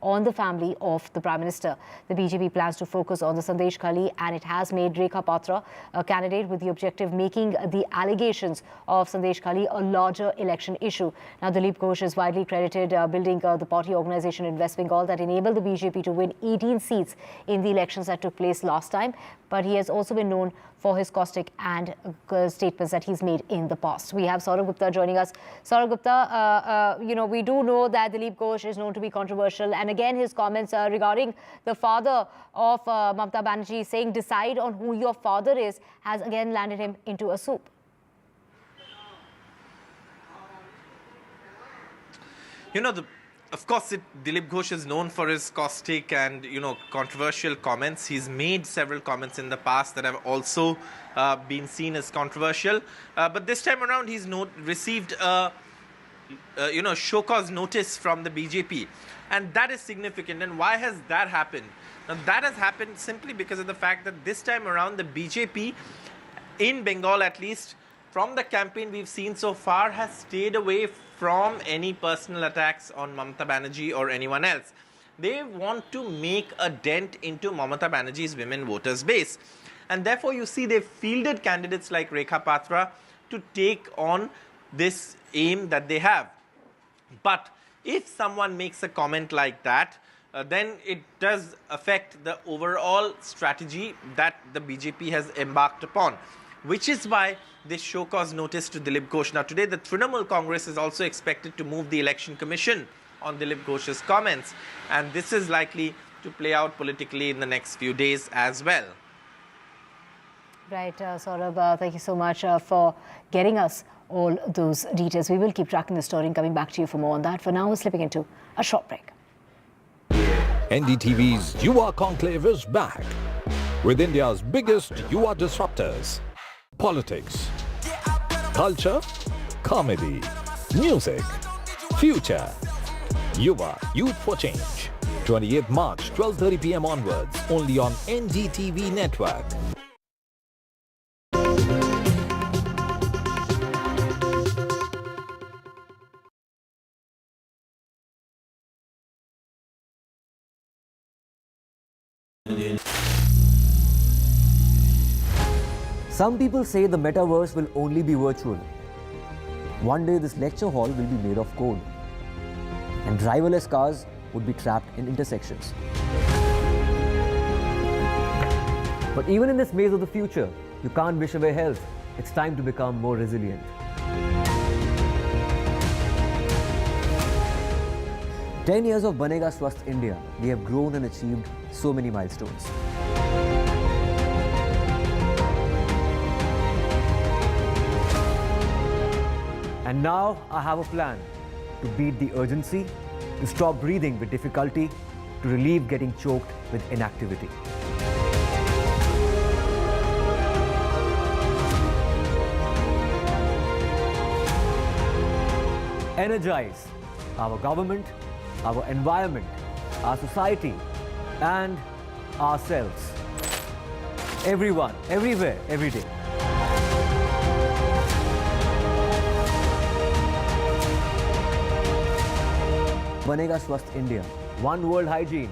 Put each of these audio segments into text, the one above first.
on the family of the Prime Minister. The BJP plans to focus on the Sandesh Khali, and it has made Rekha Patra a candidate with the objective making the allegations of Sandesh Khali a larger election issue. Now, Dilip Ghosh is widely credited building the party organisation in West Bengal that enabled the BJP to win 18 seats in the elections that took place last time. But he has also been known for his caustic and statements that he's made in the past. We have Saurabh Gupta joining us. Saurabh Gupta, we do know that Dilip Ghosh is known to be controversial. And again, his comments regarding the father of Mamata Banerjee saying, decide on who your father is, has again landed him into a soup. Of course, Dilip Ghosh is known for his caustic and, controversial comments. He's made several comments in the past that have also been seen as controversial. But this time around, he's received a, show cause notice from the BJP. And that is significant. And why has that happened? Now, that has happened simply because of the fact that this time around, the BJP, in Bengal at least, from the campaign we've seen so far, has stayed away from any personal attacks on Mamata Banerjee or anyone else. They want to make a dent into Mamata Banerjee's women voters base. And therefore, you see, they've fielded candidates like Rekha Patra to take on this aim that they have. But if someone makes a comment like that, then it does affect the overall strategy that the BJP has embarked upon, which is why this show cause notice to Dilip Ghosh. Now, today, the Trinamool Congress is also expected to move the Election Commission on Dilip Ghosh's comments. And this is likely to play out politically in the next few days as well. Right, Saurabh, thank you so much for getting us all those details. We will keep tracking the story and coming back to you for more on that. For now, we're slipping into a short break. NDTV's Yuva Conclave is back with India's biggest Yuva disruptors. Politics, culture, comedy, music, future. Yuva, Youth for Change. 28th March, 12:30 p.m. onwards, only on NDTV Network. Some people say the metaverse will only be virtual. One day this lecture hall will be made of code, and driverless cars would be trapped in intersections. But even in this maze of the future, you can't wish away health. It's time to become more resilient. 10 years of Banega Swasth India, we have grown and achieved so many milestones. And now I have a plan to beat the urgency, to stop breathing with difficulty, to relieve getting choked with inactivity. Energize our government, our environment, our society, and ourselves. Everyone, everywhere, every day. Banega Swasth India. One world hygiene.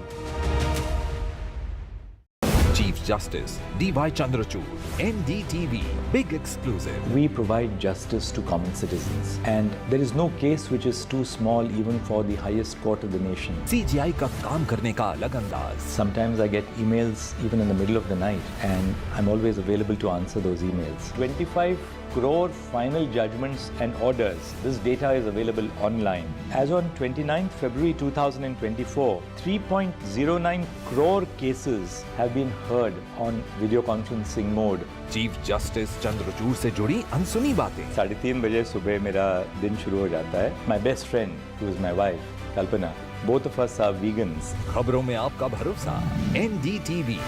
Chief Justice D.Y. Chandrachud, NDTV, big exclusive. We provide justice to common citizens, and there is no case which is too small even for the highest court of the nation. CGI का काम करने का अलग अंदाज. Sometimes I get emails even in the middle of the night, and I'm always available to answer those emails. 25 crore final judgments and orders. This data is available online. As on 29th February 2024, 3.09 crore cases have been heard on video conferencing mode. Chief Justice Chandrachud से जुड़ी अनसुनी बातें. 3:30 बजे सुबह मेरा दिन शुरू हो जाता है. My best friend, who is my wife, Kalpana, both of us are vegans. खबरों में आपका भरोसा. NDTV.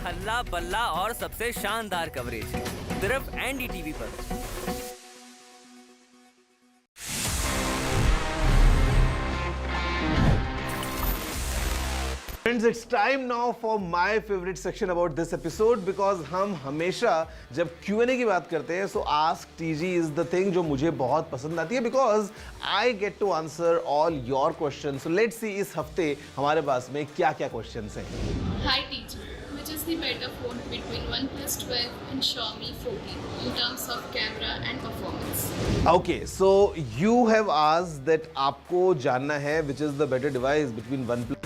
हल्ला बल्ला और सबसे शानदार कवरेज सिर्फ एनडीटीवी पर। Friends, it's time now for my favorite section about this episode because हम हमेशा जब Q&A की बात करते हैं so ask TG is the thing जो मुझे बहुत पसंद आती है because I get to answer all your questions. So let's see इस हफ्ते हमारे पास में क्या-क्या questions हैं. Hi TG, which is the better phone between OnePlus 12 and Xiaomi 14 in terms of camera and performance? Okay, so you have asked that आपको जानना है which is the better device between OnePlus.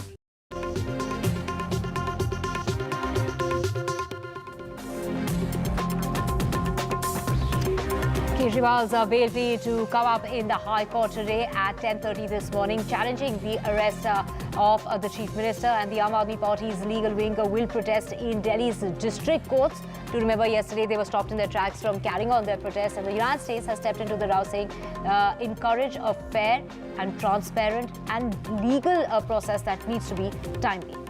Kejriwal's bail plea to come up in the High Court today at 10:30 this morning, challenging the arrest of the Chief Minister, and the Aam Aadmi Party's legal wing will protest in Delhi's district courts. To remember, yesterday they were stopped in their tracks from carrying on their protest, and the United States has stepped into the row saying encourage a fair and transparent and legal process that needs to be timely.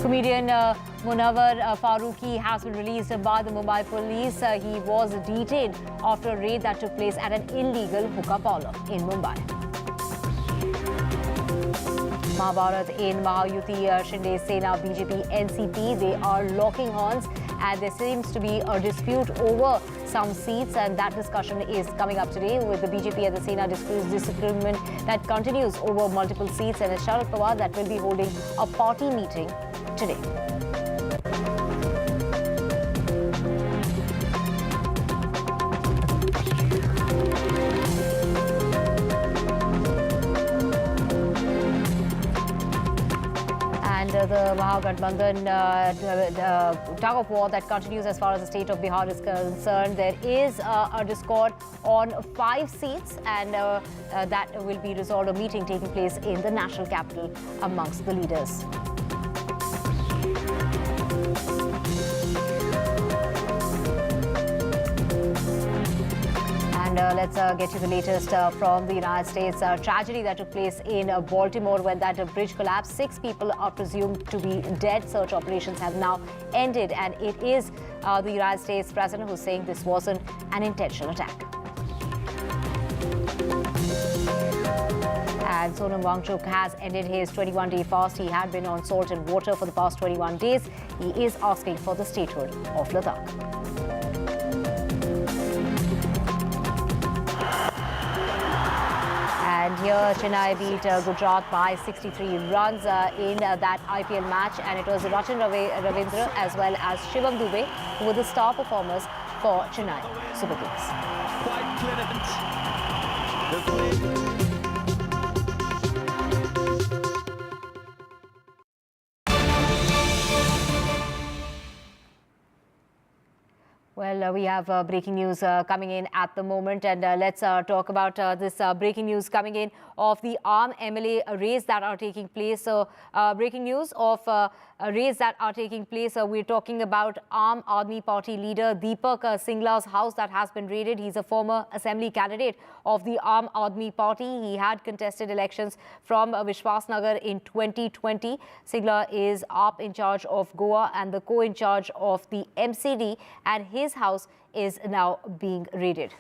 Comedian Munawar Farooqi has been released by the Mumbai police. He was detained after a raid that took place at an illegal hookah parlour in Mumbai. Mahabharat in Mahayuti, Shinde, Sena, BJP, NCP, they are locking horns, and there seems to be a dispute over some seats, and that discussion is coming up today with the BJP and the Sena disagreement that continues over multiple seats, and it's Sharad Pawar that will be holding a party meeting today. The Mahagathbandhan tug of war that continues as far as the state of Bihar is concerned. There is a discord on 5 seats, and that will be resolved. A meeting taking place in the national capital amongst the leaders. Let's get you the latest from the United States. Tragedy that took place in Baltimore when that bridge collapsed. 6 people are presumed to be dead. Search operations have now ended, and it is the United States president who's saying this wasn't an intentional attack. And Sonam Wangchuk has ended his 21-day fast. He had been on salt and water for the past 21 days. He is asking for the statehood of Ladakh. And here, Chennai beat Gujarat by 63 runs in that IPL match. And it was Rachin Ravindra as well as Shivam Dubey who were the star performers for Chennai Super Kings. Well, we have breaking news coming in at the moment, and let's talk about this breaking news coming in of the Aam MLA raids that are taking place. So, breaking news of raids that are taking place. We're talking about Aam Aadmi Party leader Deepak Singla's house that has been raided. He's a former assembly candidate of the Aam Aadmi Party. He had contested elections from Vishwas Nagar in 2020. Singla is up in charge of Goa and the co-in charge of the MCD, and his house is now being raided.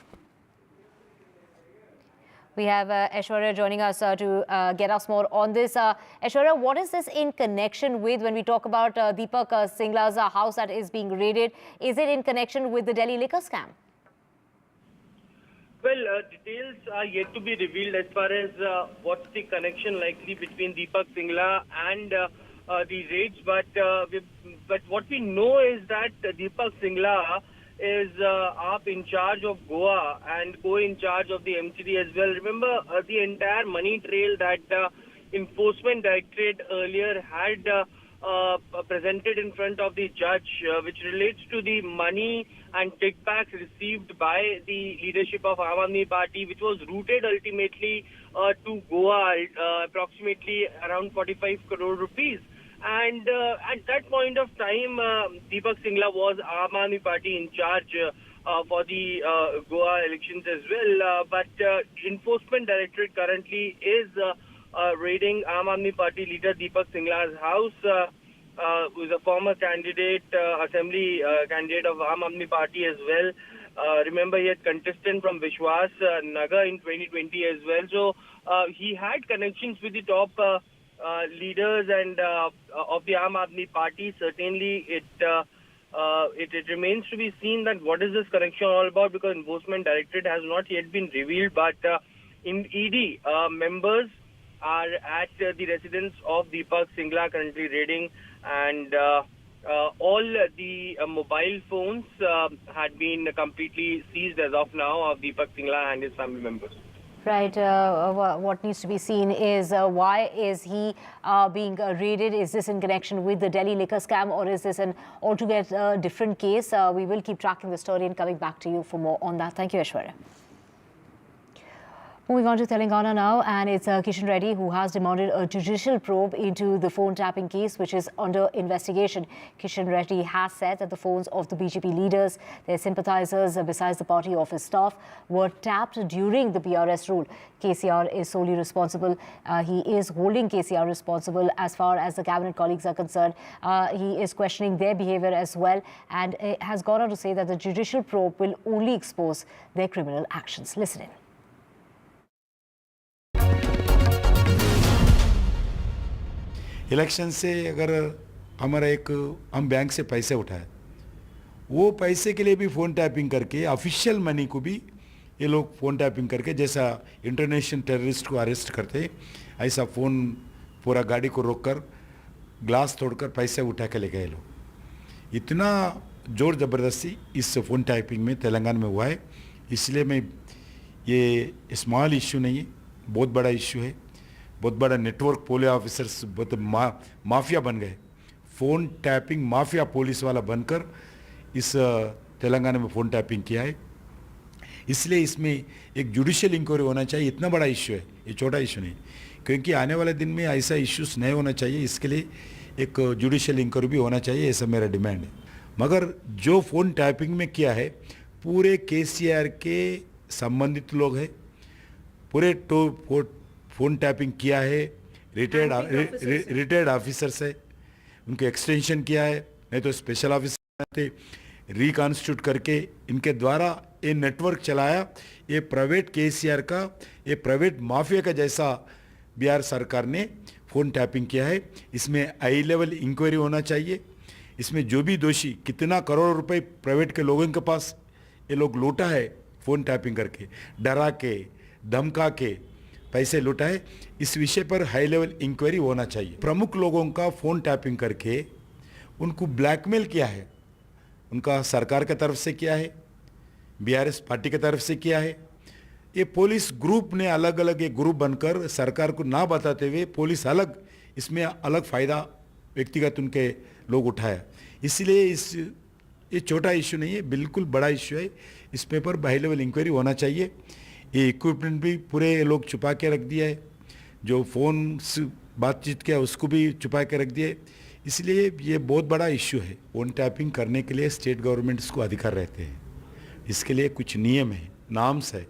We have Aishwarya joining us to get us more on this. Aishwarya, what is this in connection with when we talk about Deepak Singla's house that is being raided? Is it in connection with the Delhi liquor scam? Well, details are yet to be revealed as far as what's the connection likely between Deepak Singla and the raids. But what we know is that Deepak Singla is up in charge of Goa and co-in charge of the MCD as well. Remember the entire money trail that Enforcement Directorate earlier had presented in front of the judge, which relates to the money and kickbacks received by the leadership of Aam Aadmi Party, which was routed ultimately to Goa, approximately around 45 crore rupees. And at that point of time, Deepak Singla was Aam Aadmi Party in charge for the Goa elections as well. But Enforcement Directorate currently is raiding Aam Aadmi Party leader Deepak Singla's house, who is a former candidate, assembly candidate of Aam Aadmi Party as well. Remember, he had contested from Vishwas Nagar in 2020 as well. So he had connections with the top leaders and of the Aam Aadmi Party. Certainly, it remains to be seen that what is this connection all about, because enforcement directorate has not yet been revealed. But in ED, members are at the residence of Deepak Singla currently raiding, and all the mobile phones had been completely seized as of now of Deepak Singla and his family members. Right. What needs to be seen is why is he being raided? Is this in connection with the Delhi liquor scam, or is this an altogether different case? We will keep tracking the story and coming back to you for more on that. Thank you, Aishwarya. Moving on to Telangana now, and it's Kishan Reddy who has demanded a judicial probe into the phone tapping case, which is under investigation. Kishan Reddy has said that the phones of the BJP leaders, their sympathizers, besides the party office staff, were tapped during the PRS rule. KCR is solely responsible. He is holding KCR responsible as far as the cabinet colleagues are concerned. He is questioning their behavior as well, and has gone on to say that the judicial probe will only expose their criminal actions. Listen in. Election से अगर हमारा हम bank से पैसे उठाए, वो पैसे के लिए भी फ़ोन टैपिंग करके ऑफिशियल मनी को भी ये लोग फ़ोन टैपिंग करके, जैसा इंटरनेशनल टेररिस्ट को अरेस्ट करते ऐसा फ़ोन पूरा गाड़ी को रोककर ग्लास तोड़कर पैसे उठा के ले गए लोग। इतना जोर ज़बरदस्ती इस फ़ोन टैपिंग में तेलंगाना में हुआ है, इसलिए मैं ये स्मॉल इशू नहीं है, बहुत बड़ा इशू है। बहुत बड़ा नेटवर्क पुलिस ऑफिसर्स बहुत माफिया बन गए, फ़ोन टैपिंग माफिया पुलिस वाला बनकर इस तेलंगाना में फ़ोन टैपिंग किया है। इसलिए इसमें एक जुडिशियल इंक्वायरी होना चाहिए। इतना बड़ा इशू है, ये छोटा इशू नहीं, क्योंकि आने वाले दिन में ऐसा इश्यूज नहीं होना चाहिए। इसके लिए एक जुडिशियल इंक्वायरी भी होना चाहिए, ऐसा मेरा डिमांड है। मगर जो फ़ोन टैपिंग में किया है पूरे केसीआर के संबंधित लोग हैं, पूरे फ़ोन टैपिंग किया है, रिटायर्ड ऑफिसर्स है, उनको एक्सटेंशन किया है, नहीं तो स्पेशल ऑफिसर थे, रिकॉन्स्टिट्यूट करके इनके द्वारा ये नेटवर्क चलाया। ये प्राइवेट केसीआर का, ये प्राइवेट माफिया का जैसा बिहार सरकार ने फ़ोन टैपिंग किया है। इसमें हाई लेवल इंक्वायरी होना चाहिए। इसमें जो भी दोषी, कितना करोड़ रुपए प्राइवेट के लोगों के पास ये लोग लूटा है फ़ोन टैपिंग करके, डरा के, धमका के पैसे लूटा है, इस विषय पर हाई लेवल इंक्वायरी होना चाहिए। प्रमुख लोगों का फ़ोन टैपिंग करके उनको ब्लैकमेल किया है, उनका सरकार की तरफ से किया है, बीआरएस पार्टी की तरफ से किया है। ये पुलिस ग्रुप ने अलग अलग एक ग्रुप बनकर सरकार को ना बताते हुए पुलिस अलग इसमें अलग फ़ायदा व्यक्तिगत उनके लोग उठाया। इसलिए ये छोटा इशू नहीं है, बिल्कुल बड़ा इशू है। इस पे पर हाई लेवल इंक्वायरी होना चाहिए। ये इक्विपमेंट भी पूरे लोग छुपा के रख दिया है, जो फ़ोन से बातचीत किया उसको भी छुपा के रख दिए। इसलिए ये बहुत बड़ा इशू है। फ़ोन टैपिंग करने के लिए स्टेट गवर्नमेंट्स को अधिकार रहते हैं, इसके लिए कुछ नियम है, नाम्स है।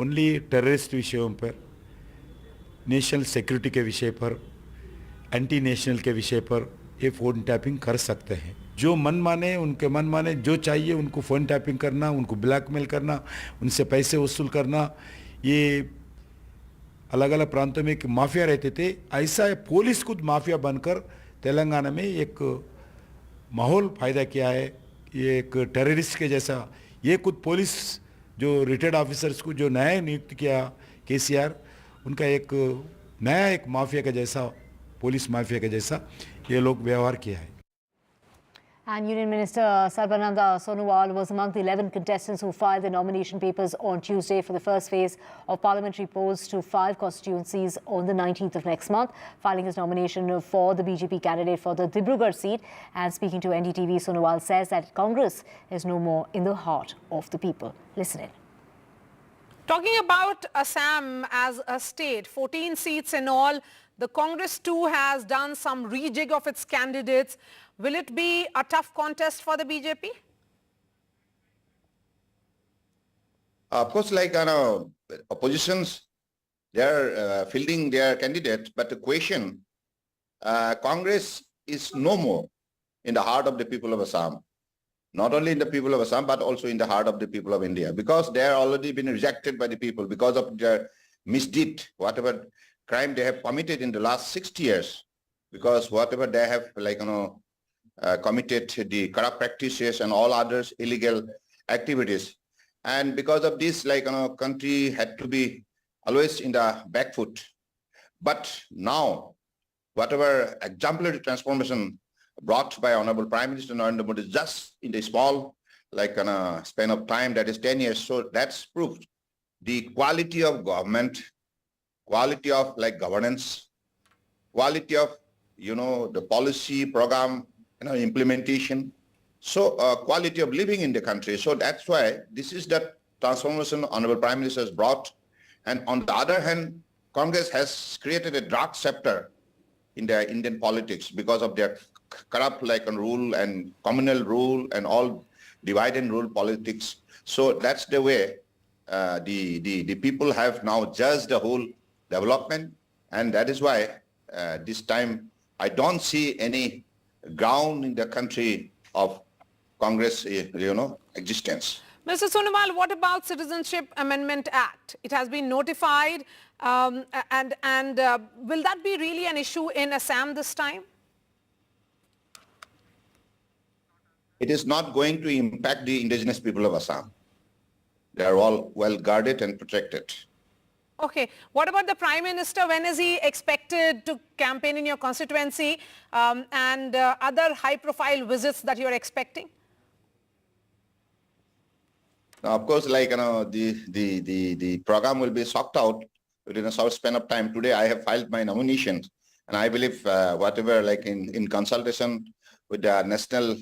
ओनली टेररिस्ट विषयों पर, नेशनल सिक्योरिटी के विषय पर, एंटी नेशनल के विषय पर ये फ़ोन टैपिंग कर सकते हैं। जो मन माने, उनके मन माने, जो चाहिए उनको फ़ोन टैपिंग करना, उनको ब्लैकमेल करना, उनसे पैसे वसूल करना, ये अलग अलग प्रांतों में एक माफिया रहते थे। ऐसा पुलिस खुद माफिया बनकर तेलंगाना में एक माहौल पैदा किया है। ये एक टेररिस्ट के जैसा, ये खुद पुलिस जो रिटायर्ड ऑफिसर्स को जो नया नियुक्त किया केसीआर, उनका एक नया एक माफिया का जैसा, पुलिस माफिया का जैसा ये लोग व्यवहार किया है। And Union Minister Sarbananda Sonowal was among the 11 contestants who filed their nomination papers on Tuesday for the first phase of parliamentary polls to 5 constituencies on the 19th of next month, filing his nomination for the BJP candidate for the Dibrugarh seat. And speaking to NDTV, Sonowal says that Congress is no more in the heart of the people. Listen in. Talking about Assam as a state, 14 seats in all, the Congress too has done some rejig of its candidates. Will it be a tough contest for the BJP? Of course, like oppositions they are fielding their candidates, but the question, Congress is no more in the heart of the people of Assam. Not only in the people of Assam, but also in the heart of the people of India, because they are already been rejected by the people because of their misdeed, whatever crime they have committed in the last 60 years, because whatever they have committed the corrupt practices and all others illegal activities. And because of this, country had to be always in the back foot. But now, whatever exemplary transformation brought by Honorable Prime Minister Narendra Modi just in the small span of time, that is 10 years. So that's proved the quality of government, quality of governance, quality of the policy program implementation, so quality of living in the country. So that's why this is the transformation Honorable Prime Minister has brought. And on the other hand, Congress has created a dark chapter in the Indian politics because of their corrupt rule and communal rule and all divide and rule politics. So that's the way the people have now judged the whole development, and that is why this time I don't see any ground in the country of Congress existence. Mr. Sonowal, what about Citizenship Amendment Act? It has been notified, and will that be really an issue in Assam this time? It is not going to impact the indigenous people of Assam. They are all well guarded and protected. Okay. What about the Prime Minister? When is he expected to campaign in your constituency, and other high-profile visits that you are expecting? Now, of course, the program will be sorted out within a short span of time. Today, I have filed my nominations, and I believe whatever in consultation with the national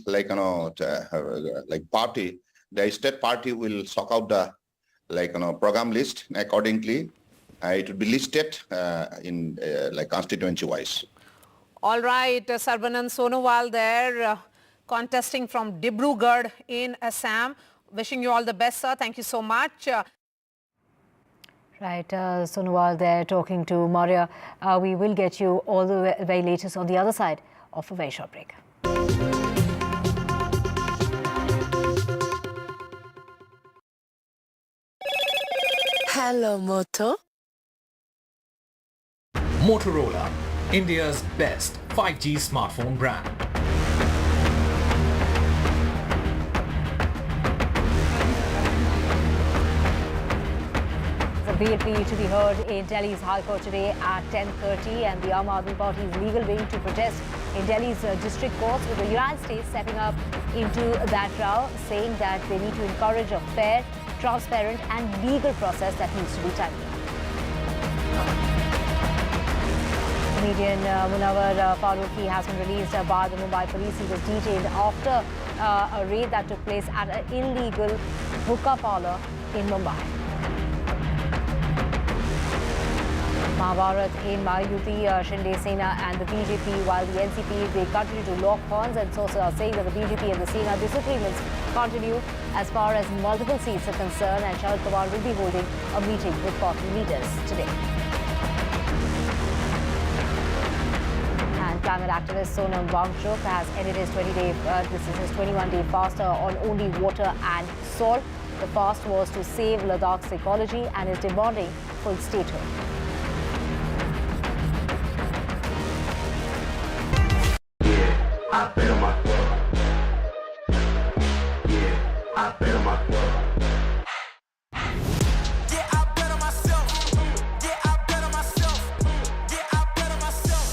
party, the state party will sort out the program list accordingly. It will be listed in constituency-wise. All right, Sarvanand Sonowal there, contesting from Dibrugarh in Assam. Wishing you all the best, sir. Thank you so much. Right, Sonowal there talking to Maurya. We will get you all the very latest on the other side of a very short break. Hello, Moto. Motorola, India's best 5G smartphone brand. The bail plea to be heard in Delhi's High Court today at 10:30, and the Aam Aadmi Party's legal wing to protest in Delhi's district courts, with the United States stepping up into that row, saying that they need to encourage a fair, transparent and legal process that needs to be timely. Comedian Munawar Farooqi has been released by the Mumbai police. He was detained after a raid that took place at an illegal hookah parlor in Mumbai. Mahabharat in Mayuti, Shinde Sena and the BJP, while the NCP, they continue to lock horns, and sources are saying that the BJP and the Sena disagreements continue as far as multiple seats are concerned, and Sharad Pawar will be holding a meeting with party leaders today. And climate activist Sonam Wangchuk has ended his 21-day fast on only water and salt. The fast was to save Ladakh's ecology and is demanding full statehood. I bet on myself. Yeah, I bet on myself. Yeah, I bet on myself. Yeah, I bet on myself. Yeah, I bet on myself.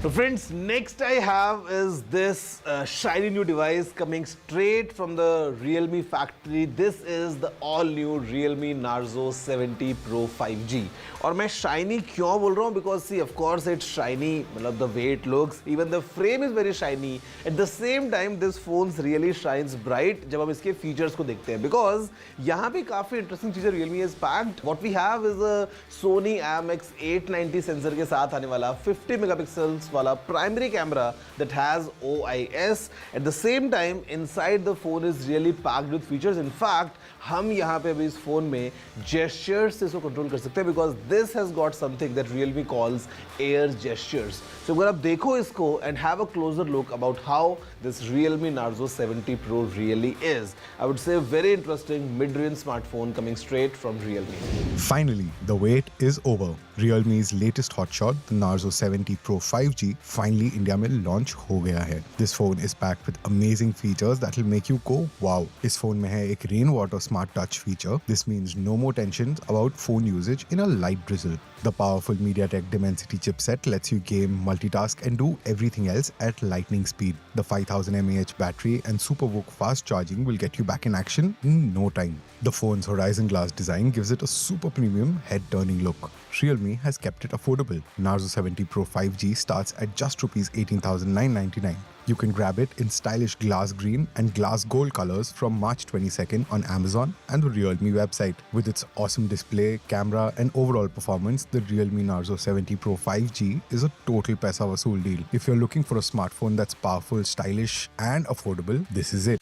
So friends, next I have is this shiny new device coming straight from the Realme factory. This is the all new Realme Narzo 70 Pro 5G. और मैं shiny क्यों बोल रहा हूँ? Because see, of course it's shiny, मतलब the way it looks, even the frame is very shiny. At the same time, this phone really shines bright जब हम इसके features को देखते हैं. Because यहाँ पे काफी interesting चीज़ें Realme has packed. What we have is a Sony IMX 890 sensor के साथ आने वाला 50 megapixels wala primary camera that has OIS. At the same time, inside the phone is really packed with features. In fact, हम यहाँ पे अभी इस phone में gestures से इसको कंट्रोल कर सकते हैं because this has got something that Realme calls air gestures. So अगर आप देखो इसको and have a closer look about how this Realme Narzo 70 Pro really is, I would say a very interesting mid-range smartphone coming straight from Realme. Finally, the wait is over. Realme's latest hotshot, the Narzo 70 Pro 5G, finally India में launch हो गया है. This phone is packed with amazing features that will make you go wow. इस phone में है एक rainwater smart touch feature. This means no more tensions about phone usage in a light drizzle. The powerful MediaTek Dimensity chipset lets you game, multitask and do everything else at lightning speed. The 5000 mAh battery and SuperVOOC fast charging will get you back in action in no time. The phone's horizon glass design gives it a super premium head-turning look. Realme has kept it affordable. Narzo 70 Pro 5G starts at just Rs 18,999. You can grab it in stylish glass green and glass gold colors from March 22nd on Amazon and the Realme website. With its awesome display, camera and overall performance, the Realme Narzo 70 Pro 5G is a total paisa vasool deal. If you're looking for a smartphone that's powerful, stylish and affordable, this is it.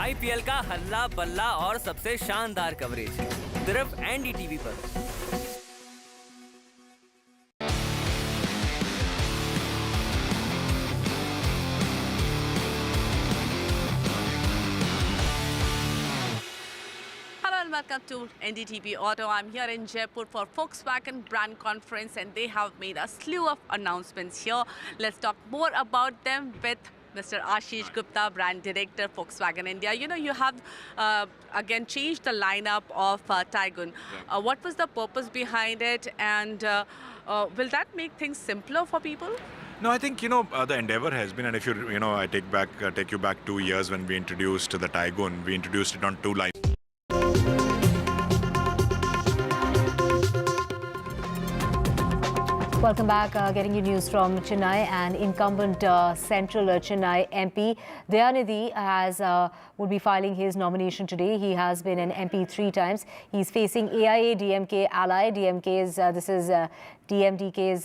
IPL का हल्ला बल्ला और सबसे शानदार coverage सिर्फ NDTV पर। Welcome to NDTV Auto. I'm here in Jaipur for Volkswagen brand conference and they have made a slew of announcements here. Let's talk more about them with Mr. Ashish Gupta, brand director, Volkswagen India. You know, you have again changed the lineup of Taygun. What was the purpose behind it, and will that make things simpler for people? No, I think, the endeavor has been, and if I take you back 2 years when we introduced the Taygun, we introduced it on 2 lines. Welcome back. Getting you news from Chennai. And incumbent Central Chennai MP Dayanidhi would be filing his nomination today. He has been an MP 3 times. He's facing AIA DMK ally. DMK's this is DMDK's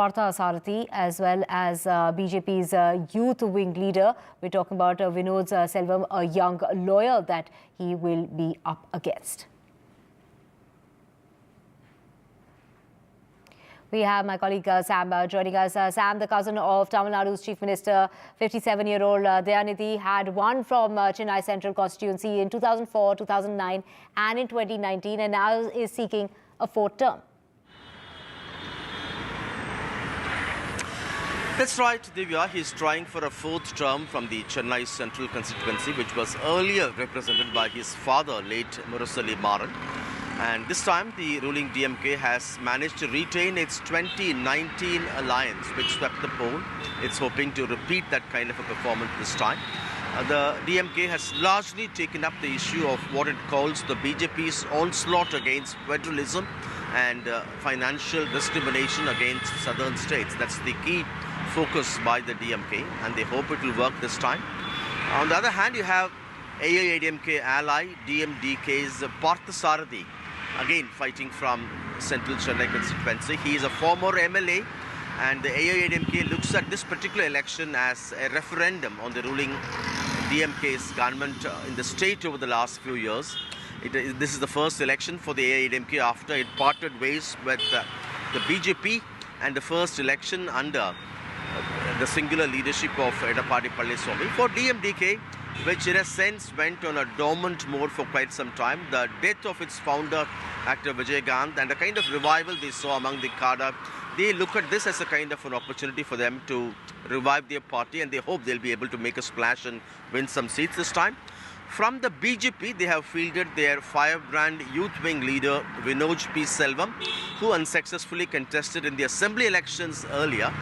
Partha Sarathi, as well as BJP's youth wing leader. We're talking about Vinod Selvam, a young lawyer that he will be up against. We have my colleague Sam joining us. Sam, the cousin of Tamil Nadu's Chief Minister, 57-year-old Dayanidhi, had won from Chennai Central constituency in 2004, 2009 and in 2019, and now is seeking a 4th term. That's right, Divya. He's trying for a 4th term from the Chennai Central constituency, which was earlier represented by his father, late Murasali Maran. And this time, the ruling DMK has managed to retain its 2019 alliance, which swept the poll. It's hoping to repeat that kind of a performance this time. The DMK has largely taken up the issue of what it calls the BJP's onslaught against federalism and financial discrimination against southern states. That's the key focus by the DMK, and they hope it will work this time. On the other hand, you have AIADMK ally DMDK's Partha Sarathi, again fighting from Central Chennai constituency. He is a former MLA, and the AIADMK looks at this particular election as a referendum on the ruling DMK's government in the state over the last few years. This is the first election for the AIADMK after it parted ways with the BJP, and the first election under the singular leadership of Edappadi Palliswamy. For DMDK, which in a sense went on a dormant mode for quite some time, the death of its founder, actor Vijay Gandhi, and the kind of revival they saw among the cadre, they look at this as a kind of an opportunity for them to revive their party, and they hope they'll be able to make a splash and win some seats this time. From the BJP, they have fielded their firebrand youth wing leader Vinoj P. Selvam, who unsuccessfully contested in the assembly elections earlier.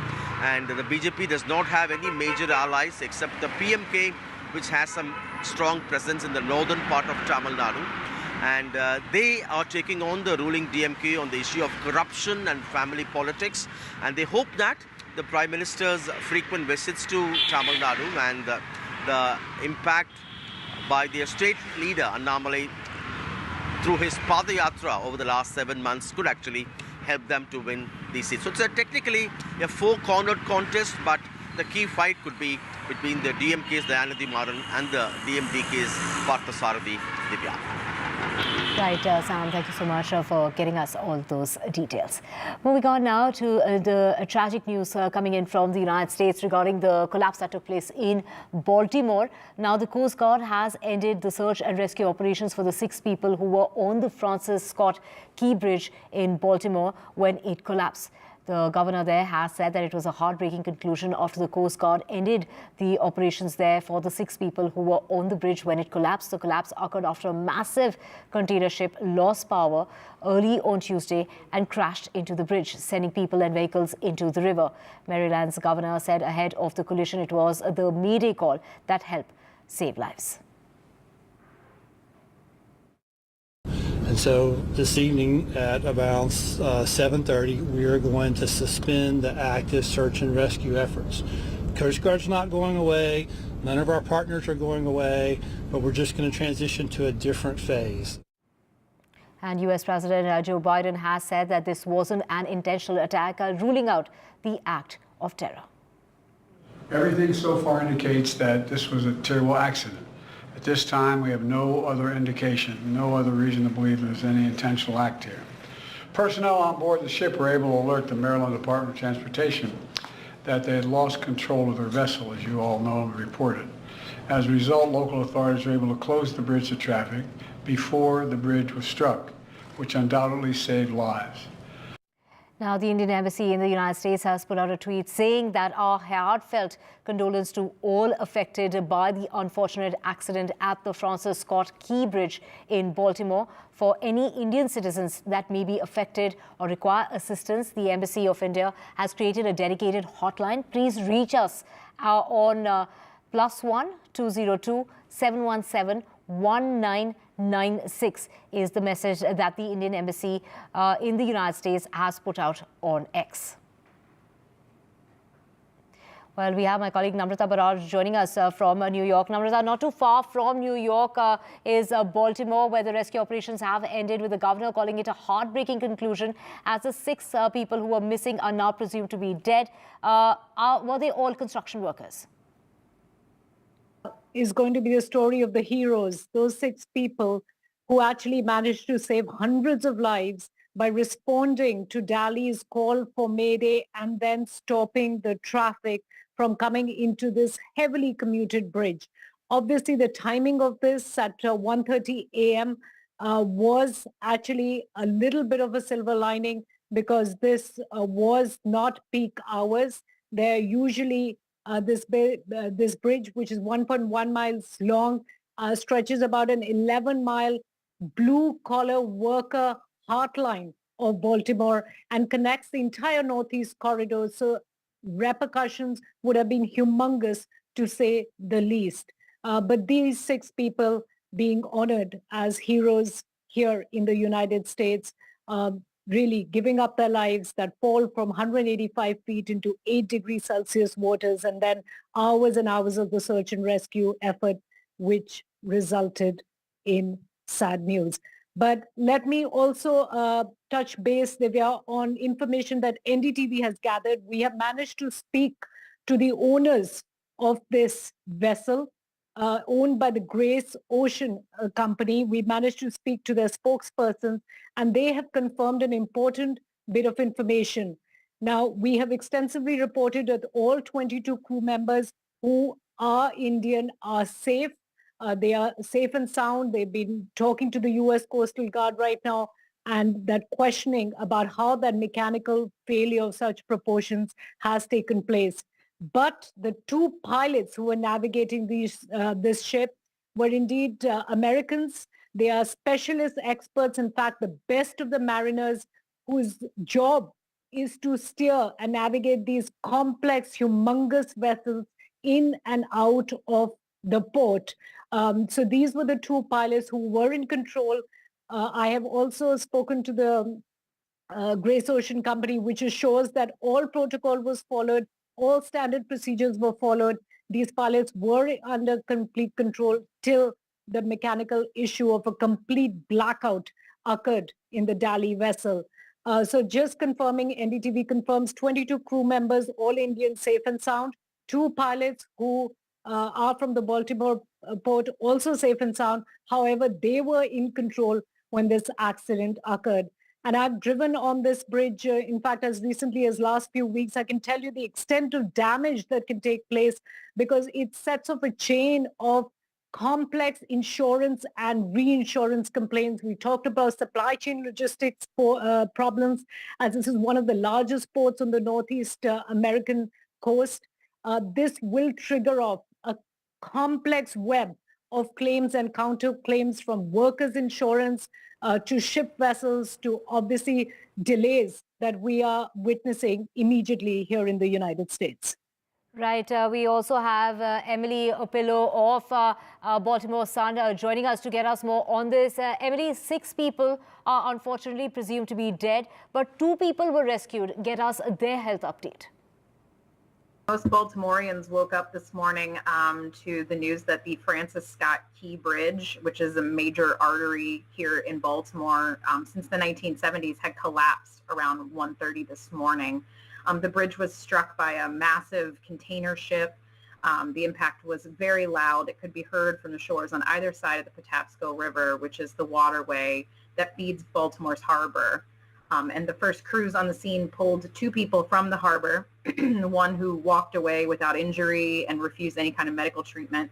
And the BJP does not have any major allies except the PMK, which has some strong presence in the northern part of Tamil Nadu. And they are taking on the ruling DMK on the issue of corruption and family politics. And they hope that the Prime Minister's frequent visits to Tamil Nadu and the impact by their state leader Annamalai through his Padayatra over the last 7 months could actually help them to win these seats. So it's technically a four-cornered contest, but the key fight could be between the DMK's Dayanidhi Maran and the DMDK's Parthasarathi Divya. Right, Sam, thank you so much for getting us all those details. Moving on now to the tragic news coming in from the United States regarding the collapse that took place in Baltimore. Now, the Coast Guard has ended the search and rescue operations for the 6 people who were on the Francis Scott Key Bridge in Baltimore when it collapsed. The governor there has said that it was a heartbreaking conclusion after the Coast Guard ended the operations there for the 6 people who were on the bridge when it collapsed. The collapse occurred after a massive container ship lost power early on Tuesday and crashed into the bridge, sending people and vehicles into the river. Maryland's governor said ahead of the collision it was the Mayday call that helped save lives. And so this evening at about 7:30, we are going to suspend the active search and rescue efforts. Coast Guard's not going away. None of our partners are going away, but we're just going to transition to a different phase. And U.S. President Joe Biden has said that this wasn't an intentional attack, ruling out the act of terror. Everything so far indicates that this was a terrible accident. At this time, we have no other indication, no other reason to believe there's any intentional act here. Personnel on board the ship were able to alert the Maryland Department of Transportation that they had lost control of their vessel, as you all know and reported. As a result, local authorities were able to close the bridge to traffic before the bridge was struck, which undoubtedly saved lives. Now, the Indian Embassy in the United States has put out a tweet saying that our heartfelt condolence to all affected by the unfortunate accident at the Francis Scott Key Bridge in Baltimore. For any Indian citizens that may be affected or require assistance, the Embassy of India has created a dedicated hotline. Please reach us on +1 202 717 1996 is the message that the Indian Embassy in the United States has put out on X. Well, we have my colleague Namrata Baraj joining us from New York. Namrata, not too far from New York is Baltimore, where the rescue operations have ended, with the governor calling it a heartbreaking conclusion, as the 6 people who were missing are now presumed to be dead. Were they all construction workers? Is going to be the story of the heroes, those 6 people who actually managed to save hundreds of lives by responding to Delhi's call for Mayday and then stopping the traffic from coming into this heavily commuted bridge. Obviously, the timing of this at 1:30 a.m. Was actually a little bit of a silver lining, because this was not peak hours. They're usually this bridge, which is 1.1 miles long, stretches about an 11-mile blue-collar worker heartline of Baltimore and connects the entire Northeast corridor. So repercussions would have been humongous, to say the least. But these 6 people being honored as heroes here in the United States, really giving up their lives, that fall from 185 feet into 8 degrees Celsius waters, and then hours and hours of the search and rescue effort, which resulted in sad news. But let me also touch base, Divya, on information that NDTV has gathered. We have managed to speak to the owners of this vessel, owned by the Grace Ocean Company. We managed to speak to their spokespersons, and they have confirmed an important bit of information. Now, we have extensively reported that all 22 crew members who are Indian are safe. They are safe and sound. They've been talking to the U.S. Coastal Guard right now, and that questioning about how that mechanical failure of such proportions has taken place. But the 2 pilots who were navigating this ship were indeed Americans. They are specialist experts, in fact, the best of the mariners whose job is to steer and navigate these complex, humongous vessels in and out of the port. So these were the two pilots who were in control. I have also spoken to the Grace Ocean Company, which assures that all protocol was followed, all standard procedures were followed. These pilots were under complete control till the mechanical issue of a complete blackout occurred in the Dali vessel. So just confirming, NDTV confirms 22 crew members, all Indian, safe and sound. 2 pilots who are from the Baltimore port, also safe and sound. However, they were in control when this accident occurred. And I've driven on this bridge, in fact, as recently as last few weeks. I can tell you the extent of damage that can take place because it sets off a chain of complex insurance and reinsurance complaints. We talked about supply chain logistics problems, as this is one of the largest ports on the Northeast American coast. This will trigger off a complex web of claims and counterclaims from workers' insurance to ship vessels to obviously delays that we are witnessing immediately here in the United States. Right. We also have Emily Opillo of Baltimore Sun joining us to get us more on this. Emily, 6 people are unfortunately presumed to be dead, but 2 people were rescued. Get us their health update. Most Baltimoreans woke up this morning to the news that the Francis Scott Key Bridge, which is a major artery here in Baltimore since the 1970s, had collapsed around 1:30 this morning. The bridge was struck by a massive container ship. The impact was very loud. It could be heard from the shores on either side of the Patapsco River, which is the waterway that feeds Baltimore's harbor. And the first crews on the scene pulled 2 people from the harbor, one who walked away without injury and refused any kind of medical treatment,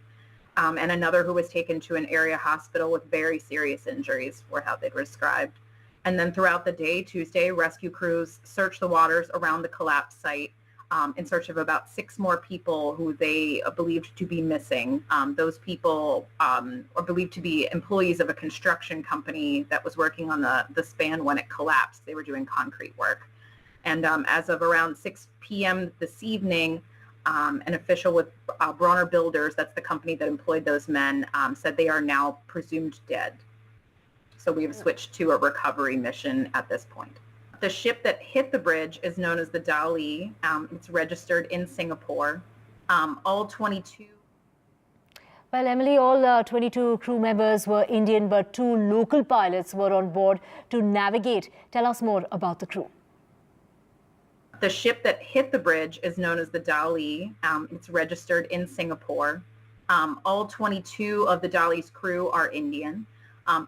and another who was taken to an area hospital with very serious injuries, were how they were described. And then throughout the day, Tuesday, rescue crews searched the waters around the collapse site in search of about 6 more people who they believed to be missing. Those people are believed to be employees of a construction company that was working on the span when it collapsed. They were doing concrete work. And as of around 6 p.m. this evening, an official with Bronner Builders, that's the company that employed those men, said they are now presumed dead. So we have switched to a recovery mission at this point. The ship that hit the bridge is known as the Dali. It's registered in Singapore. All 22. Well, Emily, all 22 crew members were Indian, but 2 local pilots were on board to navigate. Tell us more about the crew. The ship that hit the bridge is known as the Dali. It's registered in Singapore. All 22 of the Dali's crew are Indian.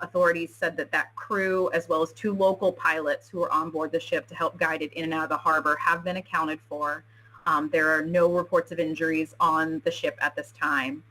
Authorities said that crew, as well as 2 local pilots who were on board the ship to help guide it in and out of the harbor, have been accounted for. There are no reports of injuries on the ship at this time.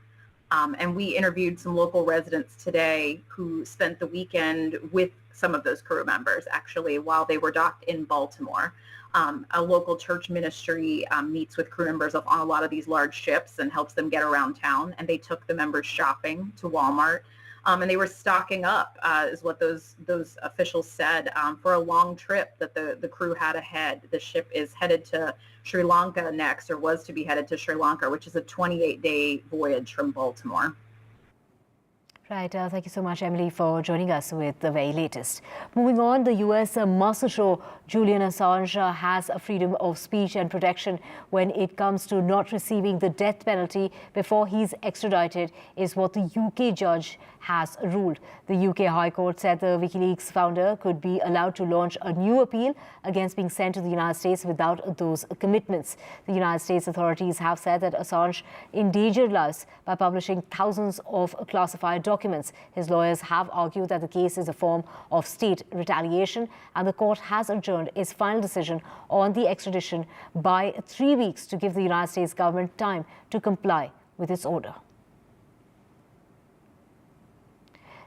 And we interviewed some local residents today who spent the weekend with some of those crew members, actually, while they were docked in Baltimore. A local church ministry meets with crew members on a lot of these large ships and helps them get around town. And they took the members shopping to Walmart. And they were stocking up, is what those officials said, for a long trip that the crew had ahead. The ship is headed to Sri Lanka next, or was to be headed to Sri Lanka, which is a 28-day voyage from Baltimore. Right. Thank you so much, Emily, for joining us with the very latest. Moving on, the US must show Julian Assange has a freedom of speech and protection when it comes to not receiving the death penalty before he's extradited, is what the UK judge has ruled. The UK High Court said the WikiLeaks founder could be allowed to launch a new appeal against being sent to the United States without those commitments. The United States authorities have said that Assange endangered lives by publishing thousands of classified documents. His lawyers have argued that the case is a form of state retaliation, and the court has adjourned its final decision on the extradition by 3 weeks to give the United States government time to comply with its order.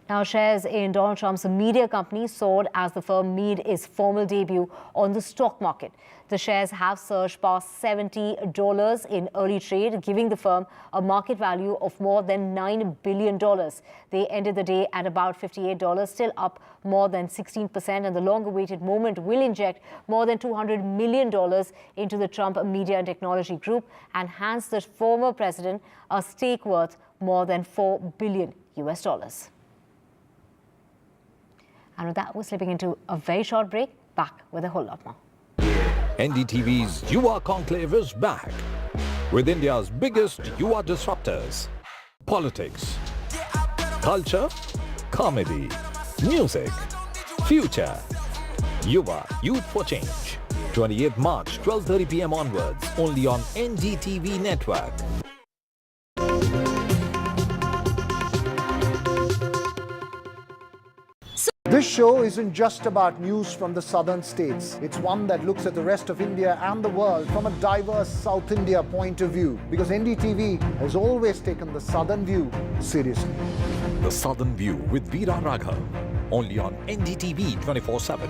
Now, shares in Donald Trump's media company soared as the firm made its formal debut on the stock market. The shares have surged past $70 in early trade, giving the firm a market value of more than $9 billion. They ended the day at about $58, still up more than 16%, and the long-awaited moment will inject more than $200 million into the Trump Media and Technology Group and hands the former president a stake worth more than $4 billion. And with that, we're slipping into a very short break. Back with a whole lot more. NDTV's Yuva Conclave is back with India's biggest Yuva disruptors. Politics, culture, comedy, music, future. Yuva, Youth for Change. 28th March, 12:30 p.m. onwards, only on NDTV Network. This show isn't just about news from the southern states. It's one that looks at the rest of India and the world from a diverse South India point of view, because NDTV has always taken the southern view seriously. The Southern View with Veera Raghav, only on NDTV 24/7.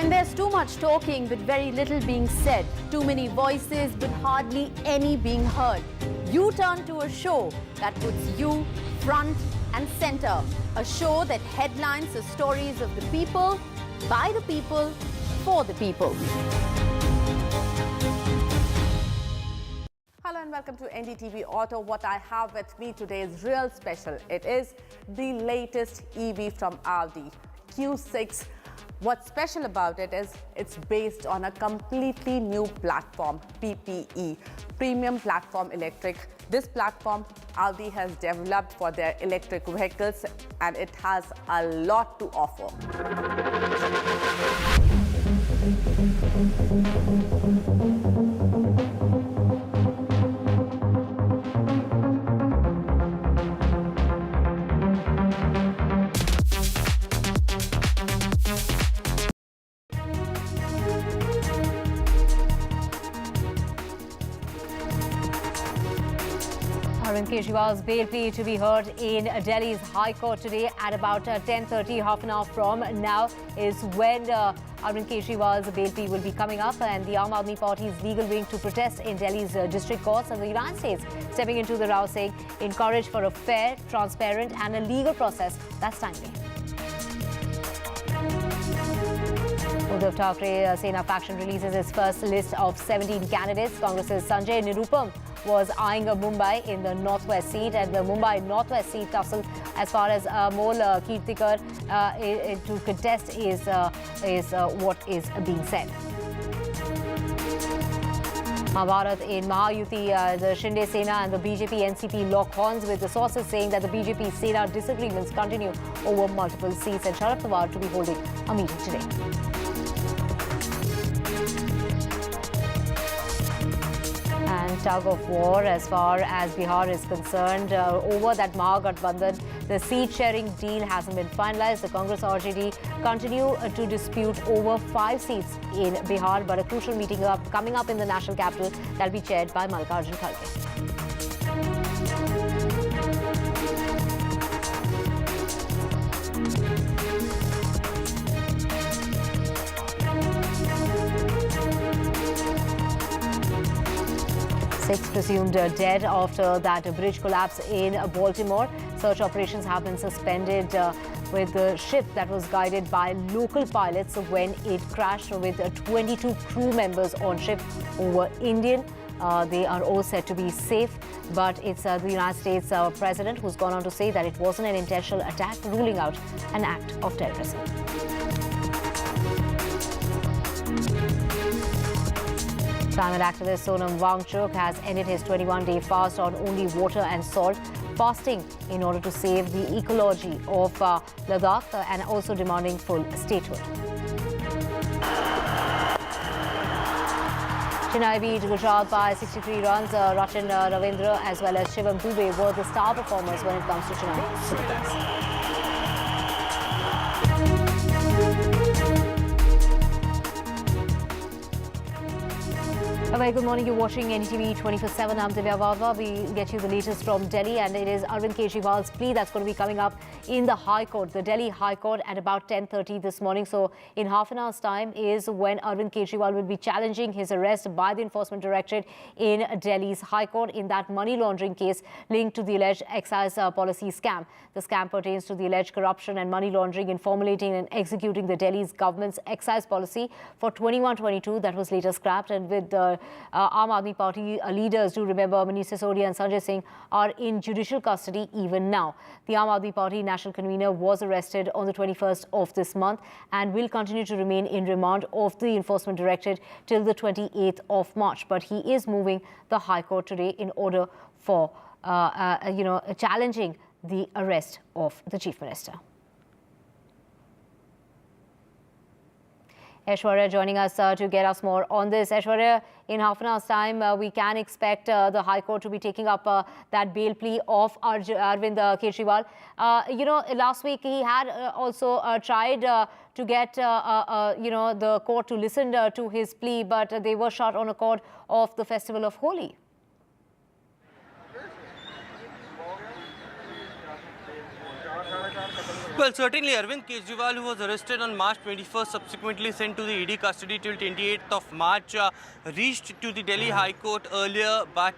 When there's too much talking but very little being said, too many voices but hardly any being heard, you turn to a show that puts you front and center. A show that headlines the stories of the people, by the people, for the people. Hello and welcome to NDTV Auto. What I have with me today is real special. It is the latest EV from Audi, Q6. What's special about it is it's based on a completely new platform, PPE, Premium Platform Electric. This platform Audi has developed for their electric vehicles, and it has a lot to offer. Arvind Kejriwal's bail plea to be heard in Delhi's High Court today at about 10:30, half an hour from now, is when Arvind Kejriwal's bail plea will be coming up, and the Aam Aadmi Party's legal wing to protest in Delhi's district courts, and the United States stepping into the row, saying encourage for a fair, transparent and a legal process that's timely. Uddhav Thackeray Sena faction releases its first list of 17 candidates. Congress's Sanjay Nirupam was eyeing Mumbai in the northwest seat, and the Mumbai northwest seat tussle as far as Mol Kirtikar to contest is what is being said. Mahabharat in Mahayuti, the Shinde Sena and the BJP NCP lock horns, with the sources saying that the BJP Sena disagreements continue over multiple seats, and Sharad Pawar to be holding a meeting today. And tug of war as far as Bihar is concerned over that Mahagathbandhan. The seat-sharing deal hasn't been finalized. The Congress RJD continue to dispute over 5 seats in Bihar, but a crucial meeting coming up in the national capital that will be chaired by Mallikarjun Kharge. Six presumed dead after that bridge collapse in Baltimore. Search operations have been suspended with the ship that was guided by local pilots when it crashed with 22 crew members on ship who were Indian. They are all said to be safe, but it's the United States president who's gone on to say that it wasn't an intentional attack, ruling out an act of terrorism. Climate activist Sonam Wangchuk has ended his 21-day fast on only water and salt, fasting in order to save the ecology of Ladakh and also demanding full statehood. Chennai beat Gujarat by 63 runs. Rachin Ravindra as well as Shivam Dubey were the star performers when it comes to Chennai Super Kings. A very good morning. You're watching NDTV 24x7. I'm Divya Vadva. We get you the latest from Delhi, and it is Arvind Kejriwal's plea that's going to be coming up in the High Court, the Delhi High Court, at about 10:30 this morning. So in half an hour's time is when Arvind Kejriwal will be challenging his arrest by the Enforcement Directorate in Delhi's High Court in that money laundering case linked to the alleged excise policy scam. The scam pertains to the alleged corruption and money laundering in formulating and executing the Delhi's government's excise policy for 21-22 that was later scrapped, and with the Aam Aadmi Party leaders, do remember, Manish Sisodia and Sanjay Singh are in judicial custody even now. The Aam Aadmi Party national convener was arrested on the 21st of this month and will continue to remain in remand of the Enforcement Directorate till the 28th of March. But he is moving the High Court today in order for, challenging the arrest of the Chief Minister. Aishwarya joining us to get us more on this. Aishwarya, in half an hour's time, we can expect the High Court to be taking up that bail plea of Arvind Kejriwal. Last week he had also tried to get, the court to listen to his plea, but they were shut on account of the festival of Holi. Well, certainly Arvind Kejriwal, who was arrested on March 21st, subsequently sent to the ED custody till 28th of March, reached to the Delhi High Court earlier, but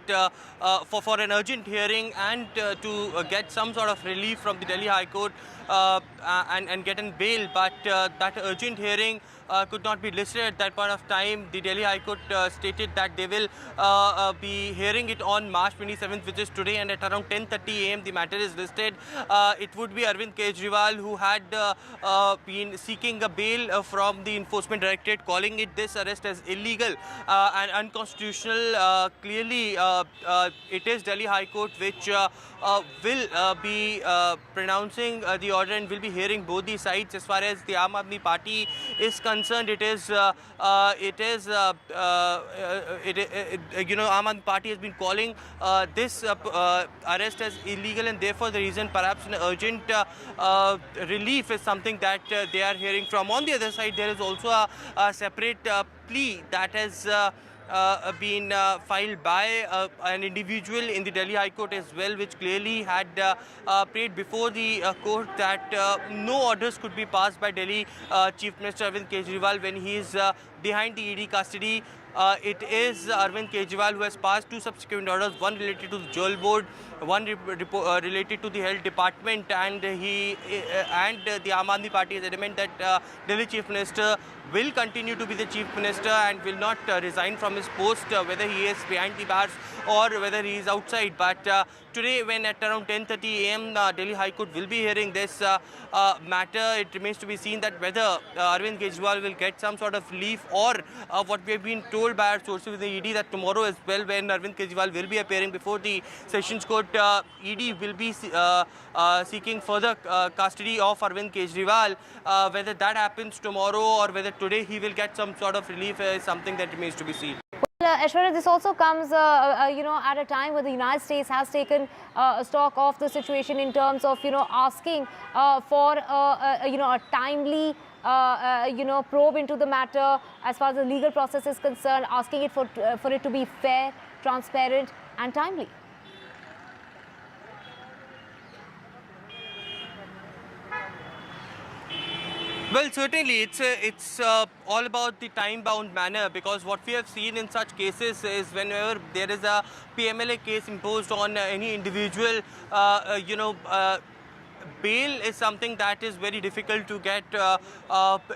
for an urgent hearing and to get some sort of relief from the Delhi High Court and get in bail. But that urgent hearing could not be listed at that point of time. The Delhi High Court stated that they will be hearing it on March 27th, which is today, and at around 10:30 a.m. the matter is listed. It would be Arvind Kejriwal who had been seeking a bail from the Enforcement Directorate, calling this arrest as illegal and unconstitutional. Clearly, it is Delhi High Court which will be pronouncing the order and will be hearing both the sides. As far as the Aam Aadmi Party is concerned, Aam Aadmi Party has been calling this arrest as illegal, and therefore the reason perhaps an urgent relief is something that they are hearing from. On the other side, there is also a separate plea that has been filed by an individual in the Delhi High Court as well, which clearly had prayed before the court that no orders could be passed by Delhi Chief Minister Arvind Kejriwal when he is behind the ED custody. It is Arvind Kejriwal who has passed two subsequent orders, one related to the Jewel Board, one related to the Health Department, and the Aam Aadmi Party is adamant that Delhi Chief Minister will continue to be the Chief Minister and will not resign from his post, whether he is behind the bars or whether he is outside. But today, when at around 10:30 a.m. Delhi High Court will be hearing this matter, it remains to be seen that whether Arvind Kejriwal will get some sort of relief, or what we have been told by our sources in the ED that tomorrow as well, when Arvind Kejriwal will be appearing before the Sessions Court, ED will be seeking further custody of Arvind Kejriwal. Whether that happens tomorrow or whether today he will get some sort of relief is something that remains to be seen. Aishwarya, this also comes, at a time where the United States has taken stock of the situation in terms of, asking for, a timely, probe into the matter as far as the legal process is concerned, asking it for it to be fair, transparent, and timely. Well, certainly, it's all about the time-bound manner, because what we have seen in such cases is whenever there is a PMLA case imposed on any individual, bail is something that is very difficult to get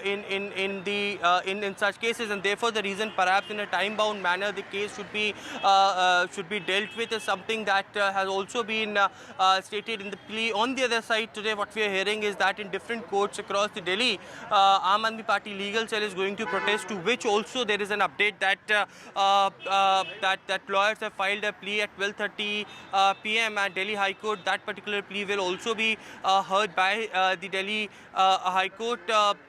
in such cases, and therefore the reason perhaps in a time-bound manner the case should be dealt with is something that has also been stated in the plea. On the other side, today what we are hearing is that in different courts across the Delhi, Aam Aadmi Party legal cell is going to protest, to which also there is an update that that lawyers have filed a plea at 12:30 p.m. at Delhi High Court. That particular plea will also be heard by the Delhi High Court,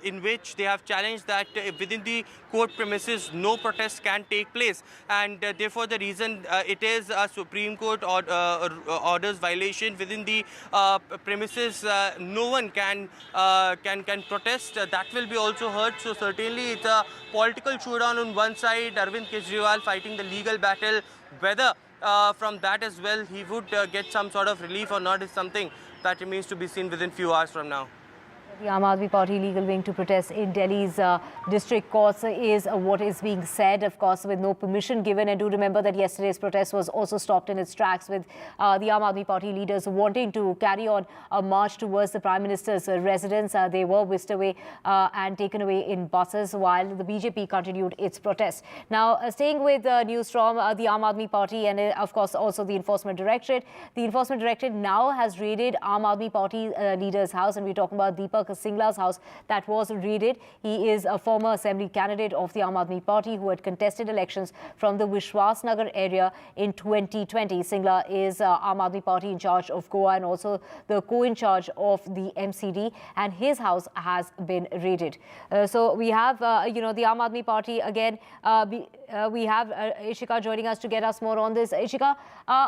in which they have challenged that within the court premises no protest can take place, and therefore the reason it is a Supreme Court orders violation within the premises, no one can protest. That will be also heard. So certainly it's a political showdown on one side, Arvind Kejriwal fighting the legal battle. Whether from that as well he would get some sort of relief or not is something that remains to be seen within few hours from now. The Aam Aadmi Party legal wing to protest in Delhi's district courts is what is being said, of course, with no permission given. And do remember that yesterday's protest was also stopped in its tracks, with the Aam Aadmi Party leaders wanting to carry on a march towards the Prime Minister's residence. They were whisked away and taken away in buses while the BJP continued its protest. Now, staying with news from the Aam Aadmi Party and, of course, also the Enforcement Directorate. The Enforcement Directorate now has raided Aam Aadmi Party leader's house, and we're talking about Deepak Singla's house that was raided. He is a former assembly candidate of the Aam Aadmi Party who had contested elections from the Vishwasnagar area in 2020. Singla is Aam Aadmi Party in charge of Goa and also the co-in charge of the MCD, and his house has been raided. So we have, the Aam Aadmi Party again. We have Ishika joining us to get us more on this. Ishika,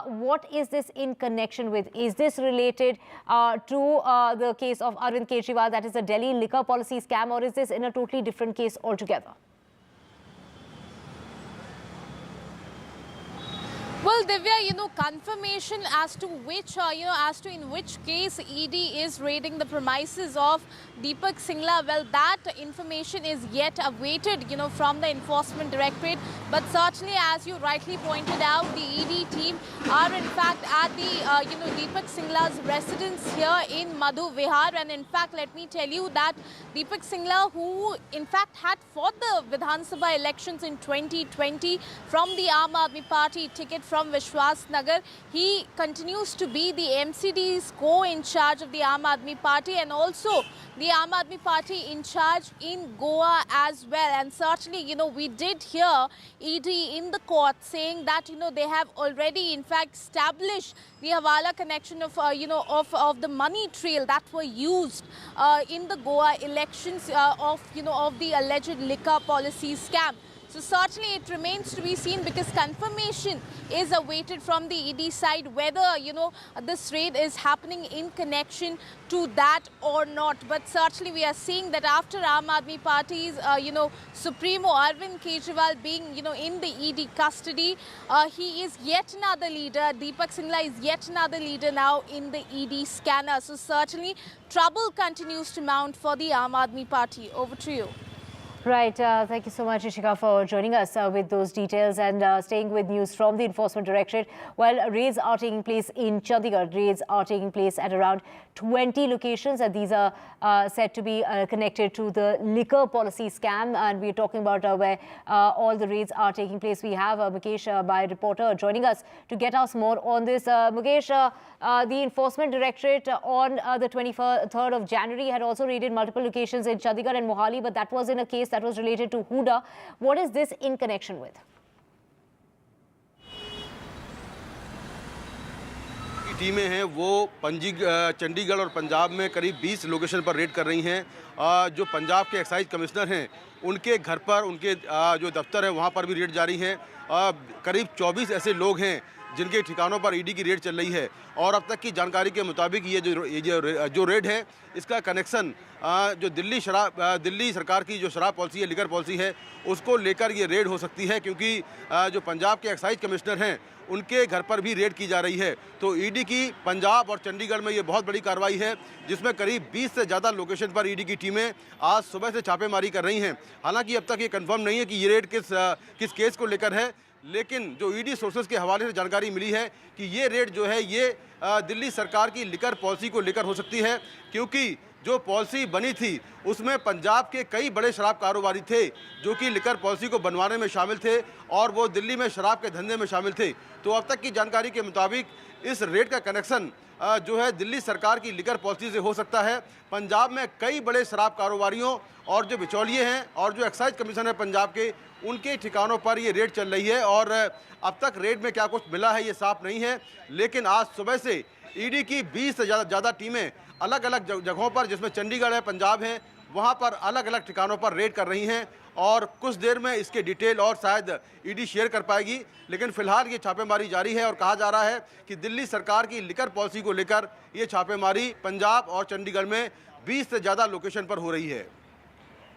what is this in connection with? Is this related to the case of Arvind Kejriwal, that is a Delhi liquor policy scam, or is this in a totally different case altogether? Well, Divya, confirmation as to which, in which case ED is raiding the premises of Deepak Singla, well, that information is yet awaited, from the Enforcement Directorate. But certainly, as you rightly pointed out, the ED team are in fact at the, Deepak Singla's residence here in Madhu Vihar. And in fact, let me tell you that Deepak Singla, who in fact had fought the Vidhan Sabha elections in 2020 from the Aam Aadmi Party ticket from Vishwasnagar, he continues to be the MCD's co-in charge of the Aam Aadmi Party, and also the Aam Aadmi Party in charge in Goa as well. And certainly, we did hear ED in the court saying that, they have already in fact established the Hawala connection of, of the money trail that were used in the Goa elections of the alleged liquor policy scam. So certainly it remains to be seen, because confirmation is awaited from the ED side whether, this raid is happening in connection to that or not. But certainly we are seeing that after Aam Aadmi Party's, Supremo Arvind Kejriwal being, in the ED custody, he is yet another leader. Deepak Singla is yet another leader now in the ED scanner. So certainly trouble continues to mount for the Aam Aadmi Party. Over to you. Right. Thank you so much, Ishika, for joining us with those details. And staying with news from the Enforcement Directorate, well, raids are taking place in Chandigarh. Raids are taking place at around 20 locations, and these are said to be connected to the liquor policy scam. And we're talking about where all the raids are taking place. We have Mukesh, my reporter, joining us to get us more on this. Mukesh, the Enforcement Directorate on the 23rd of January had also raided multiple locations in Chandigarh and Mohali, but that was in a case that was related to Huda. What is this in connection with? टीमें हैं वो चंडीगढ़ और पंजाब में करीब 20 location पर red कर रही हैं। जो पंजाब के एक्साइज कमिश्नर हैं उनके घर पर, उनके जो दफ्तर है वहाँ पर भी रेड जारी है। करीब 24 ऐसे लोग हैं जिनके ठिकानों पर ईडी की रेड चल रही है, और अब तक की जानकारी के मुताबिक ये जो रेड है इसका कनेक्शन जो दिल्ली सरकार की जो शराब पॉलिसी है, लिकर पॉलिसी है, उसको लेकर ये रेड हो सकती है, क्योंकि जो पंजाब के एक्साइज कमिश्नर हैं उनके घर पर भी रेड की जा रही है। तो ईडी की पंजाब और चंडीगढ़ में ये बहुत बड़ी कार्रवाई है, जिसमें करीब 20 से ज़्यादा लोकेशन पर ईडी की टीमें आज सुबह से छापेमारी कर रही हैं। हालांकि अब तक ये कंफर्म नहीं है कि ये रेड किस केस को लेकर है, लेकिन जो ईडी सोर्सेज के हवाले से जानकारी मिली है कि ये रेड जो है ये दिल्ली सरकार की लिकर पॉलिसी को लेकर हो सकती है, क्योंकि जो पॉलिसी बनी थी उसमें पंजाब के कई बड़े शराब कारोबारी थे जो कि लिकर पॉलिसी को बनवाने में शामिल थे और वो दिल्ली में शराब के धंधे में शामिल थे। तो अब तक की जानकारी के मुताबिक इस रेड का कनेक्शन जो है दिल्ली सरकार की लिकर पॉलिसी से हो सकता है। पंजाब में कई बड़े शराब कारोबारियों और जो बिचौलिए हैं और जो एक्साइज कमिश्नर है पंजाब के, उनके ठिकानों पर ये रेड चल रही है और अब तक रेड में क्या कुछ मिला है ये साफ नहीं है। लेकिन आज सुबह से ईडी की 20 से ज़्यादा टीमें अलग अलग जगहों पर, जिसमें चंडीगढ़ है, पंजाब है, वहाँ पर अलग अलग ठिकानों पर रेड कर रही हैं और कुछ देर में इसके डिटेल और शायद ईडी शेयर कर पाएगी। लेकिन फिलहाल ये छापेमारी जारी है और कहा जा रहा है कि दिल्ली सरकार की लिकर पॉलिसी को लेकर ये छापेमारी पंजाब और चंडीगढ़ में 20 से ज़्यादा लोकेशन पर हो रही है।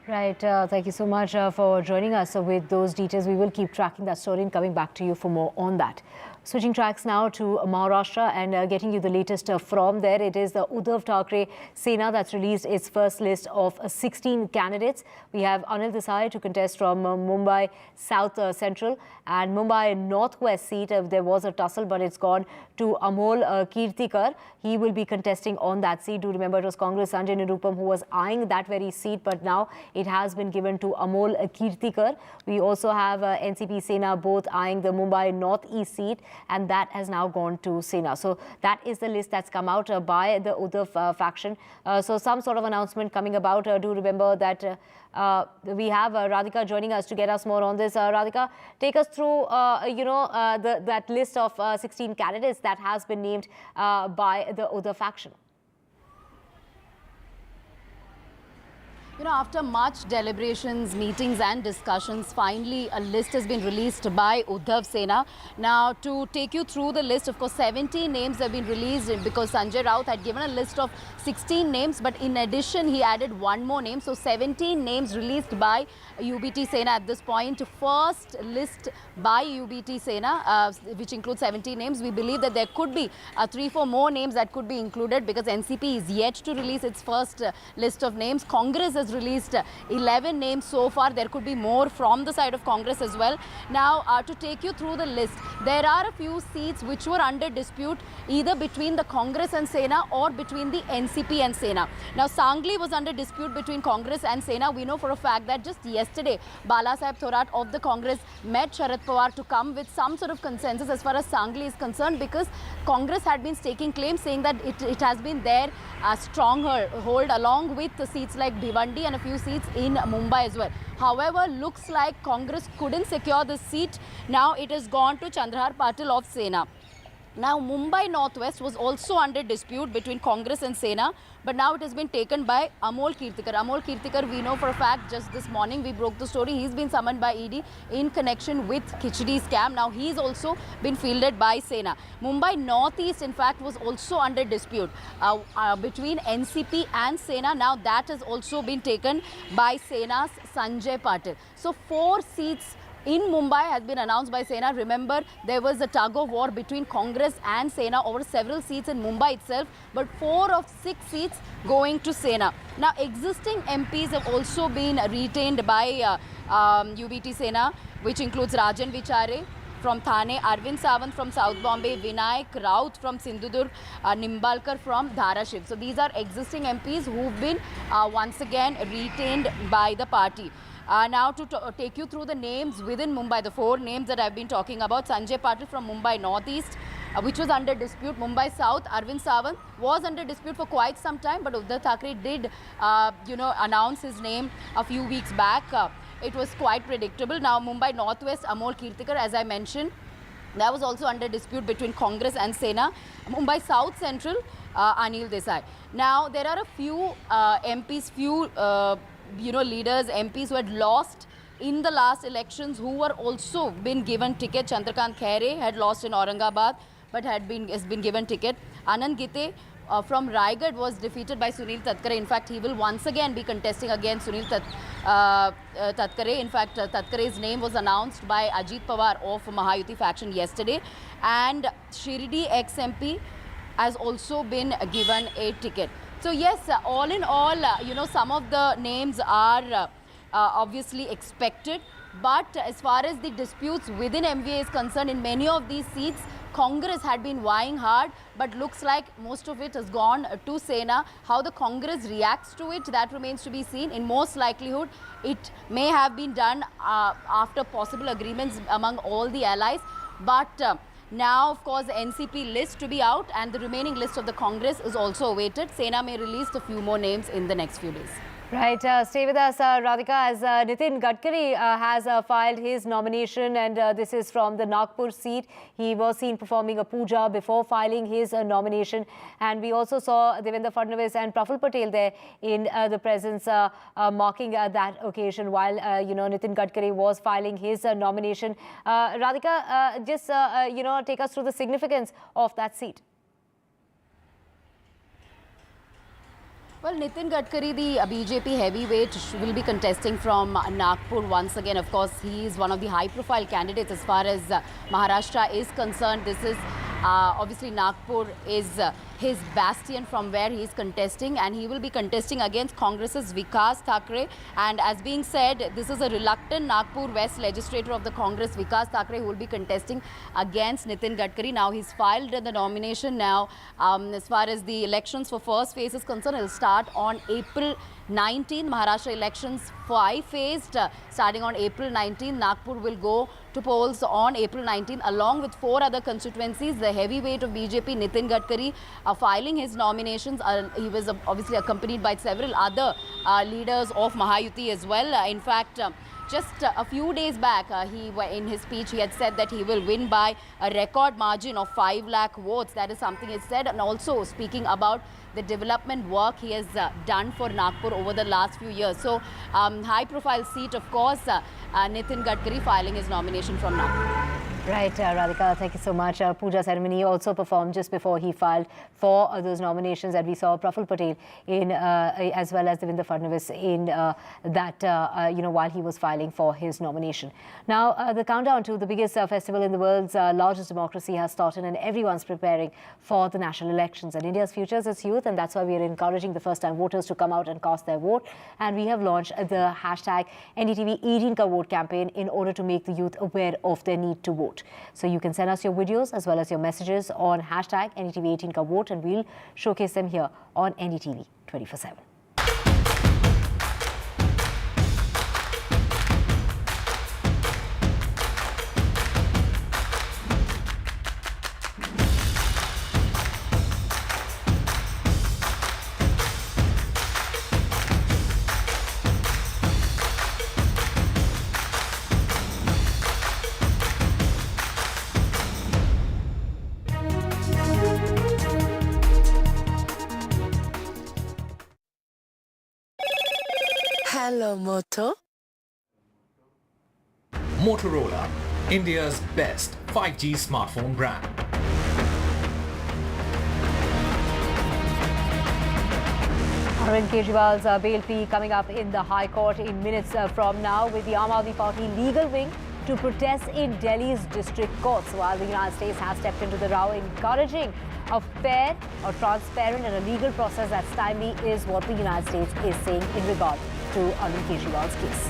Right, thank you so much for joining us with those details. We will keep tracking that story and coming back to you for more on that. Switching tracks now to Maharashtra and getting you the latest from there. It is the Uddhav Thackeray Sena that's released its first list of 16 candidates. We have Anil Desai to contest from Mumbai South Central and Mumbai Northwest seat. There was a tussle, but it's gone to Amol Kirtikar. He will be contesting on that seat. Do remember it was Congress Sanjay Nirupam who was eyeing that very seat, but now it has been given to Amol Kirtikar. We also have NCP Sena both eyeing the Mumbai Northeast seat, and that has now gone to Sena. So that is the list that's come out by the Uddhav faction. So some sort of announcement coming about. Do remember that we have Radhika joining us to get us more on this. Radhika, take us through, that list of 16 candidates that has been named by the Uddhav faction. You know, after much deliberations, meetings and discussions, finally a list has been released by Uddhav Sena. Now, to take you through the list, of course, 17 names have been released because Sanjay Raut had given a list of 16 names, but in addition, he added one more name. So, 17 names released by UBT Sena at this point. First list by UBT Sena, which includes 17 names. We believe that there could be 3-4 more names that could be included because NCP is yet to release its first list of names. Congress has released 11 names so far. There could be more from the side of Congress as well. Now, to take you through the list, there are a few seats which were under dispute either between the Congress and Sena or between the NCP and Sena. Now, Sangli was under dispute between Congress and Sena. We know for a fact that just yesterday, Bala Saheb Thorat of the Congress met Sharad Pawar to come with some sort of consensus as far as Sangli is concerned, because Congress had been staking claims saying that it has been their stronghold along with the seats like Bhiwandi and a few seats in Mumbai as well. However, looks like Congress couldn't secure the seat. Now it has gone to Chandrahar Patil of Sena. Now, Mumbai Northwest was also under dispute between Congress and Sena, but now it has been taken by Amol Kirtikar. Amol Kirtikar, we know for a fact, just this morning we broke the story, he's been summoned by ED in connection with Khichdi scam. Now, he's also been fielded by Sena. Mumbai Northeast, in fact, was also under dispute between NCP and Sena. Now, that has also been taken by Sena's Sanjay Patil. So, 4 seats in Mumbai has been announced by Sena. Remember, there was a tug of war between Congress and Sena over several seats in Mumbai itself, but 4 of 6 seats going to Sena. Now, existing MPs have also been retained by UBT Sena, which includes Rajan Vichare from Thane, Arvind Sawant from South Bombay, Vinayak Raut from Sindhudurg, Nimbalkar from Dharashiv. So, these are existing MPs who've been once again retained by the party. Now to take you through the names within Mumbai, the 4 names that I've been talking about. Sanjay Patil from Mumbai Northeast, which was under dispute. Mumbai South, Arvind Sawant was under dispute for quite some time, but Uddhav Thackeray did, announce his name a few weeks back. It was quite predictable. Now Mumbai Northwest, Amol Kirtikar, as I mentioned, that was also under dispute between Congress and Sena. Mumbai South Central, Anil Desai. Now there are a few MPs, leaders, MPs who had lost in the last elections who were also been given ticket. Chandrakant Khaire had lost in Aurangabad but has been given ticket. Anand Gite from Raigad was defeated by Sunil Tatkare. In fact, he will once again be contesting against Sunil Tatkare. In fact, Tatkare's name was announced by Ajit Pawar of Mahayuti faction yesterday, and Shirdi ex-MP has also been given a ticket. So yes, all in all, some of the names are obviously expected But as far as the disputes within MVA is concerned, in many of these seats, Congress had been vying hard, but looks like most of it has gone to Sena. How the Congress reacts to it, that remains to be seen. In most likelihood, it may have been done after possible agreements among all the allies. But now, of course, the NCP list to be out, and the remaining list of the Congress is also awaited. Sena may release a few more names in the next few days. Right, stay with us, Radhika, as Nitin Gadkari has filed his nomination, and this is from the Nagpur seat. He was seen performing a puja before filing his nomination, and we also saw Devendra Fadnavis and Praful Patel there in the presence marking that occasion while, Nitin Gadkari was filing his nomination. Radhika, just, take us through the significance of that seat. Well, Nitin Gadkari, the BJP heavyweight, will be contesting from Nagpur once again. Of course, he is one of the high-profile candidates as far as Maharashtra is concerned. This is obviously Nagpur is his bastion from where he is contesting, and he will be contesting against Congress's Vikas Thackeray. And as being said, this is a reluctant Nagpur West legislator of the Congress, Vikas Thackeray, who will be contesting against Nitin Gadkari. Now, he's filed the nomination now. As far as the elections for first phase is concerned, it will start on April 19. Maharashtra elections 5 phased starting on April 19. Nagpur will go to polls on April 19 along with 4 other constituencies. The heavyweight of BJP, Nitin Gadkari, filing his nominations. He was obviously accompanied by several other leaders of Mahayuti as well. In fact, just a few days back, in his speech, he had said that he will win by a record margin of 5 lakh votes. That is something he said. And also speaking about the development work he has done for Nagpur over the last few years. So, high-profile seat, of course, Nitin Gadkari filing his nomination from Nagpur. Right, Radhika, thank you so much. Puja ceremony also performed just before he filed for those nominations, and we saw Praful Patel in, as well as Devendra Fadnavis in while he was filing for his nomination. Now, the countdown to the biggest festival in the world's largest democracy has started, and everyone's preparing for the national elections. And India's future is its youth, and that's why we are encouraging the first-time voters to come out and cast their vote. And we have launched the hashtag NDTV 18 Ka Vote campaign in order to make the youth aware of their need to vote. So you can send us your videos as well as your messages on hashtag NDTV 18 Ka Vote, and we'll showcase them here on NDTV 24x7. Hello, Moto. Motorola, India's best 5G smartphone brand. Arvind Kejriwal's bail plea coming up in the High Court in minutes from now, with the Aam Aadmi Party legal wing to protest in Delhi's district courts, while the United States has stepped into the row, encouraging a fair or transparent and a legal process that's timely, is what the United States is saying in regard to Arvind Kejriwal's case.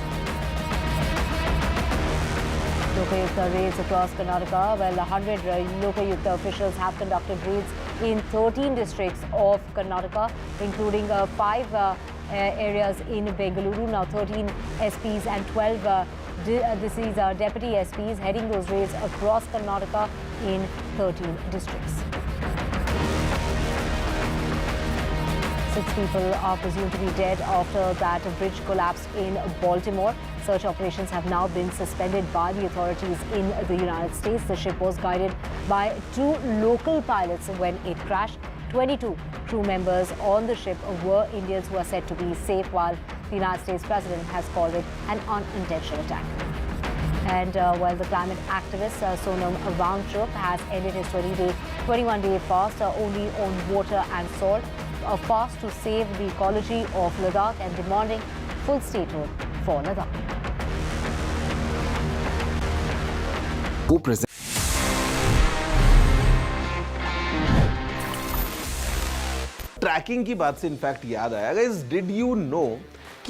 Lokayukta raids across Karnataka. Well, 100 Lokayukta officials have conducted raids in 13 districts of Karnataka, including 5 areas in Bengaluru. Now 13 SPs and 12 deputy SPs heading those raids across Karnataka in 13 districts. 6 people are presumed to be dead after that bridge collapsed in Baltimore. Search operations have now been suspended by the authorities in the United States. The ship was guided by 2 local pilots when it crashed. 22 crew members on the ship were Indians who are said to be safe, while the United States President has called it an unintentional attack. And while the climate activist Sonam Wangchuk has ended his 21-day fast only on water and salt, a fast to save the ecology of Ladakh and demanding full statehood for Ladakh. Tracking की बात से in fact याद आया, guys, did you know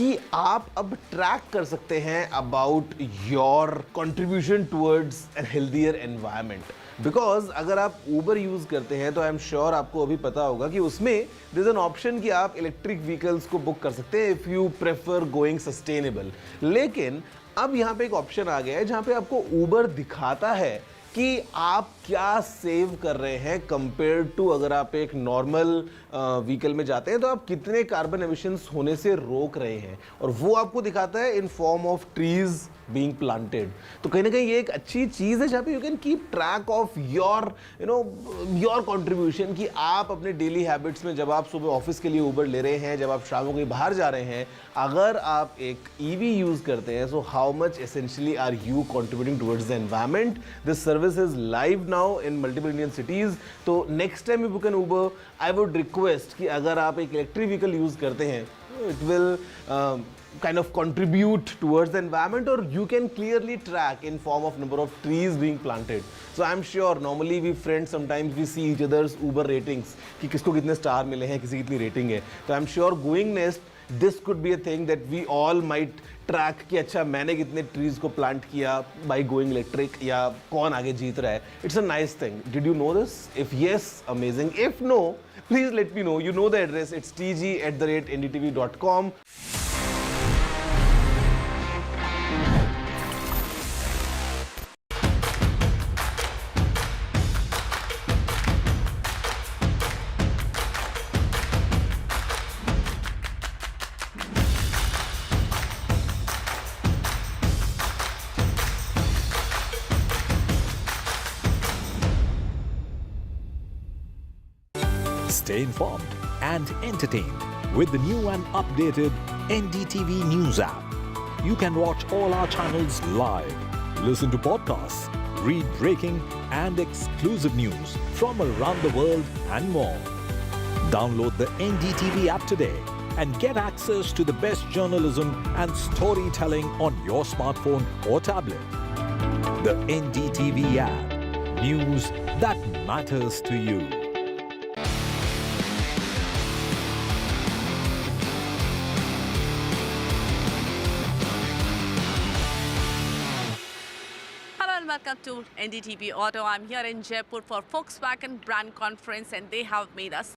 कि आप अब track कर सकते हैं about your contribution towards a healthier environment. Because अगर आप ऊबर यूज करते हैं तो आई एम श्योर आपको अभी पता होगा कि उसमें देयर इज एन ऑप्शन कि आप इलेक्ट्रिक व्हीकल्स को बुक कर सकते हैं if you prefer going sustainable. लेकिन अब यहाँ पे एक ऑप्शन आ गया है जहाँ पे आपको ऊबर दिखाता है कि आप क्या सेव कर रहे हैं कंपेयर टू अगर आप एक नॉर्मल व्हीकल में जाते हैं तो आप कितने कार्बन एमिशंस होने से रोक रहे हैं, और वो आपको दिखाता है in form of trees being planted. तो कहीं ना कहीं ये एक अच्छी चीज़ है जहाँ पे you can keep track of your your contribution, कि आप अपने डेली हैबिट्स में जब आप सुबह ऑफिस के लिए ऊबर ले रहे हैं, जब आप शाम को कहीं बाहर जा रहे हैं, अगर आप एक ईवी यूज़ करते हैं, so how much essentially are you contributing towards the environment. This service is live now in multiple Indian cities. तो next time you book an Uber, I would request कि अगर आप एक इलेक्ट्रिक व्हीकल यूज़ करते हैं, it will kind of contribute towards the environment, or you can clearly track in form of number of trees being planted. So I'm sure normally we friends sometimes we see each other's Uber ratings कि किसको कितने star मिले हैं, किसी कितनी rating है। तो I'm sure going next this could be a thing that we all might track कि अच्छा मैंने कितने trees को plant किया by going electric, या कौन आगे जीत रहा है। It's a nice thing. Did you know this? If yes, amazing. If no, please let me know. You know the address. It's tg@ndtv.com. Stay informed and entertained with the new and updated NDTV News app. You can watch all our channels live, listen to podcasts, read breaking and exclusive news from around the world and more. Download the NDTV app today and get access to the best journalism and storytelling on your smartphone or tablet. The NDTV app. News that matters to you. Welcome to NDTV Auto. I'm here in Jaipur for Volkswagen brand conference, and they have made us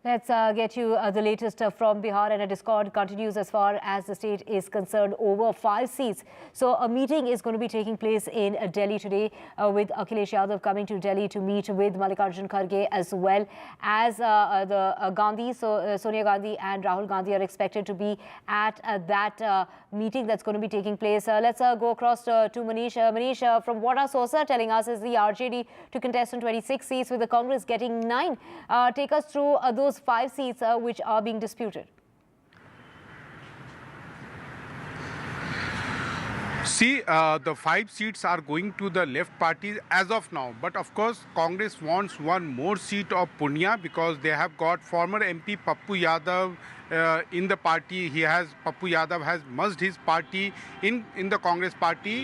Let's get you the latest from Bihar, and a discord continues as far as the state is concerned over 5 seats. So a meeting is going to be taking place in Delhi today with Akhilesh Yadav coming to Delhi to meet with Mallikarjun Kharge as well as the Gandhi. So Sonia Gandhi and Rahul Gandhi are expected to be at that meeting that's going to be taking place. Let's go across to Manish. Manish, from what our sources are telling us is the RJD to contest on 26 seats with the Congress getting 9. Take us through those 5 seats which are being disputed. See, the 5 seats are going to the left party as of now. But of course, Congress wants one more seat of Purnia because they have got former MP Pappu Yadav in the party. Pappu Yadav has merged his party in the Congress party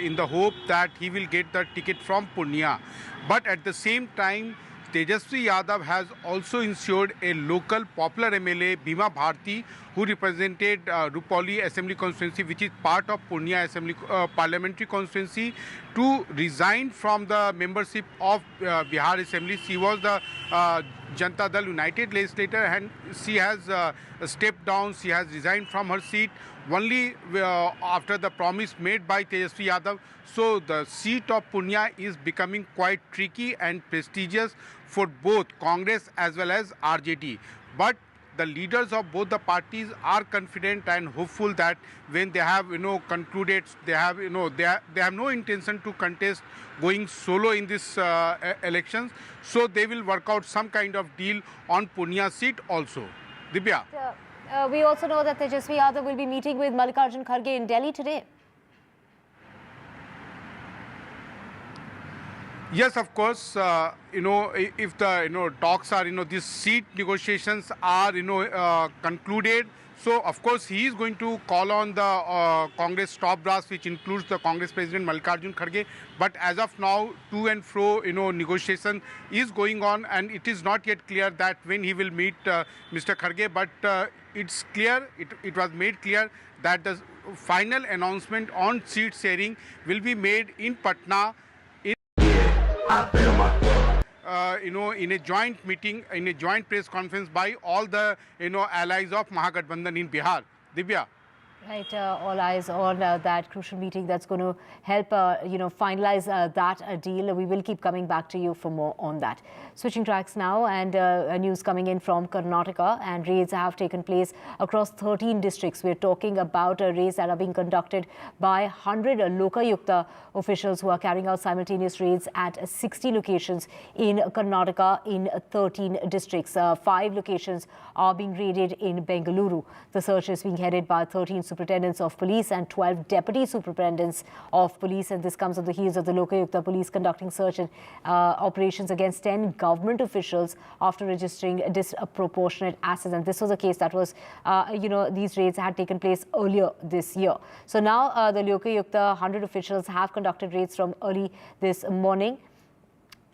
in the hope that he will get the ticket from Purnia. But at the same time, Tejasvi Yadav has also ensured a local popular MLA, Bhima Bharti, who represented Rupoli Assembly Constituency, which is part of Purnia Assembly Parliamentary Constituency, to resign from the membership of Bihar Assembly. She was the Janata Dal United legislator, and she has stepped down. She has resigned from her seat only after the promise made by Tejasvi Yadav. So the seat of Purnia is becoming quite tricky and prestigious for both Congress as well as RJD. But the leaders of both the parties are confident and hopeful that when they have concluded, they have no intention to contest going solo in this elections. So they will work out some kind of deal on Purnia seat also. Divya. We also know that Tejasvi Yadav will be meeting with Mallikarjun Kharge in Delhi today. Yes, of course. If the talks are these seat negotiations are concluded, So, of course, he is going to call on the Congress top brass, which includes the Congress President Mallikarjun Kharge. But as of now, to and fro, negotiation is going on, and it is not yet clear that when he will meet Mr. Kharge. But it's clear, it was made clear that the final announcement on seat sharing will be made in Patna. In a joint meeting, in a joint press conference by all the, allies of Mahagathbandhan in Bihar. Divya. Right, all eyes on that crucial meeting that's going to help, finalize that deal. We will keep coming back to you for more on that. Switching tracks now, and news coming in from Karnataka, and raids have taken place across 13 districts. We're talking about raids that are being conducted by 100 Lokayukta officials who are carrying out simultaneous raids at 60 locations in Karnataka in 13 districts. 5 locations are being raided in Bengaluru. The search is being headed by 13 superintendents of police and 12 deputy superintendents of police, and this comes on the heels of the Lokayukta police conducting search and operations against 10 government officials after registering disproportionate assets. And this was a case that was, these raids had taken place earlier this year. So now the Lokayukta 100 officials have conducted raids from early this morning,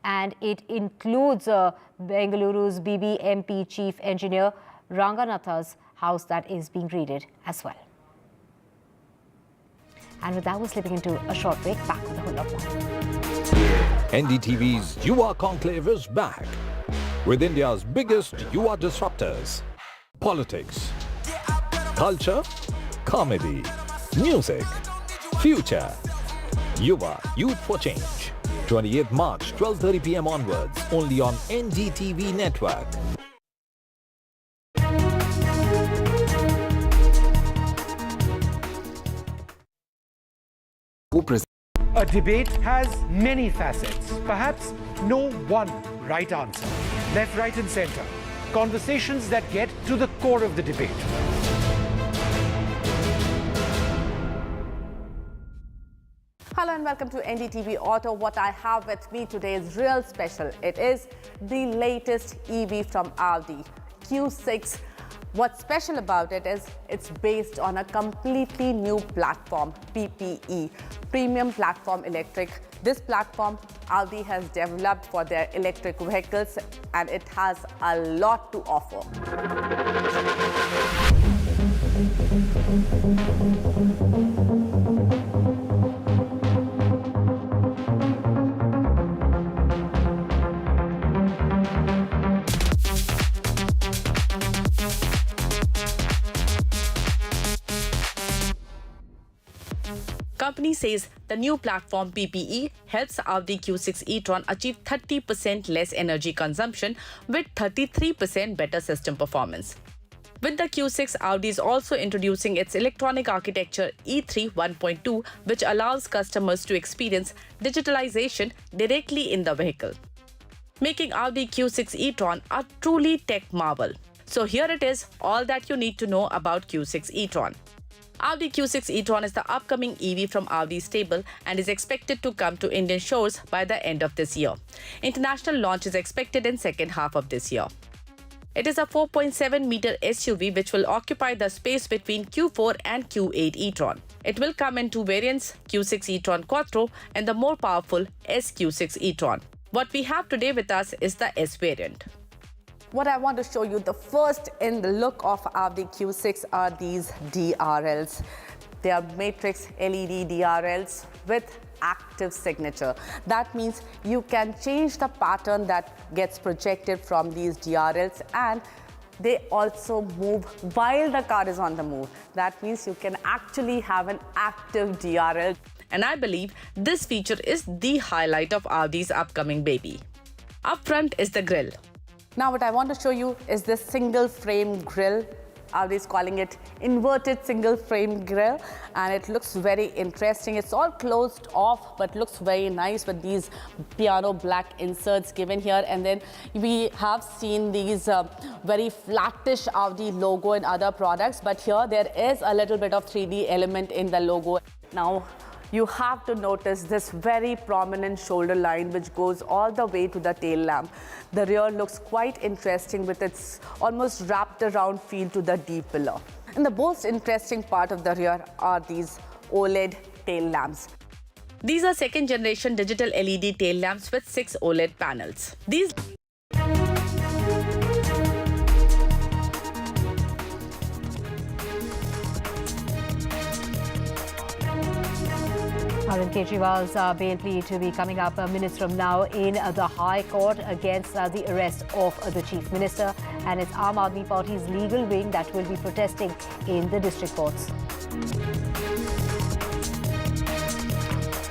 and it includes Bengaluru's BBMP chief engineer Ranganatha's house that is being raided as well. And with that, we're slipping into a short break. Back with a whole lot more. NDTV's Yuva Conclave is back with India's biggest Yuva disruptors. Politics, culture, comedy, music, future. Yuva, Youth for Change. 28th March, 12:30 p.m. onwards, only on NDTV Network. A debate has many facets, perhaps no one right answer. Left, right and center. Conversations that get to the core of the debate. Hello and welcome to NDTV Auto. What I have with me today is real special. It is the latest EV from Audi, Q6. What's special about it is it's based on a completely new platform, PPE, Premium Platform Electric. This platform Audi has developed for their electric vehicles, and it has a lot to offer. Company says the new platform PPE helps Audi Q6 e-tron achieve 30% less energy consumption with 33% better system performance. With the Q6, Audi is also introducing its electronic architecture E3 1.2, which allows customers to experience digitalization directly in the vehicle, making Audi Q6 e-tron a truly tech marvel. So here it is, all that you need to know about Q6 e-tron. Audi Q6 e-tron is the upcoming EV from Audi's stable and is expected to come to Indian shores by the end of this year. International launch is expected in second half of this year. It is a 4.7-meter SUV which will occupy the space between Q4 and Q8 e-tron. It will come in two variants, Q6 e-tron Quattro and the more powerful SQ6 e-tron. What we have today with us is the S variant. What I want to show you, the first in the look of Audi Q6 are these DRLs. They are matrix LED DRLs with active signature. That means you can change the pattern that gets projected from these DRLs, and they also move while the car is on the move. That means you can actually have an active DRL. And I believe this feature is the highlight of Audi's upcoming baby. Up front is the grille. Now what I want to show you is this single frame grille. Audi is calling it inverted single frame grille, and it looks very interesting. It's all closed off but looks very nice with these piano black inserts given here. And then we have seen these very flattish Audi logo in other products, but here there is a little bit of 3D element in the logo. Now you have to notice this very prominent shoulder line which goes all the way to the tail lamp. The rear looks quite interesting with its almost wrapped around feel to the D pillar. And the most interesting part of the rear are these OLED tail lamps. These are second generation digital LED tail lamps with 6 OLED panels. These Arvind Kejriwal's bail plea to be coming up minutes from now in the High Court against the arrest of the Chief Minister, and it's Aam Aadmi Party's legal wing that will be protesting in the district courts.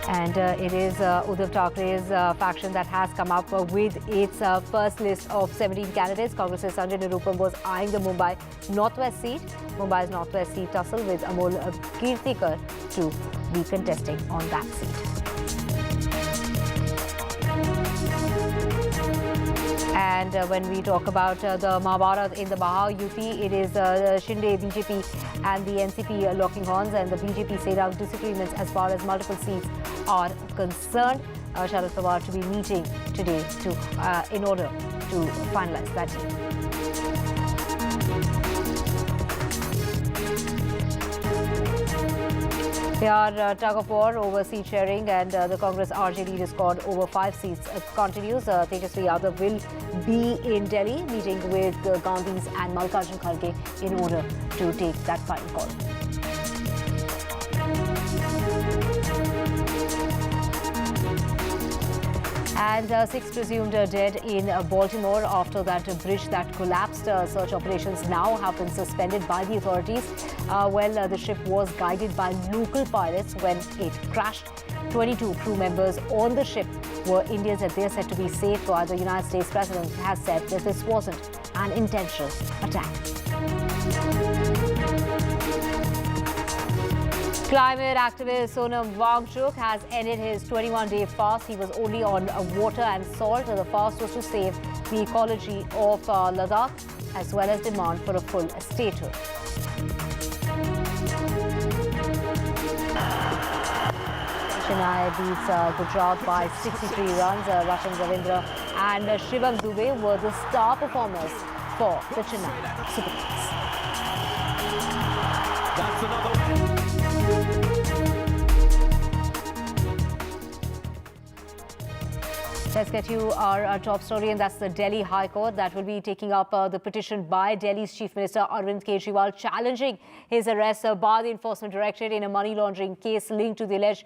And it is Uddhav Thackeray's faction that has come up with its first list of 17 candidates. Congress's Sanjay Nirupam was eyeing the Mumbai Northwest seat. Mumbai's Northwest seat tussle with Amol Kirtikar to be contesting on that seat. And when we talk about the Mahabharat in the Maha UP, it is Shinde BJP and the NCP locking horns, and the BJP Sena disagreements as far as multiple seats are concerned. Sharad Pawar to be meeting today in order to finalize that deal. They are tug of war over seat sharing, and the Congress RJD discord over 5 seats continues. Tejasvi Yadav will be in Delhi meeting with Gandhis and Mallikarjun Kharge in order to take that final call. And 6 presumed dead in Baltimore after that bridge that collapsed. Search operations now have been suspended by the authorities. The ship was guided by local pilots when it crashed. 22 crew members on the ship were Indians, and they are said to be safe, while the United States President has said that this wasn't an intentional attack. Climate activist Sonam Wangchuk has ended his 21-day fast. He was only on water and salt. The fast was to save the ecology of Ladakh as well as demand for a full statehood. Chennai beats Gujarat by 63 runs. Roshan Ravindra and Shivam Dubey were the star performers for the Chennai Super Kings. That's another. Let's get you our top story, and that's the Delhi High Court that will be taking up the petition by Delhi's Chief Minister Arvind Kejriwal challenging his arrest by the Enforcement Directorate in a money laundering case linked to the alleged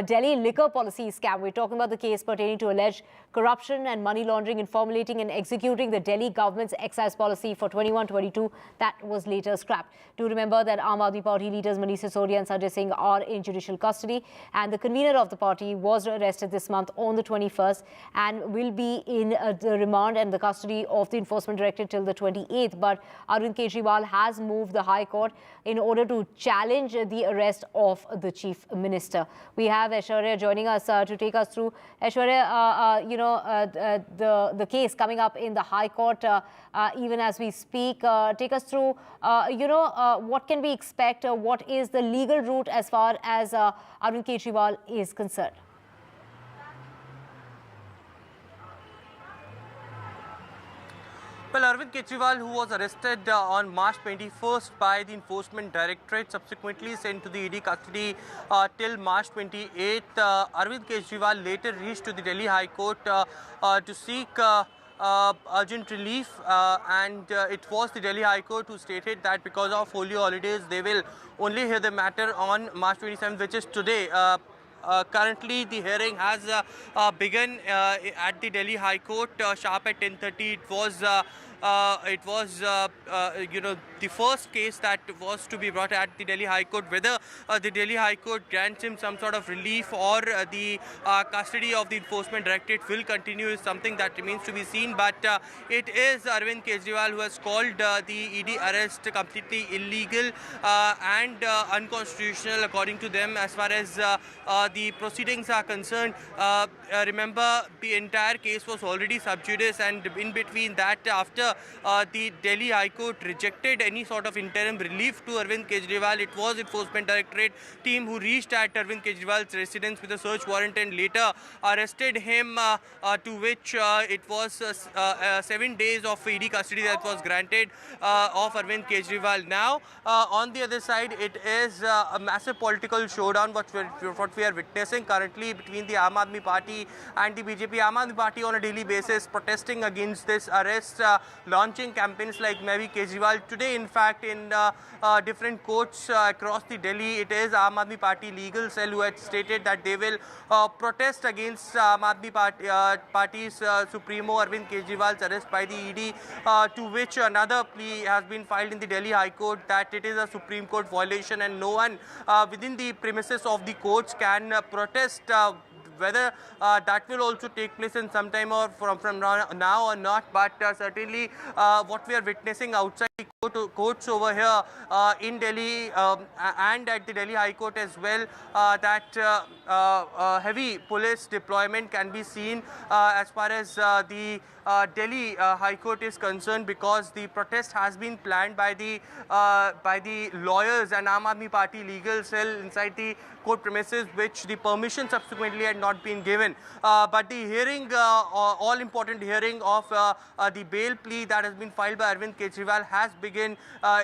Delhi liquor policy scam. We're talking about the case pertaining to alleged corruption and money laundering in formulating and executing the Delhi government's excise policy for 21-22 that was later scrapped. Do remember that Aam Aadmi Party leaders Manish Sisodia and Sanjay Singh are in judicial custody, and the convener of the party was arrested this month on the 21st and will be in the remand and the custody of the Enforcement Directorate till the 28th. But Arvind Kejriwal has moved the High Court in order to challenge the arrest of the Chief Minister. We have Aishwarya joining us to take us through. Aishwarya, the case coming up in the High Court even as we speak. Take us through, what can we expect? What is the legal route as far as Arvind Kejriwal is concerned? Well, Arvind Kejriwal, who was arrested on March 21st by the Enforcement Directorate, subsequently sent to the ED custody till March 28th. Arvind Kejriwal later reached to the Delhi High Court to seek urgent relief, and it was the Delhi High Court who stated that because of holy holidays, they will only hear the matter on March 27th, which is today. Currently, the hearing has begun at the Delhi High Court sharp at 10:30. It was the first case that was to be brought at the Delhi High Court. Whether the Delhi High Court grants him some sort of relief or the custody of the Enforcement Directorate will continue is something that remains to be seen. But it is Arvind Kejriwal who has called the ED arrest completely illegal and unconstitutional according to them as far as the proceedings are concerned. Remember, the entire case was already sub judice, and in between that, after the Delhi High Court rejected any sort of interim relief to Arvind Kejriwal. It was Enforcement Directorate team who reached at Arvind Kejriwal's residence with a search warrant and later arrested him, to which it was 7 days of ED custody that was granted of Arvind Kejriwal. Now, on the other side, it is a massive political showdown what we are witnessing currently between the Aam Aadmi Party and the BJP. Aam Aadmi Party on a daily basis protesting against this arrest, launching campaigns like Maybe Kejriwal. Today, in fact, in different courts across the Delhi, it is Aam Aadmi Party legal cell who had stated that they will protest against Aam Aadmi Party's Supremo Arvind Kejriwal's arrest by the ED, to which another plea has been filed in the Delhi High Court that it is a Supreme Court violation and no one within the premises of the courts can protest. Whether that will also take place in some time or from now or not, but certainly what we are witnessing outside the courts over here in Delhi and at the Delhi High Court as well, that heavy police deployment can be seen as far as the Delhi High Court is concerned, because the protest has been planned by the lawyers and Aam Aadmi Party legal cell inside the court premises, which the permission subsequently had not been given. But the hearing, all-important hearing of the bail plea that has been filed by Arvind Kejriwal has begun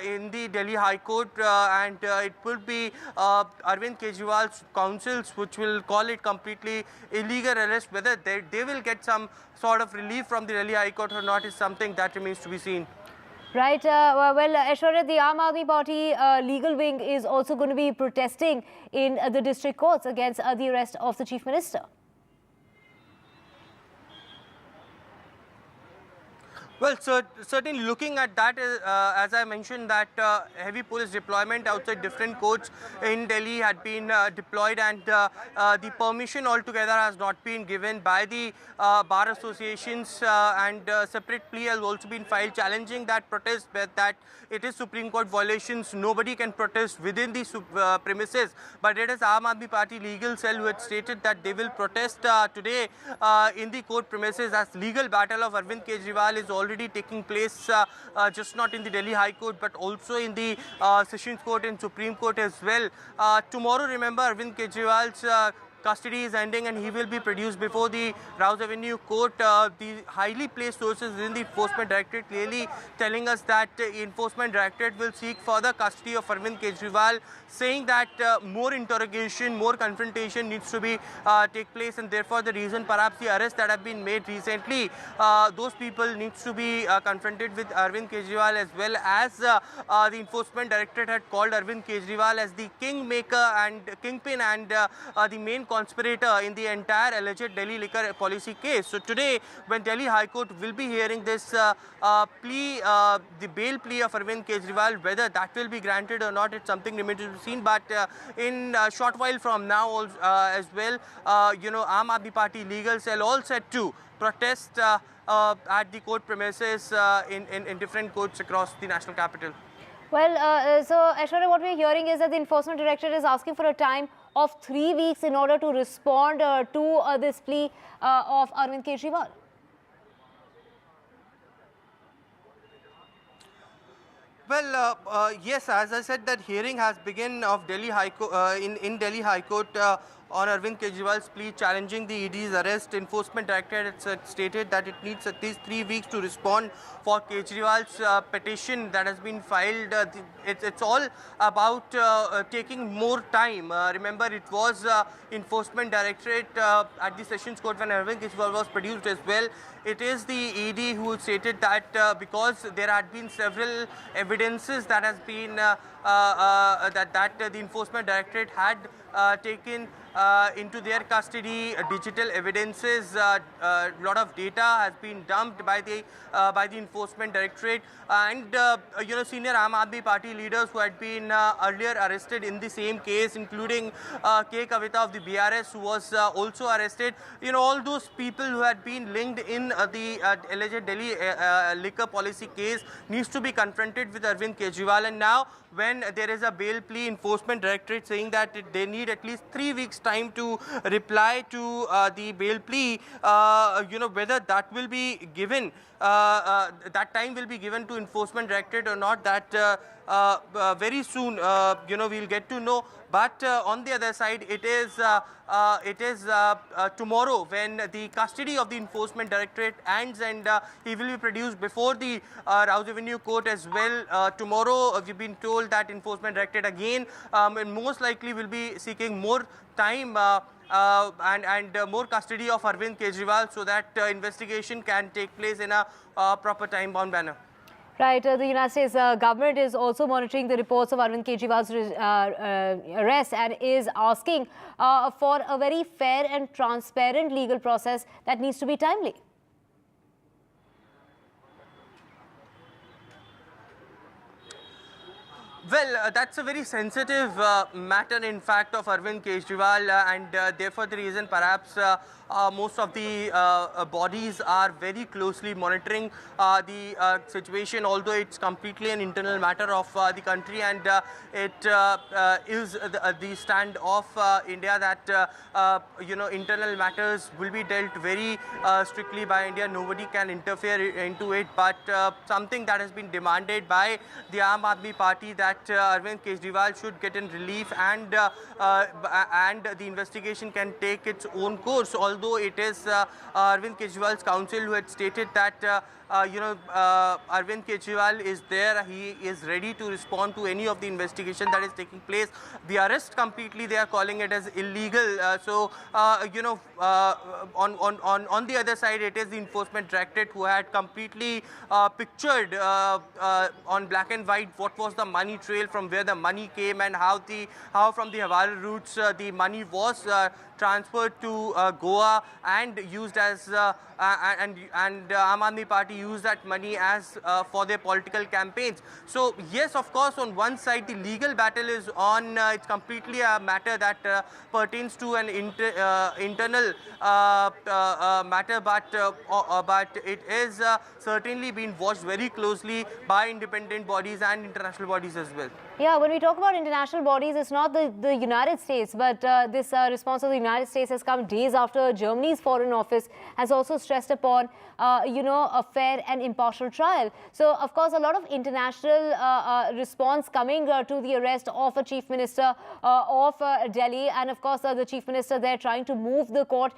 in the Delhi High Court, and it will be Arvind Kejriwal's counsels which will call it completely illegal arrest. Whether they will get some sort of relief from the Delhi High Court or not is something that remains to be seen. Right. Aishwarya, the Aam Aadmi Party legal wing is also going to be protesting in the district courts against the arrest of the Chief Minister. Well, certainly looking at that, as I mentioned, that heavy police deployment outside different courts in Delhi had been deployed, and the permission altogether has not been given by the bar associations, and separate plea has also been filed challenging that protest, that it is Supreme Court violations. Nobody can protest within the premises, but it is Aam Aadmi Party legal cell who had stated that they will protest today in the court premises, as legal battle of Arvind Kejriwal is already taking place, just not in the Delhi High Court but also in the Sessions Court and Supreme Court as well. Tomorrow, remember, Arvind Kejriwal's custody is ending and he will be produced before the Rouse Avenue Court. The highly placed sources in the Enforcement Directorate clearly telling us that Enforcement Directorate will seek further custody of Arvind Kejriwal, saying that more interrogation, more confrontation needs to be take place, and therefore the reason perhaps the arrests that have been made recently, those people needs to be confronted with Arvind Kejriwal, as well as the Enforcement Directorate had called Arvind Kejriwal as the kingmaker and kingpin and the main conspirator in the entire alleged Delhi liquor policy case. So today, when Delhi High Court will be hearing this plea, the bail plea of Arvind Kejriwal, whether that will be granted or not, it's something remains to be seen. But in a short while from now as well, Aam Aadmi Party legal cell all set to protest at the court premises in different courts across the national capital. Well, so Aishwarya, what we're hearing is that the Enforcement Directorate is asking for a time of 3 weeks in order to respond to this plea of Arvind Kejriwal. Well, yes, as I said, that hearing has begun of Delhi High Court, in Delhi High Court on Arvind Kejriwal's plea challenging the ED's arrest. Enforcement Directorate stated that it needs at least 3 weeks to respond for Kejriwal's petition that has been filed. It's all about taking more time. Remember, it was Enforcement Directorate at the Sessions Court when Arvind Kejriwal was produced as well. It is the ED who stated that because there had been several evidences that has been that the Enforcement Directorate had taken into their custody, digital evidences, a lot of data has been dumped by the Enforcement Directorate, and senior Aam Aadmi Party leaders who had been earlier arrested in the same case, including K. Kavita of the BRS, who was also arrested. All those people who had been linked in the alleged Delhi liquor policy case needs to be confronted with Arvind Kejriwal. And now, when when there is a bail plea, enforcement directorate saying that they need at least 3 weeks time to reply to the bail plea, whether that will be given, that time will be given to enforcement directorate or not, that very soon, we'll get to know. But on the other side, it is tomorrow when the custody of the enforcement directorate ends, and he will be produced before the Rouse Avenue court as well. Tomorrow, we've been told that enforcement directorate again and most likely will be seeking more time and more custody of Arvind Kejriwal, so that investigation can take place in a proper time-bound manner. Right. The United States government is also monitoring the reports of Arvind Kejriwal's arrest and is asking for a very fair and transparent legal process that needs to be timely. Well, that's a very sensitive matter, in fact, of Arvind Kejriwal, and therefore the reason perhaps most of the bodies are very closely monitoring the situation, although it's completely an internal matter of the country, and it is the stand of India that internal matters will be dealt very strictly by India. Nobody can interfere into it, but something that has been demanded by the Aam Aadmi Party, that Arvind Kejriwal should get in relief, and the investigation can take its own course. Although it is Arvind Kejriwal's counsel who had stated that Arvind Kejriwal is there, he is ready to respond to any of the investigation that is taking place. The arrest completely, they are calling it as illegal. On the other side, it is the enforcement directorate who had completely pictured on black and white what was the money trail, from where the money came, and how from the Hawala routes the money was transferred to Goa and used as and Aam Aadmi Party used that money as for their political campaigns. So yes, of course, on one side the legal battle is on. It's completely a matter that pertains to an internal matter, but it is certainly being watched very closely by independent bodies and international bodies as well. Yeah, when we talk about international bodies, it's not the United States, but this response of the United States has come days after Germany's Foreign Office has also stressed upon, a fair and impartial trial. So, of course, a lot of international response coming to the arrest of a Chief Minister of Delhi, and of course, the Chief Minister there trying to move the court.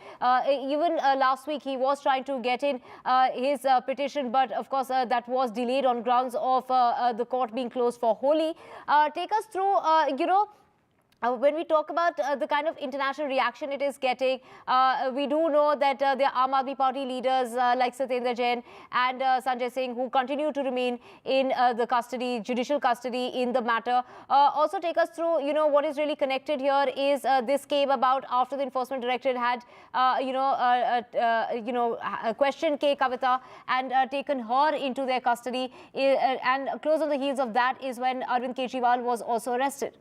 Even last week, he was trying to get in his petition, but of course, that was delayed on grounds of the court being closed for Holi. Take us through, when we talk about the kind of international reaction it is getting, we do know that the Aam Aadmi Party leaders like Satendra Jain and Sanjay Singh, who continue to remain in the custody, judicial custody in the matter. Also take us through, what is really connected here is this came about after the Enforcement Directorate had, questioned K. Kavita and taken her into their custody. And close on the heels of that is when Arvind Kejriwal was also arrested.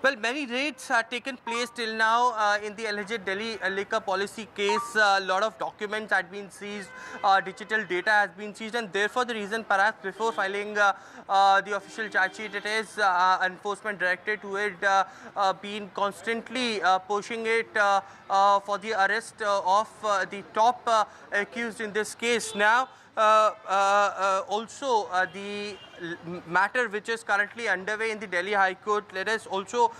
Well, many raids have taken place till now in the alleged Delhi liquor policy case. A lot of documents had been seized, digital data has been seized, and therefore the reason perhaps before filing the official charge sheet, it is Enforcement Directorate who had been constantly pushing it for the arrest of the top accused in this case. Now, also the matter which is currently underway in the Delhi High Court, let us also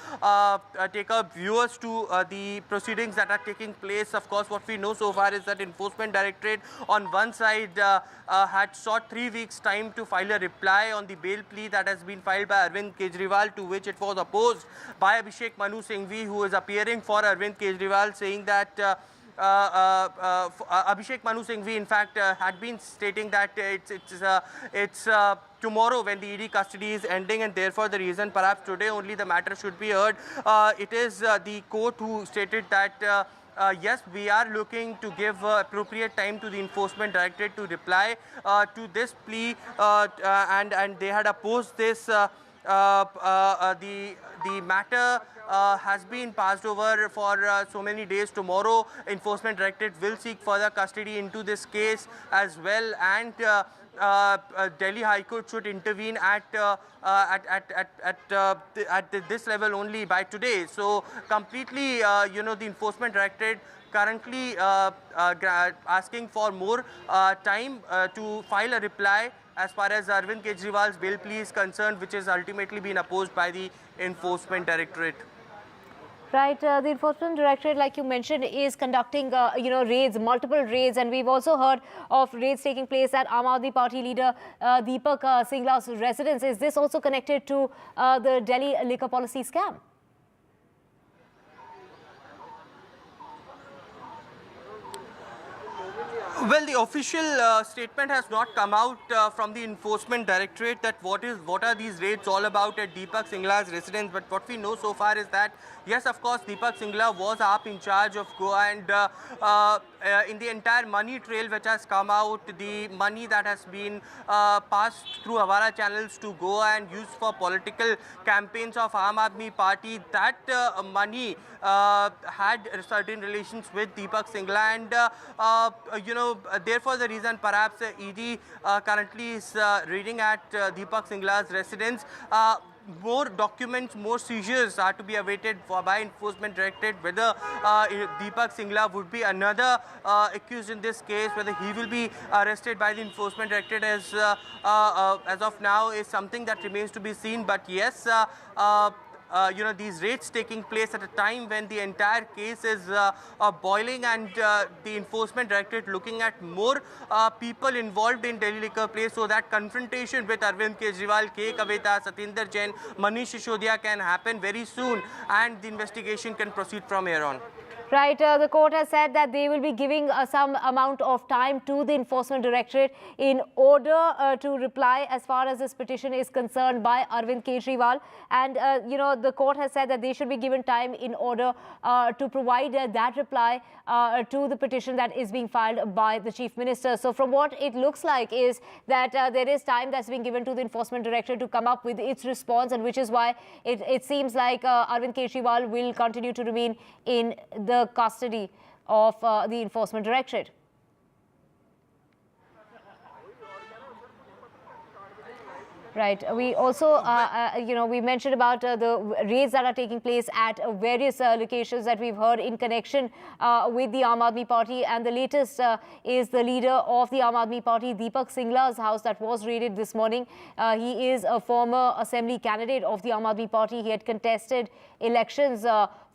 take our viewers to the proceedings that are taking place. Of course, what we know so far is that Enforcement Directorate on one side had sought 3 weeks time to file a reply on the bail plea that has been filed by Arvind Kejriwal, to which it was opposed by Abhishek Manu Singhvi, who is appearing for Arvind Kejriwal, saying that Abhishek Manu Singhvi, in fact, had been stating that it's tomorrow when the ED custody is ending, and therefore the reason perhaps today only the matter should be heard. It is the court who stated that yes, we are looking to give appropriate time to the Enforcement Directorate to reply to this plea, and they had opposed this the matter has been passed over for so many days. Tomorrow, Enforcement Directorate will seek further custody into this case as well, and Delhi High Court should intervene at this level only by today. So completely, the Enforcement Directorate currently asking for more time to file a reply as far as Arvind Kejriwal's bail plea is concerned, which has ultimately been opposed by the Enforcement Directorate. Right, the Enforcement Directorate, like you mentioned, is conducting, raids, multiple raids, and we've also heard of raids taking place at Aam Aadmi Party leader Deepak Singhla's residence. Is this also connected to the Delhi liquor policy scam? Well, the official statement has not come out from the Enforcement Directorate that what are these raids all about at Deepak Singhla's residence. But what we know so far is that, yes, of course, Deepak Singla was up in charge of Goa, and in the entire money trail which has come out, the money that has been passed through Havara channels to Goa and used for political campaigns of Aam Aadmi Party, that money had certain relations with Deepak Singla, and therefore the reason perhaps ED currently is reading at Deepak Singhla's residence. More documents, more seizures are to be awaited by Enforcement Directorate, whether Deepak Singla would be another accused in this case, whether he will be arrested by the Enforcement Directorate as of now is something that remains to be seen. But yes, these raids taking place at a time when the entire case is boiling, and the Enforcement Directorate looking at more people involved in Delhi liquor place, so that confrontation with Arvind Kejriwal, K. Kavita, Satinder Jain, Manish Sisodiya can happen very soon, and the investigation can proceed from here on. Right, the court has said that they will be giving some amount of time to the Enforcement Directorate in order to reply as far as this petition is concerned by Arvind Kejriwal. And, the court has said that they should be given time in order to provide that reply to the petition that is being filed by the Chief Minister. So from what it looks like is that there is time that's being given to the Enforcement Directorate to come up with its response, and which is why it seems like Arvind Kejriwal will continue to remain in the custody of the Enforcement Directorate. Right. We also, we mentioned about the raids that are taking place at various locations that we've heard in connection with the Aam Aadmi Party. And the latest is the leader of the Aam Aadmi Party, Deepak Singhla's house, that was raided this morning. He is a former assembly candidate of the Aam Aadmi Party. He had contested elections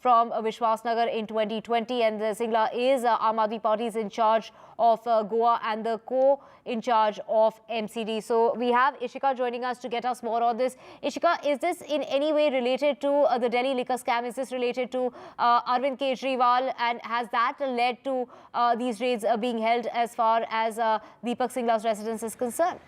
from Vishwasnagar in 2020, and Singla is Aam Aadmi Party's in charge of Goa and the co-in charge of MCD. So we have Ishika joining us to get us more on this. Ishika, is this in any way related to the Delhi liquor scam? Is this related to Arvind Kejriwal, and has that led to these raids being held as far as Deepak Singhla's residence is concerned?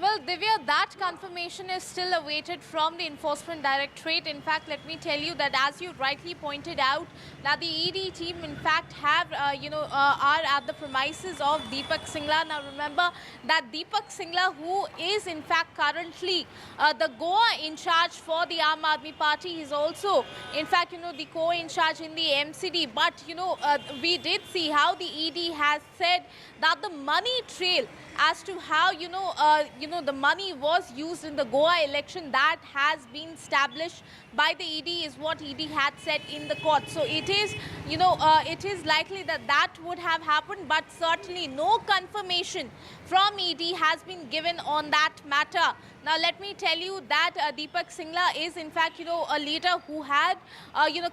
Well, Divya, that confirmation is still awaited from the Enforcement Directorate. In fact, let me tell you that, as you rightly pointed out, that the ED team, in fact, have, are at the premises of Deepak Singla. Now, remember that Deepak Singla, who is, in fact, currently the Goa in charge for the Aam Aadmi Party, is also, in fact, the co-in charge in the MCD. But, we did see how the ED has said that the money trail as to how, the money was used in the Goa election, that has been established by the ED, is what ED had said in the court. So it is, it is likely that that would have happened, but certainly no confirmation from ED has been given on that matter. Now, let me tell you that Deepak Singla is, in fact, a leader who had,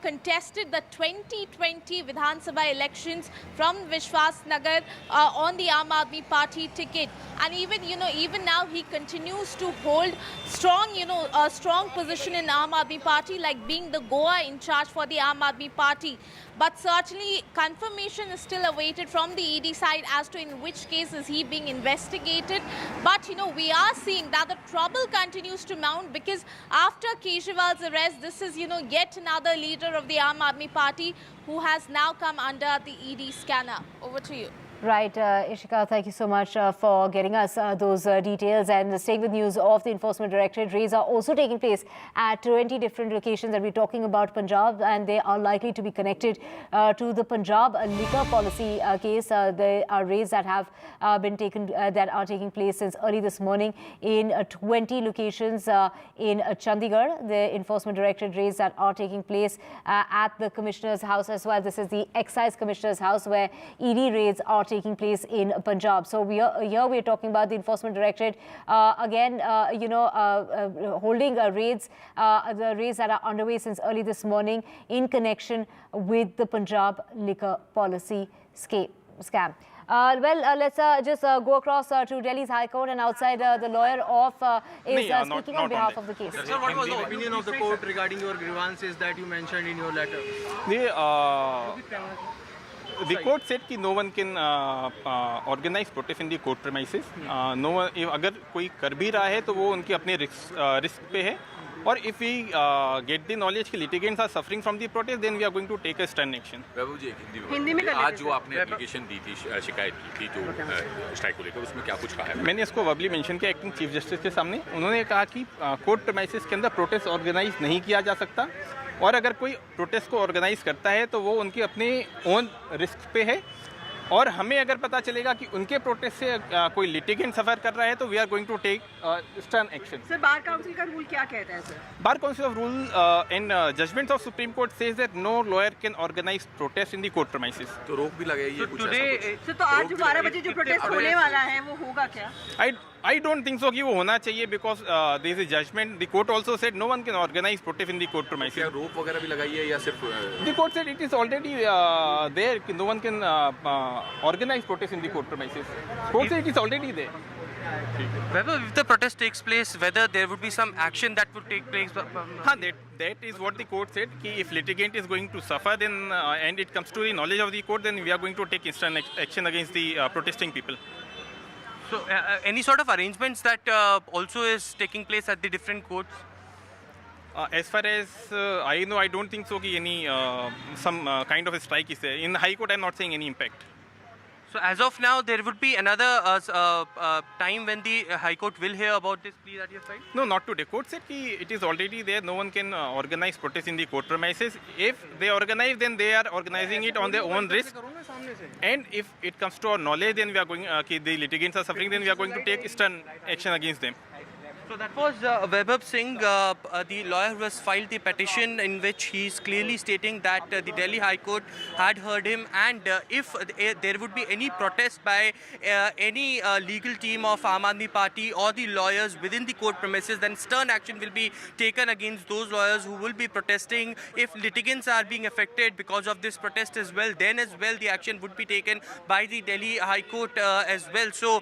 contested the 2020 Vidhan Sabha elections from Vishwasnagar on the Aam Aadmi Party ticket. And even, even now he continues to hold strong, a strong position in Aam Aadmi Party, like being the Goa in charge for the Aam Aadmi Party. But certainly confirmation is still awaited from the ED side as to in which case is he being investigated. But, we are seeing that the trouble continues to mount, because after Kejriwal's arrest, this is, yet another leader of the Aam Aadmi Party who has now come under the ED scanner. Over to you. Right, Ishika, thank you so much for getting us those details. And staying with news of the Enforcement Directorate, raids are also taking place at 20 different locations, and we're talking about Punjab, and they are likely to be connected to the Punjab liquor policy case. There are raids that have been taken, that are taking place since early this morning in 20 locations in Chandigarh. The Enforcement Directorate raids that are taking place at the Commissioner's house as well. This is the Excise Commissioner's house, where ED raids are taking place in Punjab. So here we're talking about the Enforcement Directorate again, holding raids, the raids that are underway since early this morning in connection with the Punjab liquor policy scam. Let's just go across to Delhi's High Court, and outside the lawyer of is speaking on behalf of the case. Sir, what was the opinion of the court regarding your grievances that you mentioned in your letter? The court said that no one can organize protest in the court premises. No one, अगर कोई कर भी रहा है तो वो उनके अपने risk पे है. Or if we get the knowledge that litigants are suffering from the protest, then we are going to take a stern action. वैभव जी, हिंदी में आज जो आपने एप्लीकेशन दी थी, शिकायत की थी जो स्ट्राइक को लेकर, उसमें क्या कुछ कहा है? मैंने इसको वर्बली मेंशन किया एक्टिंग चीफ जस्टिस के सामने. उन्होंने कहा कि कोर्ट प्रेमाइसेस के अंदर प्रोटेस्ट ऑर्गेनाइज नहीं किया जा सकता, और अगर कोई प्रोटेस्ट को ऑर्गेनाइज करता है तो वो उनके अपने ओन रिस्क पे है, और हमें अगर पता चलेगा कि उनके प्रोटेस्ट से कोई लिटिगेंट सफर कर रहा है तो we are going to take stern action. Sir, bar council का रूल क्या कहता है sir? Bar council of rule in judgments of supreme court says that no lawyer can organise protest in the court premises. तो रोक भी लगाई है कुछ ऐसा? तो आज 12 बजे जो प्रोटेस्ट होने वाला है वो होगा क्या? I don't think so कि वो होना चाहिए, because there is a judgment. The court also said no one can organize protest in the court premises. क्या रोप वगैरह भी लगाई है या सिर्फ? The court said it is already there कि no one can organize protest in the court premises. Court said it is already there. Whether if the protest takes place, whether there would be some action that would take place. That is what the court said. कि if litigant is going to suffer, then and it comes to the knowledge of the court, then we are going to take instant action against the protesting people. So, any sort of arrangements that also is taking place at the different courts? As far as I know, I don't think so कि any some kind of a strike is there. In the High Court, I'm not seeing any impact. So, as of now, there would be another time when the High Court will hear about this plea that you have filed? No, not today. Court said that it is already there. No one can organize protest in the court premises. If they organize, then they are organizing it on their own risk. And if it comes to our knowledge, then we are going, the litigants are suffering, then we are going to take stern action against them. So that was Vaibhav Singh, the lawyer who has filed the petition, in which he is clearly stating that the Delhi High Court had heard him, and if there would be any protest by any legal team of Aam Aadmi Party or the lawyers within the court premises, then stern action will be taken against those lawyers who will be protesting. If litigants are being affected because of this protest as well, then as well the action would be taken by the Delhi High Court as well. So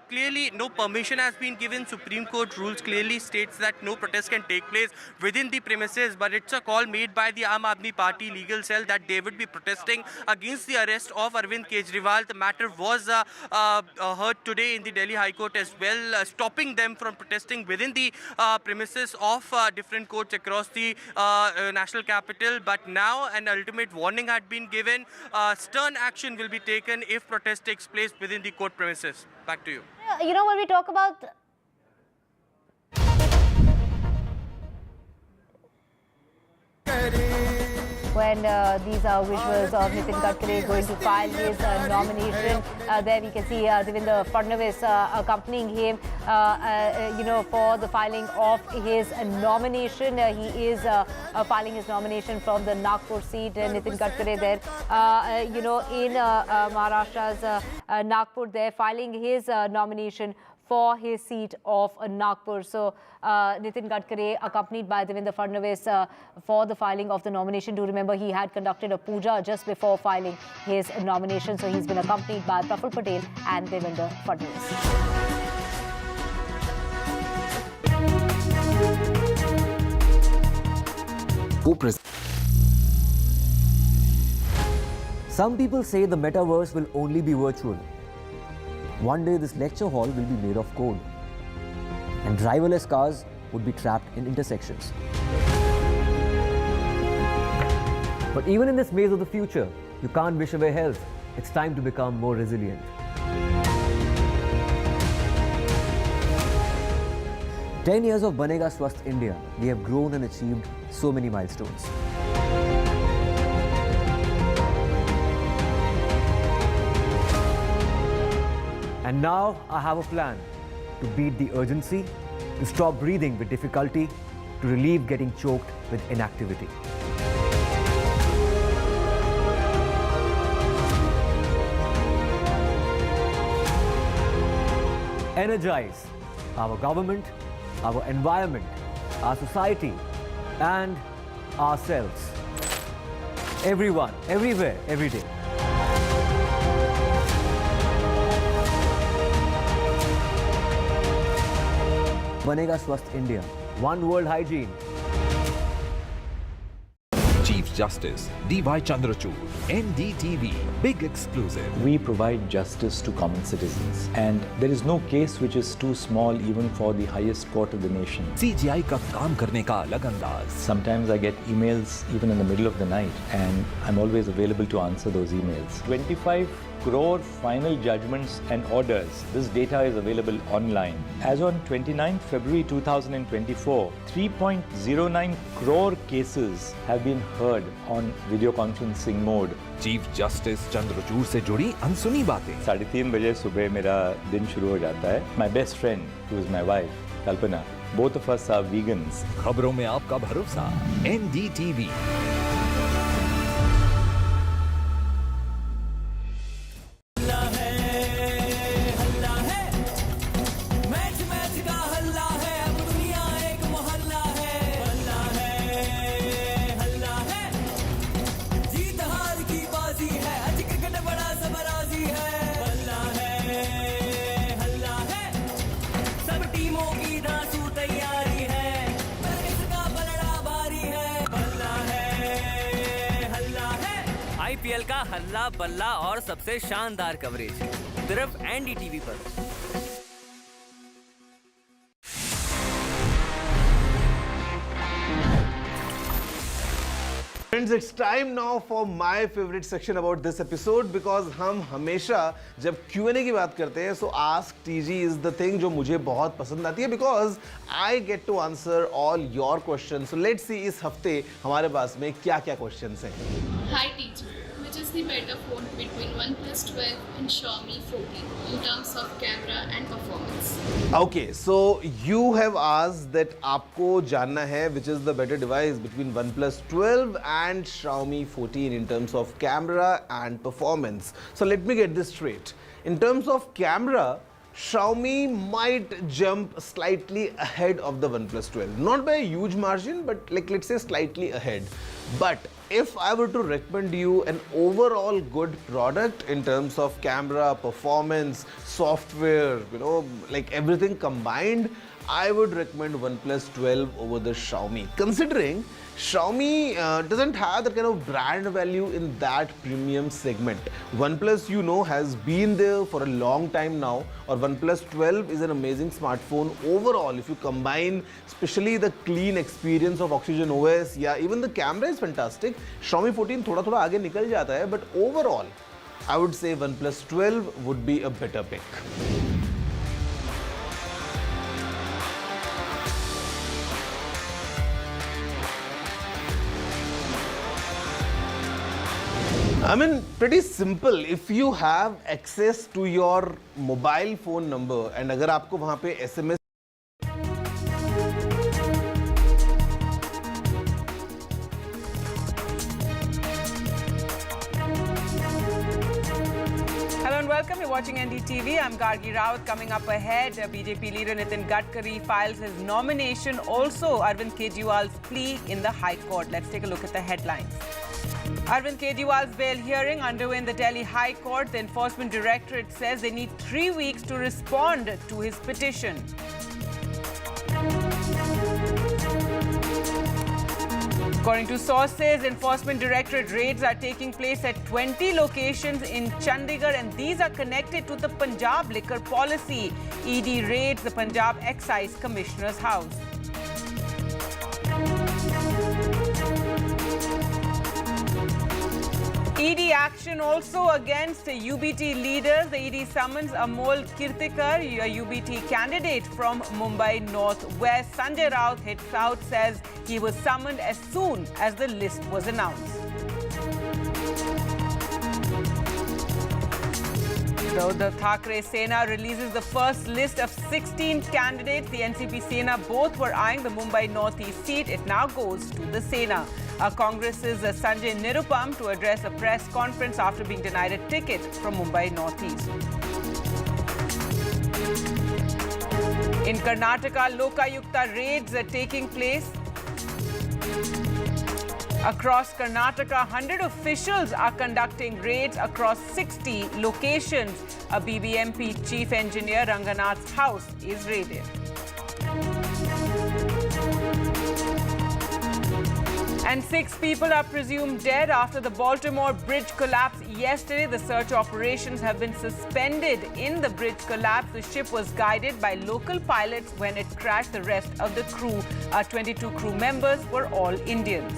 clearly no permission has been given. Supreme Court rules clearly states that no protest can take place within the premises, but it's a call made by the Aam Aadmi Party legal cell that they would be protesting against the arrest of Arvind Kejriwal. The matter was heard today in the Delhi High Court as well, stopping them from protesting within the premises of different courts across the national capital. But now an ultimate warning had been given. Stern action will be taken if protest takes place within the court premises. Back to you. You know, when we talk about when these are visuals of Nitin Gadkari going to file his nomination. There we can see Devendra Fadnavis accompanying him, for the filing of his nomination. He is filing his nomination from the Nagpur seat. Nitin Gadkari there, in Maharashtra's Nagpur, there filing his nomination for his seat of Nagpur. So Nitin Gadkari accompanied by Devendra Fadnavis for the filing of the nomination. Do remember he had conducted a puja just before filing his nomination. So he's been accompanied by Praful Patel and Devendra Fadnavis. Some people say the metaverse will only be virtual. One day this lecture hall will be made of code, and driverless cars would be trapped in intersections. But even in this maze of the future, you can't wish away health. It's time to become more resilient. "10 years of Banega Swasth India, we have grown and achieved so many milestones. And now I have a plan to beat the urgency, to stop breathing with difficulty, to relieve getting choked with inactivity. Energize our government, our environment, our society, and ourselves. Everyone, everywhere, every day. Banega Swasth India. One world hygiene. Chief Justice D.Y. Chandrachud, NDTV, big exclusive. We provide justice to common citizens, and there is no case which is too small even for the highest court of the nation. CGI का काम करने का अलग अंदाज. Sometimes I get emails even in the middle of the night, and I'm always available to answer those emails. 25 crore final judgments and orders. This data is available online. As on 29 February 2024, 3.09 crore cases have been heard on video conferencing mode. Chief Justice Chandrachud से जुड़ी अनसुनी बातें. 3:30 बजे सुबह मेरा दिन शुरू हो जाता है. My best friend, who is my wife, Kalpana, both of us are vegans. खबरों में आपका भरोसा. NDTV. आईपीएल का हल्ला बल्ला और सबसे शानदार कवरेज सिर्फ एनडीटीवी पर। Friends, it's time now for my favorite section about this episode because हम हमेशा जब Q&A की बात करते हैं so ask TG is the thing जो मुझे बहुत पसंद आती है because I get to answer all your questions. So let's see इस हफ्ते हमारे पास में क्या-क्या questions हैं. Hi TG, which is the better phone between OnePlus 12 and Xiaomi 14 in terms of camera and performance? Okay, so you have asked that आपको जानना है which is the better device between OnePlus 12 and Xiaomi 14 in terms of camera and performance. So let me get this straight. In terms of camera, Xiaomi might jump slightly ahead of the OnePlus 12. Not by a huge margin, but like let's say slightly ahead. But if I were to recommend you an overall good product in terms of camera, performance, software, you know, like everything combined, I would recommend OnePlus 12 over the Xiaomi. Considering Xiaomi doesn't have that kind of brand value in that premium segment. OnePlus, you know, has been there for a long time now, or OnePlus 12 is an amazing smartphone overall. If you combine especially the clean experience of Oxygen OS, yeah, even the camera is fantastic. Xiaomi 14 थोड़ा आगे निकल जाता है, but overall, I would say OnePlus 12 would be a better pick. I mean, pretty simple. If you have access to your mobile phone number and अगर आपको वहाँ पे SMS Hello and welcome. You're watching NDTV. I'm Gargi Rawat. Coming up ahead, BJP leader Nitin Gadkari files his nomination. Also, Arvind Kejriwal's plea in the High Court. Let's take a look at the headlines. Arvind Kejriwal's bail hearing underway in the Delhi High Court. The Enforcement Directorate says they need 3 weeks to respond to his petition. According to sources, Enforcement Directorate raids are taking place at 20 locations in Chandigarh, and these are connected to the Punjab liquor policy. ED raids the Punjab Excise Commissioner's house. ED action also against UBT leaders. The ED summons Amol Kirtikar, a UBT candidate from Mumbai Northwest. Sanjay Raut hits out, says he was summoned as soon as the list was announced. So the Thackeray Sena releases the first list of 16 candidates. The NCP Sena both were eyeing the Mumbai Northeast seat. It now goes to the Sena. Congress's Sanjay Nirupam to address a press conference after being denied a ticket from Mumbai Northeast. In Karnataka, Lokayukta raids are taking place. Across Karnataka, 100 officials are conducting raids across 60 locations. A BBMP chief engineer Ranganath's house is raided. And 6 people are presumed dead after the Baltimore bridge collapse yesterday. The search operations have been suspended in the bridge collapse. The ship was guided by local pilots when it crashed. The rest of the crew, 22 crew members, were all Indians.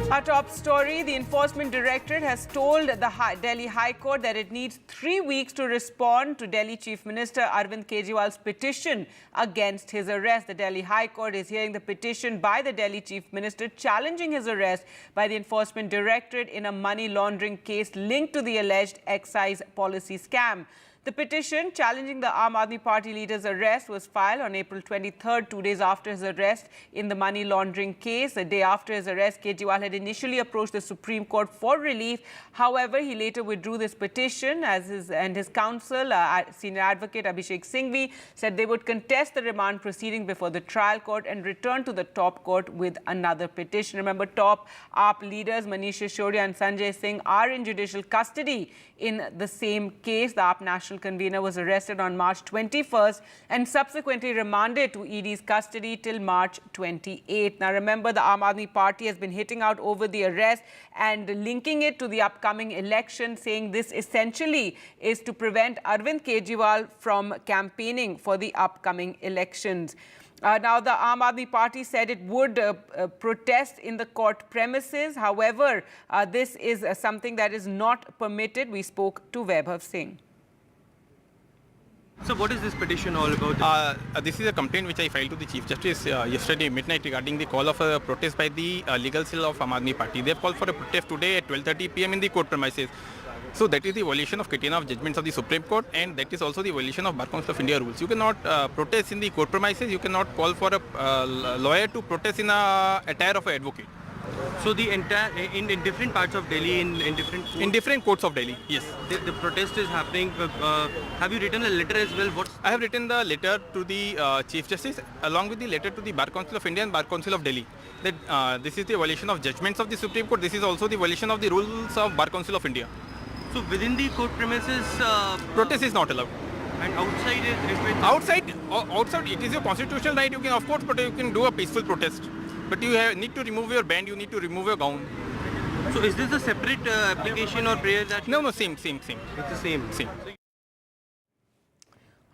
Our top story, the Enforcement Directorate has told the Delhi High Court that it needs 3 weeks to respond to Delhi Chief Minister Arvind Kejriwal's petition against his arrest. The Delhi High Court is hearing the petition by the Delhi Chief Minister challenging his arrest by the Enforcement Directorate in a money laundering case linked to the alleged excise policy scam. The petition challenging the Aam Aadmi Party leader's arrest was filed on April 23rd, 2 days after his arrest in the money laundering case. A day after his arrest, Kejriwal had initially approached the Supreme Court for relief. However, he later withdrew this petition as his counsel, senior advocate Abhishek Singhvi, said they would contest the remand proceeding before the trial court and return to the top court with another petition. Remember, top AAP leaders Manish Sisodiya and Sanjay Singh are in judicial custody in the same case. The AAP national convener was arrested on March 21st and subsequently remanded to ED's custody till March 28th. Now remember, the Aam Aadmi Party has been hitting out over the arrest and linking it to the upcoming election, saying this essentially is to prevent Arvind Kejriwal from campaigning for the upcoming elections. Now, the Aam Aadmi Party said it would protest in the court premises. However, this is something that is not permitted. We spoke to Vaibhav Singh. So what is this petition all about? This is a complaint which I filed to the Chief Justice yesterday midnight regarding the call of a protest by the legal cell of Aam Aadmi Party. They have called for a protest today at 12:30 p.m. in the court premises. So that is the violation of catena of judgments of the Supreme Court, and that is also the violation of Bar Council of India rules. You cannot protest in the court premises. You cannot call for a lawyer to protest in a attire of an advocate. So the entire in different parts of Delhi, in different courts of Delhi, yes. The protest is happening. Have you written a letter as well? I have written the letter to the Chief Justice along with the letter to the Bar Council of India and Bar Council of Delhi. That this is the violation of judgments of the Supreme Court. This is also the violation of the rules of Bar Council of India. So within the court premises, protest is not allowed. And outside, outside, it is your constitutional right. You can, of course, but you can do a peaceful protest. But you need to remove your band. You need to remove your gown. So is this a separate application or prayer that? No, same. It's the same.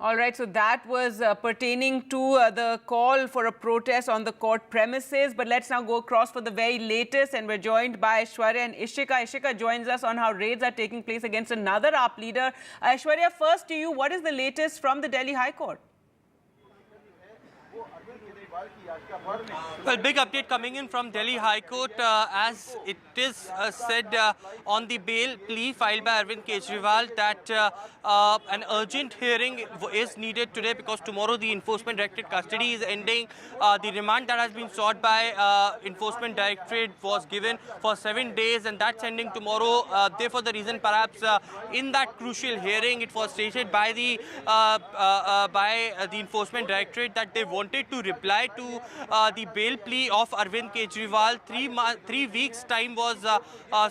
All right, so that was pertaining to the call for a protest on the court premises. But let's now go across for the very latest, and we're joined by Aishwarya and Ishika. Ishika joins us on how raids are taking place against another AAP leader. Aishwarya, first to you, what is the latest from the Delhi High Court? Well, big update coming in from Delhi High Court as it is said on the bail plea filed by Arvind Kejriwal that an urgent hearing is needed today because tomorrow the Enforcement Directorate custody is ending. The remand that has been sought by Enforcement Directorate was given for 7 days and that's ending tomorrow. Therefore, the reason perhaps in that crucial hearing it was stated by the Enforcement Directorate that they wanted to reply to to the bail plea of Arvind Kejriwal. 3 weeks time was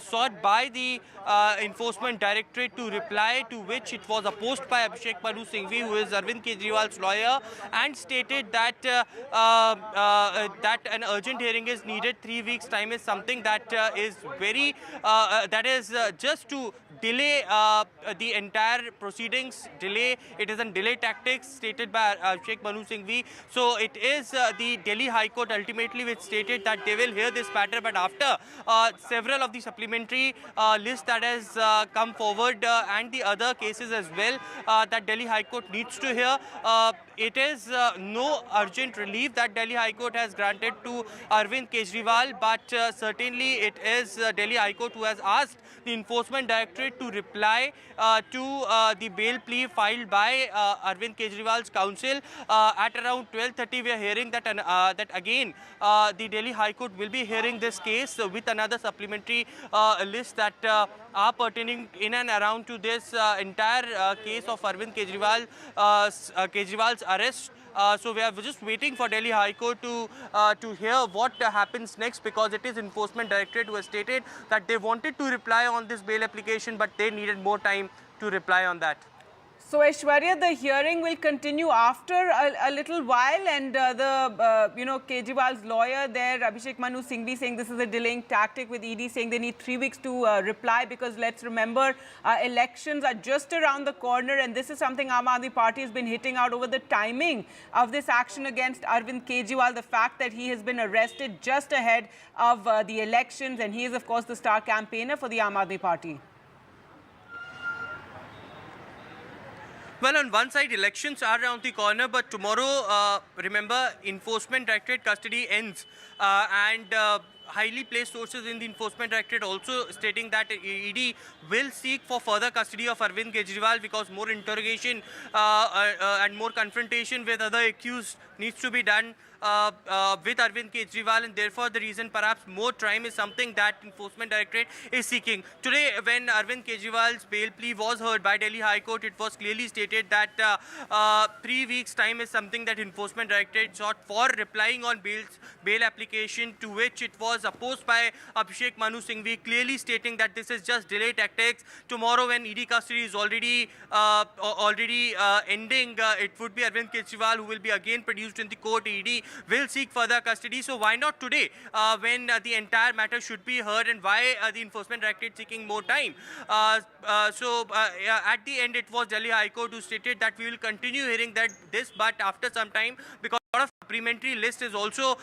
sought by the enforcement directorate to reply, to which it was opposed by Abhishek Manu Singhvi, who is Arvind Kejriwal's lawyer, and stated that that an urgent hearing is needed. 3 weeks time is something that is very just to delay the entire proceedings. It is a delay tactics stated by Abhishek Manu Singhvi. So it is the Delhi High Court ultimately which stated that they will hear this matter, but after several of the supplementary lists that has come forward and the other cases as well that Delhi High Court needs to hear. It is no urgent relief that Delhi High Court has granted to Arvind Kejriwal, but certainly it is Delhi High Court who has asked the enforcement directorate to reply to the bail plea filed by Arvind Kejriwal's counsel. At around 12:30, we are hearing that that again the Delhi High Court will be hearing this case with another supplementary list that are pertaining in and around to this entire case of Arvind Kejriwal's arrest. So we are just waiting for Delhi High Court to hear what happens next, because it is Enforcement Directorate who has stated that they wanted to reply on this bail application, but they needed more time to reply on that. So, Aishwarya, the hearing will continue after a little while, and Kejriwal's lawyer there, Abhishek Manu Singhvi, saying this is a delaying tactic, with ED saying they need 3 weeks to reply, because let's remember elections are just around the corner, and this is something Aam Aadmi Party has been hitting out over the timing of this action against Arvind Kejriwal, the fact that he has been arrested just ahead of the elections, and he is, of course, the star campaigner for the Aam Aadmi Party. Well, on one side, elections are around the corner, but tomorrow, remember, Enforcement Directorate custody ends, and highly placed sources in the Enforcement Directorate also stating that ED will seek for further custody of Arvind Kejriwal, because more interrogation and more confrontation with other accused needs to be done with Arvind Kejriwal, and therefore the reason perhaps more time is something that Enforcement Directorate is seeking. Today, when Arvind Kejriwal's bail plea was heard by Delhi High Court, it was clearly stated that 3 weeks time is something that Enforcement Directorate sought for replying on bail application, to which it was opposed by Abhishek Manu Singhvi, clearly stating that this is just delay tactics. Tomorrow, when ED custody is already ending, it would be Arvind Kejriwal who will be again produced in the court. ED will seek further custody. So why not today, when the entire matter should be heard, and why the Enforcement Directorate seeking more time? At the end, it was Delhi High Court who stated that we will continue hearing this, but after some time, because a lot of supplementary list is also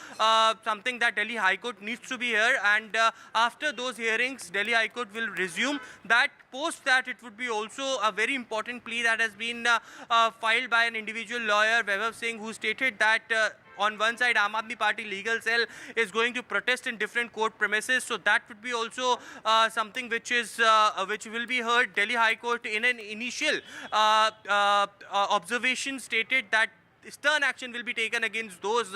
something that Delhi High Court needs to be here, and after those hearings, Delhi High Court will resume that. Post that, it would be also a very important plea that has been filed by an individual lawyer, Vaibhav Singh, who stated that on one side, Aam Aadmi Party legal cell is going to protest in different court premises. So that would be also something which will be heard. Delhi High Court, in an initial observation, stated that stern action will be taken against those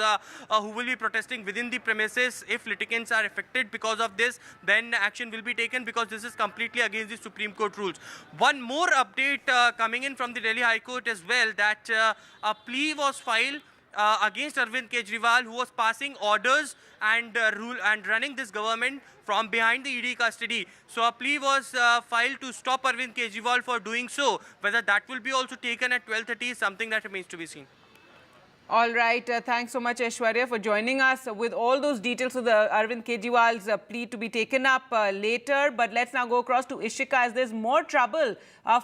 who will be protesting within the premises. If litigants are affected because of this, then action will be taken, because this is completely against the Supreme Court rules. One more update coming in from the Delhi High Court as well, that a plea was filed against Arvind Kejriwal, who was passing orders and running this government from behind the ED custody. So a plea was filed to stop Arvind Kejriwal for doing so. Whether that will be also taken at 12:30 is something that remains to be seen. All right. Thanks so much, Aishwarya, for joining us with all those details of the Arvind Kejriwal's plea to be taken up later. But let's now go across to Ishika, as there's more trouble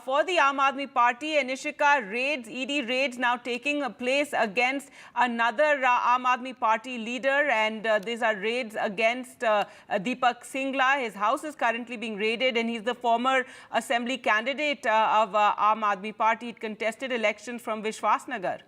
for the Aam Aadmi Party. And Ishika, ED raids now taking place against another Aam Aadmi Party leader. And these are raids against Deepak Singla. His house is currently being raided, and he's the former assembly candidate of Aam Aadmi Party. It contested elections from Vishwasnagar.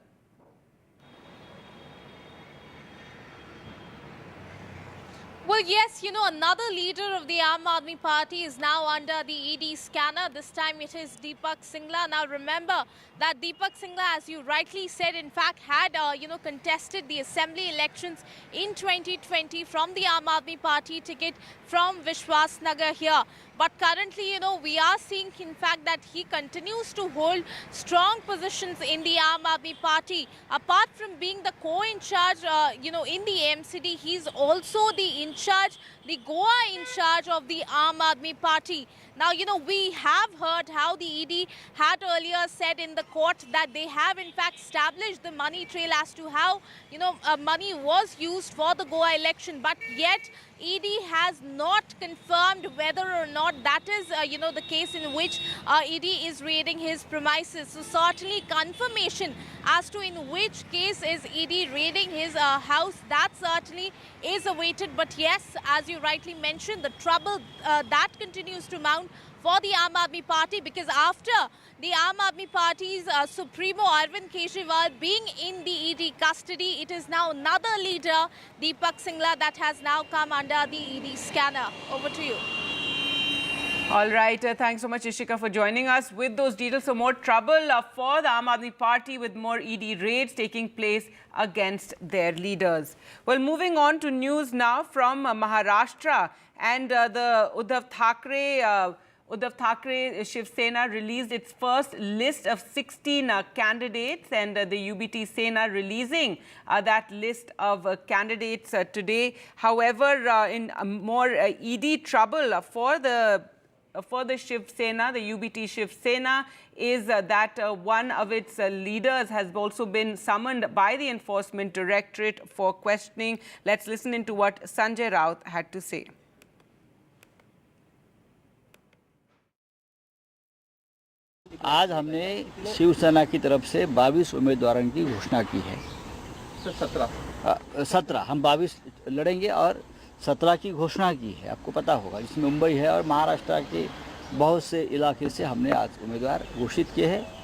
Well, yes, another leader of the Aam Aadmi Party is now under the ED scanner. This time it is Deepak Singla. Now remember that Deepak Singla, as you rightly said, in fact had, contested the assembly elections in 2020 from the Aam Aadmi Party ticket from Vishwas Nagar here. But currently, we are seeing, in fact, that he continues to hold strong positions in the Aam Aadmi Party. Apart from being the co-in-charge, in the MCD, he's also the in-charge, the Goa in-charge of the Aam Aadmi Party. Now, we have heard how the ED had earlier said in the court that they have, in fact, established the money trail as to how, money was used for the Goa election. But yet, ED has not confirmed whether or not that is, the case in which ED is raiding his premises. So certainly confirmation as to in which case is ED raiding his house, that certainly is awaited. But yes, as you rightly mentioned, the trouble that continues to mount for the Aam Aadmi Party, because after the Aam Aadmi Party's Supremo Arvind Kejriwal being in the ED custody, it is now another leader, Deepak Singla, that has now come under the ED scanner. Over to you. All right. Thanks so much, Ishika, for joining us with those details. So more trouble for the Aam Aadmi Party with more ED raids taking place against their leaders. Well, moving on to news now from Maharashtra, and the Uddhav Thackeray Shiv Sena released its first list of 16 candidates, and the UBT Sena releasing that list of candidates today. However, in more ED trouble for the Shiv Sena, the UBT Shiv Sena, is that one of its leaders has also been summoned by the Enforcement Directorate for questioning. Let's listen into what Sanjay Raut had to say. आज हमने शिवसेना की तरफ से 22 उम्मीदवारों की घोषणा की है। 17 हम 22 लड़ेंगे और 17 की घोषणा की है। आपको पता होगा, इसमें मुंबई है और महाराष्ट्र के बहुत से इलाके से हमने आज उम्मीदवार घोषित किए हैं।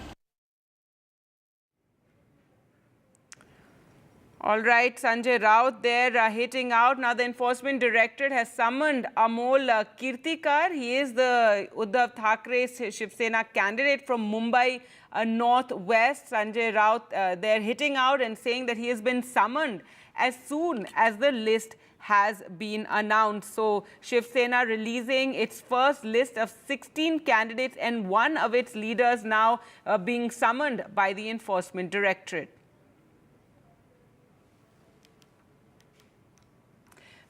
All right, Sanjay Raut there hitting out. Now the Enforcement Directorate has summoned Amol Kirtikar. He is the Uddhav Thackeray's Shiv Sena candidate from Mumbai Northwest. Sanjay Raut there hitting out and saying that he has been summoned as soon as the list has been announced. So Shiv Sena releasing its first list of 16 candidates and one of its leaders now being summoned by the Enforcement Directorate.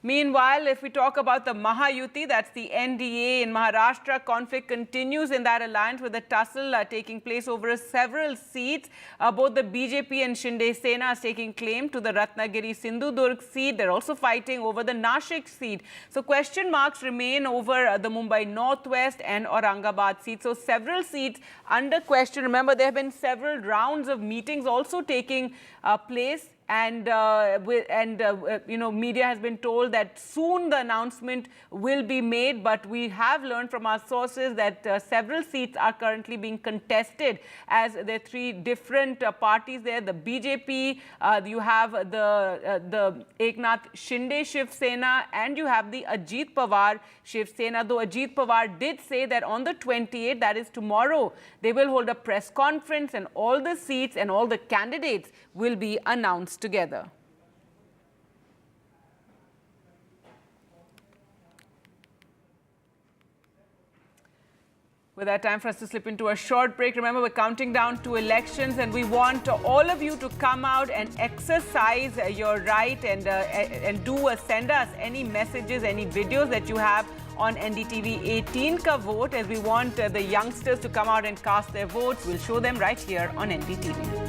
Meanwhile, if we talk about the Mahayuti, that's the NDA in Maharashtra, conflict continues in that alliance with a tussle taking place over several seats. Both the BJP and Shinde Sena is taking claim to the Ratnagiri Sindhudurg seat. They're also fighting over the Nashik seat. So question marks remain over the Mumbai Northwest and Aurangabad seat. So several seats under question. Remember, there have been several rounds of meetings also taking place. And media has been told that soon the announcement will be made, but we have learned from our sources that several seats are currently being contested, as there are three different parties there. The BJP, you have the Eknath Shinde Shiv Sena, and you have the Ajit Pawar Shiv Sena. Though Ajit Pawar did say that on the 28th, that is tomorrow, they will hold a press conference and all the seats and all the candidates will be announced together. With that, time for us to slip into a short break. Remember, we're counting down to elections and we want all of you to come out and exercise your right and send us any messages, any videos that you have on NDTV 18 ka vote, as we want the youngsters to come out and cast their votes. We'll show them right here on NDTV.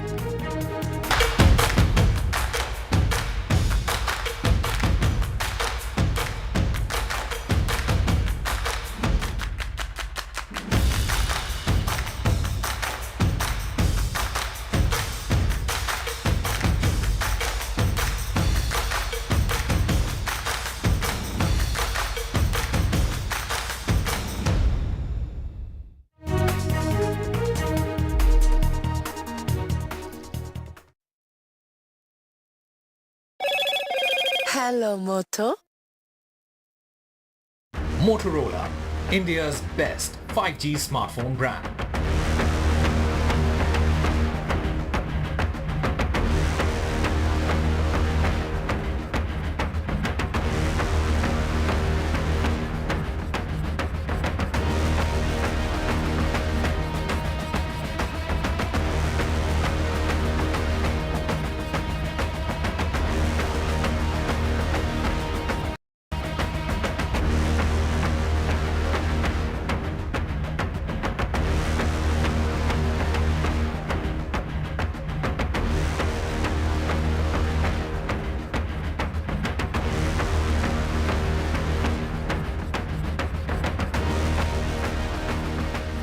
Hello, Moto. Motorola, India's best 5G smartphone brand.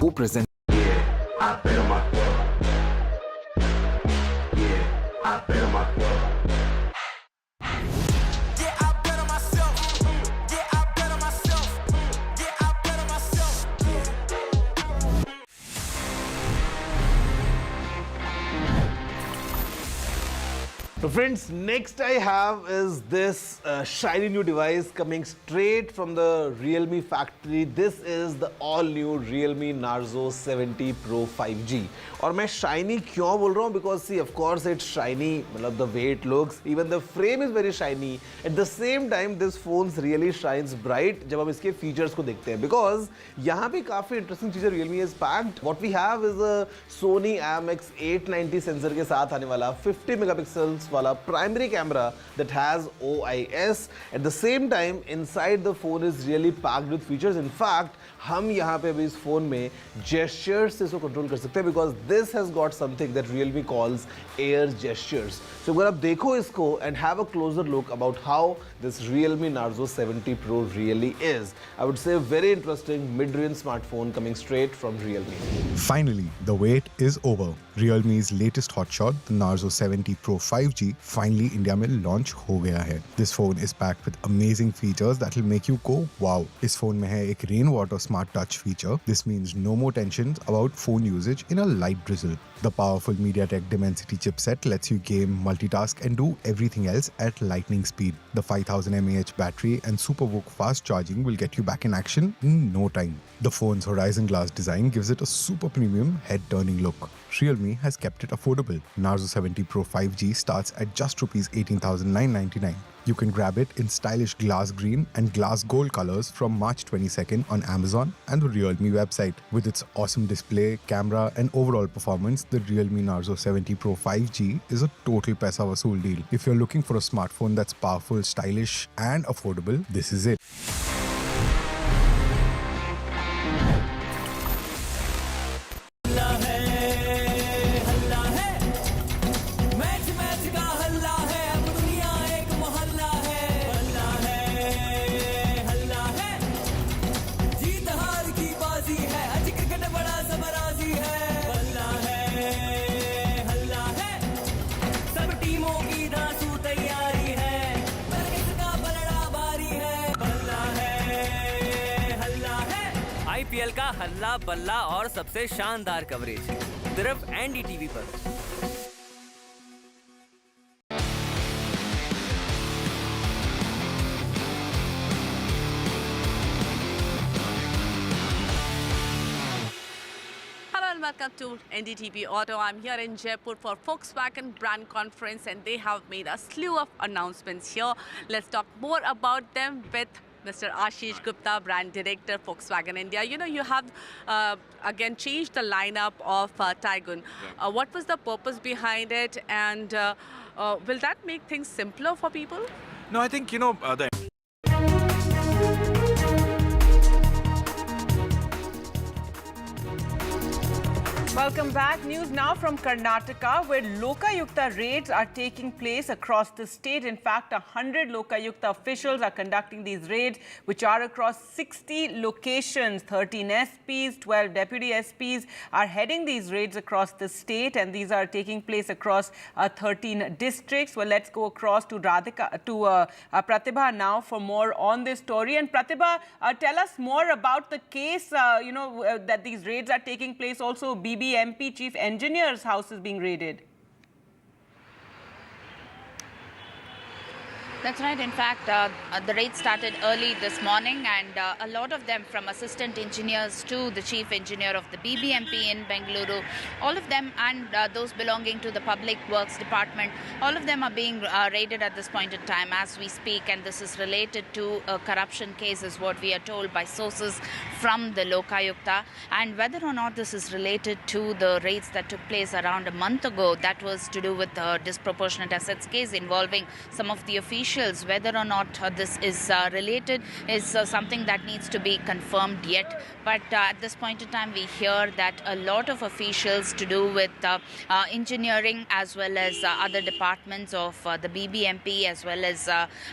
Co-present. I bet on my club. Yeah, I bet on my club. Yeah, I bet on myself. Yeah, I bet on myself. Yeah, I bet on myself. So friends, next I have is this shiny new device coming straight from the Realme factory. This is the all new Realme Narzo 70 Pro 5G. और मैं shiny क्यों बोल रहा हूँ? Because see, of course it's shiny, मतलब the way it looks, even the frame is very shiny. At the same time, this phone really shines bright जब हम इसके features को देखते हैं. Because यहाँ पे काफी interesting चीज़ें Realme has packed. What we have is a Sony IMX890 sensor के साथ आने वाला 50 megapixels वाला primary camera that has OIS. At the same time, inside the phone is really packed with features. In fact, हम यहाँ पे अभी इस फोन में gestures से इसको कंट्रोल कर सकते हैं because this has got something that Realme calls air gestures. So अगर आप देखो इसको and have a closer look about how this Realme Narzo 70 Pro really is, I would say a very interesting mid-range smartphone coming straight from Realme. Finally, the wait is over. Realme's latest hotshot, the Narzo 70 Pro 5G, finally India में launch हो गया है. This phone is packed with amazing features that will make you go wow. इस phone में है एक rainwater smart touch feature. This means no more tensions about phone usage in a light drizzle. The powerful MediaTek Dimensity chipset lets you game, multitask and do everything else at lightning speed. The 5000 mAh battery and SuperVOOC fast charging will get you back in action in no time. The phone's horizon glass design gives it a super premium head-turning look. Realme has kept it affordable. Narzo 70 Pro 5G starts at just Rs 18,999. You can grab it in stylish glass green and glass gold colors from March 22nd on Amazon and the Realme website. With its awesome display, camera and overall performance, the Realme Narzo 70 Pro 5G is a total paisa vasool deal. If you're looking for a smartphone that's powerful, stylish and affordable, this is it. IPL का हल्ला बल्ला और सबसे शानदार coverage सिर्फ NDTV पर। Welcome to NDTV Auto. I'm here in Jaipur for Volkswagen brand conference and they have made a slew of announcements here. Let's talk more about them with Mr. Ashish Gupta, brand director, Volkswagen India. You know, you have again changed the lineup of Taygun. What was the purpose behind it and will that make things simpler for people? No, I think, you know, Welcome back. News now from Karnataka, where Lokayukta raids are taking place across the state. In fact, 100 Lokayukta officials are conducting these raids, which are across 60 locations. 13 SPs, 12 deputy SPs are heading these raids across the state, and these are taking place across 13 districts. Well, let's go across to Pratibha now for more on this story. And Pratibha, tell us more about the case, that these raids are taking place. Also, BBMP Chief Engineer's house is being raided. That's right. In fact, the raid started early this morning, and a lot of them, from assistant engineers to the chief engineer of the BBMP in Bengaluru, all of them, and those belonging to the Public Works Department, all of them are being raided at this point in time as we speak. And this is related to a corruption case, is what we are told by sources from the Lokayukta. And whether or not this is related to the raids that took place around a month ago, that was to do with the disproportionate assets case involving some of the officials. Whether or not this is related is something that needs to be confirmed yet. But at this point in time, we hear that a lot of officials to do with engineering as well as other departments of the BBMP as well as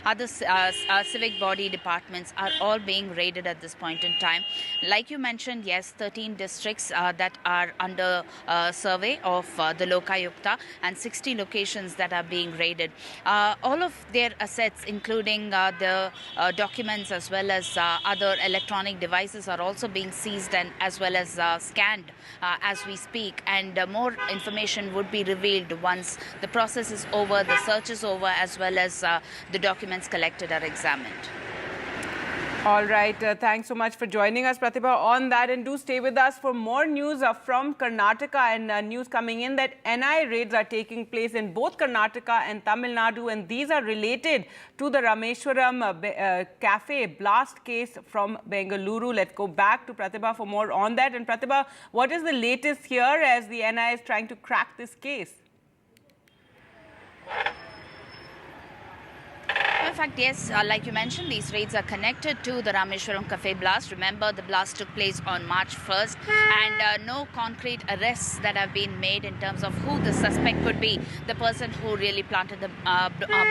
other civic body departments are all being raided at this point in time. Like you mentioned, yes, 13 districts that are under survey of the Lokayukta and 60 locations that are being raided. All of their assets, including the documents as well as other electronic devices, are also being seized and as well as scanned as we speak. And more information would be revealed once the process is over, the search is over, as well as the documents collected are examined. All right. Thanks so much for joining us, Pratibha, on that. And do stay with us for more news from Karnataka, and news coming in that NI raids are taking place in both Karnataka and Tamil Nadu. And these are related to the Rameshwaram cafe blast case from Bengaluru. Let's go back to Pratibha for more on that. And Pratibha, what is the latest here as the NI is trying to crack this case? In fact, yes, like you mentioned, these raids are connected to the Rameshwaram Cafe blast. Remember, the blast took place on March 1st, and no concrete arrests that have been made in terms of who the suspect could be, the person who really planted the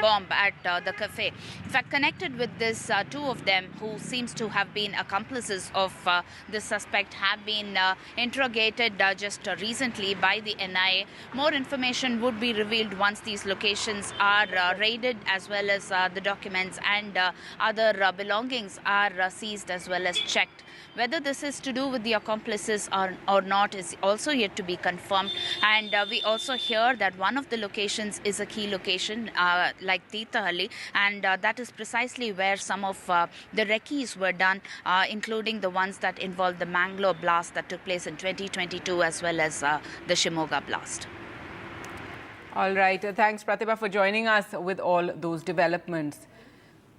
bomb at the cafe. In fact, connected with this, two of them who seems to have been accomplices of the suspect have been interrogated just recently by the NIA. More information would be revealed once these locations are raided, as well as the documents and other belongings are seized as well as checked. Whether this is to do with the accomplices or not is also yet to be confirmed. And we also hear that one of the locations is a key location like Titahalli, and that is precisely where some of the recce's were done, including the ones that involved the Mangalore blast that took place in 2022 as well as the Shimoga blast. All right. Thanks, Pratibha, for joining us with all those developments.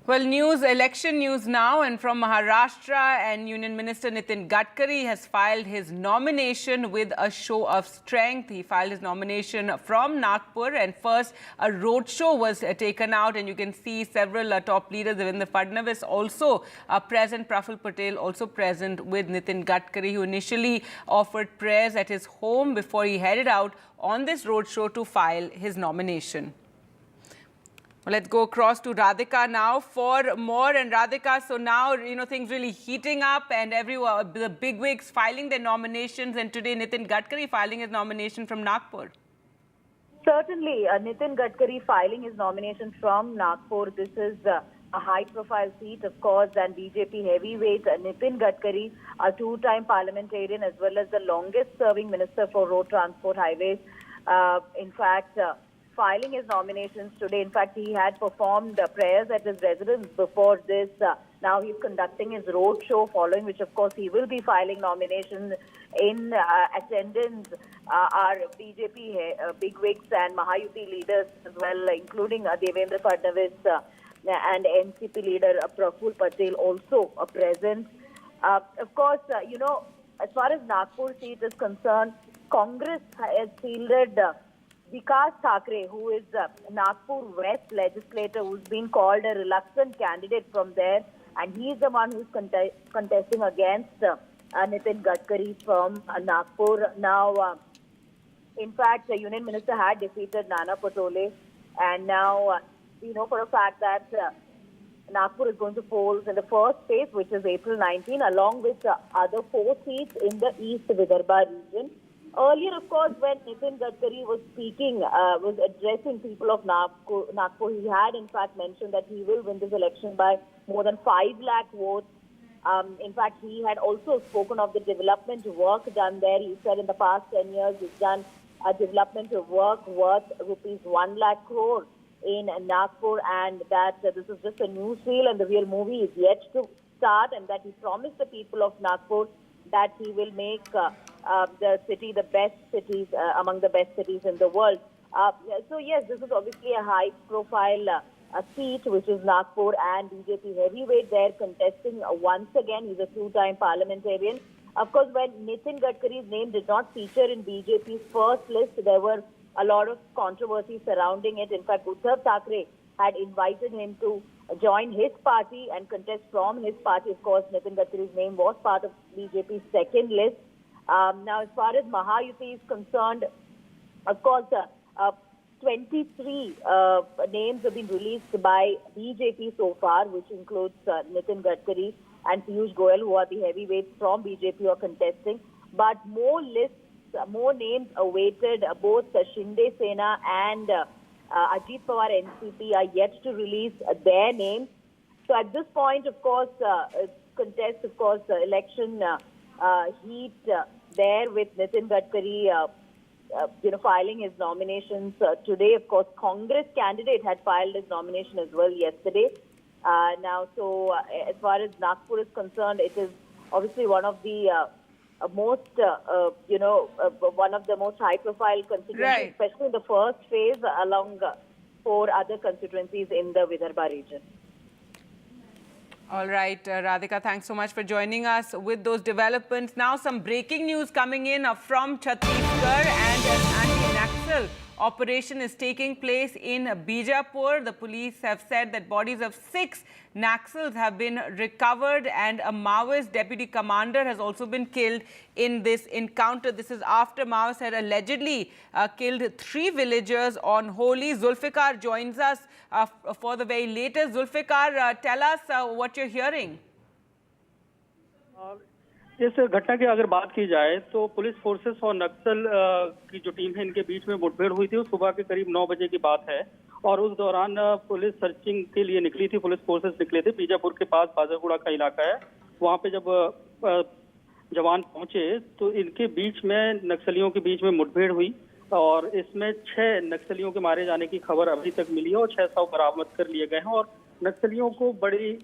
Well, election news now, and from Maharashtra, and Union Minister Nitin Gadkari has filed his nomination with a show of strength. He filed his nomination from Nagpur, and first a roadshow was taken out, and you can see several top leaders, even the Fadnavis also present, Praful Patel also present with Nitin Gadkari, who initially offered prayers at his home before he headed out on this roadshow to file his nomination. Well, let's go across to Radhika now for more. And Radhika, so now, things really heating up, and the bigwigs filing their nominations, and today Nitin Gadkari filing his nomination from Nagpur. Certainly, Nitin Gadkari filing his nomination from Nagpur. This is a high-profile seat, of course, and BJP heavyweight Nitin Gadkari, a two-time parliamentarian as well as the longest-serving minister for road transport highways. In fact, filing his nominations today. In fact, he had performed prayers at his residence before this. Now he's conducting his road show, following which, of course, he will be filing nominations. In attendance are BJP bigwigs and Mahayuti leaders as well, including Devendra Fadnavis and NCP leader Praful Patel also present. Of course, as far as Nagpur seat is concerned, Congress has fielded Vikas Thakre, who is Nagpur West legislator, who's been called a reluctant candidate from there, and he's the one who's contesting against Nitin Gadkari from Nagpur. Now, in fact, the Union Minister had defeated Nana Patole, and now we know for a fact that Nagpur is going to polls in the first phase, which is April 19, along with other 4 seats in the East Vidarbha region. Earlier, of course, when Nitin Gadkari was speaking, was addressing people of Nagpur, he had in fact mentioned that he will win this election by more than 5 lakh votes. In fact, he had also spoken of the development work done there. He said in the past 10 years, he's done a development work worth rupees 1 lakh crore. in Nagpur, and that this is just a newsreel and the real movie is yet to start, and that he promised the people of Nagpur that he will make the city the best cities, among the best cities in the world. So yes, this is obviously a high-profile seat, which is Nagpur, and BJP heavyweight there contesting once again. He's a two-time parliamentarian. Of course, when Nitin Gadkari's name did not feature in BJP's first list, there were a lot of controversy surrounding it. In fact, Uddhav Thackeray had invited him to join his party and contest from his party. Of course, Nitin Gadkari's name was part of BJP's second list. Now, as far as Mahayuti is concerned, of course, 23 names have been released by BJP so far, which includes Nitin Gadkari and Piyush Goyal, who are the heavyweights from BJP who are contesting. But more lists, more names awaited. Both Shinde Sena and Ajit Pawar NCP are yet to release their names. So at this point, of course, contest, of course, election heat there with Nitin Gadkari, filing his nominations today. Of course, Congress candidate had filed his nomination as well yesterday. Now, so as far as Nagpur is concerned, it is obviously one of the most, one of the most high-profile constituencies, especially in the first phase, along 4 other constituencies in the Vidarbha region. All right, Radhika, thanks so much for joining us with those developments. Now, some breaking news coming in from Chhattisgarh, and an anti-Naxal operation is taking place in Bijapur. The police have said that bodies of 6 Naxals have been recovered, and a Maoist deputy commander has also been killed in this encounter. This is after Maoists had allegedly killed 3 villagers on Holi. Zulfikar joins us for the very latest. Zulfikar, tell us what you're hearing. इस घटना की अगर बात की जाए तो police forces और नक्सल की जो टीम है, इनके बीच में मुठभेड़ हुई थी। सुबह के करीब 9 बजे की बात है, और उस दौरान पुलिस सर्चिंग के लिए निकली थी। पुलिस फोर्सेस निकले थे। बीजापुर के पास बाजारगुड़ा का इलाका है, वहाँ पे जब जवान पहुंचे तो इनके बीच में, नक्सलियों के बीच में मुठभेड़ हुई, और इसमें 6 नक्सलियों के मारे जाने की खबर अभी तक मिली है, और 600 बरामद कर लिए गए हैं, और नक्सलियों को बड़ी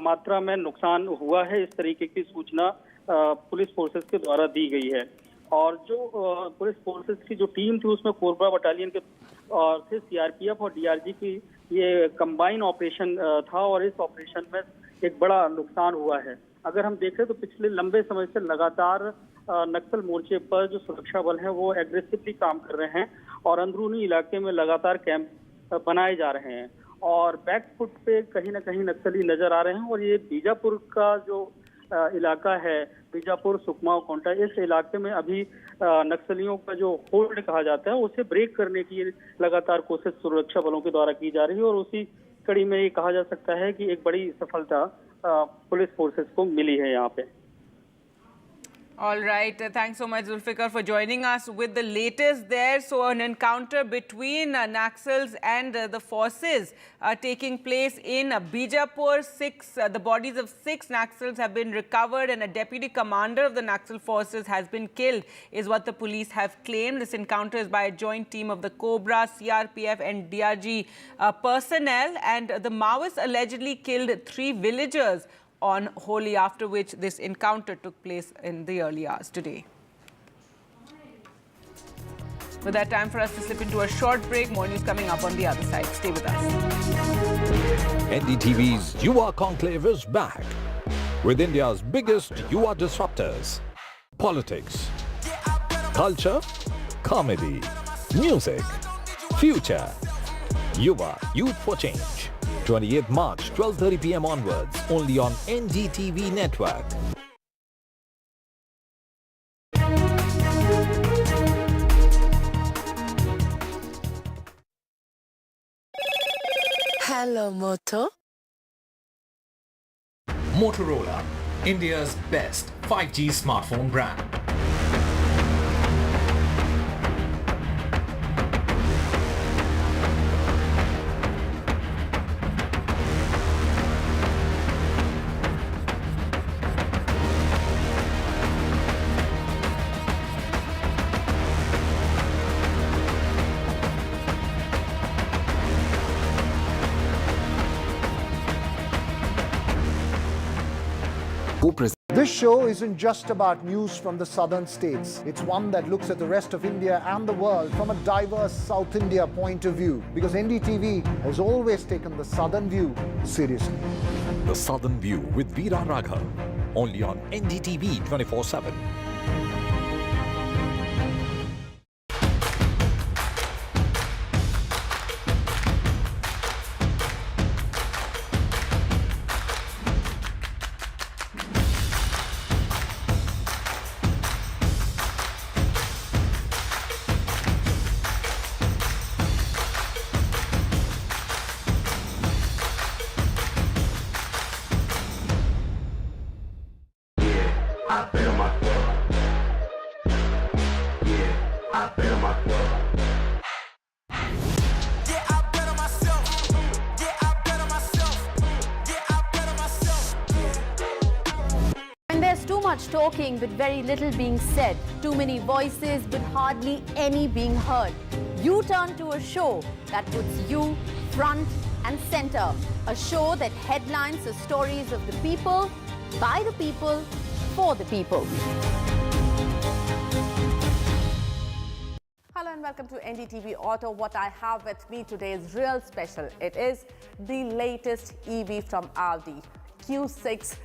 मात्रा में नुकसान हुआ है। इस तरीके की सूचना पुलिस फोर्सेस के द्वारा दी गई है। और जो पुलिस फोर्सेस की जो टीम थी, उसमें कोबरा बटालियन के और से सीआरपीएफ और डीआरजी की ये कंबाइन ऑपरेशन था, और इस ऑपरेशन में एक बड़ा नुकसान हुआ है। अगर हम देखें तो पिछले लंबे समय से लगातार नक्सल मोर्चे पर जो सुरक्षा बल हैं वो एग्रेसिवली काम कर रहे हैं, और अंदरूनी इलाके में लगातार कैंप बनाए जा रहे हैं, और बैकफुट पे कहीं ना कहीं नक्सली नजर आ रहे हैं। और ये बीजापुर का जो इलाका है, बीजापुर, सुकमा, कोंटा, इस इलाके में अभी नक्सलियों का जो होल्ड कहा जाता है, उसे ब्रेक करने की लगातार कोशिश सुरक्षा बलों के द्वारा की जा रही है, और उसी कड़ी में ये कहा जा सकता है कि एक बड़ी सफलता पुलिस फोर्सेस को मिली है यहाँ पे। All right. Thanks so much, Zulfikar, for joining us with the latest there. So an encounter between Naxals and the forces taking place in Bijapur. The bodies of 6 Naxals have been recovered, and a deputy commander of the Naxal forces has been killed, is what the police have claimed. This encounter is by a joint team of the Cobra, CRPF and DRG personnel, and the Maoists allegedly killed 3 villagers on Holi, after which this encounter took place in the early hours today. With that, time for us to slip into a short break. More news coming up on the other side. Stay with us. NDTV's Yuva Conclave is back with India's biggest Yuva disruptors. Politics, culture, comedy, music, future. Yuva, Youth for Change. 28th March, 12:30 p.m. onwards, only on NDTV network. Hello, Moto. Motorola, India's best 5G smartphone brand. This show isn't just about news from the southern states. It's one that looks at the rest of India and the world from a diverse South India point of view. Because NDTV has always taken the southern view seriously. The Southern View with Veera Raghav. Only on NDTV 24x7. Talking but very little being said, too many voices but hardly any being heard. You turn to a show that puts you front and center, a show that headlines the stories of the people, by the people, for the people. Hello and welcome to NDTV Auto. What I have with me today is real special. It is the latest EV from Audi, Q6.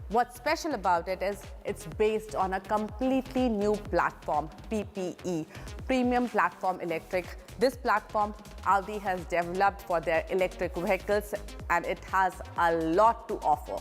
What's special about it is it's based on a completely new platform, PPE, Premium Platform Electric. This platform Audi has developed for their electric vehicles and it has a lot to offer.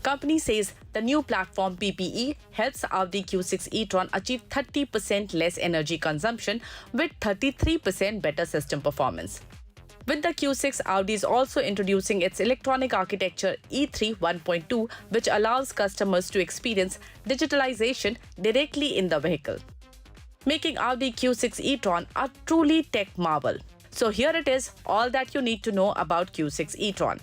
Company says the new platform PPE helps Audi Q6 e-tron achieve 30% less energy consumption with 33% better system performance. With the Q6, Audi is also introducing its electronic architecture E3 1.2, which allows customers to experience digitalization directly in the vehicle, making Audi Q6 e-tron a truly tech marvel. So here it is, all that you need to know about Q6 e-tron.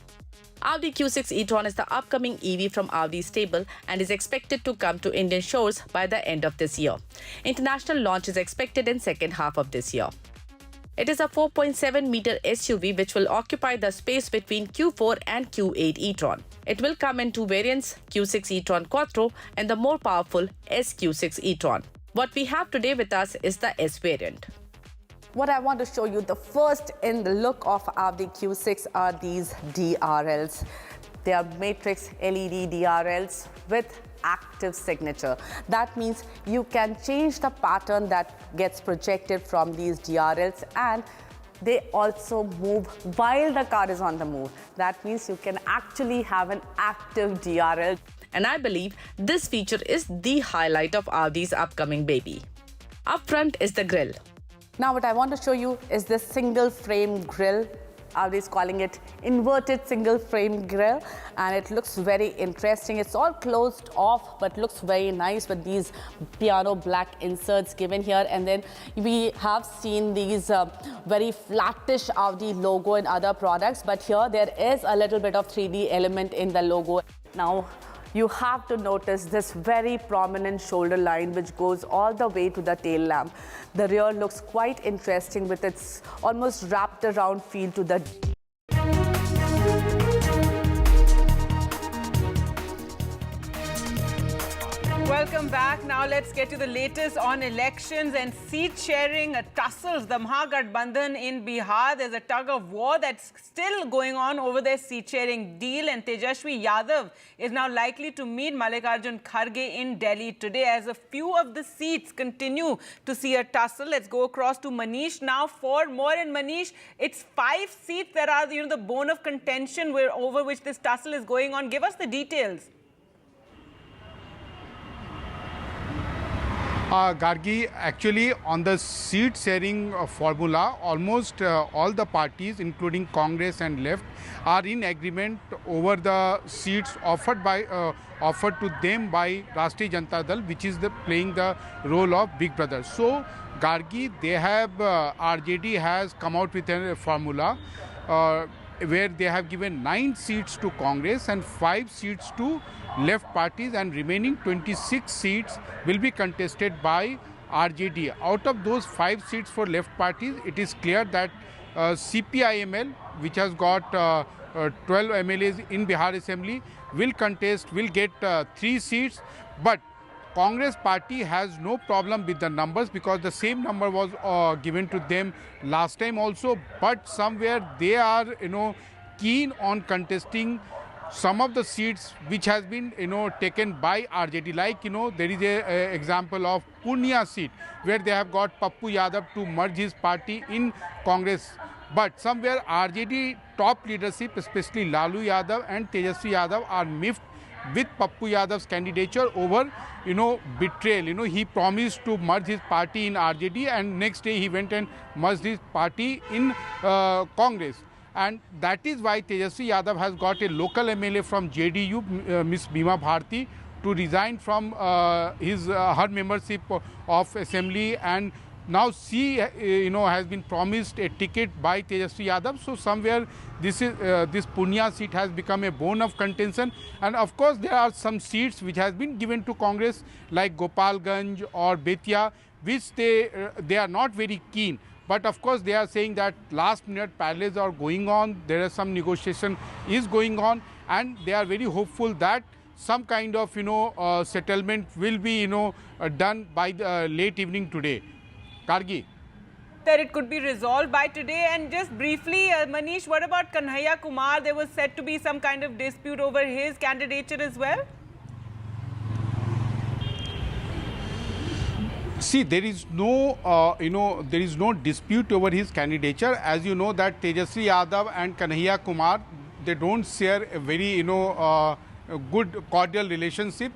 Audi Q6 e-tron is the upcoming EV from Audi's stable and is expected to come to Indian shores by the end of this year. International launch is expected in second half of this year. It is a 4.7-meter SUV which will occupy the space between Q4 and Q8 e-tron. It will come in two variants, Q6 e-tron Quattro and the more powerful SQ6 e-tron. What we have today with us is the S variant. What I want to show you, the first in the look of Audi Q6 are these DRLs. They are matrix LED DRLs with active signature. That means you can change the pattern that gets projected from these DRLs, and they also move while the car is on the move. That means you can actually have an active DRL. And I believe this feature is the highlight of Audi's upcoming baby. Up front is the grille. Now what I want to show you is this single frame grille. Audi is calling it inverted single frame grille, and it looks very interesting. It's all closed off but looks very nice with these piano black inserts given here, and then we have seen these very flattish Audi logo in other products, but here there is a little bit of 3D element in the logo. Now you have to notice this very prominent shoulder line which goes all the way to the tail lamp. The rear looks quite interesting with its almost wrapped around feel to the Welcome back. Now let's get to the latest on elections and seat sharing tussles. The Mahagathbandhan in Bihar, there's a tug of war that's still going on over their seat sharing deal, and Tejashwi Yadav is now likely to meet Mallikarjun Kharge in Delhi today as a few of the seats continue to see a tussle. Let's go across to Manish now for more. And Manish, it's 5 seats that are the bone of contention over which this tussle is going on. Give us the details. Gargi, actually on the seat sharing formula, almost all the parties including Congress and left are in agreement over the seats offered to them by Rashtriya Janata Dal, which is playing the role of big brother. So Gargi, they have RJD has come out with a formula where they have given 9 seats to Congress and 5 seats to left parties, and remaining 26 seats will be contested by RJD. Out of those 5 seats for left parties, it is clear that CPIML, which has got 12 MLAs in Bihar Assembly, will get 3 seats, but Congress party has no problem with the numbers because the same number was given to them last time also, but somewhere they are keen on contesting some of the seats which has been taken by RJD. Like there is a example of Purnia seat where they have got Pappu Yadav to merge his party in Congress, but somewhere RJD top leadership, especially Lalu Yadav and Tejasvi Yadav, are miffed with Pappu Yadav's candidature over betrayal. He promised to merge his party in RJD and next day he went and merged his party in Congress. And that is why Tejasvi Yadav has got a local MLA from JDU, Miss Bhima Bharti, to resign from her membership of assembly, and now she has been promised a ticket by Tejasvi Yadav. So somewhere this Purnia seat has become a bone of contention, and of course there are some seats which has been given to Congress like Gopalganj or Betia, which they are not very keen. But of course they are saying that last minute parleys are going on, there is some negotiation is going on, and they are very hopeful that some kind of settlement will be done by the late evening today. Kargi. That it could be resolved by today. And just briefly, Manish, what about Kanhaiya Kumar? There was said to be some kind of dispute over his candidature as well. See, there is no, there is no dispute over his candidature. As you know that Tejasvi Yadav and Kanhaiya Kumar, they don't share a very, good cordial relationship.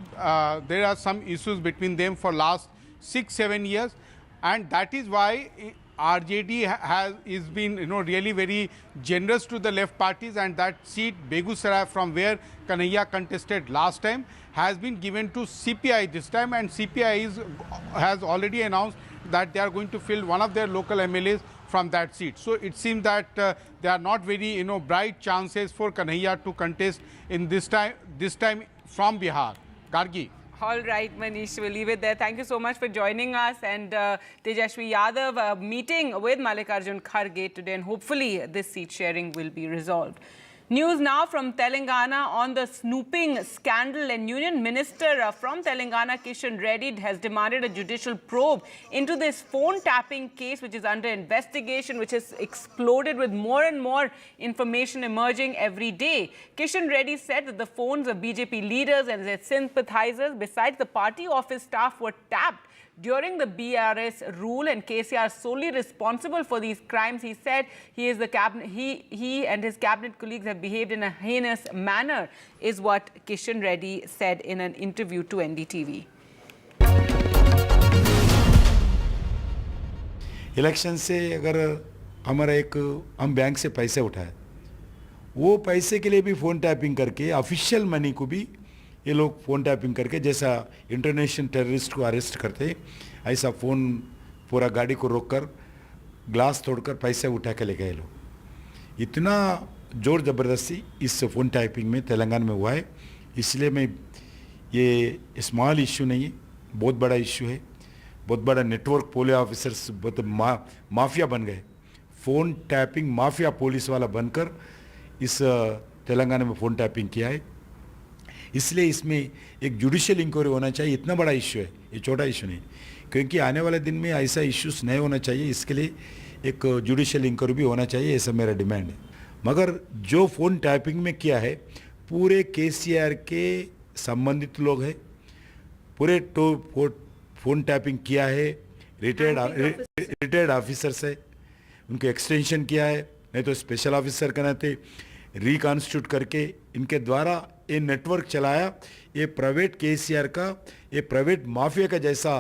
There are some issues between them for last 6-7 years, and that is why RJD is been, really very generous to the left parties, and that seat Begusarai, from where Kanhaiya contested last time, has been given to CPI this time, and CPI has already announced that they are going to fill one of their local MLAs from that seat. So it seems that there are not very bright chances for Kanhaiya to contest in this time from Bihar. Gargi. All right, Manish, we'll leave it there. Thank you so much for joining us. And Tejasvi Yadav meeting with Mallikarjun Kharge today, and hopefully this seat sharing will be resolved. News now from Telangana on the snooping scandal, and Union Minister from Telangana, Kishan Reddy, has demanded a judicial probe into this phone tapping case, which is under investigation, which has exploded with more and more information emerging every day. Kishan Reddy said that the phones of BJP leaders and their sympathizers, besides the party office staff, were tapped during the BRS rule, and KCR solely responsible for these crimes. He said he and his cabinet colleagues have behaved in a heinous manner, is what Kishan Reddy said in an interview to NDTV. Election से अगर हमारा हम bank से पैसे उठाए, वो पैसे के लिए भी फ़ोन टैपिंग करके ऑफिशियल मनी को भी ये लोग फ़ोन टैपिंग करके, जैसा इंटरनेशनल टेररिस्ट को अरेस्ट करते ऐसा फ़ोन पूरा गाड़ी को रोककर ग्लास तोड़कर पैसे उठा के ले गए लोग। इतना जोर ज़बरदस्ती इस फ़ोन टैपिंग में तेलंगाना में हुआ है, इसलिए मैं ये स्मॉल इशू नहीं है, बहुत बड़ा इशू है, बहुत बड़ा नेटवर्क पुलिस ऑफिसर्स बहुत माफिया बन गए, फ़ोन टैपिंग माफिया पुलिस वाला बनकर इस तेलंगाना में फ़ोन टैपिंग किया है। इसलिए इसमें एक जुडिशियल इंक्वायरी होना चाहिए। इतना बड़ा इशू है, ये छोटा इशू नहीं, क्योंकि आने वाले दिन में ऐसा इश्यूज नहीं होना चाहिए, इसके लिए एक जुडिशियल इंक्वायरी भी होना चाहिए, ऐसा मेरा डिमांड है। मगर जो फ़ोन टैपिंग में किया है पूरे केसीआर के संबंधित लोग हैं, पूरे फ़ोन टैपिंग किया है रिटायर्ड ऑफिसर्स है, उनको एक्सटेंशन किया है, नहीं तो स्पेशल ऑफिसर का नाते रिकॉन्स्टिट्यूट करके इनके द्वारा ये नेटवर्क चलाया। ये प्राइवेट केसीआर का, ये प्राइवेट माफिया का जैसा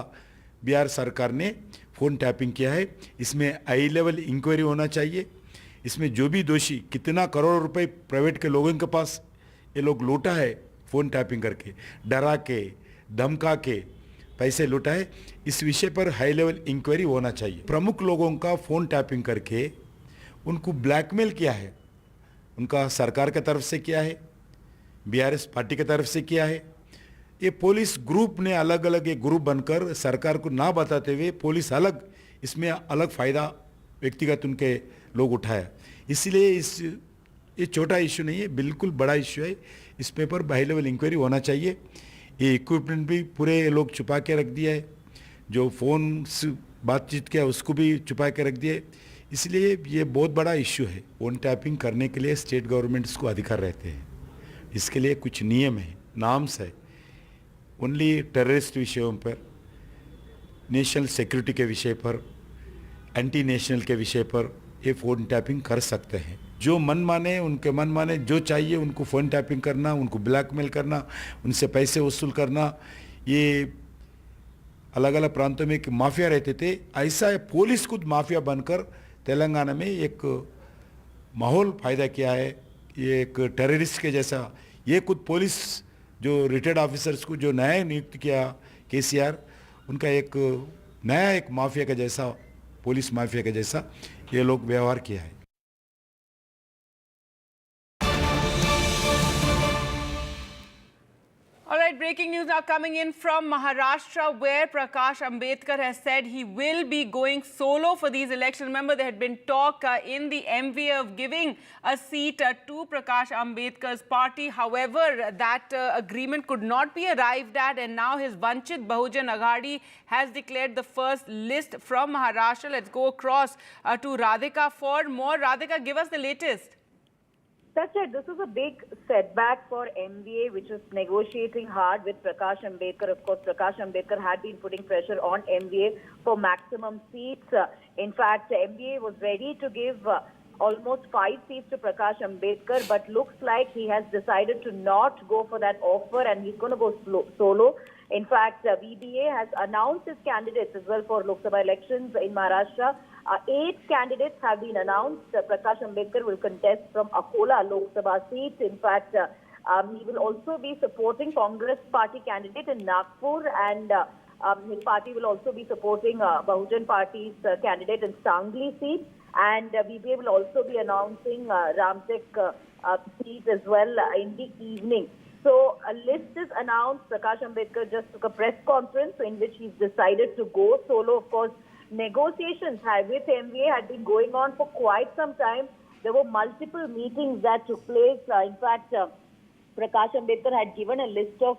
बिहार सरकार ने फ़ोन टैपिंग किया है। इसमें हाई लेवल इंक्वायरी होना चाहिए। इसमें जो भी दोषी, कितना करोड़ रुपए प्राइवेट के लोगों के पास ये लोग लूटा है फ़ोन टैपिंग करके, डरा के धमका के पैसे लूटा है, इस विषय पर हाई लेवल इंक्वायरी होना चाहिए। प्रमुख लोगों का फ़ोन टैपिंग करके उनको ब्लैकमेल किया है, उनका सरकार की तरफ से किया है, बीआरएस पार्टी की तरफ से किया है। ये पुलिस ग्रुप ने अलग अलग एक ग्रुप बनकर सरकार को ना बताते हुए पुलिस अलग इसमें अलग फ़ायदा व्यक्तिगत उनके लोग उठाया। इसलिए ये छोटा इशू नहीं है, बिल्कुल बड़ा इशू है। इस पे पर हाई लेवल इंक्वायरी होना चाहिए। ये इक्विपमेंट भी पूरे लोग छुपा के रख दिया है, जो फ़ोन से बातचीत किया उसको भी छुपा के रख दिया है। इसलिए ये बहुत बड़ा इशू है। फ़ोन टैपिंग करने के लिए स्टेट गवर्नमेंट्स को अधिकार रहते हैं, इसके लिए कुछ नियम है, नाम्स है। ओनली टेररिस्ट विषयों पर, नेशनल सिक्योरिटी के विषय पर, एंटी नेशनल के विषय पर ये फ़ोन टैपिंग कर सकते हैं। जो मन माने उनके मन माने, जो चाहिए उनको फ़ोन टैपिंग करना, उनको ब्लैकमेल करना, उनसे पैसे वसूल करना, ये अलग अलग प्रांतों में एक माफिया रहते थे। ऐसा पुलिस खुद माफिया बनकर तेलंगाना में एक माहौल पैदा किया है। ये एक टेररिस्ट के जैसा, ये खुद पुलिस जो रिटायर्ड ऑफिसर्स को जो नया नियुक्त किया केसीआर, उनका एक नया एक माफिया का जैसा, पुलिस माफिया का जैसा ये लोग व्यवहार किया है। All right, breaking news now coming in from Maharashtra, where Prakash Ambedkar has said he will be going solo for these elections. Remember, there had been talk in the MVA of giving a seat to Prakash Ambedkar's party. However, that agreement could not be arrived at, and now his Vanchit Bahujan Aghadi has declared the first list from Maharashtra. Let's go across to Radhika for more. Radhika, give us the latest. That's right. This is a big setback for MVA, which is negotiating hard with Prakash Ambedkar. Of course, Prakash Ambedkar had been putting pressure on MVA for maximum seats. In fact, MVA was ready to give almost 5 seats to Prakash Ambedkar, but looks like he has decided to not go for that offer and he's going to go solo. In fact, VBA has announced his candidates as well for Lok Sabha elections in Maharashtra. 8 candidates have been announced. Prakash Ambedkar will contest from Akola Lok Sabha seat. In fact, he will also be supporting Congress party candidate in Nagpur, and his party will also be supporting Bahujan Party's candidate in Sangli seat. And BBA will also be announcing Ramtek seat as well in the evening. So a list is announced. Prakash Ambedkar just took a press conference in which he's decided to go solo. Of course, negotiations with MVA had been going on for quite some time. There were multiple meetings that took place. In fact, Prakash Ambedkar had given a list of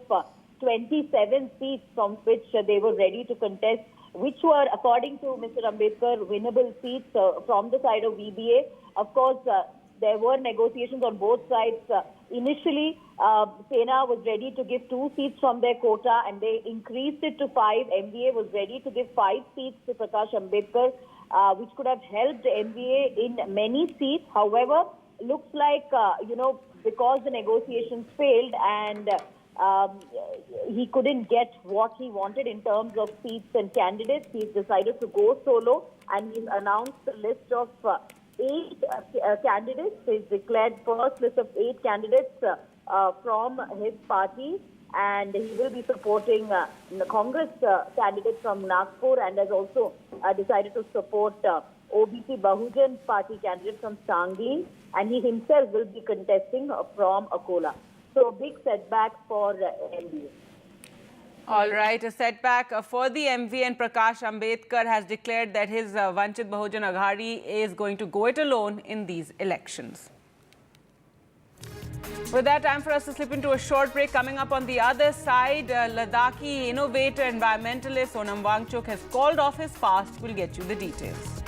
27 seats from which they were ready to contest, which were, according to Mr. Ambedkar, winnable seats from the side of VBA. Of course, there were negotiations on both sides. Initially, Sena was ready to give 2 seats from their quota, and they increased it to 5. MVA was ready to give 5 seats to Prakash Ambedkar, which could have helped MVA in many seats. However, looks like, because the negotiations failed and he couldn't get what he wanted in terms of seats and candidates, he's decided to go solo, and he's announced a list of 8 candidates. He's declared first list of 8 candidates from his party, and he will be supporting the Congress candidate from Nagpur, and has also decided to support OBC Bahujan Party candidate from Sangli, and he himself will be contesting from Akola. So a big setback for NDA. All right, a setback for the MV, and Prakash Ambedkar has declared that his Vanchit Bahujan Aghadi is going to go it alone in these elections. With that, time for us to slip into a short break. Coming up on the other side, Ladakhi innovator environmentalist Sonam Wangchuk has called off his fast. We'll get you the details.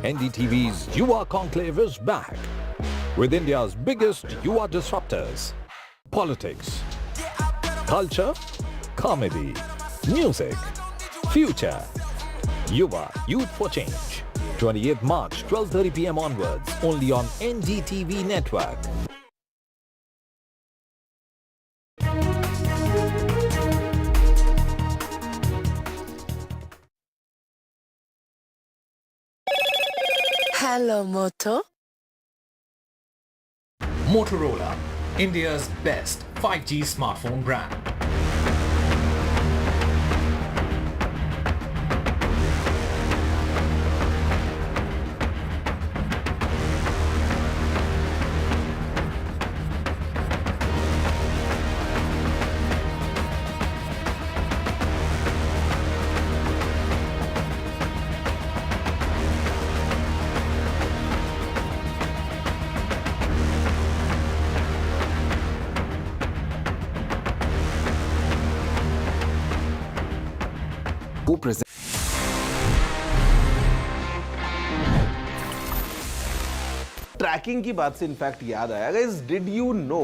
NDTV's Yuva Conclave is back with India's biggest Yuva disruptors. Politics, culture, comedy, music, future. Yuva, Youth for Change. 28th March, 12:30 p.m. onwards, only on NDTV network. Hello, Moto. Motorola, India's best 5G smartphone brand. co-present. Tracking की बात से in fact याद आया, guys, did you know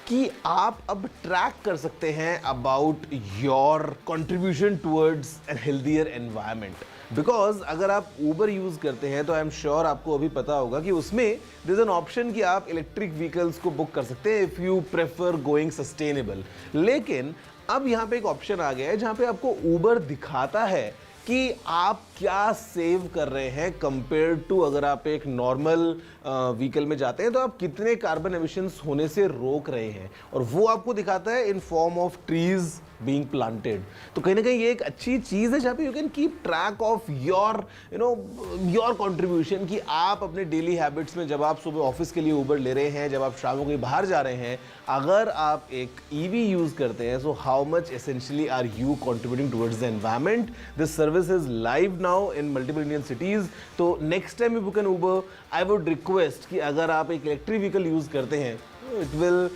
कि आप अब track कर सकते हैं about your contribution towards a healthier environment? Because अगर आप ऊबर यूज करते हैं तो आई एम श्योर आपको अभी पता होगा कि उसमें देयर इज एन ऑप्शन कि आप इलेक्ट्रिक व्हीकल्स को बुक कर सकते हैं if you prefer going sustainable. लेकिन अब यहाँ पे एक ऑप्शन आ गया है जहाँ पे आपको ऊबर दिखाता है कि आप क्या सेव कर रहे हैं कंपेयर टू अगर आप एक नॉर्मल व्हीकल में जाते हैं तो आप कितने कार्बन एमिशंस होने से रोक रहे हैं, और वो आपको दिखाता है in form of trees being planted. तो कहीं ना कहीं ये एक अच्छी चीज़ है जहाँ पे you can keep track of your your contribution, कि आप अपने डेली हैबिट्स में जब आप सुबह ऑफिस के लिए ऊबर ले रहे हैं, जब आप शाम को कहीं बाहर जा रहे हैं, अगर आप एक ईवी यूज करते हैं, so how much essentially are you contributing towards the environment. This service is live now in multiple Indian cities. तो next time you book an Uber, I would request कि अगर आप एक इलेक्ट्रिक व्हीकल यूज करते हैं, it will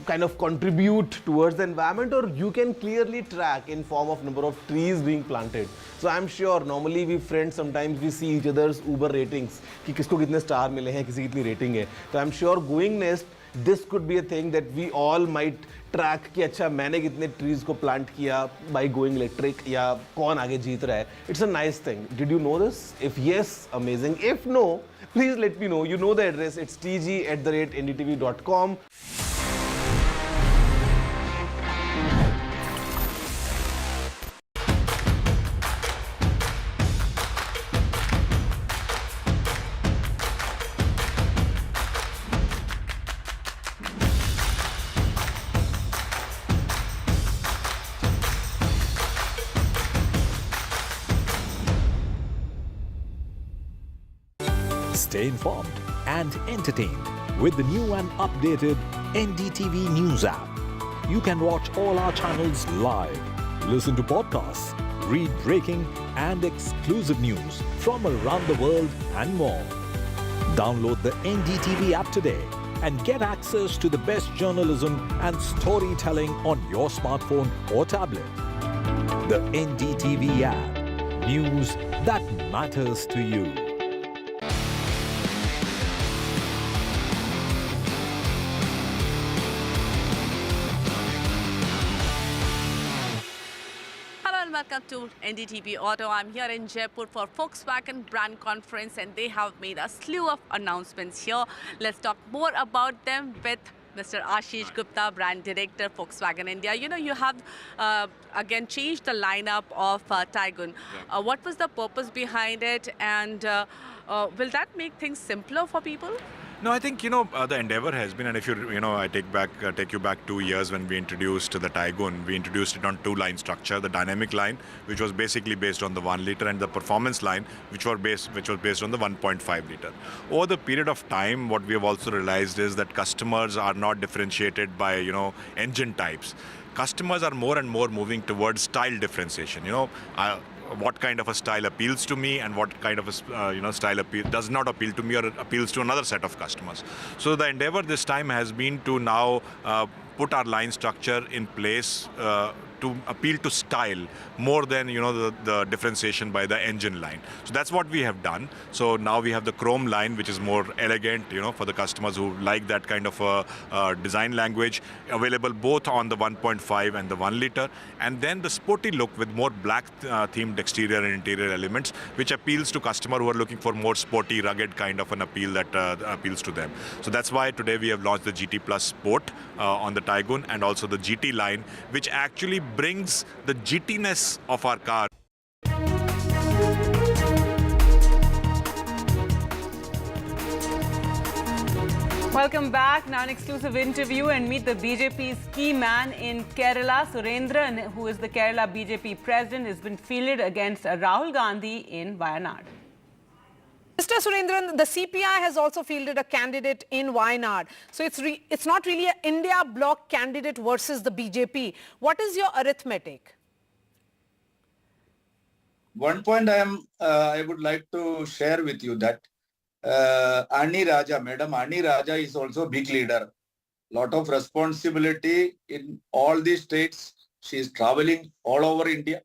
kind of contribute towards the environment, or you can clearly track in form of number of trees being planted. So I'm sure normally we friends sometimes we see each other's Uber ratings कि किसको कितने star मिले हैं, किसी की कितनी rating है। तो I'm sure going next this could be a thing that we all might track कि अच्छा मैंने कितने trees को plant किया by going electric, या कौन आगे जीत रहा है। It's a nice thing. Did you know this? If yes, amazing. If no, please let me know. You know the address. It's tg@ndtv.com. Stay informed and entertained with the new and updated NDTV News app. You can watch all our channels live, listen to podcasts, read breaking and exclusive news from around the world and more. Download the NDTV app today and get access to the best journalism and storytelling on your smartphone or tablet. The NDTV app. News that matters to you. Welcome to NDTV Auto. I'm here in Jaipur for Volkswagen brand conference, and they have made a slew of announcements here. Let's talk more about them with Mr. Ashish Gupta, brand director, Volkswagen India. You know, you have again changed the lineup of Taigun. What was the purpose behind it, and will that make things simpler for people? No, I think, the endeavor has been, and if I take you back 2 years when we introduced the Taigun, we introduced it on two-line structure, the dynamic line, which was basically based on the 1 liter, and the performance line, which was based on the 1.5 liter. Over the period of time, what we have also realized is that customers are not differentiated by, engine types. Customers are more and more moving towards style differentiation. What kind of a style appeals to me, and what kind of a style does not appeal to me or appeals to another set of customers. So the endeavor this time has been to now put our line structure in place to appeal to style more than the differentiation by the engine line. So that's what we have done. So now we have the chrome line, which is more elegant, for the customers who like that kind of a design language, available both on the 1.5 and the 1 liter, and then the sporty look with more black themed exterior and interior elements, which appeals to customers who are looking for more sporty, rugged kind of an appeal that appeals to them. So that's why today we have launched the GT Plus Sport on the Taigun, and also the GT line, which actually brings the GT-ness of our car. Welcome back. Now an exclusive interview, and meet the BJP's key man in Kerala. Surendran, who is the Kerala BJP president, has been fielded against Rahul Gandhi in Wayanad. Mr. Surendran, the CPI has also fielded a candidate in Wayanad. So it's not really an India bloc candidate versus the BJP. What is your arithmetic? One point I would like to share with you that Madam Ani Raja is also a big leader. Lot of responsibility in all these states. She is traveling all over India.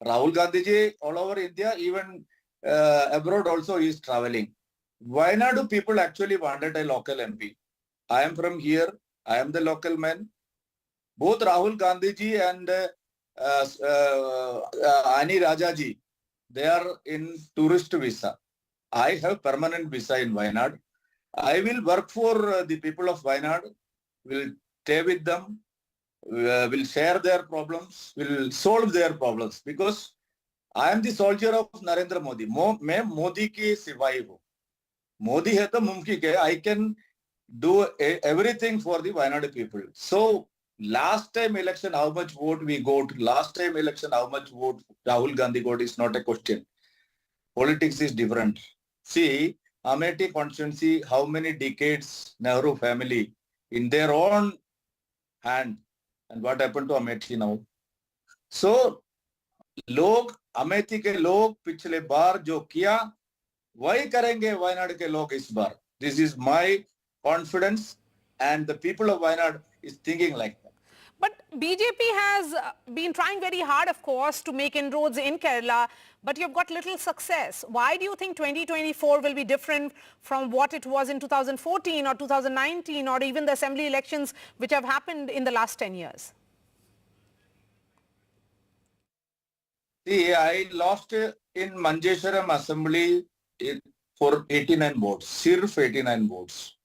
Rahul Gandhi ji all over India, even abroad also he is traveling. Why not do people actually wanted a local MP? I am from here. I am the local man. Both Rahul Gandhi ji and Ani Raja ji, they are in tourist visa. I have permanent visa in Wayanad. I will work for the people of Wayanad, will stay with them, will share their problems, will solve their problems, because I am the soldier of Narendra Modi. मैं मोदी की सिपाही हूँ. मोदी है तो मुमकिन है. I can do everything for the Wayanad people. So last time election, how much vote we got? Last time election, how much vote Rahul Gandhi got is not a question. Politics is different. See, Amethi constituency, how many decades Nehru family in their own hand, and what happened to Amethi now? So, Amethi के लोग पिछले बार जो किया, वही करेंगे वायनाड के लोग इस बार. This is my confidence, and the people of Wayanad is thinking like that. But BJP has been trying very hard, of course, to make inroads in Kerala, but you've got little success. Why do you think 2024 will be different from what it was in 2014 or 2019 or even the assembly elections which have happened in the last 10 years? See, I lost in Manjeshwaram assembly for 89 votes, sirf 89 votes.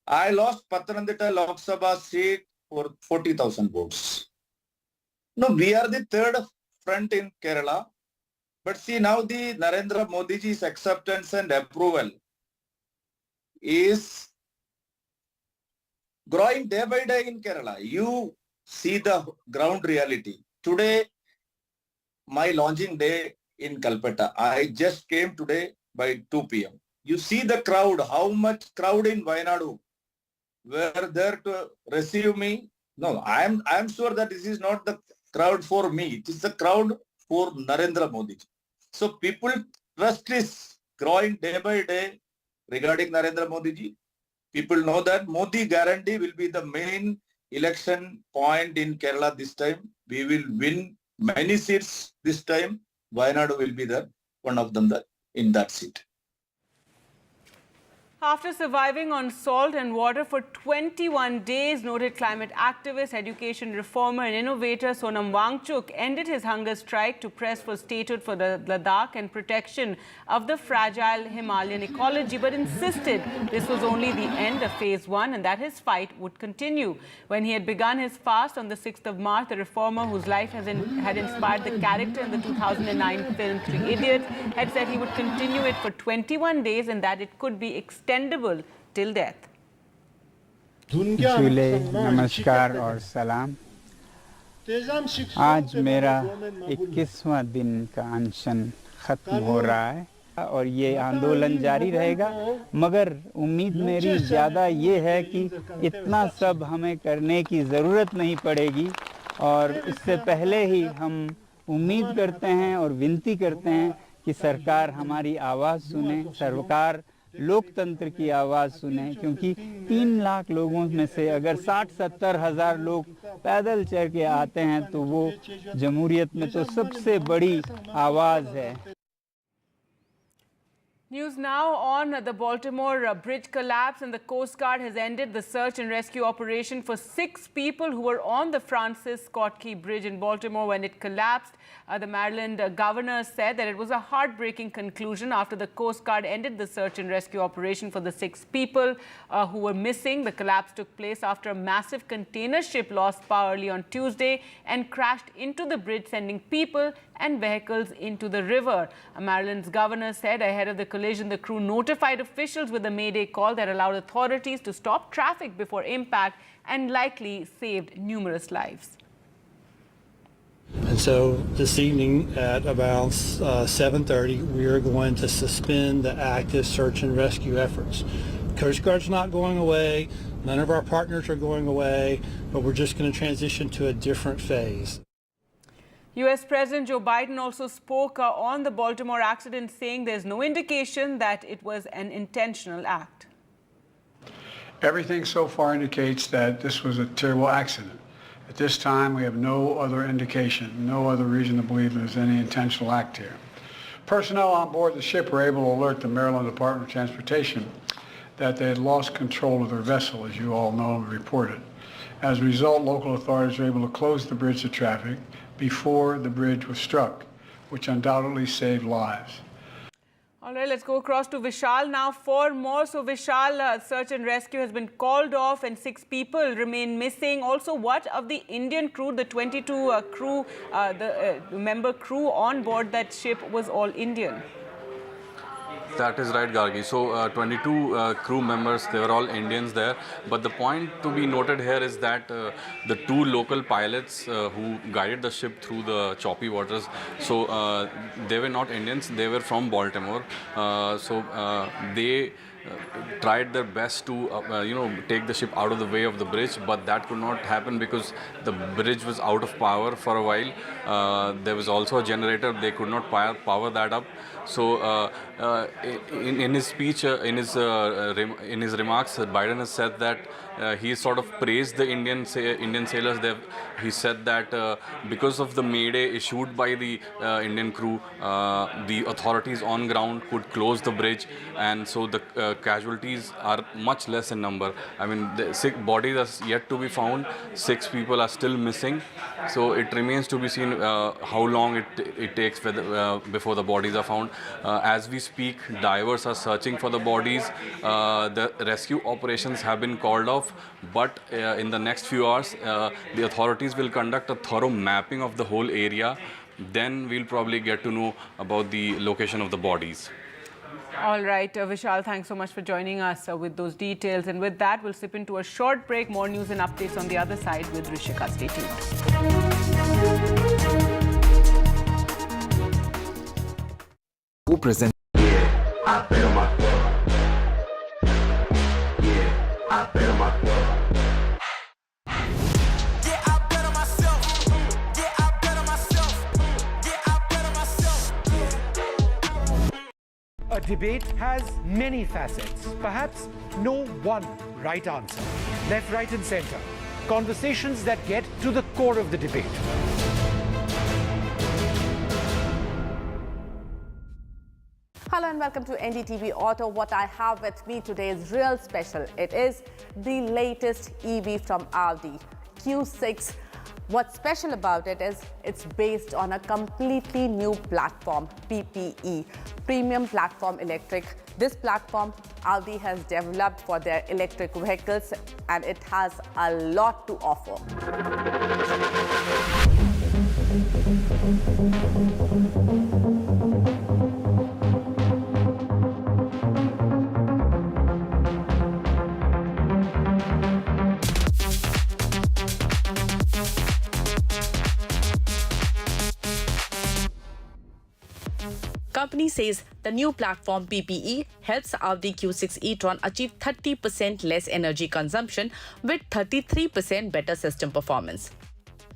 I lost Pathanamthitta Lok Sabha seat for 40,000 votes. No, we are the third front in Kerala. But see, now the Narendra Modi ji's acceptance and approval is growing day by day in Kerala. You see the ground reality. Today, my launching day in Kalpetta. I just came today by 2 p.m. You see the crowd, how much crowd in Wayanadu were there to receive me. No, I am sure that this is not the crowd for me. It is the crowd for Narendra Modi. So people trust is growing day by day regarding Narendra Modi ji. People know that Modi guarantee will be the main election point in Kerala this time. We will win many seats this time. Wayanadu will be there, one of them in that seat. After surviving on salt and water for 21 days, noted climate activist, education reformer and innovator Sonam Wangchuk ended his hunger strike to press for statehood for the Ladakh and protection of the fragile Himalayan ecology, but insisted this was only the end of phase 1 and that his fight would continue. When he had begun his fast on the 6th of March, the reformer, whose life had inspired the character in the 2009 film Three Idiots, had said he would continue it for 21 days and that it could be extendable till death. नमस्कार और सलाम. आज मेरा 21वां दिन का अनशन खत्म हो रहा है और ये आंदोलन जारी रहेगा, मगर उम्मीद मेरी ज़्यादा ये है कि इतना सब हमें करने की ज़रूरत नहीं पड़ेगी और इससे पहले ही हम उम्मीद करते हैं और विनती करते हैं कि सरकार हमारी आवाज़ सुने, सरकार लोकतंत्र की आवाज़ सुने, क्योंकि 3 लाख लोगों में से अगर 60-70 हज़ार लोग पैदल चल के आते हैं तो वो जमहूरियत में तो सबसे बड़ी आवाज़ है. News now on the Baltimore bridge collapse, and the Coast Guard has ended the search and rescue operation for 6 people who were on the Francis Scott Key Bridge in Baltimore when it collapsed. The Maryland governor said that it was a heartbreaking conclusion after the Coast Guard ended the search and rescue operation for the 6 people who were missing. The collapse took place after a massive container ship lost power early on Tuesday and crashed into the bridge, sending people and vehicles into the river. Maryland's governor said ahead of the collision, the crew notified officials with a mayday call that allowed authorities to stop traffic before impact and likely saved numerous lives. And so this evening at about 7:30, we are going to suspend the active search and rescue efforts. Coast Guard's not going away. None of our partners are going away, but we're just going to transition to a different phase. U.S. President Joe Biden also spoke on the Baltimore accident, saying there's no indication that it was an intentional act. Everything so far indicates that this was a terrible accident. At this time, we have no other indication, no other reason to believe there's any intentional act here. Personnel on board the ship were able to alert the Maryland Department of Transportation that they had lost control of their vessel, as you all know and reported. As a result, local authorities were able to close the bridge to traffic before the bridge was struck, which undoubtedly saved lives. All right, let's go across to Vishal now for more. So Vishal, search and rescue has been called off and 6 people remain missing. Also, what of the Indian crew, the 22 member crew on board that ship was all Indian? That is right, Gargi. So 22 crew members, they were all Indians there. But the point to be noted here is that the 2 local pilots who guided the ship through the choppy waters, so they were not Indians, they were from Baltimore. They tried their best to take the ship out of the way of the bridge, but that could not happen because the bridge was out of power for a while. There was also a generator, they could not power that up. So in his speech, in his remarks, Biden has said that he sort of praised the Indian sailors. He said that because of the mayday issued by the Indian crew, the authorities on ground could close the bridge, and so the casualties are much less in number. I mean, the 6 bodies are yet to be found. 6 people are still missing. So it remains to be seen how long it takes before the bodies are found. As we speak, divers are searching for the bodies. The rescue operations have been called off, but in the next few hours, the authorities will conduct a thorough mapping of the whole area. Then we'll probably get to know about the location of the bodies. All right, Vishal, thanks so much for joining us with those details. And with that, we'll slip into a short break. More news and updates on the other side with Rishika. Stay tuned. Who presents? A debate has many facets, perhaps no one right answer. Left, right and center. Conversations that get to the core of the debate. Hello and welcome to NDTV Auto. What I have with me today is real special. It is the latest EV from Audi, Q6. What's special about it is it's based on a completely new platform, PPE, Premium Platform Electric. This platform Audi has developed for their electric vehicles, and it has a lot to offer. Company says the new platform PPE helps Audi Q6 e-tron achieve 30% less energy consumption with 33% better system performance.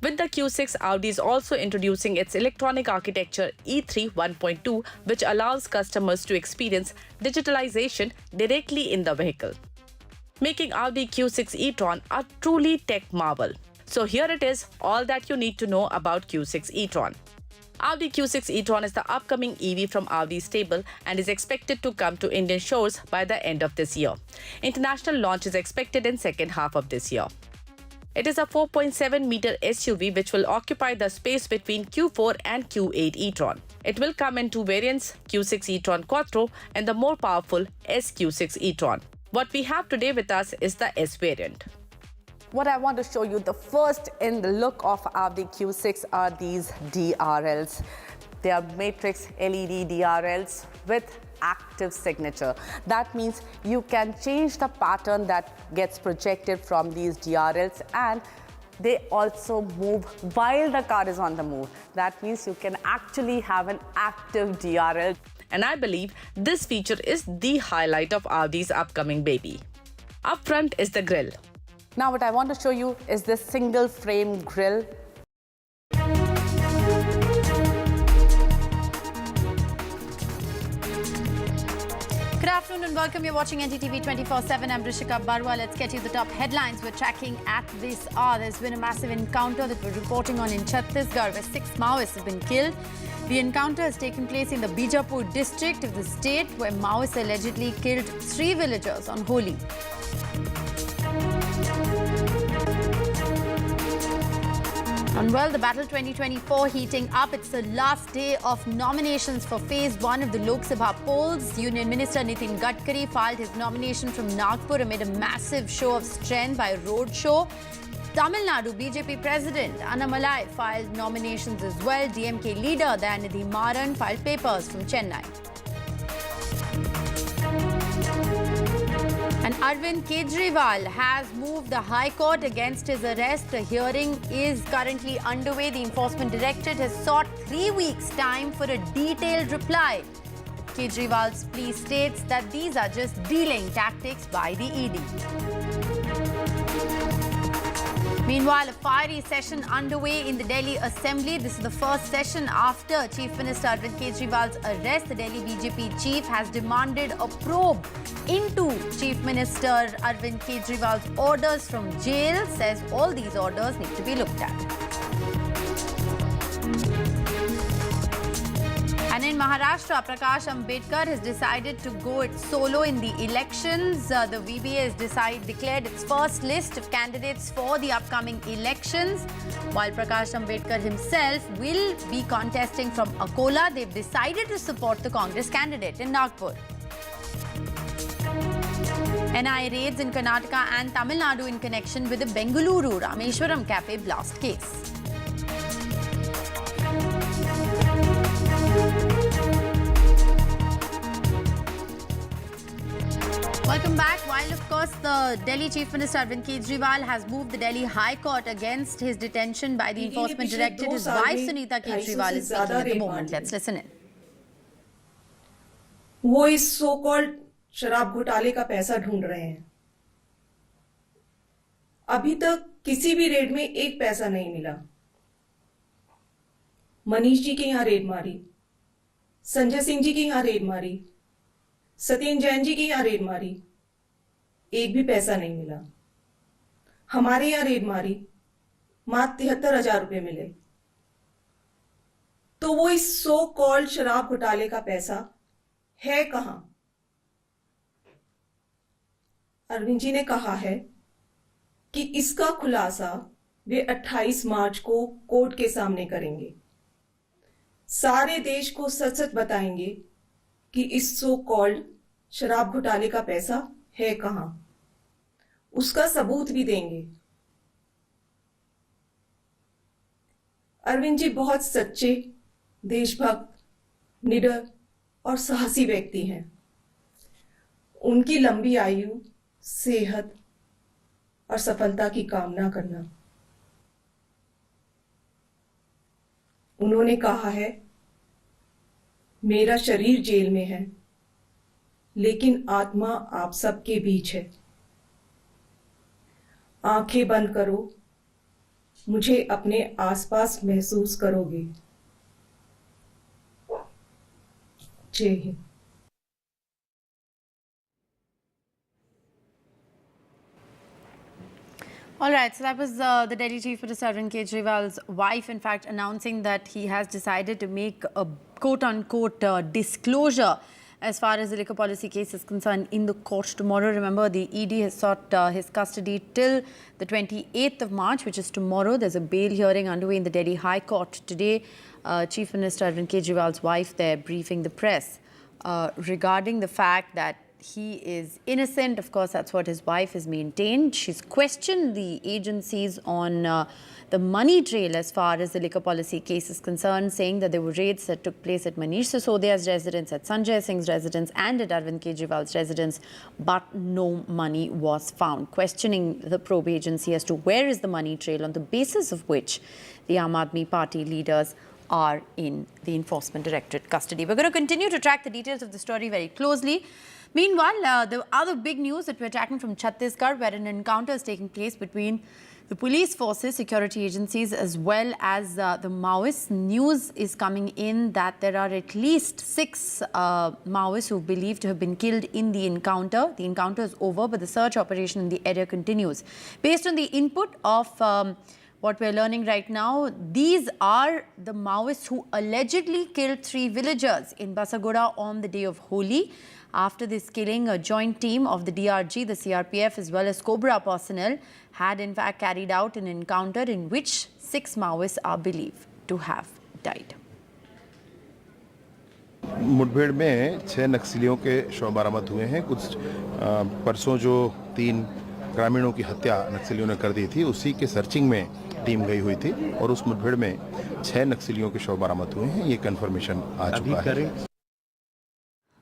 With the Q6, Audi is also introducing its electronic architecture E3 1.2, which allows customers to experience digitalization directly in the vehicle, making Audi Q6 e-tron a truly tech marvel. So here it is, all that you need to know about Q6 e-tron. Audi Q6 e-tron is the upcoming EV from Audi's stable and is expected to come to Indian shores by the end of this year. International launch is expected in second half of this year. It is a 4.7-meter SUV which will occupy the space between Q4 and Q8 e-tron. It will come in 2 variants, Q6 e-tron Quattro and the more powerful SQ6 e-tron. What we have today with us is the S variant. What I want to show you, the first in the look of Audi Q6 are these DRLs. They are matrix LED DRLs with active signature. That means you can change the pattern that gets projected from these DRLs, and they also move while the car is on the move. That means you can actually have an active DRL. And I believe this feature is the highlight of Audi's upcoming baby. Up front is the grille. Now what I want to show you is this single frame grille. Good afternoon and welcome. You're watching NDTV 24x7. I'm Rishika Barwa. Let's get you the top headlines we're tracking at this hour. There's been a massive encounter that we're reporting on in Chhattisgarh where 6 Maoists have been killed. The encounter has taken place in the Bijapur district of the state where Maoists allegedly killed 3 villagers on Holi. And well, the battle 2024 heating up. It's the last day of nominations for phase 1 of the Lok Sabha polls. Union Minister Nitin Gadkari filed his nomination from Nagpur amid a massive show of strength by roadshow. Tamil Nadu BJP President Annamalai filed nominations as well. DMK leader Dayanidhi Maran filed papers from Chennai. And Arvind Kejriwal has moved the High Court against his arrest. The hearing is currently underway. The Enforcement Directorate has sought 3 weeks' time for a detailed reply. Kejriwal's plea states that these are just dealing tactics by the ED. Meanwhile, a fiery session underway in the Delhi Assembly. This is the first session after Chief Minister Arvind Kejriwal's arrest. The Delhi BJP chief has demanded a probe into Chief Minister Arvind Kejriwal's orders from jail. Says all these orders need to be looked at. And in Maharashtra, Prakash Ambedkar has decided to go it solo in the elections. The VBA has declared its first list of candidates for the upcoming elections. While Prakash Ambedkar himself will be contesting from Akola, they've decided to support the Congress candidate in Nagpur. NIA raids in Karnataka and Tamil Nadu in connection with the Bengaluru Rameshwaram Cafe blast case. Welcome back. While, of course, the Delhi Chief Minister Arvind Kejriwal has moved the Delhi High Court against his detention by the Enforcement Directorate, his wife Sunita Kejriwal is speaking at the moment. Let's listen in. वो इस so called शराब घोटाले का पैसा ढूंढ रहे हैं। अभी तक किसी भी रेड में 1 पैसा नहीं मिला। मनीष जी के यहाँ रेड मारी, संजय सिंह जी के यहाँ रेड मारी, सत्येंद्र जैन जी की यहाँ रेड मारी, 1 भी पैसा नहीं मिला। हमारे यहाँ रेड मारी, मात्र 73,000 रुपए मिले। तो वो इस सो कॉल्ड शराब घोटाले का पैसा है कहां? अरविंद जी ने कहा है कि इसका खुलासा वे 28 मार्च को कोर्ट के सामने करेंगे। सारे देश को सच सच बताएंगे कि इस सो कॉल्ड शराब घोटाले का पैसा है कहां, उसका सबूत भी देंगे। अरविंद जी बहुत सच्चे, देशभक्त, निडर और साहसी व्यक्ति हैं। उनकी लंबी आयु, सेहत और सफलता की कामना करना। उन्होंने कहा है, मेरा शरीर जेल में है, लेकिन आत्मा आप सबके बीच है। आंखें बंद करो, मुझे अपने आसपास महसूस करोगे। जय Hind. All right, so that was the Delhi Chief Minister Arvind Kejriwal's wife, in fact, announcing that he has decided to make a quote-unquote disclosure as far as the liquor policy case is concerned in the court tomorrow. Remember, the ED has sought his custody till the 28th of March, which is tomorrow. There's a bail hearing underway in the Delhi High Court today. Chief Minister Arvind Kejriwal's wife there briefing the press regarding the fact that he is innocent. Of course, that's what his wife has maintained. She's questioned the agencies on the money trail as far as the liquor policy case is concerned, saying that there were raids that took place at Manish Sisodia's residence, at Sanjay Singh's residence and at Arvind Kejriwal's residence, but no money was found. Questioning the probe agency as to where is the money trail, on the basis of which the Aam Aadmi Party leaders are in the Enforcement Directorate custody. We're going to continue to track the details of the story very closely. Meanwhile, the other big news that we're tracking from Chhattisgarh, where an encounter is taking place between the police forces, security agencies, as well as the Maoists. News is coming in that there are at least 6 Maoists who are believed to have been killed in the encounter. The encounter is over, but the search operation in the area continues. Based on the input of what we're learning right now, these are the Maoists who allegedly killed 3 villagers in Basagoda on the day of Holi. After this killing, a joint team of the DRG, the CRPF, as well as Cobra personnel had in fact carried out an encounter in which 6 Maoists are believed to have died. मुठभेड़ में 6 नक्सलियों के शव बरामद हुए हैं। कुछ परसों जो 3 ग्रामीणों की हत्या नक्सलियों ने कर दी थी, उसी के सर्चिंग में टीम गई हुई थी और उस मुठभेड़ में 6 नक्सलियों के शव बरामद हुए हैं। ये कंफर्मेशन आ चुका है।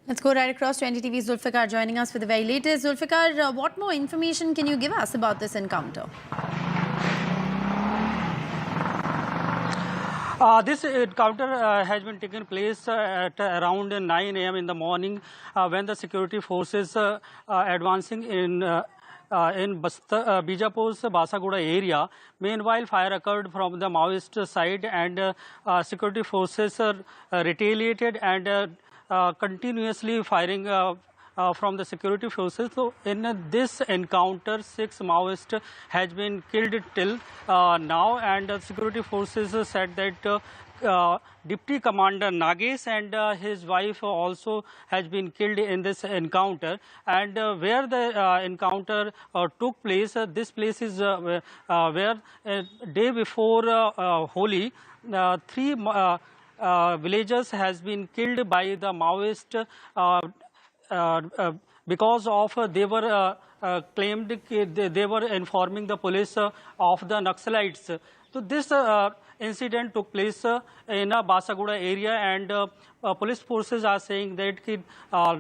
Let's go right across to NDTV's Zulfikar joining us for the very latest. Zulfikar, what more information can you give us about this encounter? This encounter has been taken place at around 9 a.m. in the morning when the security forces advancing in Bijapur's Basagoda area. Meanwhile, fire occurred from the Maoist side and security forces retaliated and continuously firing from the security forces. So in this encounter, 6 Maoists has been killed till now, and security forces said that Deputy Commander Nagesh and his wife also has been killed in this encounter. And where the encounter took place, this place is where day before Holi, 3 villagers has been killed by the Maoist because of they were claimed they were informing the police of the Naxalites. So this incident took place in a Basagoda area, and police forces are saying that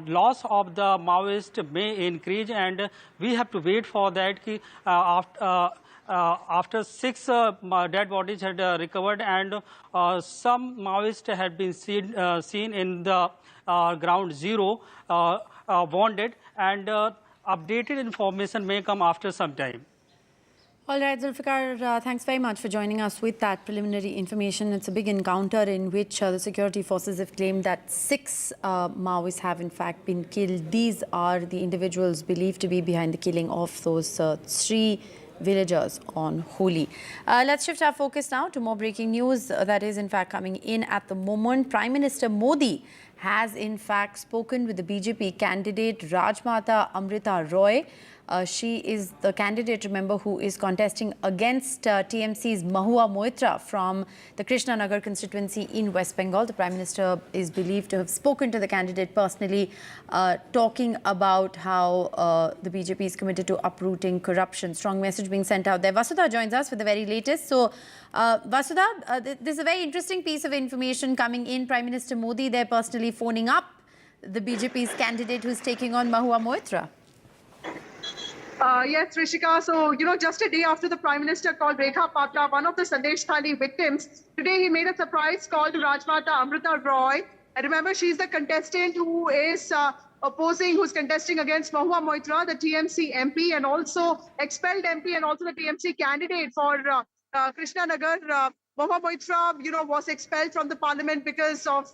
loss of the Maoist may increase, and we have to wait for that. After 6 dead bodies had recovered, and some Maoists had been seen in the ground zero wounded, and updated information may come after some time. All right, Zulfikar, thanks very much for joining us with that preliminary information. It's a big encounter in which the security forces have claimed that 6 Maoists have in fact been killed. These are the individuals believed to be behind the killing of those 3 villagers on Holi. Let's shift our focus now to more breaking news that is in fact coming in at the moment. Prime Minister Modi has in fact spoken with the BJP candidate Rajmata Amrita Roy. She is the candidate, remember, who is contesting against TMC's Mahua Moitra from the Krishnanagar constituency in West Bengal. The Prime Minister is believed to have spoken to the candidate personally, talking about how the BJP is committed to uprooting corruption. Strong message being sent out there. Vasudha joins us for the very latest. So, Vasudha, this is a very interesting piece of information coming in. Prime Minister Modi there personally phoning up the BJP's candidate who's taking on Mahua Moitra. Yes, Rishika. So, just a day after the Prime Minister called Rekha Patla, one of the Sandesh Khali victims, today he made a surprise call to Rajmata Amrita Roy. And remember, she's the contestant who is who's contesting against Mahua Moitra, the TMC MP, and also expelled MP, and also the TMC candidate for Krishnanagar. Mahua Moitra, was expelled from the parliament because of,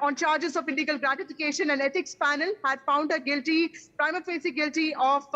on charges of illegal gratification. An ethics panel had found her guilty, prima facie guilty of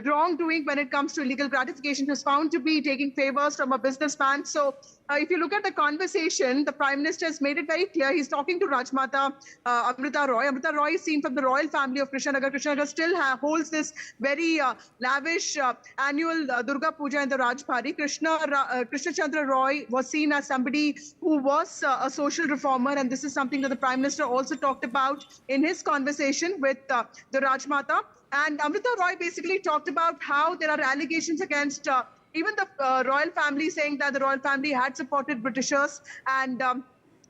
wrongdoing when it comes to illegal gratification. She was found to be taking favors from a businessman. So if you look at the conversation, the Prime Minister has made it very clear. He's talking to Rajmata Amrita Roy. Amrita Roy is seen from the royal family of Krishnanagar. Krishnanagar still holds this very lavish annual Durga Puja in the Rajbari. Krishna Chandra Roy was seen as somebody who was a social reformer, and this is something that the Prime Minister also talked about in his conversation with the Rajmata. And Amrita Roy basically talked about how there are allegations against even the royal family, saying that the royal family had supported Britishers and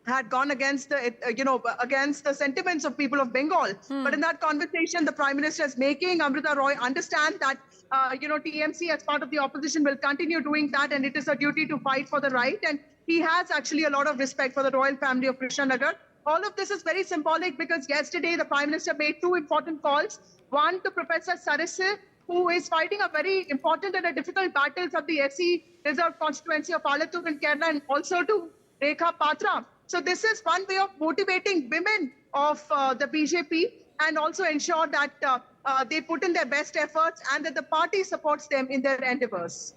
had gone against the, against the sentiments of people of Bengal. But in that conversation, the Prime Minister is making Amrita Roy understand that, TMC as part of the opposition will continue doing that, and it is a duty to fight for the right. And he has actually a lot of respect for the royal family of Krishnanagar. All of this is very symbolic because yesterday the Prime Minister made two important calls. One to Professor Sarasir, who is fighting a very important and a difficult battle from the SC Reserve constituency of Alathur in Kerala, and also to Rekha Patra. So this is one way of motivating women of the BJP and also ensure that they put in their best efforts and that the party supports them in their endeavors.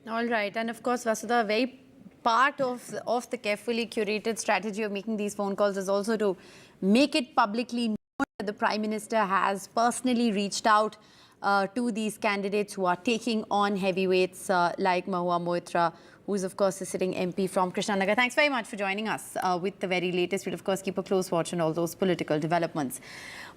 All right. And of course, Vasudha, very part of the carefully curated strategy of making these phone calls is also to make it publicly known that the Prime Minister has personally reached out to these candidates who are taking on heavyweights like Mahua Moitra, who is, of course, a sitting MP from Krishnanagar. Thanks very much for joining us with the very latest. We'll, of course, keep a close watch on all those political developments.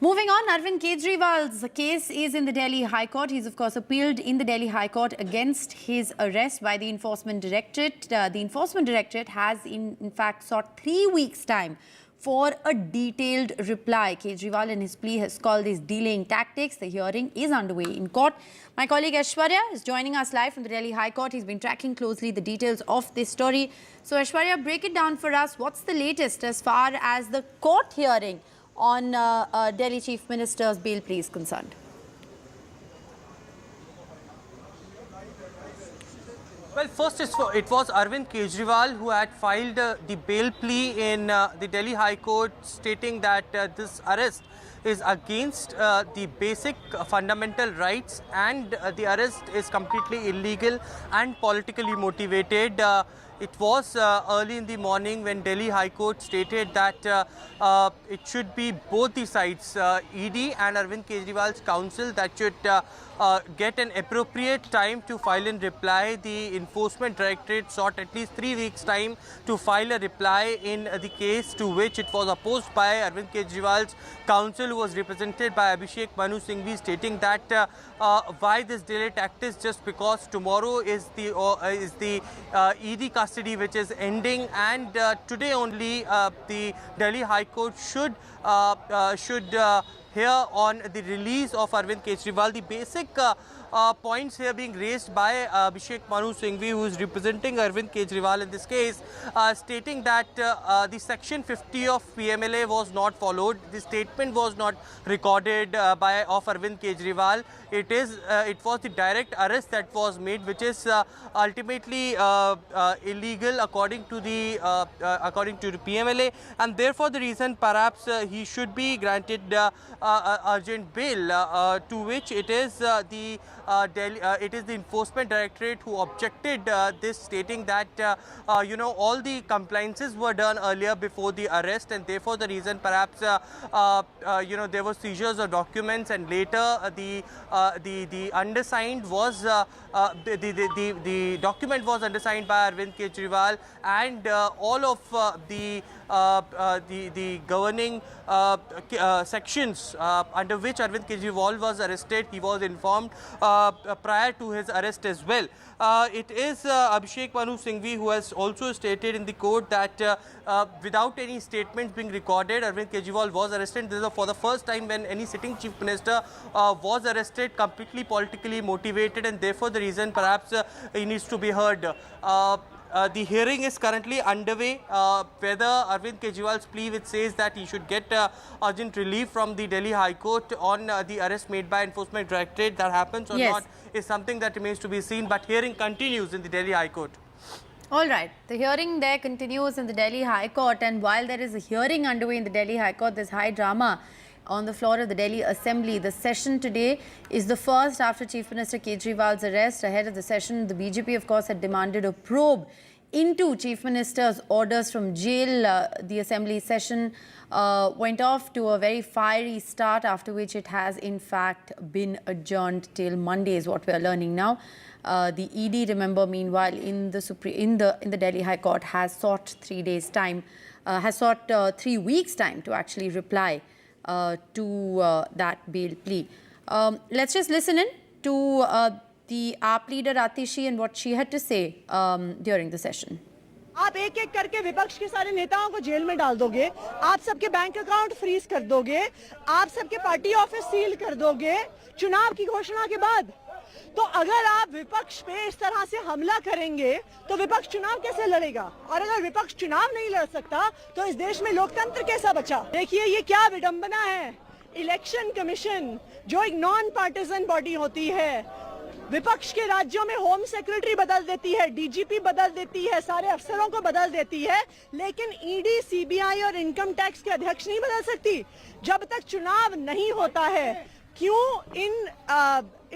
Moving on, Arvind Kejriwal's case is in the Delhi High Court. He's, of course, appealed in the Delhi High Court against his arrest by the Enforcement Directorate. The Enforcement Directorate has, in fact, sought 3 weeks' time for a detailed reply. Kejriwal in his plea has called these delaying tactics. The hearing is underway in court. My colleague Aishwarya is joining us live from the Delhi High Court. He's been tracking closely the details of this story. So Aishwarya, break it down for us. What's the latest as far as the court hearing on Delhi Chief Minister's bail plea is concerned? Well, first it was Arvind Kejriwal who had filed the bail plea in the Delhi High Court, stating that this arrest is against the basic fundamental rights, and the arrest is completely illegal and politically motivated. It was early in the morning when Delhi High Court stated that it should be both the sides, ED and Arvind Kejriwal's counsel, that should get an appropriate time to file in reply. The Enforcement Directorate sought at least 3 weeks' time to file a reply in the case, to which it was opposed by Arvind Kejriwal's counsel, who was represented by Abhishek Manu Singhvi, stating that why this delay tactics, just because tomorrow is the ED custody which is ending, and today only the Delhi High Court should hear on the release of Arvind Kejriwal. The basic points here being raised by Abhishek Manu Singhvi, who is representing Arvind Kejriwal in this case, stating that the Section 50 of PMLA was not followed. The statement was not recorded of Arvind Kejriwal. It was the direct arrest that was made, which is ultimately illegal according to the PMLA, and therefore the reason perhaps he should be granted urgent bail, to which it is the Enforcement Directorate who objected this, stating that all the compliances were done earlier before the arrest, and therefore the reason perhaps there were seizures of documents, and later the undersigned was the document was undersigned by Arvind Kejriwal, and all of the governing sections under which Arvind Kejriwal was arrested, he was informed prior to his arrest as well. It is Abhishek Manu Singhvi who has also stated in the court that without any statements being recorded, Arvind Kejriwal was arrested. This is for the first time when any sitting chief minister was arrested, completely politically motivated, and therefore the reason perhaps he needs to be heard. The hearing is currently underway. Whether Arvind Kejriwal's plea, which says that he should get urgent relief from the Delhi High Court on the arrest made by Enforcement Directorate, that happens or not, is something that remains to be seen. But hearing continues in the Delhi High Court. All right. The hearing there continues in the Delhi High Court, and while there is a hearing underway in the Delhi High Court, there's high drama on the floor of the Delhi Assembly. The session today is the first after Chief Minister Kejriwal's arrest. Ahead of the session, the BJP, of course, had demanded a probe into Chief Minister's orders from jail. The Assembly session went off to a very fiery start, after which it has, in fact, been adjourned till Monday, is what we are learning now. The ED, remember, meanwhile, in the Delhi High Court has sought 3 days' time, has sought 3 weeks' time to actually reply to that bail plea. Let's just listen in to the AAP leader Atishi and what she had to say during the session. आप एक एक करके विपक्ष के सारे नेताओं को jail में डाल दोगे, आप सबके बैंक अकाउंट फ्रीज कर दोगे, आप सबके पार्टी ऑफिस सील कर दोगे चुनाव की घोषणा के बाद। तो अगर आप विपक्ष पे इस तरह से हमला करेंगे तो विपक्ष चुनाव कैसे लड़ेगा? और अगर विपक्ष चुनाव नहीं लड़ सकता तो इस देश में लोकतंत्र कैसा बचा? देखिए ये क्या विडंबना है। इलेक्शन कमीशन जो एक नॉन पार्टिजन बॉडी होती है, विपक्ष के राज्यों में होम सेक्रेटरी बदल देती है, डीजीपी बदल देती है, सारे अफसरों को बदल देती है, लेकिन ईडी, सीबीआई और इनकम टैक्स के अध्यक्ष नहीं बदल सकती जब तक चुनाव नहीं होता है। क्यों इन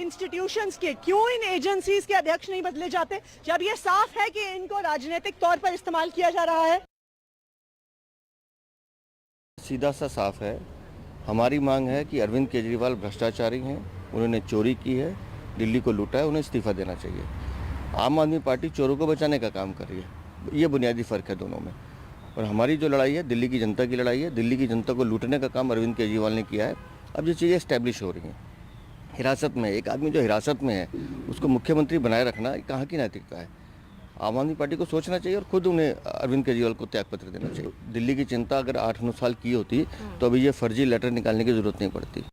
इंस्टीट्यूशंस के, क्यों इन एजेंसीज के अध्यक्ष नहीं बदले जाते जब ये साफ है कि इनको राजनीतिक तौर पर इस्तेमाल किया जा रहा है? सीधा सा साफ है, हमारी मांग है कि अरविंद केजरीवाल भ्रष्टाचारी हैं, उन्होंने चोरी की है, दिल्ली को लूटा है, उन्हें इस्तीफा देना चाहिए। आम आदमी पार्टी चोरों को बचाने का काम कर रही है, ये बुनियादी फ़र्क है दोनों में। और हमारी जो लड़ाई है दिल्ली की जनता की लड़ाई है, दिल्ली की जनता को लूटने का काम अरविंद केजरीवाल ने किया है। अब ये चीज़ें इस्टेब्लिश हो रही हैं, हिरासत में एक आदमी जो हिरासत में है उसको मुख्यमंत्री बनाए रखना कहाँ की नैतिकता है? आम आदमी पार्टी को सोचना चाहिए और खुद उन्हें अरविंद केजरीवाल को त्यागपत्र देना चाहिए। दिल्ली की चिंता अगर 8-9 साल की होती तो अभी ये फर्जी लेटर निकालने की जरूरत नहीं पड़ती।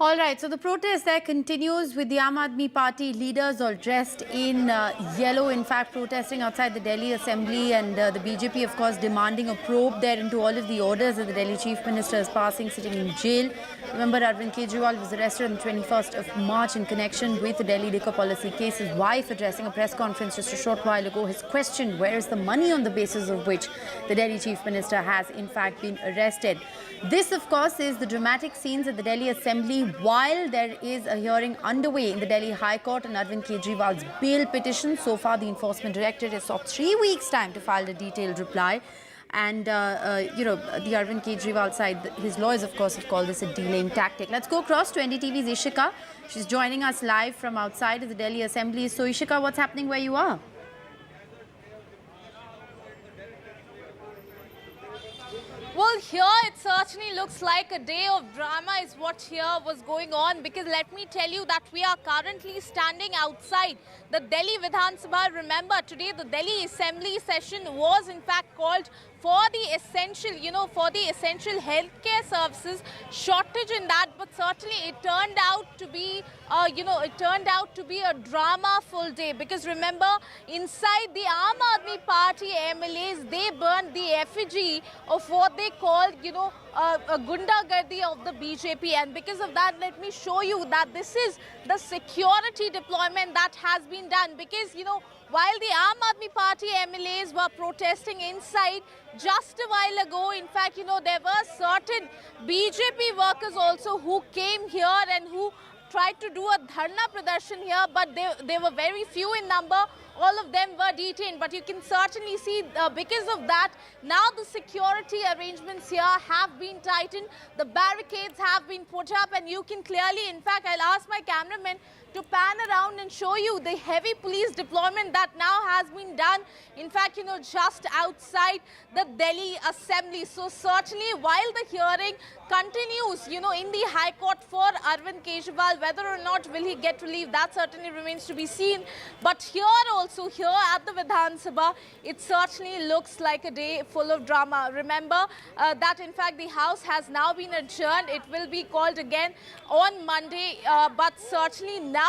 All right, so the protest there continues with the Aam Aadmi Party leaders all dressed in yellow, in fact protesting outside the Delhi Assembly, and the BJP of course demanding a probe there into all of the orders that the Delhi Chief Minister is passing, sitting in jail. Remember, Arvind Kejriwal was arrested on the 21st of March in connection with the Delhi liquor policy case. His wife, addressing a press conference just a short while ago, has questioned where is the money on the basis of which the Delhi Chief Minister has in fact been arrested. This of course is the dramatic scenes at the Delhi Assembly while there is a hearing underway in the Delhi High Court on Arvind Kejriwal's bail petition. So far, the Enforcement Directorate has sought 3 weeks' time to file a detailed reply. And, the Arvind Kejriwal side, his lawyers, of course, have called this a delaying tactic. Let's go across to NDTV's Ishika. She's joining us live from outside of the Delhi Assembly. So, Ishika, what's happening where you are? Well, here it certainly looks like a day of drama is what here was going on, because let me tell you that we are currently standing outside the Delhi Vidhan Sabha. Remember, today the Delhi Assembly session was in fact called for the essential, for the essential healthcare services, shortage in that, but certainly it turned out to be, a drama-full day, because remember, inside the Aam Aadmi Party MLAs, they burned the effigy of what they called, a gundagardi of the BJP, and because of that, let me show you that this is the security deployment that has been done, because, while the Aam Aadmi Party MLAs were protesting inside just a while ago, in fact, there were certain BJP workers also who came here and who tried to do a dharna pradarshan here, but they were very few in number. All of them were detained, but you can certainly see because of that, now the security arrangements here have been tightened, the barricades have been put up, and you can clearly, in fact, I'll ask my cameraman to pan around and show you the heavy police deployment that now has been done, in fact, just outside the Delhi Assembly. So certainly while the hearing continues, in the High Court for Arvind Kejriwal, whether or not will he get relief, that certainly remains to be seen. But here also, here at the Vidhan Sabha, it certainly looks like a day full of drama. Remember that in fact the House has now been adjourned. It will be called again on Monday, but certainly now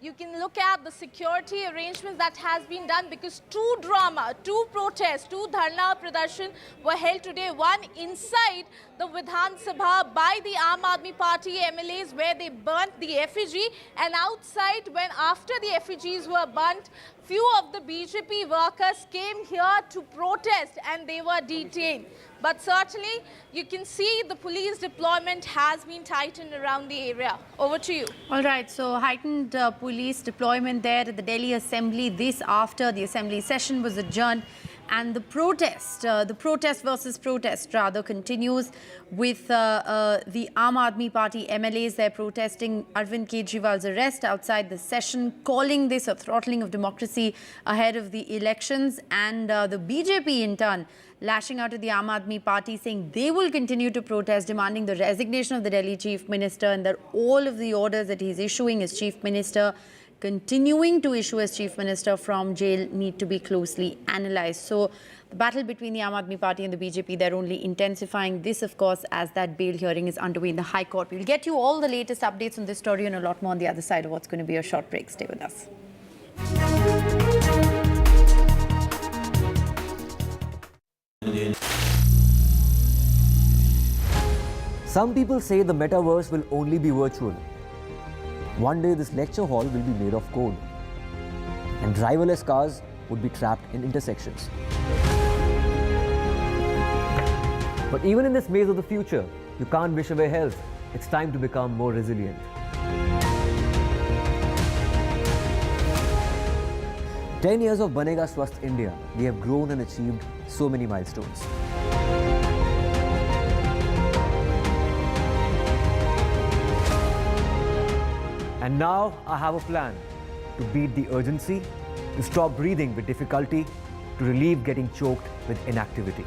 you can look at the security arrangements that has been done, because 2 protests, 2 dharna pradarshan were held today. One inside the Vidhan Sabha by the Aam Aadmi Party MLAs, where they burnt the effigy, and outside, when after the effigies were burnt, few of the BJP workers came here to protest and they were detained. But certainly, you can see the police deployment has been tightened around the area. Over to you. All right, so heightened police deployment there at the Delhi Assembly. This after the Assembly session was adjourned. And the protest versus protest rather continues with the Aam Aadmi Party MLAs. They're protesting Arvind Kejriwal's arrest outside the session, calling this a throttling of democracy ahead of the elections. And the BJP in turn lashing out at the Aam Aadmi Party, saying they will continue to protest, demanding the resignation of the Delhi Chief Minister, and that all of the orders that he's issuing as Chief Minister, continuing to issue as Chief Minister from jail, need to be closely analysed. So The battle between the Aam Aadmi Party and the BJP, they're only intensifying this, of course, as that bail hearing is underway in the High Court. We'll get you all the latest updates on this story and a lot more on the other side of what's going to be a short break. Stay with us. Some people say the metaverse will only be virtual. One day this lecture hall will be made of code, and driverless cars would be trapped in intersections. But even in this maze of the future, you can't wish away health. It's time to become more resilient. "10 years of Banega Swasth India, we have grown and achieved so many milestones. And now I have a plan to beat the urgency, to stop breathing with difficulty, to relieve getting choked with inactivity.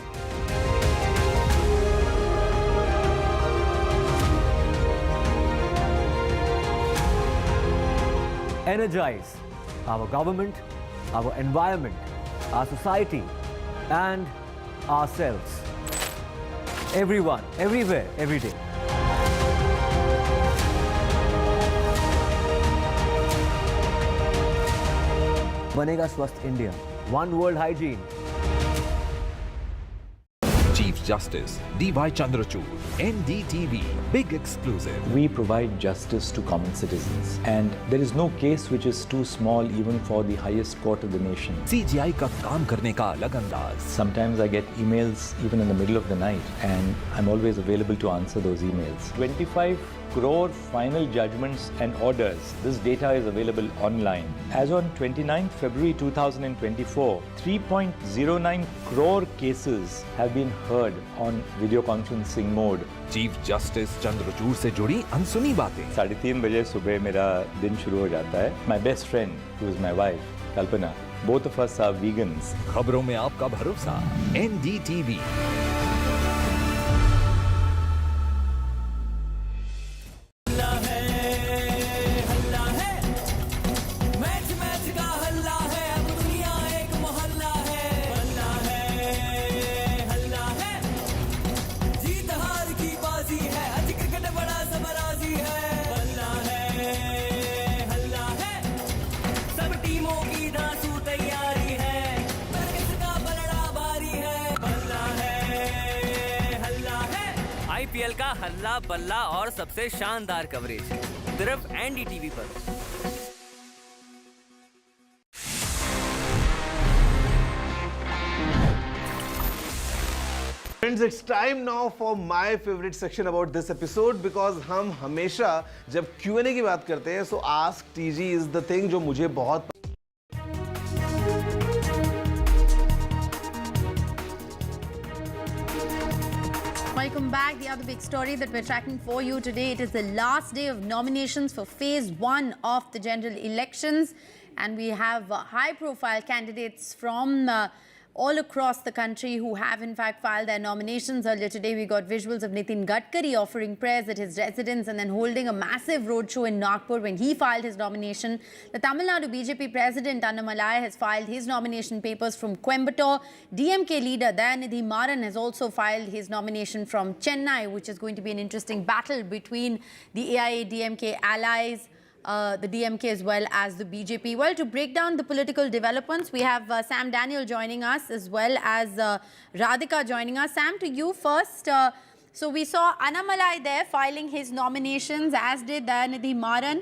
Energize our government, our environment, our society, and ourselves. Everyone, everywhere, every day. Banega Swasth India. One world hygiene. Chief Justice D.Y. Chandrachud, NDTV, big exclusive. We provide justice to common citizens, and there is no case which is too small even for the highest court of the nation. CGI का काम करने का अलग अंदाज. Sometimes I get emails even in the middle of the night, and I'm always available to answer those emails. 25 crore final judgments and orders. This data is available online. As on 29th February 2024, 3.09 crore cases have been heard on video conferencing mode. Chief Justice Chandrachud से जुड़ी अनसुनी बातें. 3:30 बजे सुबह मेरा दिन शुरू हो जाता है. My best friend, who is my wife, Kalpana, both of us are vegans. खबरों में आपका भरोसा. NDTV. आईपीएल का हल्ला बल्ला और सबसे शानदार कवरेज सिर्फ एनडीटीवी पर। Friends, it's time now for my favorite section about this episode because हम हमेशा जब Q&A की बात करते हैं so ask TG is the thing जो मुझे बहुत Welcome back. The other big story that we're tracking for you today, it is the last day of nominations for phase 1 of the general elections, and we have high-profile candidates from all across the country who have in fact filed their nominations. Earlier today we got visuals of Nitin Gadkari offering prayers at his residence and then holding a massive roadshow in Nagpur when he filed his nomination. The Tamil Nadu BJP president Annamalai has filed his nomination papers from Coimbatore. DMK leader Dayanidhi Maran has also filed his nomination from Chennai, which is going to be an interesting battle between the AIA-DMK allies, the DMK as well as the BJP. Well, to break down the political developments, we have Sam Daniel joining us as well as Radhika joining us. Sam, to you first. So we saw Annamalai there filing his nominations, as did Dayanidhi Maran.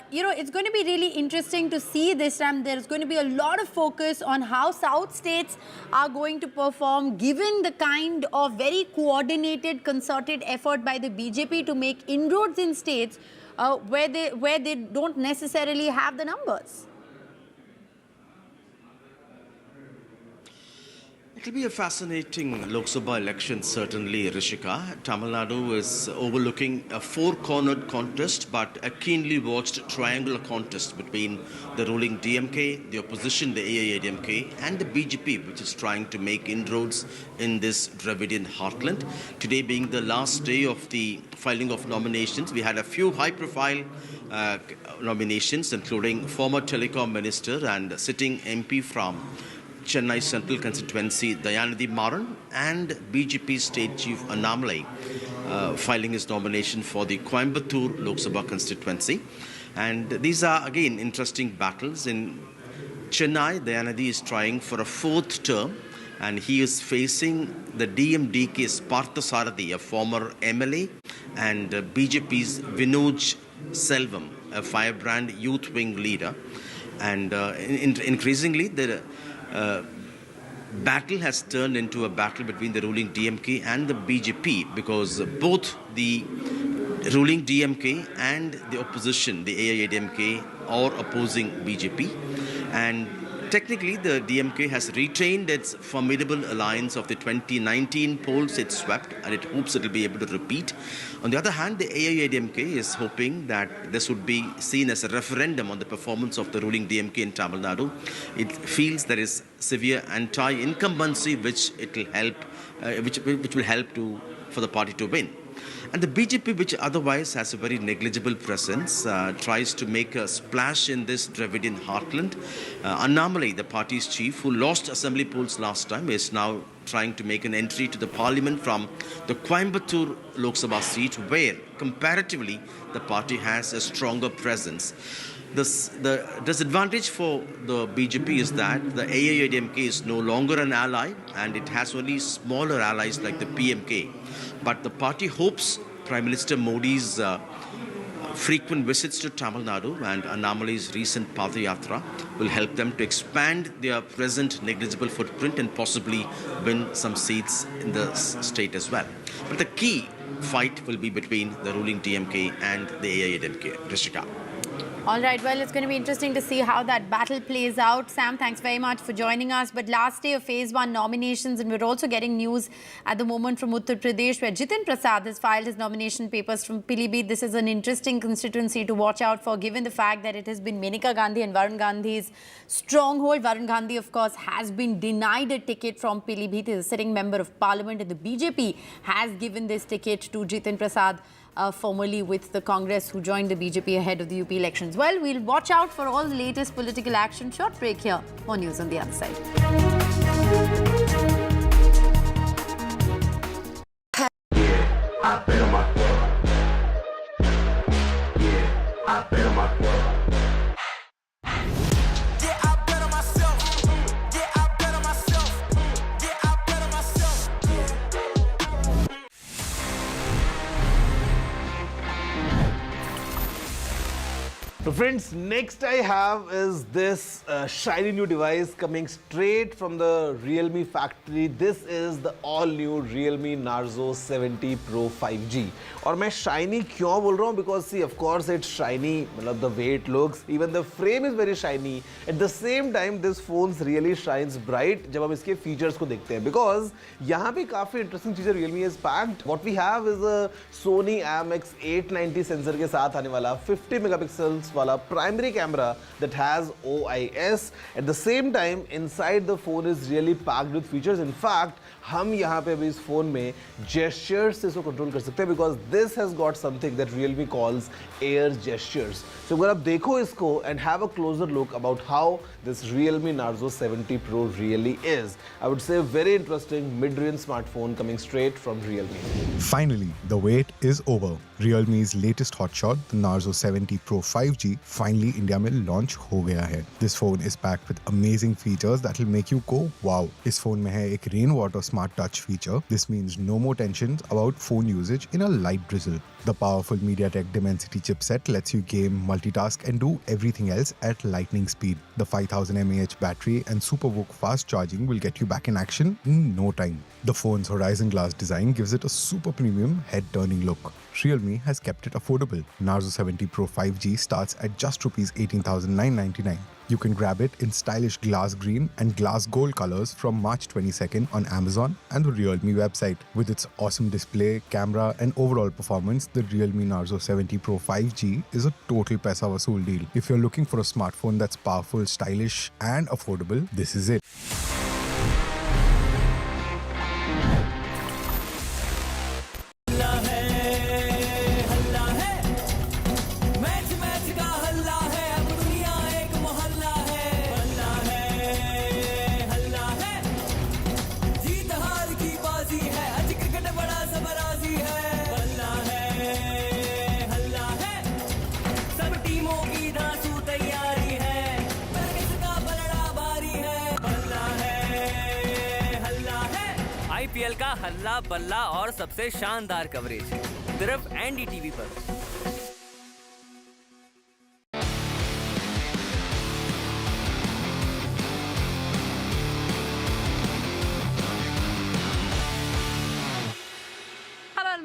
You know, it's going to be really interesting to see this time. There's going to be a lot of focus on how South states are going to perform, given the kind of very coordinated, concerted effort by the BJP to make inroads in states where they don't necessarily have the numbers. It will be a fascinating Lok Sabha election, certainly, Rishika. Tamil Nadu is overlooking a four-cornered contest, but a keenly watched triangular contest between the ruling DMK, the opposition, the AIA-DMK, and the BJP, which is trying to make inroads in this Dravidian heartland. Today being the last day of the filing of nominations, we had a few high-profile nominations, including former telecom minister and sitting MP from Chennai Central constituency Dayanidhi Maran, and BJP State Chief Annamalai filing his nomination for the Coimbatore Lok Sabha constituency. And these are again interesting battles. In Chennai, Dayanidhi is trying for a 4th term, and he is facing the DMDK's Parthasarathi, a former MLA, and BJP's Vinod Selvam, a firebrand youth wing leader. And increasingly, the battle has turned into a battle between the ruling DMK and the BJP, because both the ruling DMK and the opposition, the AIADMK, are opposing BJP. And technically, the DMK has retained its formidable alliance of the 2019 polls it swept, and it hopes it will be able to repeat. On the other hand, the AIADMK is hoping that this would be seen as a referendum on the performance of the ruling DMK in Tamil Nadu. It feels there is severe anti-incumbency which it will help, which will help for the party to win. And the BJP, which otherwise has a very negligible presence, tries to make a splash in this Dravidian heartland. Annamalai, the party's chief, who lost assembly polls last time, is now trying to make an entry to the parliament from the Coimbatore Lok Sabha seat, where comparatively the party has a stronger presence. The disadvantage for the BJP is that the AIADMK is no longer an ally, and it has only smaller allies like the PMK. But the party hopes Prime Minister Modi's frequent visits to Tamil Nadu and Annamalai's recent Padayatra will help them to expand their present negligible footprint and possibly win some seats in the state as well. But the key fight will be between the ruling DMK and the AIADMK. Rishika. All right, well, it's going to be interesting to see how that battle plays out. Sam, thanks very much for joining us. But last day of Phase 1 nominations, and we're also getting news at the moment from Uttar Pradesh, where Jitin Prasad has filed his nomination papers from Pilibhit. This is an interesting constituency to watch out for, given the fact that it has been Maneka Gandhi and Varun Gandhi's stronghold. Varun Gandhi, of course, has been denied a ticket from Pilibhit. He is a sitting member of parliament, and the BJP has given this ticket to Jitin Prasad, formerly with the Congress, who joined the BJP ahead of the UP elections. Well, we'll watch out for all the latest political action. Short break here. More news on the other side. So friends, next I have is this shiny new device coming straight from the Realme factory. This is the all new Realme Narzo 70 Pro 5G. और मैं shiny क्यों बोल रहा हूँ? Because see, of course it's shiny, मतलब the way it looks, even the frame is very shiny. At the same time, this phone really shines bright जब हम इसके features को देखते हैं. Because यहाँ पे काफी interesting चीजें Realme has packed. What we have is a Sony IMX890 sensor के साथ आने वाला 50 megapixels वाला primary camera that has OIS. At the same time, inside the phone is really packed with features. In fact, हम यहाँ पे अभी इस फोन में gestures से इसको कंट्रोल कर सकते हैं, because this has got something that Realme calls air gestures. So अगर आप देखो इसको and have a closer look about how this Realme Narzo 70 Pro really is, I would say a very interesting mid-range smartphone coming straight from Realme. Finally, the wait is over. Realme's latest hotshot, the Narzo 70 Pro 5G, finally India में launch हो गया है. This phone is packed with amazing features that will make you go wow. इस phone में है एक rainwater smart touch feature. This means no more tensions about phone usage in a light drizzle. The powerful MediaTek Dimensity chipset lets you game, multitask and do everything else at lightning speed. The 5000 mAh battery and SuperVOOC fast charging will get you back in action in no time. The phone's horizon glass design gives it a super premium head-turning look. Realme has kept it affordable. Narzo 70 Pro 5G starts at just Rs 18,999. You can grab it in stylish glass green and glass gold colors from March 22nd on Amazon and the Realme website. With its awesome display, camera and overall performance, the Realme Narzo 70 Pro 5G is a total paisa vasool deal. If you're looking for a smartphone that's powerful, stylish and affordable, this is it. IPL का हल्ला बल्ला और सबसे शानदार coverage सिर्फ NDTV पर।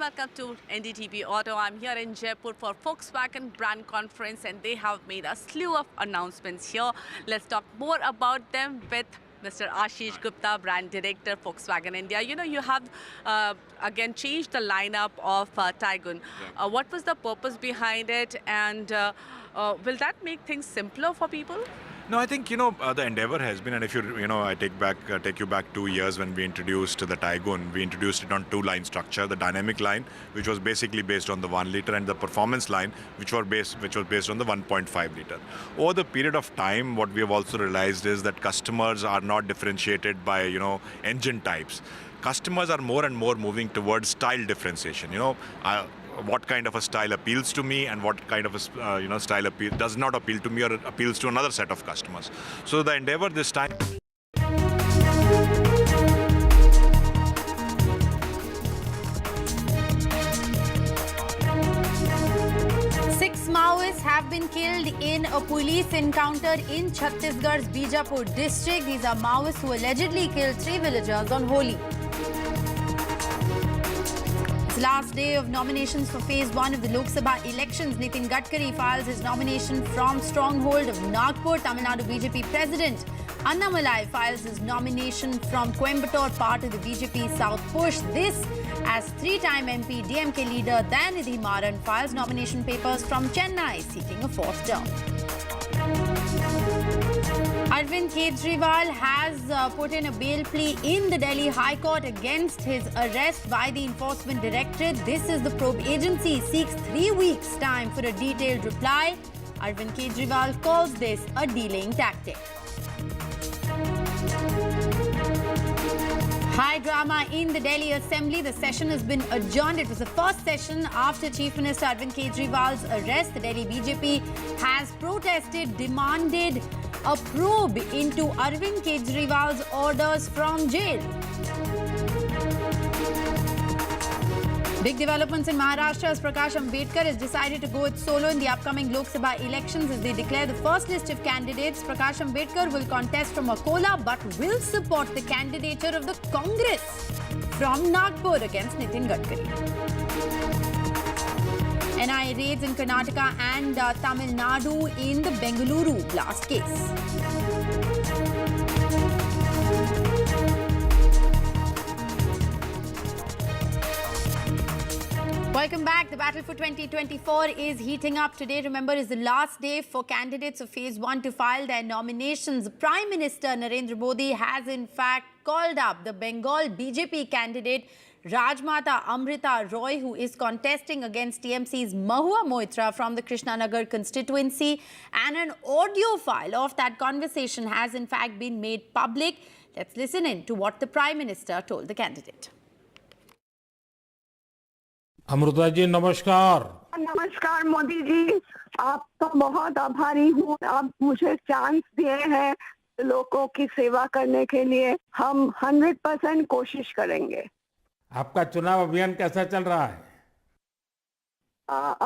Welcome to NDTV Auto. I'm here in Jaipur for Volkswagen brand conference and they have made a slew of announcements here. Let's talk more about them with Mr. Ashish Gupta, brand director, Volkswagen India. You know, you have again changed the lineup of Taigun. What was the purpose behind it, and will that make things simpler for people? No, I think, the endeavor has been, and if I take you back 2 years when we introduced the Taigun, we introduced it on two-line structure, the dynamic line, which was basically based on the 1 liter, and the performance line, which was based on the 1.5 liter. Over the period of time, what we have also realized is that customers are not differentiated by, engine types. Customers are more and more moving towards style differentiation. What kind of a style appeals to me and what kind of a style does not appeal to me or appeals to another set of customers. So the endeavor this time. Six Maoists have been killed in a police encounter in Chhattisgarh's Bijapur district. These are Maoists who allegedly killed 3 villagers on Holi. Last day of nominations for phase 1 of the Lok Sabha elections. Nitin Gadkari files his nomination from stronghold of Nagpur. Tamil Nadu BJP President Annamalai files his nomination from Coimbatore, part of the BJP South push. This as 3-time MP DMK leader Dayanidhi Maran files nomination papers from Chennai seeking a 4th term. Arvind Kejriwal has put in a bail plea in the Delhi High Court against his arrest by the Enforcement Directorate. This is the probe agency seeks 3 weeks' time for a detailed reply. Arvind Kejriwal calls this a delaying tactic. High drama in the Delhi Assembly. The session has been adjourned. It was the first session after Chief Minister Arvind Kejriwal's arrest. The Delhi BJP has protested, demanded a probe into Arvind Kejriwal's orders from jail. Big developments in Maharashtra as Prakash Ambedkar has decided to go it solo in the upcoming Lok Sabha elections as they declare the first list of candidates. Prakash Ambedkar will contest from Akola but will support the candidature of the Congress from Nagpur against Nitin Gadkari. NIA raids in Karnataka and Tamil Nadu in the Bengaluru blast case. Welcome back. The battle for 2024 is heating up. Today, remember, is the last day for candidates of phase 1 to file their nominations. Prime Minister Narendra Modi has in fact called up the Bengal BJP candidate Rajmata Amrita Roy, who is contesting against TMC's Mahua Moitra from the Krishnanagar constituency. And an audio file of that conversation has in fact been made public. Let's listen in to what the Prime Minister told the candidate. Amrita ji नमस्कार। नमस्कार मोदी जी, आपका बहुत आभारी हूँ। आप मुझे chance दिए हैं लोगों की सेवा करने के लिए। हम 100% कोशिश करेंगे। आपका चुनाव अभियान कैसा चल रहा है?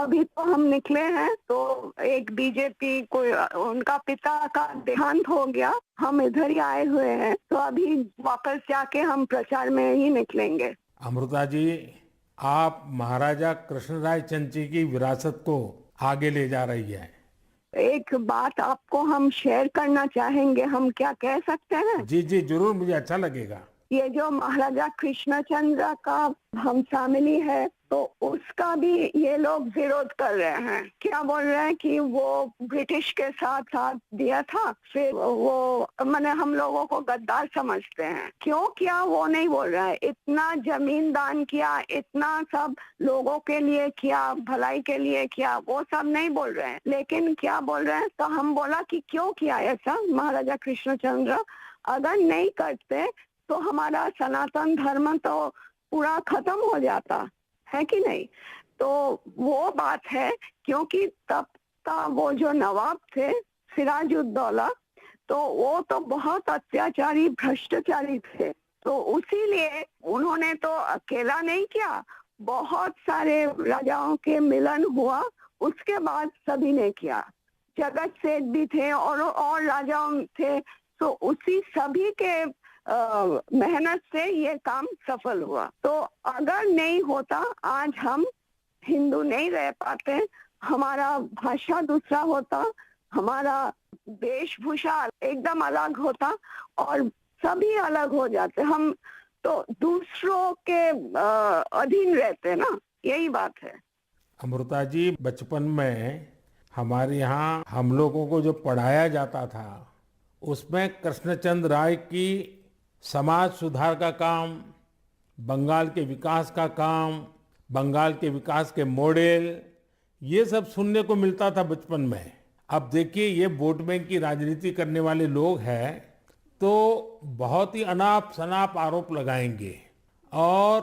अभी तो हम निकले हैं तो एक बीजेपी को उनका पिता का देहांत हो गया, हम इधर ही आए हुए हैं तो अभी वापस जाके हम प्रचार में ही निकलेंगे। अमृता जी, आप महाराजा कृष्णराय चंची की विरासत को आगे ले जा रही है। एक बात आपको हम शेयर करना चाहेंगे, हम क्या कह सकते हैं? जी जी जरूर, मुझे अच्छा लगेगा। ये जो महाराजा कृष्णचंद्र का हम फैमिली है तो उसका भी ये लोग विरोध कर रहे हैं। क्या बोल रहे हैं कि वो ब्रिटिश के साथ साथ दिया था, फिर वो मैंने हम लोगों को गद्दार समझते हैं। क्यों किया वो नहीं बोल रहा है। इतना जमीन दान किया, इतना सब लोगों के लिए किया, भलाई के लिए किया, वो सब नहीं बोल रहे हैं। लेकिन क्या बोल रहे हैं, तो हम बोला कि क्यों किया ऐसा महाराजा कृष्णचंद्र, अगर नहीं करते तो हमारा सनातन धर्म तो पूरा खत्म हो जाता है कि नहीं। तो वो बात है, क्योंकि तब का वो जो नवाब थे सिराजुद्दौला, तो वो तो बहुत अत्याचारी भ्रष्टाचारी थे। तो उसीलिए उन्होंने तो अकेला नहीं किया, बहुत सारे राजाओं के मिलन हुआ, उसके बाद सभी ने किया। जगत सेठ भी थे और राजाओं थे, तो उसी सभी के मेहनत से ये काम सफल हुआ। तो अगर नहीं होता आज हम हिंदू नहीं रह पाते, हमारा भाषा दूसरा होता, हमारा वेशभूषा एकदम अलग होता और सभी अलग हो जाते। हम तो दूसरों के अधीन रहते ना, यही बात है। अमृता जी, बचपन में हमारे यहाँ हम लोगों को जो पढ़ाया जाता था उसमें कृष्णचंद्र राय की समाज सुधार का काम, बंगाल के विकास का काम, बंगाल के विकास के मॉडल, ये सब सुनने को मिलता था बचपन में। अब देखिए, ये वोट बैंक की राजनीति करने वाले लोग हैं तो बहुत ही अनाप शनाप आरोप लगाएंगे और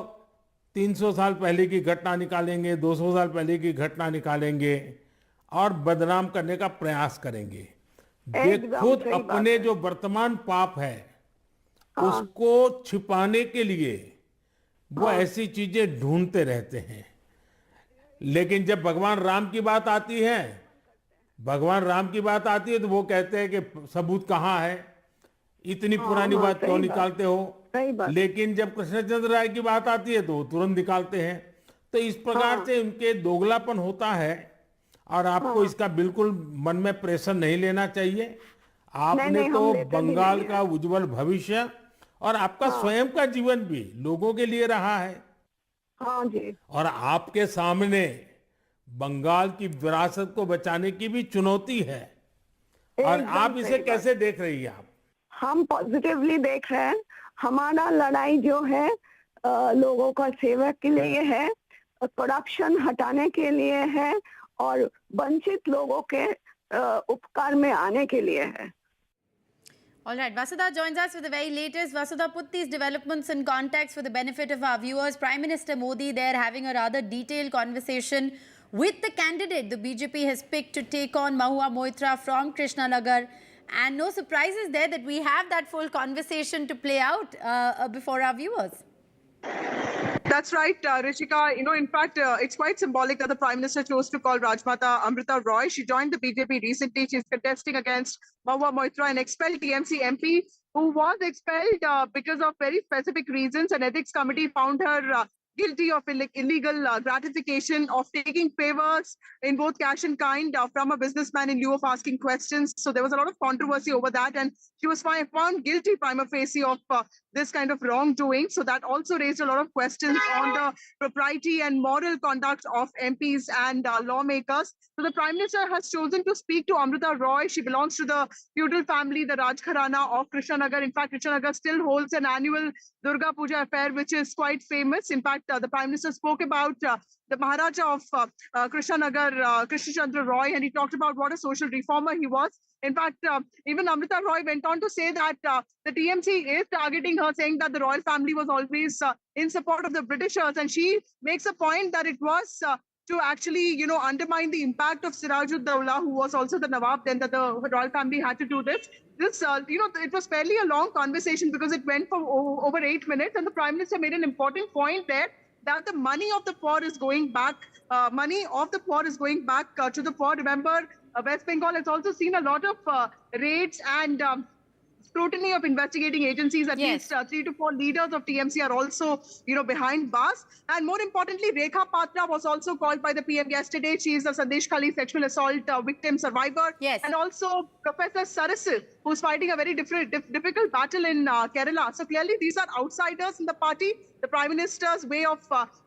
300 साल पहले की घटना निकालेंगे, 200 साल पहले की घटना निकालेंगे और बदनाम करने का प्रयास करेंगे। ये खुद अपने जो वर्तमान पाप है उसको छिपाने के लिए वो ऐसी चीजें ढूंढते रहते हैं। लेकिन जब भगवान राम की बात आती है, तो वो कहते हैं कि सबूत कहाँ है, इतनी पुरानी बात क्यों निकालते हो। लेकिन जब कृष्णचंद्र राय की बात आती है तो वो तुरंत निकालते हैं। तो इस प्रकार से उनके दोगलापन होता है और आपको इसका बिल्कुल मन में प्रेशर नहीं लेना चाहिए। आपने तो बंगाल का उज्जवल भविष्य और आपका स्वयं का जीवन भी लोगों के लिए रहा है। हाँ जी। और आपके सामने बंगाल की विरासत को बचाने की भी चुनौती है। और आप इसे कैसे देख रही हैं? आप? हम पॉजिटिवली देख रहे हैं। हमारा लड़ाई जो है लोगों का सेवा के लिए है, करप्शन हटाने के लिए है और वंचित लोगों के उपकार में आने के लिए है। All right, Vasudha joins us with the very latest. Vasudha, put these developments in context for the benefit of our viewers. Prime Minister Modi there having a rather detailed conversation with the candidate the BJP has picked to take on Mahua Moitra from Krishnanagar. And no surprises there that we have that full conversation to play out before our viewers. That's right, Rishika. In fact, it's quite symbolic that the Prime Minister chose to call Rajmata Amrita Roy. She joined the BJP recently. She's contesting against Mahua Moitra, an expelled TMC MP who was expelled because of very specific reasons. An ethics committee found her guilty of illegal gratification of taking favors in both cash and kind from a businessman in lieu of asking questions. So there was a lot of controversy over that, and she was found guilty prima facie of this kind of wrongdoing. So that also raised a lot of questions on the propriety and moral conduct of MPs and lawmakers. So the Prime Minister has chosen to speak to Amrita Roy. She belongs to the feudal family, the Rajgharana of Krishnanagar. In fact, Krishnanagar still holds an annual Durga Puja affair, which is quite famous. In fact, the Prime Minister spoke about the Maharaja of Krishnanagar, Krishnachandra Roy, and he talked about what a social reformer he was. In fact, even Amrita Roy went on to say that the TMC is targeting her, saying that the royal family was always in support of the Britishers. And she makes a point that it was to actually, undermine the impact of Siraj-ud-Dawla, who was also the Nawab, then that the royal family had to do this. It was fairly a long conversation because it went for over 8 minutes. And the Prime Minister made an important point there that the money of the poor is going back. To the poor. Remember, West Bengal has also seen a lot of raids and scrutiny of investigating agencies. At least 3 to 4 leaders of TMC are also, behind bars. And more importantly, Rekha Patra was also called by the PM yesterday. She is a Sandesh Khali sexual assault victim survivor. Yes. And also Professor Sarasil, who's fighting a very difficult battle in Kerala. So clearly these are outsiders in the party. The Prime Minister's way of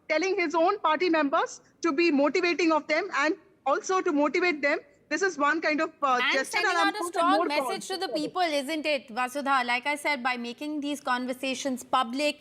telling his own party members to be motivating of them and also to motivate them. This is one kind of and sending out a strong message to the people, isn't it, Vasudha? Like I said, by making these conversations public,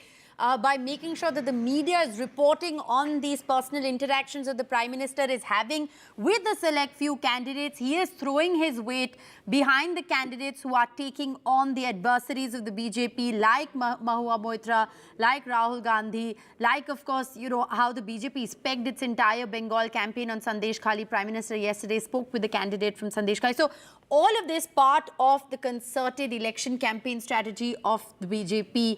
by making sure that the media is reporting on these personal interactions that the Prime Minister is having with the select few candidates, he is throwing his weight behind the candidates who are taking on the adversaries of the BJP, like Mahua Moitra, like Rahul Gandhi, like, of course, how the BJP pegged its entire Bengal campaign on Sandesh Khali. Prime Minister yesterday spoke with the candidate from Sandesh Khali. So all of this part of the concerted election campaign strategy of the BJP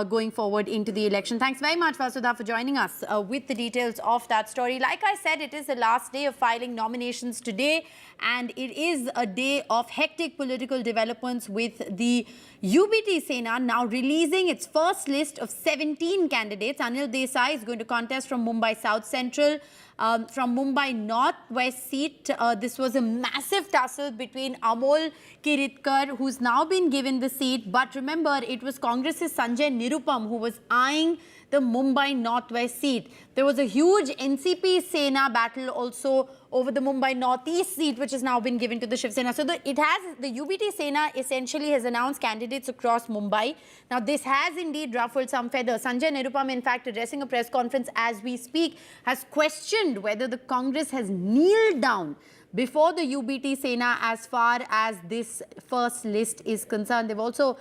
going forward into the election. Thanks very much, Vasudha, for joining us with the details of that story. Like I said, it is the last day of filing nominations today, and it is a day of hectic political developments with the UBT Sena now releasing its first list of 17 candidates. Anil Desai is going to contest from Mumbai South Central. From Mumbai North West seat, this was a massive tussle between Amol Kiritkar, who's now been given the seat. But remember, it was Congress's Sanjay Nirupam who was eyeing the Mumbai Northwest seat. There was a huge NCP Sena battle also over the Mumbai Northeast seat, which has now been given to the Shiv Sena. So the UBT Sena essentially has announced candidates across Mumbai. Now this has indeed ruffled some feathers. Sanjay Nirupam, in fact, addressing a press conference as we speak, has questioned whether the Congress has kneeled down before the UBT Sena as far as this first list is concerned. They've also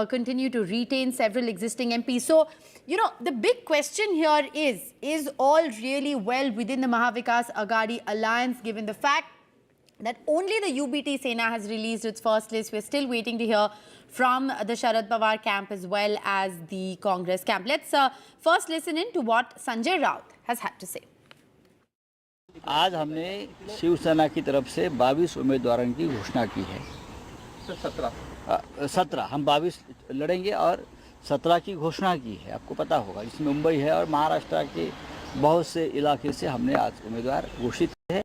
continued to retain several existing MPs. So, you know, the big question here is all really well within the Mahavikas Aghadi alliance, given the fact that only the UBT Sena has released its first list. We're still waiting to hear from the Sharad Pawar camp as well as the Congress camp. Let's first listen in to what Sanjay Raut has had to say. आज हमने शिवसेना की तरफ से 22 उम्मीदवारों की घोषणा की है। 17 हम 22 लड़ेंगे और 17 की घोषणा की है। आपको पता होगा, इसमें मुंबई है और महाराष्ट्र के बहुत से इलाके से हमने आज उम्मीदवार घोषित किए हैं।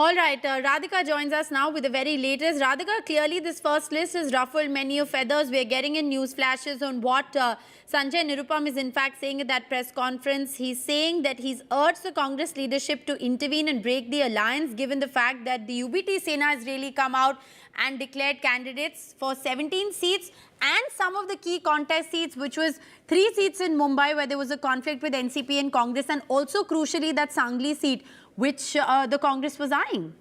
All right, Radhika joins us now with the very latest. Radhika, clearly this first list has ruffled many of feathers. We're getting in news flashes on what Sanjay Nirupam is in fact saying at that press conference. He's saying that he's urged the Congress leadership to intervene and break the alliance, given the fact that the UBT Sena has really come out and declared candidates for 17 seats and some of the key contest seats, which was 3 seats in Mumbai where there was a conflict with NCP and Congress, and also crucially that Sangli seat, which the Congress was eyeing.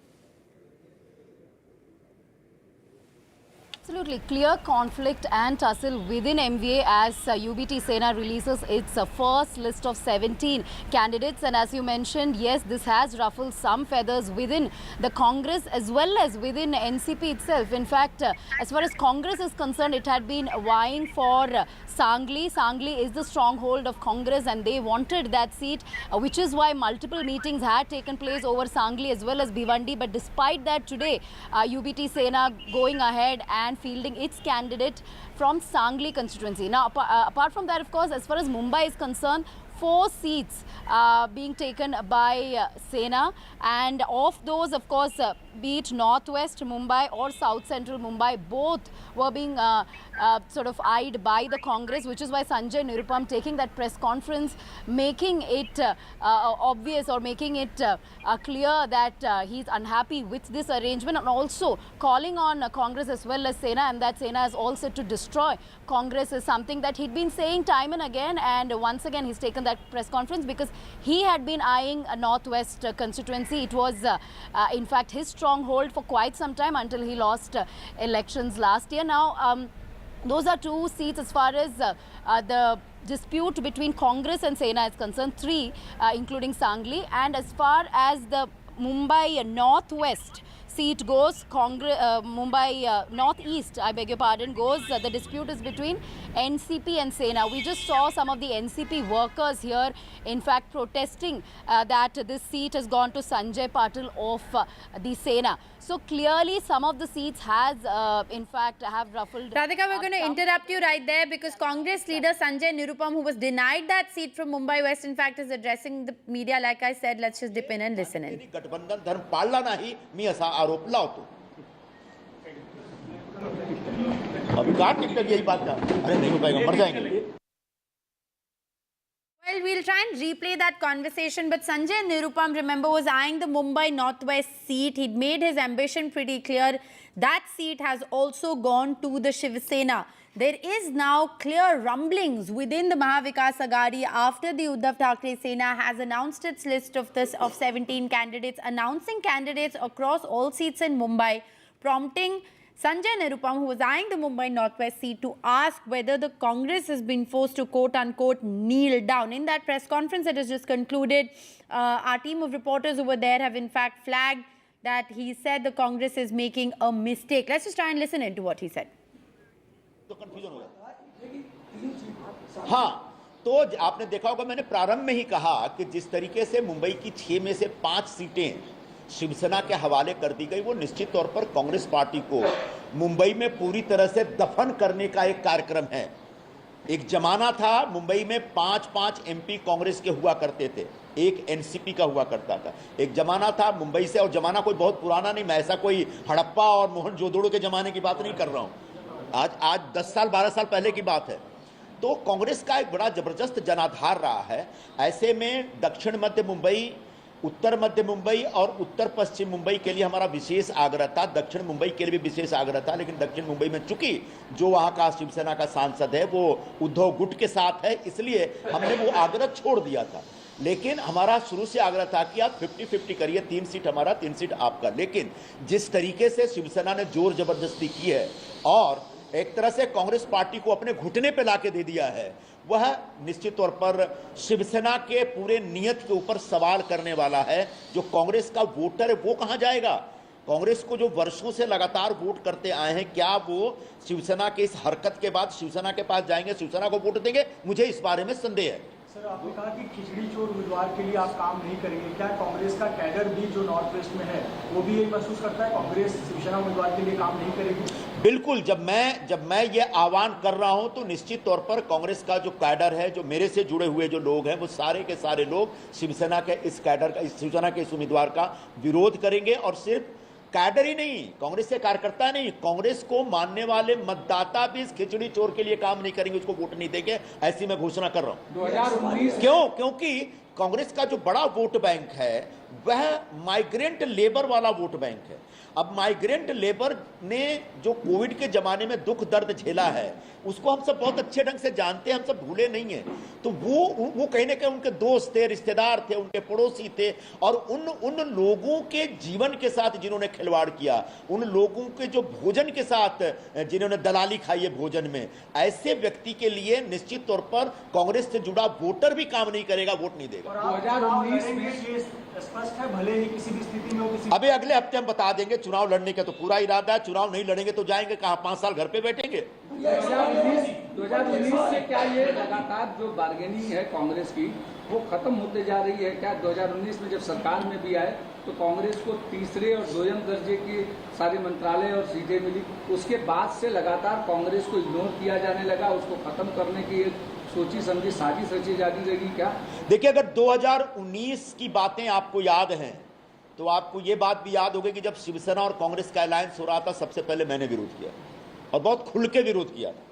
Absolutely clear conflict and tussle within MVA as UBT Sena releases its first list of 17 candidates. And as you mentioned, yes, this has ruffled some feathers within the Congress as well as within NCP itself. In fact, as far as Congress is concerned, it had been vying for Sangli. Sangli is the stronghold of Congress and they wanted that seat, which is why multiple meetings had taken place over Sangli as well as Bhiwandi. But despite that, today, UBT Sena going ahead and fielding its candidate from Sangli constituency. Now, apart from that, of course, as far as Mumbai is concerned, 4 seats being taken by Sena, and of those, of course, be it Northwest Mumbai or South Central Mumbai, both were being sort of eyed by the Congress, which is why Sanjay Nirupam taking that press conference, making it obvious or making it clear that he's unhappy with this arrangement, and also calling on Congress as well as Sena, and that Sena is all set to destroy Congress is something that he'd been saying time and again. And once again, he's taken that press conference because he had been eyeing a Northwest constituency. It was in fact his stronghold for quite some time until he lost elections last year. Now, those are 2 seats as far as the dispute between Congress and Sena is concerned, 3 including Sangli. And as far as the Mumbai Northwest seat goes, Mumbai Northeast, I beg your pardon, goes, the dispute is between NCP and Sena. We just saw some of the NCP workers here, in fact, protesting that this seat has gone to Sanjay Patil of the Sena. So clearly, some of the seats has, in fact, have ruffled. Radhika, we're going to interrupt you right there because Congress leader Sanjay Nirupam, who was denied that seat from Mumbai West, in fact, is addressing the media. Like I said, let's just dip in and listen in. गठबंधन धर्म पाळला नाही मी असा आरोप लावतो अभी काट निकल यही बात का अरे नहीं हो पाएगा मर जाएंगे. Well, we'll try and replay that conversation, but Sanjay Nirupam, remember, was eyeing the Mumbai Northwest seat. He'd made his ambition pretty clear. That seat has also gone to the Shiv Sena. There is now clear rumblings within the Mahavikas Aghadi after the Uddhav Thackeray Sena has announced its list of 17 candidates, announcing candidates across all seats in Mumbai, prompting Sanjay Nirupam, who was eyeing the Mumbai Northwest seat, to ask whether the Congress has been forced to quote-unquote kneel down. In that press conference that has just concluded, our team of reporters over there have in fact flagged that he said the Congress is making a mistake. Let's just try and listen into what he said. हाँ, तो आपने देखा होगा, मैंने प्रारंभ में ही कहा कि जिस तरीके से मुंबई की 6 में से 5 सीटें शिवसेना के हवाले कर दी गई, वो निश्चित तौर पर कांग्रेस पार्टी को मुंबई में पूरी तरह से दफन करने का एक कार्यक्रम है। एक जमाना था मुंबई में 5-5 एमपी कांग्रेस के हुआ करते थे, एक एनसीपी का हुआ करता था। एक जमाना था मुंबई से, और जमाना कोई बहुत पुराना नहीं, मैं ऐसा कोई हड़प्पा और मोहनजोदड़ो के जमाने की बात नहीं कर रहा हूं, आज 10 साल 12 साल पहले की बात है। तो कांग्रेस का एक बड़ा जबरदस्त जनाधार रहा है। ऐसे में दक्षिण मध्य मुंबई, उत्तर मध्य मुंबई और उत्तर पश्चिम मुंबई के लिए हमारा विशेष आग्रह था, दक्षिण मुंबई के लिए भी विशेष आग्रह था, लेकिन दक्षिण मुंबई में चूंकि जो वहां का शिवसेना का सांसद है वो उद्धव गुट के साथ है, इसलिए हमने वो आग्रह छोड़ दिया था। लेकिन हमारा शुरू से आग्रह था कि आप 50-50 करिए, 3 सीट हमारा 3 सीट आपका। लेकिन जिस तरीके से शिवसेना ने जोर जबरदस्ती की है और एक तरह से कांग्रेस पार्टी को अपने घुटने पे लाके दे दिया है, वह निश्चित तौर पर शिवसेना के पूरे नियत के ऊपर सवाल करने वाला है। जो कांग्रेस का वोटर है वो कहां जाएगा? कांग्रेस को जो वर्षों से लगातार वोट करते आए हैं, क्या वो शिवसेना के इस हरकत के बाद शिवसेना के पास जाएंगे, शिवसेना को वोट देंगे? मुझे इस बारे में संदेह है। सर, आपने कहा कि खिचड़ी चोर उम्मीदवार के लिए आप काम नहीं करेंगे, क्या कांग्रेस का कैडर भी जो नॉर्थ वेस्ट में है वो भी यही महसूस करता है कांग्रेस शिवसेना उम्मीदवार के लिए काम नहीं करेगी? बिल्कुल, जब मैं ये आह्वान कर रहा हूं तो निश्चित तौर पर कांग्रेस का जो कैडर है, जो मेरे से जुड़े हुए जो लोग हैं, वो सारे के सारे लोग शिवसेना के इस कैडर का, शिवसेना के इस उम्मीदवार का विरोध करेंगे। और सिर्फ कैडर ही नहीं, कांग्रेस के कार्यकर्ता नहीं, कांग्रेस को मानने वाले मतदाता भी इस खिचड़ी चोर के लिए काम नहीं करेंगे, उसको वोट नहीं देंगे, ऐसी मैं घोषणा कर रहा हूं। 2019 क्योंकि कांग्रेस का जो बड़ा वोट बैंक है वह माइग्रेंट लेबर वाला वोट बैंक है। अब माइग्रेंट लेबर ने जो कोविड के जमाने में दुख दर्द झेला है, उसको हम सब बहुत अच्छे ढंग से जानते हैं, हम सब भूले नहीं हैं। तो वो कहीं ना कहीं उनके दोस्त थे, रिश्तेदार थे, उनके पड़ोसी थे, और उन लोगों के जीवन के साथ जिन्होंने खिलवाड़ किया, उन लोगों के जो भोजन के साथ जिन्होंने दलाली खाई है भोजन में, ऐसे व्यक्ति के लिए निश्चित तौर पर कांग्रेस से जुड़ा वोटर भी काम नहीं करेगा, वोट नहीं देगा। 2019 में स्पष्ट है, भले ही किसी भी स्थिति में हो, अभी अगले हफ्ते हम बता देंगे। चुनाव लड़ने का तो पूरा इरादा है, चुनाव नहीं लड़ेंगे तो जाएंगे कहां? 5 साल घर पे बैठेंगे। 2019 से क्या ये लगातार जो बार्गेनिंग है कांग्रेस की वो खत्म होते जा रही है क्या? 2019 में जब सरकार में भी आए तो कांग्रेस को तीसरे और दोयम दर्जे के सारे मंत्रालय और सीटें मिली, उसके बाद से लगातार कांग्रेस को इग्नोर किया जाने लगा, उसको खत्म करने की सोची समझी साजिश रची जाती रहेगी क्या? देखिए, अगर 2019 की बातें आपको याद हैं तो आपको ये बात भी याद होगी कि जब शिवसेना और कांग्रेस का अलायंस हो रहा था, सबसे पहले मैंने विरोध किया और बहुत खुल के विरोध किया था।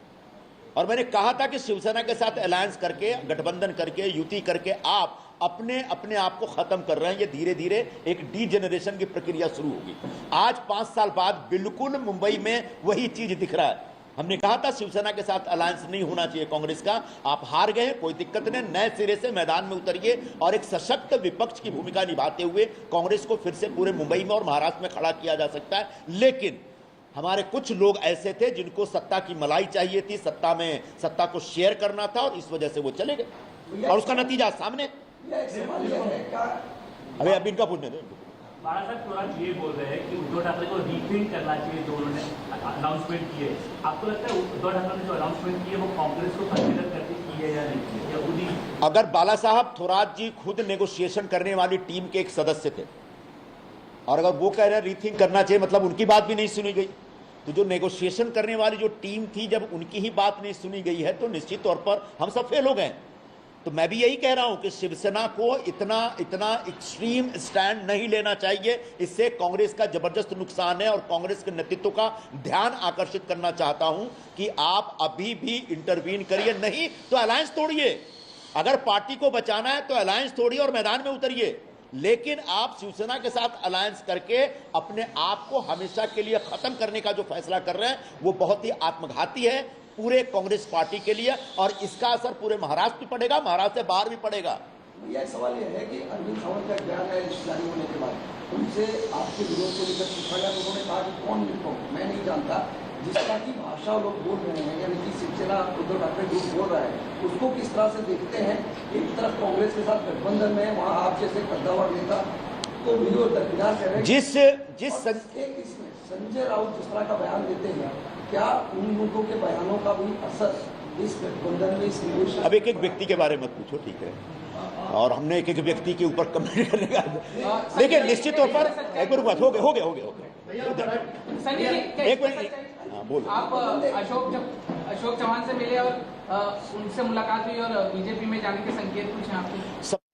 और मैंने कहा था कि शिवसेना के साथ अलायंस करके, गठबंधन करके, युति करके आप अपने आप को खत्म कर रहे हैं। ये धीरे धीरे एक डी जनरेशन की प्रक्रिया शुरू होगी। आज 5 साल बाद बिल्कुल मुंबई में वही चीज दिख रहा है। हमने कहा था शिवसेना के साथ अलायंस नहीं होना चाहिए कांग्रेस का, आप हार गए, कोई दिक्कत नहीं, नए सिरे से मैदान में उतरिए और एक सशक्त विपक्ष की भूमिका निभाते हुए कांग्रेस को फिर से पूरे मुंबई में और महाराष्ट्र में खड़ा किया जा सकता है। लेकिन हमारे कुछ लोग ऐसे थे जिनको सत्ता की मलाई चाहिए थी, सत्ता को शेयर करना था, और इस वजह से वो चले गए और उसका नतीजा सामने। अभी इनका पूछने दो। बालासाहेब ये बोल रहे हैं कि उद्धव ठाकरे को रीथिंक करना चाहिए जो उन्होंने अनाउंसमेंट की है। आपको लगता है उद्धव ठाकरे ने जो अनाउंसमेंट की है वो कांग्रेस को कंसीडर करके की है या नहीं की है, या खुद ही? अगर बाला साहब थोराट जी खुद नेगोशिएशन करने वाली टीम के एक सदस्य थे और अगर वो कह रहे हैं रीथिंक करना चाहिए, मतलब उनकी बात भी नहीं सुनी गई। तो जो नेगोशिएशन करने वाली जो टीम थी, जब उनकी ही बात नहीं सुनी गई है तो निश्चित तौर पर हम सब फेल हो गए। तो मैं भी यही कह रहा हूं कि शिवसेना को इतना एक्सट्रीम स्टैंड नहीं लेना चाहिए, इससे कांग्रेस का जबरदस्त नुकसान है। और कांग्रेस के नेतृत्व का ध्यान आकर्षित करना चाहता हूं कि आप अभी भी इंटरवीन करिए, नहीं तो अलायंस तोड़िए। अगर पार्टी को बचाना है तो अलायंस तोड़िए और मैदान में उतरिए, लेकिन आप शिवसेना के साथ अलायंस करके अपने आप को हमेशा के लिए खत्म करने का जो फैसला कर रहे हैं वो बहुत ही आत्मघाती है पूरे कांग्रेस पार्टी के लिए, और इसका असर पूरे महाराष्ट्र में पड़ेगा, महाराष्ट्र से बाहर भी पड़ेगा। यह सवाल यह है कि अरविंद सावंत का बयान है जारी होने के बाद, उनसे आपके विरोध को लेकर पूछा गया तो उन्होंने कहा कि कौन लिखो मैं नहीं जानता, जिस तरह की भाषा लोग बोल रहे हैं, यानी कि शिवसेना उद्धव ठाकरे ग्रुप बोल रहा है, उसको किस तरह से देखते हैं? एक तरफ कांग्रेस के साथ गठबंधन में, वहाँ आप जैसे कद्दावर नेता तो वीडियो दरकिनार कर रहे हैं जिस इसमें संजय राउत जिस तरह का बयान देते हैं, क्या उन लोगों के बयानों का भी असर इस गठबंधन में, इस निवेश? अब एक एक व्यक्ति के बारे में मत पूछो, ठीक है, और हमने एक एक व्यक्ति के ऊपर कमेंट करने का देखिए, निश्चित तौर पर एक बार हो गया एक मिनट, हाँ बोलो। आप अशोक चौहान से मिले और उनसे मुलाकात हुई और बीजेपी में जाने के संकेत कुछ हैं आपके?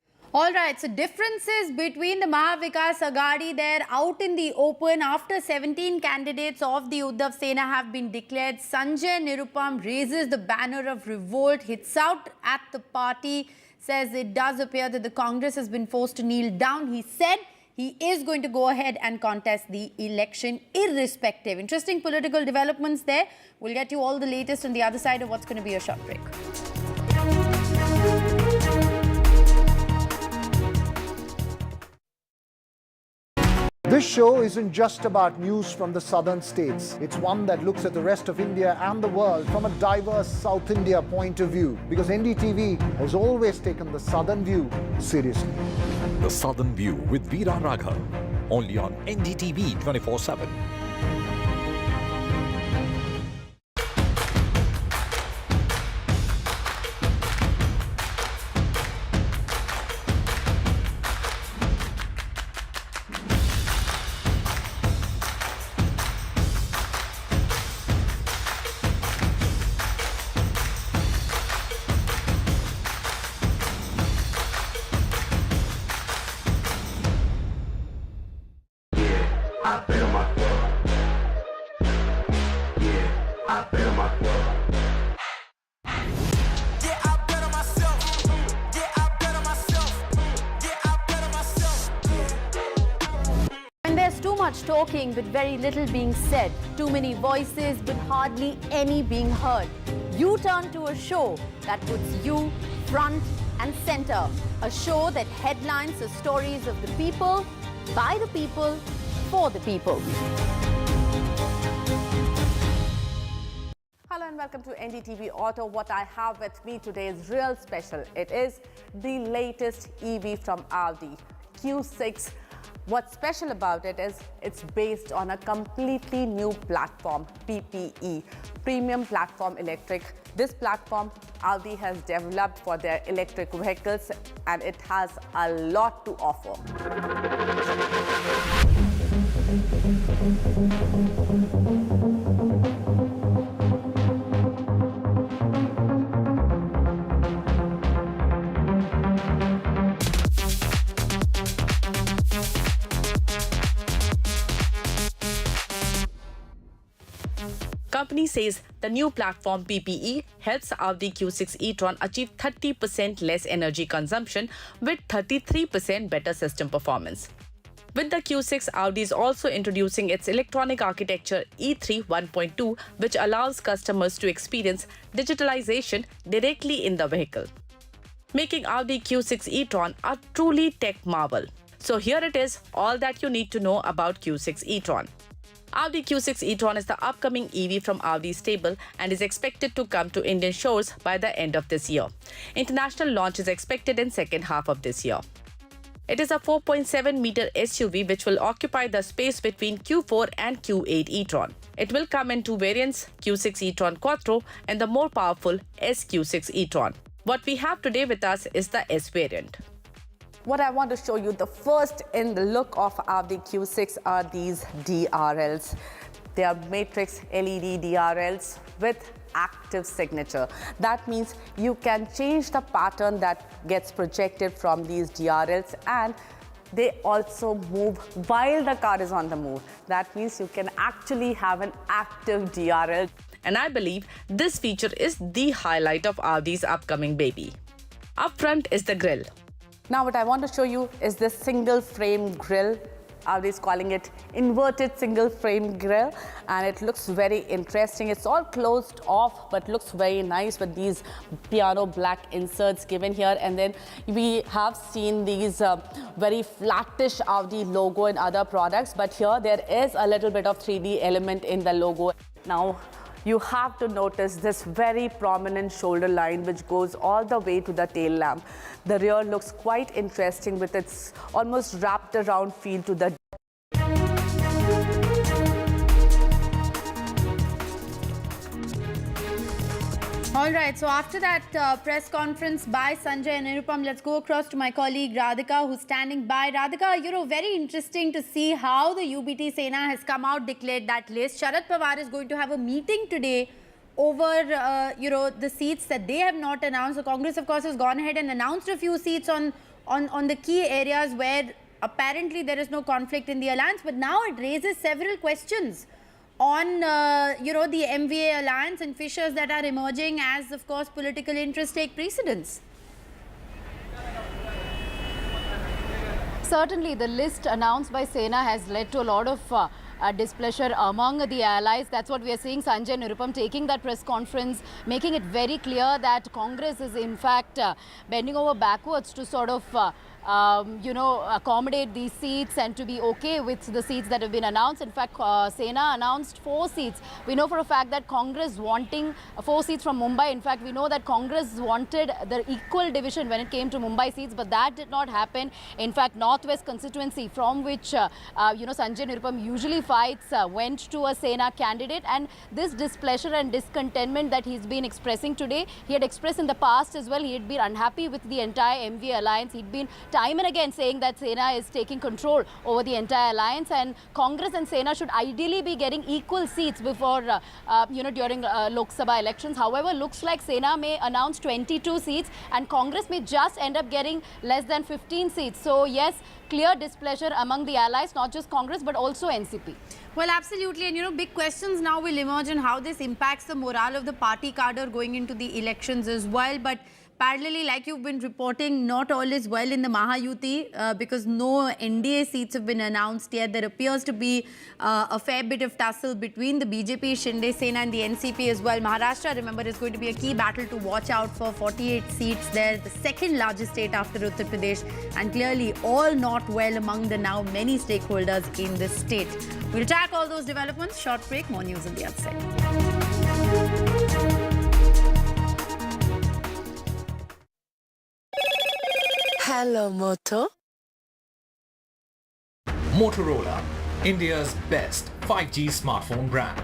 All right, so differences between the Mahavikas Aghadi, they're out in the open after 17 candidates of the Uddhav Sena have been declared. Sanjay Nirupam raises the banner of revolt, hits out at the party, says it does appear that the Congress has been forced to kneel down. He said he is going to go ahead and contest the election irrespective. Interesting political developments there. We'll get you all the latest on the other side of what's going to be a short break. This show isn't just about news from the southern states. It's one that looks at the rest of India and the world from a diverse South India point of view, because NDTV has always taken the southern view seriously. The Southern View with Veera Raghav, only on NDTV 24x7. Talking but very little being said, too many voices but hardly any being heard. You turn to a show that puts you front and center, a show that headlines the stories of the people, by the people, for the people. Hello and welcome to NDTV Auto. What I have with me today is real special. It is the latest EV from Audi, Q6. What's special about it is it's based on a completely new platform, PPE, Premium Platform Electric. This platform Audi has developed for their electric vehicles, and it has a lot to offer. Company says the new platform PPE helps Audi Q6 e-tron achieve 30% less energy consumption with 33% better system performance. With the Q6, Audi is also introducing its electronic architecture E3 1.2, which allows customers to experience digitalization directly in the vehicle, making Audi Q6 e-tron a truly tech marvel. So here it is, all that you need to know about Q6 e-tron. Audi Q6 e-tron is the upcoming EV from Audi's stable and is expected to come to Indian shores by the end of this year. International launch is expected in second half of this year. It is a 4.7-meter SUV which will occupy the space between Q4 and Q8 e-tron. It will come in two variants, Q6 e-tron Quattro and the more powerful SQ6 e-tron. What we have today with us is the S variant. What I want to show you, the first in the look of Audi Q6 are these DRLs. They are matrix LED DRLs with active signature. That means you can change the pattern that gets projected from these DRLs, and they also move while the car is on the move. That means you can actually have an active DRL. And I believe this feature is the highlight of Audi's upcoming baby. Up front is the grille. Now what I want to show you is this single frame grille. Audi is calling it inverted single frame grille, and it looks very interesting. It's all closed off but looks very nice with these piano black inserts given here, and then we have seen these very flattish Audi logo in other products, but here there is a little bit of 3D element in the logo. Now you have to notice this very prominent shoulder line which goes all the way to the tail lamp. The rear looks quite interesting with its almost wrapped around feel to the All right, so after that press conference by Sanjay and Nirupam, let's go across to my colleague Radhika, who's standing by. Radhika, very interesting to see how the UBT Sena has come out, declared that list. Sharad Pawar is going to have a meeting today over, the seats that they have not announced. The Congress, of course, has gone ahead and announced a few seats on the key areas where apparently there is no conflict in the alliance. But now it raises several questions on, the MVA alliance and fissures that are emerging as, of course, political interests take precedence. Certainly, the list announced by Sena has led to a lot of displeasure among the allies. That's what we are seeing. Sanjay Nirupam taking that press conference, making it very clear that Congress is in fact bending over backwards to sort of accommodate these seats and to be okay with the seats that have been announced. In fact, Sena announced 4 seats. We know for a fact that Congress wanting 4 seats from Mumbai. In fact, we know that Congress wanted the equal division when it came to Mumbai seats, but that did not happen. In fact, Northwest constituency, from which Sanjay Nirupam usually fights, went to a Sena candidate, and this displeasure and discontentment that he's been expressing today, he had expressed in the past as well. He had been unhappy with the entire MV alliance. He'd been time and again saying that Sena is taking control over the entire alliance, and Congress and Sena should ideally be getting equal seats before, during Lok Sabha elections. However, looks like Sena may announce 22 seats and Congress may just end up getting less than 15 seats. So yes, clear displeasure among the allies, not just Congress but also NCP. Well, absolutely. And, big questions now will emerge on how this impacts the morale of the party cadre going into the elections as well. But parallelly, like you've been reporting, not all is well in the Mahayuti because no NDA seats have been announced yet. There appears to be a fair bit of tussle between the BJP, Shinde Sena and the NCP as well. Maharashtra, remember, is going to be a key battle to watch out for. 48 seats there, the second largest state after Uttar Pradesh, and clearly all not well among the now many stakeholders in this state. We'll track all those developments. Short break, more news on the other side. Hello, Moto. Motorola, India's best 5G smartphone brand.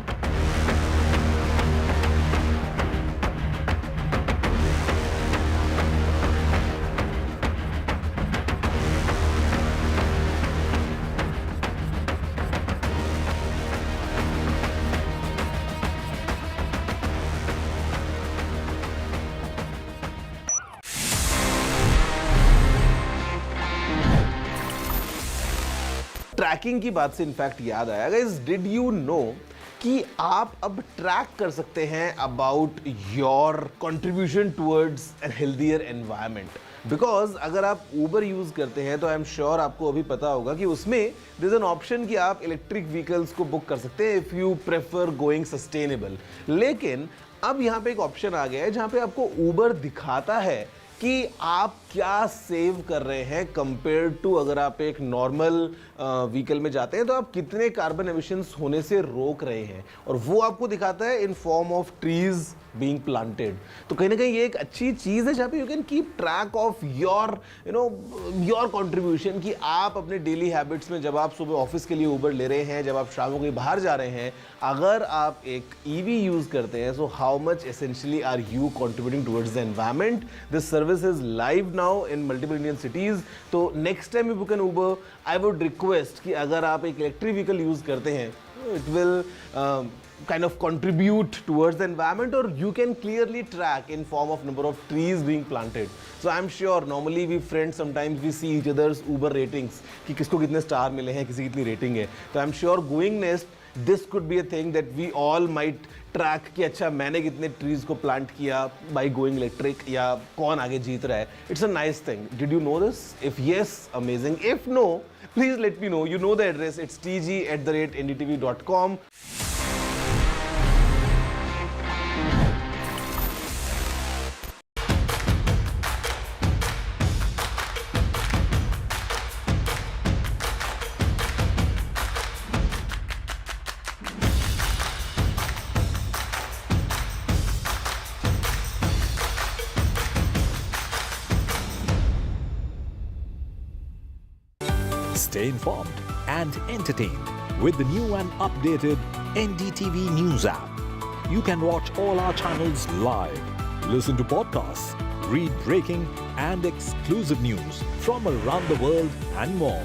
Tracking की बात से in fact याद आया, guys, did you know कि आप अब track कर सकते हैं about your contribution towards an healthier environment? Because अगर आप ऊबर यूज करते हैं तो आई एम श्योर आपको अभी पता होगा कि उसमें देयर इज एन ऑप्शन कि आप इलेक्ट्रिक व्हीकल्स को बुक कर सकते हैं if you prefer going sustainable. लेकिन अब यहाँ पे एक ऑप्शन आ गया है जहाँ पे आपको ऊबर दिखाता है कि आप क्या सेव कर रहे हैं कंपेयर टू अगर आप एक नॉर्मल व्हीकल में जाते हैं तो आप कितने कार्बन एमिशंस होने से रोक रहे हैं, और वो आपको दिखाता है in form of trees being planted. तो कहीं ना कहीं ये एक अच्छी चीज़ है जहाँ पे you can keep track of your your contribution, कि आप अपने डेली हैबिट्स में जब आप सुबह ऑफिस के लिए ऊबर ले रहे हैं, जब आप शाम को कहीं बाहर जा रहे हैं, अगर आप एक ईवी यूज़ करते हैं, so how much essentially are you contributing towards the environment. This service is live now in multiple Indian cities. तो next time you book an Uber, I would request कि अगर आप एक इलेक्ट्रिक व्हीकल यूज़ करते हैं, it will kind of contribute towards the environment, or you can clearly track in form of number of trees being planted. So I'm sure normally we friends sometimes we see each other's Uber ratings कि किसको कितने star मिले हैं, किसी की कितनी rating है। तो I'm sure going next this could be a thing that we all might track कि अच्छा मैंने कितने trees को plant किया by going electric, या कौन आगे जीत रहा है। It's a nice thing. Did you know this? If yes, amazing. If no, please let me know. You know the address. It's tg@ndtv.com. Stay informed and entertained with the new and updated NDTV News app. You can watch all our channels live, listen to podcasts, read breaking and exclusive news from around the world and more.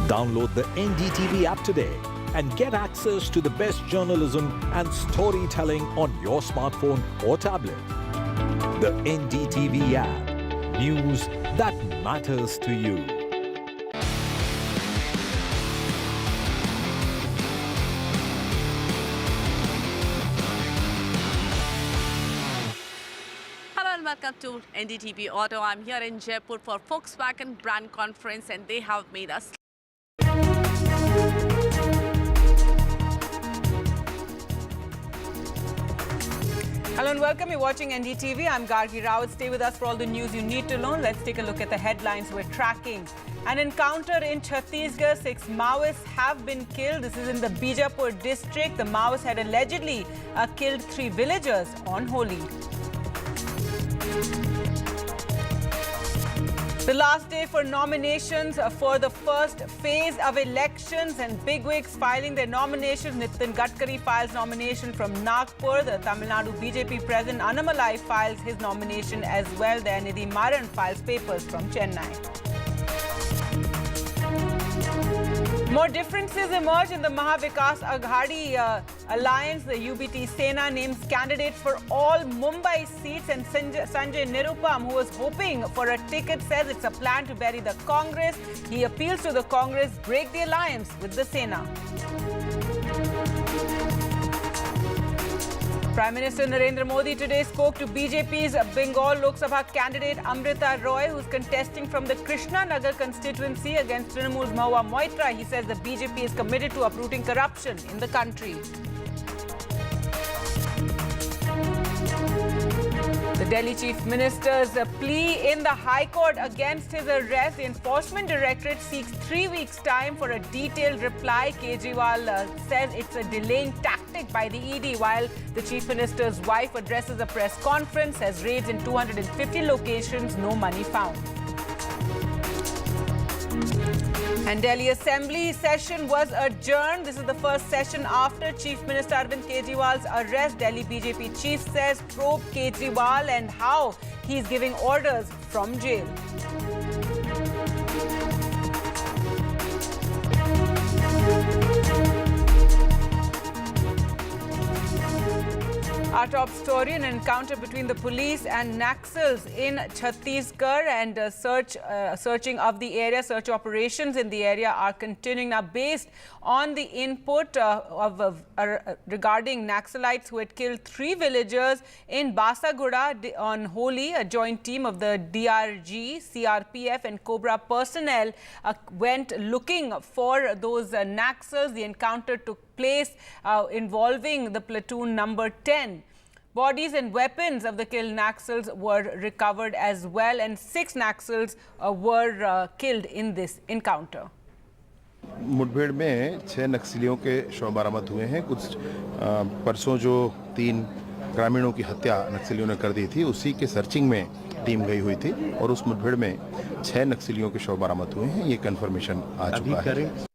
Download the NDTV app today and get access to the best journalism and storytelling on your smartphone or tablet. The NDTV app. News that matters to you. Hello and welcome to NDTV Auto. I'm here in Jaipur for Volkswagen brand conference and they have made us. Hello and welcome. You're watching NDTV. I'm Gargi Rawat. Stay with us for all the news you need to know. Let's take a look at the headlines we're tracking. An encounter in Chhattisgarh. 6 Maoists have been killed. This is in the Bijapur district. The Maoists had allegedly killed 3 villagers on Holi. The last day for nominations for the first phase of elections and bigwigs filing their nominations. Nitin Gadkari files nomination from Nagpur. The Tamil Nadu BJP President Annamalai files his nomination as well. Dayanidhi Maran files papers from Chennai. More differences emerge in the Mahavikas Aghadi alliance. The UBT Sena names candidates for all Mumbai seats, and Sanjay Nirupam, who was hoping for a ticket, says it's a plan to bury the Congress. He appeals to the Congress break the alliance with the Sena. Prime Minister Narendra Modi today spoke to BJP's Bengal Lok Sabha candidate Amrita Roy, who's contesting from the Krishna Nagar constituency against Trinamool's Mahua Moitra. He says the BJP is committed to uprooting corruption in the country. The Delhi Chief Minister's plea in the High Court against his arrest. The Enforcement Directorate seeks 3 weeks' time for a detailed reply. Kejriwal says it's a delaying tactic by the ED, while the Chief Minister's wife addresses a press conference, says raids in 250 locations, no money found. And Delhi Assembly session was adjourned. This is the first session after Chief Minister Arvind Kejriwal's arrest. Delhi BJP chief says probe Kejriwal and how he's giving orders from jail. Our top story, an encounter between the police and Naxals in Chhattisgarh, and searching of the area, search operations in the area are continuing now based on the input regarding Naxalites who had killed 3 villagers in Basaguda on Holi. A joint team of the DRG, CRPF and Cobra personnel went looking for those Naxals. The encounter took place involving the platoon number 10. Bodies and weapons of the killed Naxals were recovered as well, and 6 Naxals were killed in this encounter. मुठभेड़ में 6 नक्सलियों के शव बरामद हुए हैं। कुछ परसों जो 3 ग्रामीणों की हत्या नक्सलियों ने कर दी थी, उसी के सर्चिंग में टीम गई हुई थी और उस मुठभेड़ में 6 नक्सलियों के शव बरामद हुए हैं। ये कंफर्मेशन आ चुका है।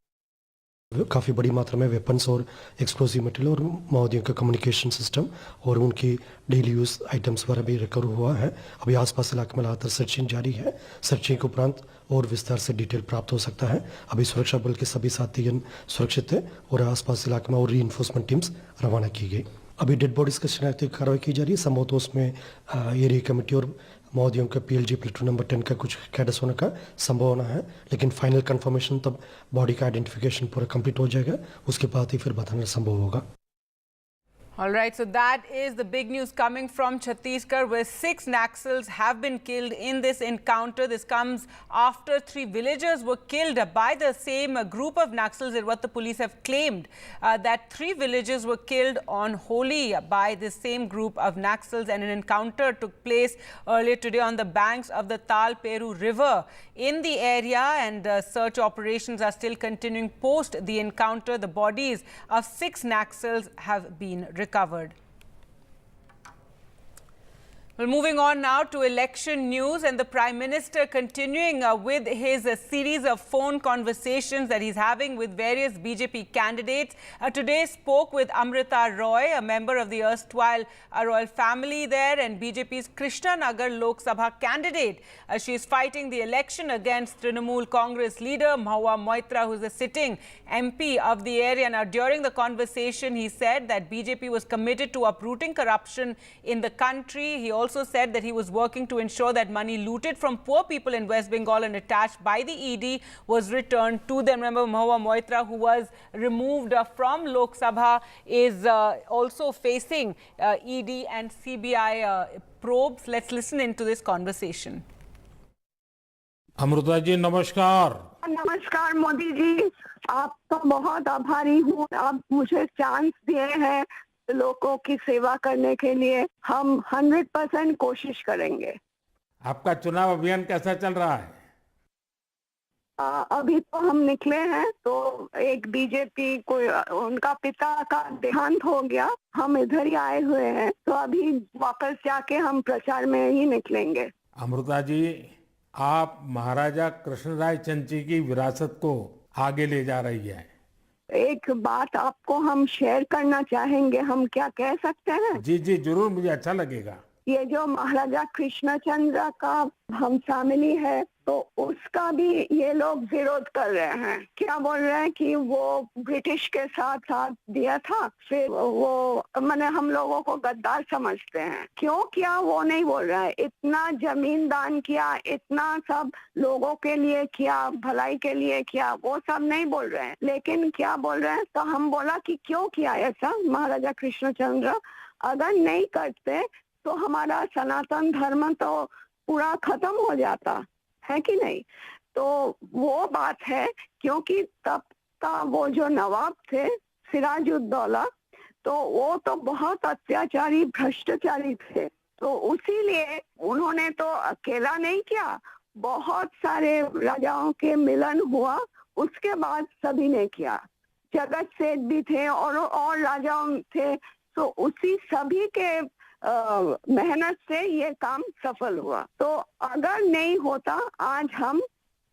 काफ़ी बड़ी मात्रा में वेपन्स और एक्सप्लोसिव मटेरियल और माओवादियों का कम्युनिकेशन सिस्टम और उनकी डेली यूज आइटम्स वगैरह भी रिकवर हुआ है। अभी आसपास इलाके में लगातार सर्चिंग जारी है। सर्चिंग के उपरांत और विस्तार से डिटेल प्राप्त हो सकता है। अभी सुरक्षा बल के सभी साथीगण सुरक्षित है और आसपास इलाके में और रीइंफोर्समेंट टीम्स रवाना की गई। अभी डेड बॉडीज का शिनाख्ती कार्रवाई की जा रही है। संभवत उसमें एरिया कमेटी और माओवादियों का PLG प्लेटून नंबर 10 का कुछ कैडेट्स होने का संभावना है, लेकिन फाइनल कंफर्मेशन तब बॉडी का आइडेंटिफिकेशन पूरा कंप्लीट हो जाएगा, उसके बाद ही फिर बताना संभव होगा। All right, so that is the big news coming from Chhattisgarh, where 6 Naxals have been killed in this encounter. This comes after 3 villagers were killed by the same group of Naxals, is what the police have claimed, that 3 villagers were killed on Holi by the same group of Naxals, and an encounter took place earlier today on the banks of the Tal Peru River in the area, and search operations are still continuing post the encounter. The bodies of 6 Naxals have been recovered. Well, moving on now to election news, and the Prime Minister continuing with his series of phone conversations that he's having with various BJP candidates. Today spoke with Amrita Roy, a member of the erstwhile royal family there, and BJP's Krishnanagar Lok Sabha candidate. She is fighting the election against Trinamool Congress leader Mahua Moitra, who is a sitting MP of the area. Now, during the conversation, he said that BJP was committed to uprooting corruption in the country. He also said that he was working to ensure that money looted from poor people in West Bengal and attached by the ED was returned to them. Remember, Mahua Moitra, who was removed from Lok Sabha, is also facing ED and CBI probes. Let's listen into this conversation. Amrita ji नमस्कार। नमस्कार मोदी जी, आपका बहुत आभारी हूँ। आप मुझे chance दिए हैं लोगों की सेवा करने के लिए। हम 100% कोशिश करेंगे। आपका चुनाव अभियान कैसा चल रहा है? अभी तो हम निकले हैं, तो एक बीजेपी को उनका पिता का देहांत हो गया, हम इधर ही आए हुए हैं, तो अभी वापस जाके हम प्रचार में ही निकलेंगे। अमृता जी, आप महाराजा कृष्णराय चंची की विरासत को आगे ले जा रही है। एक बात आपको हम शेयर करना चाहेंगे, हम क्या कह सकते हैं? जी जी जरूर, मुझे अच्छा लगेगा। ये जो महाराजा कृष्णचंद्र का हम फैमिली है, तो उसका भी ये लोग विरोध कर रहे हैं। क्या बोल रहे हैं कि वो ब्रिटिश के साथ साथ दिया था, फिर वो मैंने हम लोगों को गद्दार समझते हैं। क्यों किया वो नहीं बोल रहा है। इतना जमीन दान किया, इतना सब लोगों के लिए किया, भलाई के लिए किया, वो सब नहीं बोल रहे हैं। लेकिन क्या बोल रहे हैं, तो हम बोला कि क्यों किया ऐसा महाराजा कृष्णचंद्र, अगर नहीं करते तो हमारा सनातन धर्म तो पूरा खत्म हो जाता है कि नहीं। तो वो बात है, क्योंकि तब का वो जो नवाब थे सिराजुद्दौला, तो वो तो बहुत अत्याचारी भ्रष्टाचारी थे। तो उसीलिए उन्होंने तो अकेला नहीं किया, बहुत सारे राजाओं के मिलन हुआ, उसके बाद सभी ने किया। जगत सेठ भी थे और राजाओं थे, तो उसी सभी के मेहनत से ये काम सफल हुआ। तो अगर नहीं होता, आज हम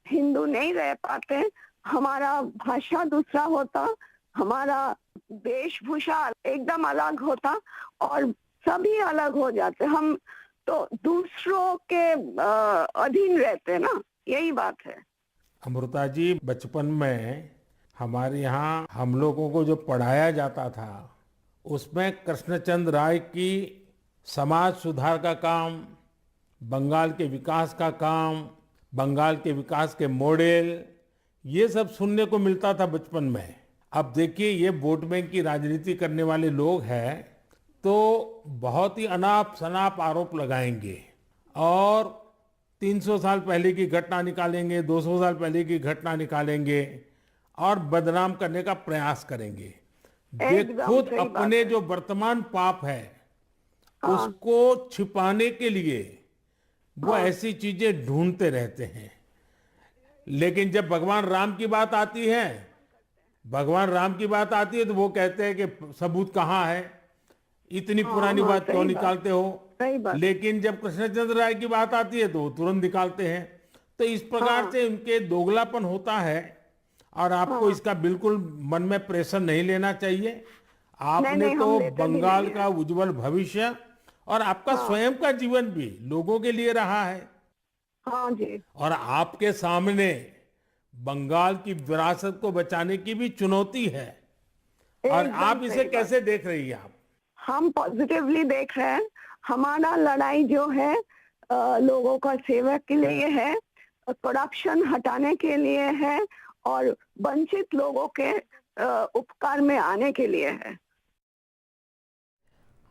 हिंदू नहीं रह पाते, हमारा भाषा दूसरा होता, हमारा वेशभूषा एकदम अलग होता और सभी अलग हो जाते। हम तो दूसरों के अधीन रहते ना, यही बात है। अमृता जी, बचपन में हमारे यहाँ हम लोगों को जो पढ़ाया जाता था, उसमें कृष्णचंद्र राय की समाज सुधार का काम, बंगाल के विकास का काम, बंगाल के विकास के मॉडल, ये सब सुनने को मिलता था बचपन में। अब देखिए, ये वोट बैंक की राजनीति करने वाले लोग हैं, तो बहुत ही अनाप शनाप आरोप लगाएंगे और 300 साल पहले की घटना निकालेंगे, 200 साल पहले की घटना निकालेंगे और बदनाम करने का प्रयास करेंगे। ये खुद अपने जो वर्तमान पाप है उसको छिपाने के लिए वो ऐसी चीजें ढूंढते रहते हैं। लेकिन जब भगवान राम की बात आती है, तो वो कहते हैं कि सबूत कहाँ है, इतनी पुरानी बात क्यों निकालते हो। लेकिन जब कृष्णचंद्र राय की बात आती है तो वो तुरंत निकालते हैं। तो इस प्रकार से उनके दोगलापन होता है और आपको इसका बिल्कुल मन में प्रेशर नहीं लेना चाहिए। आपने तो बंगाल का उज्जवल भविष्य और आपका स्वयं का जीवन भी लोगों के लिए रहा है। हाँ जी। और आपके सामने बंगाल की विरासत को बचाने की भी चुनौती है, और आप इसे कैसे देख रही हैं? आप? हम पॉजिटिवली देख रहे हैं। हमारा लड़ाई जो है लोगों का सेवा के लिए है, करप्शन हटाने के लिए है और वंचित लोगों के उपकार में आने के लिए है।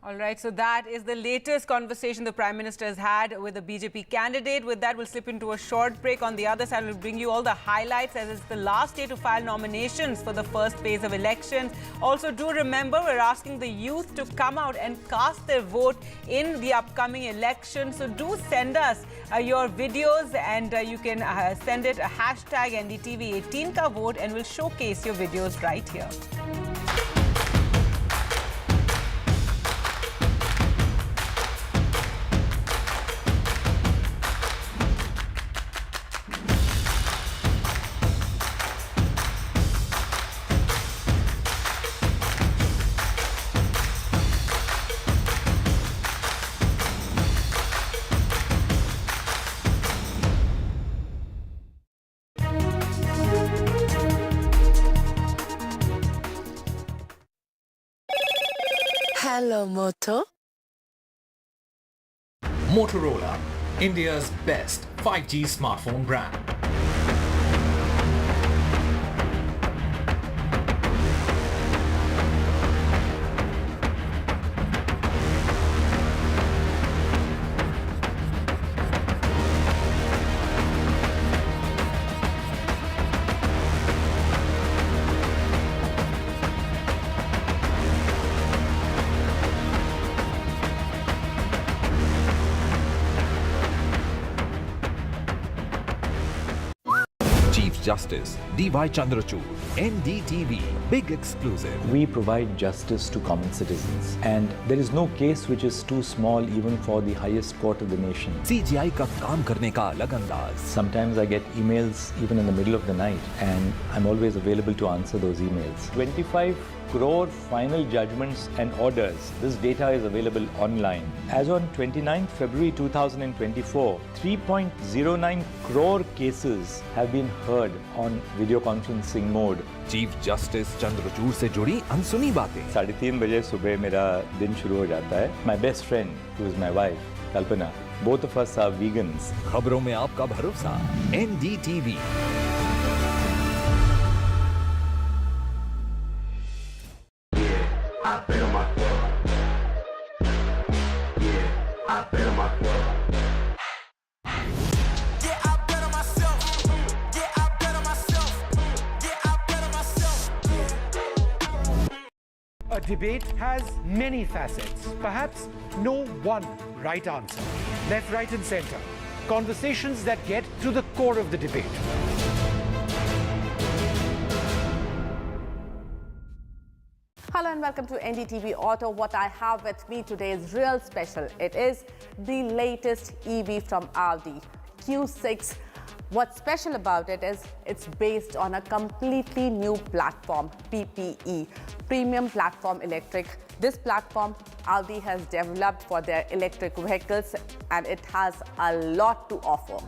All right, so that is the latest conversation the Prime Minister has had with the BJP candidate. With that, we'll slip into a short break. On the other side, we'll bring you all the highlights as it's the last day to file nominations for the first phase of elections. Also, do remember, we're asking the youth to come out and cast their vote in the upcoming election. So do send us your videos, and you can send it a hashtag NDTV18 ka vote, and we'll showcase your videos right here. Hello, Moto. Motorola, India's best 5G smartphone brand. Chief Justice D.Y. Chandrachud, NDTV, big exclusive. We provide justice to common citizens, and there is no case which is too small even for the highest court of the nation. CGI का काम करने का अलग अंदाज. Sometimes I get emails even in the middle of the night, and I'm always available to answer those emails. 25 crore final judgments and orders. This data is available online. As on 29 February 2024, 3.09 crore cases have been heard on video conferencing mode. Chief Justice Chandrachud से जुड़ी अनसुनी बातें. 3:30 बजे सुबह मेरा दिन शुरू हो जाता है. My best friend, who is my wife, Kalpana, both of us are vegans. खबरों में आपका भरोसा. NDTV. A debate has many facets, perhaps no one right answer. Left, right and center. Conversations that get to the core of the debate. Hello and welcome to NDTV Auto. What I have with me today is real special. It is the latest EV from Audi, Q6. What's special about it is it's based on a completely new platform, PPE, Premium Platform Electric. This platform Audi has developed for their electric vehicles, and it has a lot to offer.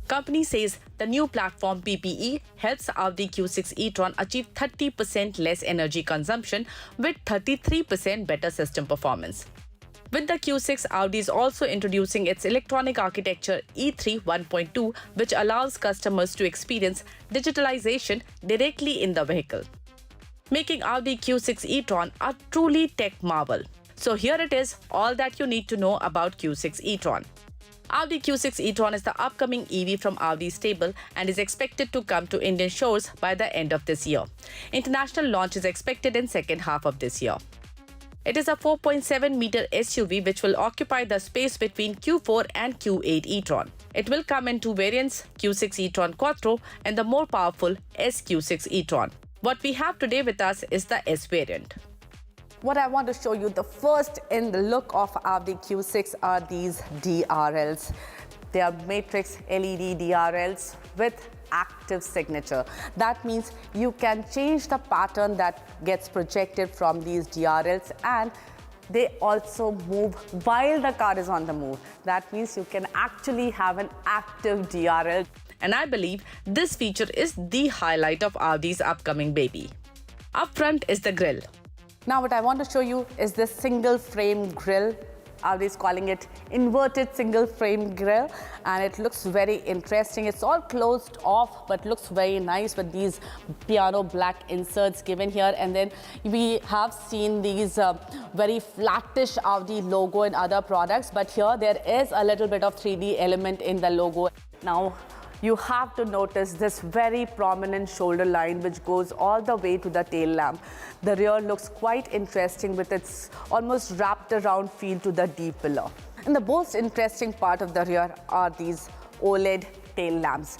Company says the new platform PPE helps Audi Q6 e-tron achieve 30% less energy consumption with 33% better system performance. With the Q6, Audi is also introducing its electronic architecture E3 1.2, which allows customers to experience digitalization directly in the vehicle, making Audi Q6 e-tron a truly tech marvel. So here it is, all that you need to know about Q6 e-tron. Audi Q6 e-tron is the upcoming EV from Audi's stable and is expected to come to Indian shores by the end of this year. International launch is expected in second half of this year. It is a 4.7-meter SUV which will occupy the space between Q4 and Q8 e-tron. It will come in two variants, Q6 e-tron Quattro and the more powerful SQ6 e-tron. What we have today with us is the S variant. What I want to show you, the first in the look of Audi Q6 are these DRLs. They are matrix LED DRLs with active signature. That means you can change the pattern that gets projected from these DRLs, and they also move while the car is on the move. That means you can actually have an active DRL. And I believe this feature is the highlight of Audi's upcoming baby. Up front is the grille. Now what I want to show you is this single frame grille. Audi is calling it inverted single frame grille, and it looks very interesting. It's all closed off but looks very nice with these piano black inserts given here, and then we have seen these very flattish Audi logo in other products, but here there is a little bit of 3D element in the logo. Now you have to notice this very prominent shoulder line which goes all the way to the tail lamp. The rear looks quite interesting with its almost wrapped around feel to the D pillar. And the most interesting part of the rear are these OLED tail lamps.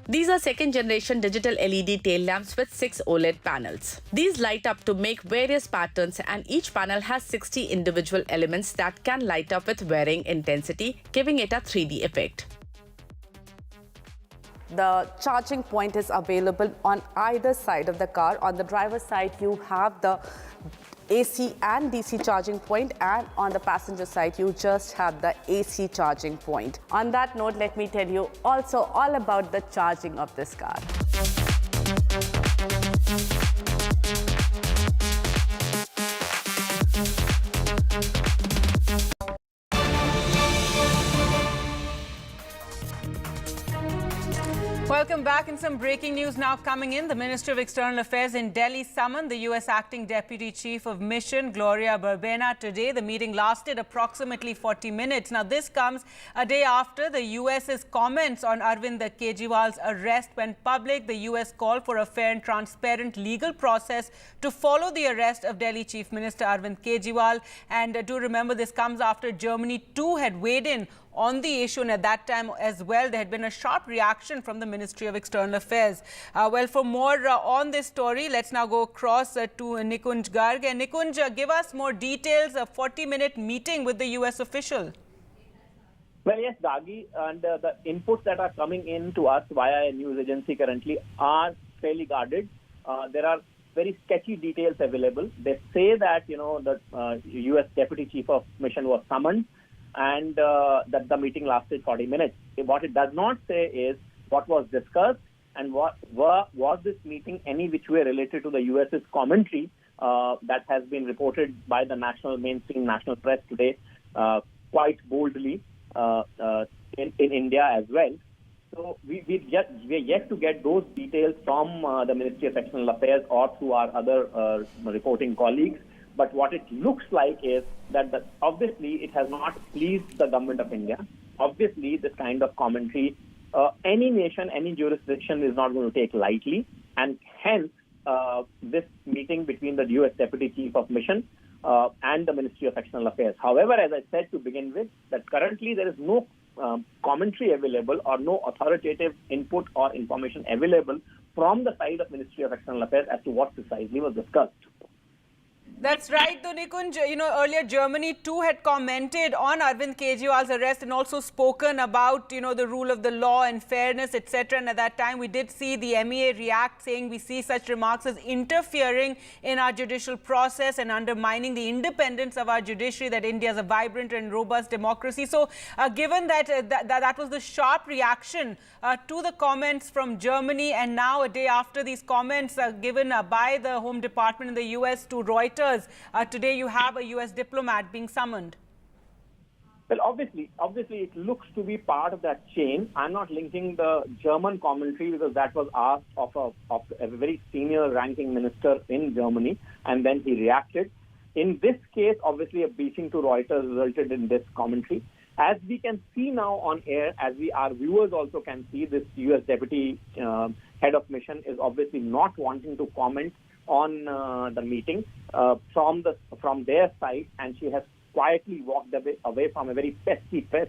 These are second generation digital LED tail lamps with 6 OLED panels. These light up to make various patterns, and each panel has 60 individual elements that can light up with varying intensity, giving it a 3D effect. The charging point is available on either side of the car. On the driver's side, you have the AC and DC charging point, and on the passenger side, you just have the AC charging point. On that note, let me tell you also all about the charging of this car. Welcome back. And some breaking news now coming in. The Ministry of External Affairs in Delhi summoned the U.S. Acting Deputy Chief of Mission, Gloria Barbena, today. The meeting lasted approximately 40 minutes. Now, this comes a day after the U.S.'s comments on Arvind Kejriwal's arrest went public. The U.S. called for a fair and transparent legal process to follow the arrest of Delhi Chief Minister Arvind Kejriwal. And do remember, this comes after Germany too had weighed in on the issue, and at that time as well, there had been a sharp reaction from the Ministry of External Affairs. Well, for more on this story, let's now go across to Nikunj Garg. And Nikunj, give us more details, a 40-minute meeting with the US official. Well, yes, Dagi, and the inputs that are coming in to us via a news agency currently are fairly guarded. There are very sketchy details available. They say that, the US Deputy Chief of Mission was summoned, and that the meeting lasted 40 minutes. What it does not say is what was discussed and was this meeting any which way related to the US's commentary that has been reported by the mainstream national press today quite boldly in India as well. So we're yet to get those details from the Ministry of External Affairs or through our other reporting colleagues. But what it looks like is that obviously it has not pleased the government of India. Obviously, this kind of commentary, any nation, any jurisdiction is not going to take lightly. And hence, this meeting between the U.S. Deputy Chief of Mission and the Ministry of External Affairs. However, as I said to begin with, that currently there is no commentary available or no authoritative input or information available from the side of Ministry of External Affairs as to what precisely was discussed. That's right, though, Nikunj. Earlier Germany too had commented on Arvind Kejriwal's arrest and also spoken about, the rule of the law and fairness, etc. And at that time, we did see the MEA react, saying we see such remarks as interfering in our judicial process and undermining the independence of our judiciary, that India is a vibrant and robust democracy. So, given that that was the sharp reaction to the comments from Germany, and now a day after these comments given by the Home Department in the US to Reuters, today you have a US diplomat being summoned. Well, obviously, it looks to be part of that chain. I'm not linking the German commentary because that was asked of a very senior ranking minister in Germany, and then he reacted. In this case, obviously, a briefing to Reuters resulted in this commentary. As we can see now on air, our viewers also can see, this US Deputy Head of Mission is obviously not wanting to comment on the meeting from their side, and she has quietly walked away from a very pesky press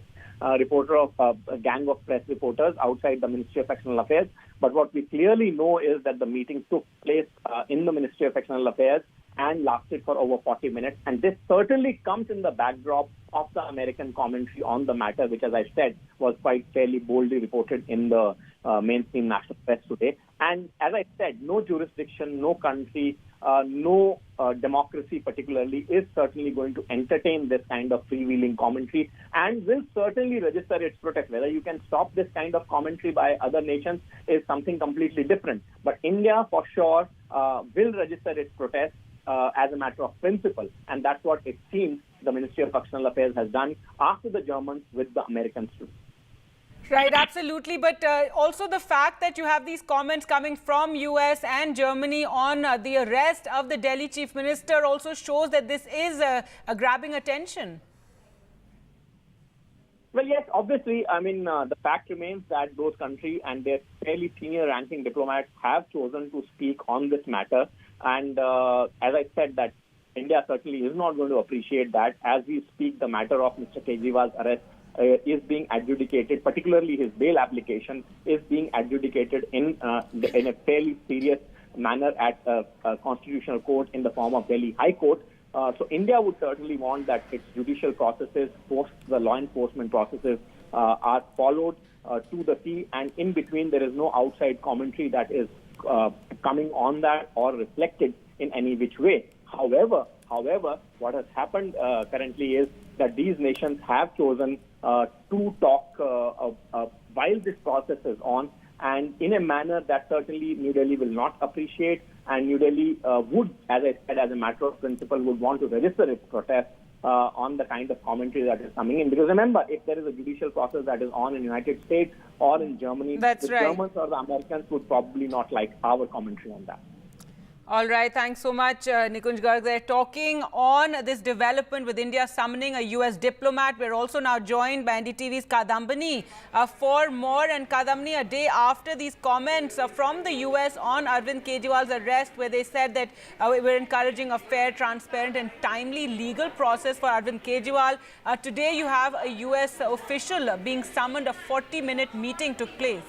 reporter of a gang of press reporters outside the Ministry of External Affairs. But what we clearly know is that the meeting took place in the Ministry of External Affairs and lasted for over 40 minutes. And this certainly comes in the backdrop of the American commentary on the matter, which, as I said, was quite fairly boldly reported in the mainstream national press today. And as I said, no jurisdiction, no country, no democracy particularly is certainly going to entertain this kind of freewheeling commentary and will certainly register its protest. Whether you can stop this kind of commentary by other nations is something completely different. But India, for sure, will register its protest as a matter of principle. And that's what it seems the Ministry of External Affairs has done after the Germans with the Americans too. Right, absolutely. But also the fact that you have these comments coming from US and Germany on the arrest of the Delhi Chief Minister also shows that this is a grabbing attention. Well, yes, obviously, the fact remains that those countries and their fairly senior ranking diplomats have chosen to speak on this matter. And as I said, that India certainly is not going to appreciate that. As we speak, the matter of Mr. Kejriwal's arrest is being adjudicated, particularly his bail application is being adjudicated in a fairly serious manner at a constitutional court in the form of Delhi High Court. So India would certainly want that its judicial processes, post the law enforcement processes, are followed to the sea, and in between there is no outside commentary that is coming on that or reflected in any which way. However, what has happened currently is that these nations have chosen to talk while this process is on, and in a manner that certainly New Delhi will not appreciate, and New Delhi would, as I said, as a matter of principle, would want to register its protest on the kind of commentary that is coming in. Because remember, if there is a judicial process that is on in the United States or in Germany, the Germans or the Americans would probably not like our commentary on that. All right, thanks so much, Nitin Gadkari. They're talking on this development with India summoning a US diplomat. We're also now joined by NDTV's Kadambani for more. And Kadambani, a day after these comments from the US on Arvind Kejriwal's arrest, where they said that we're encouraging a fair, transparent and timely legal process for Arvind Kejriwal. Today you have a US official being summoned. A 40-minute meeting took place.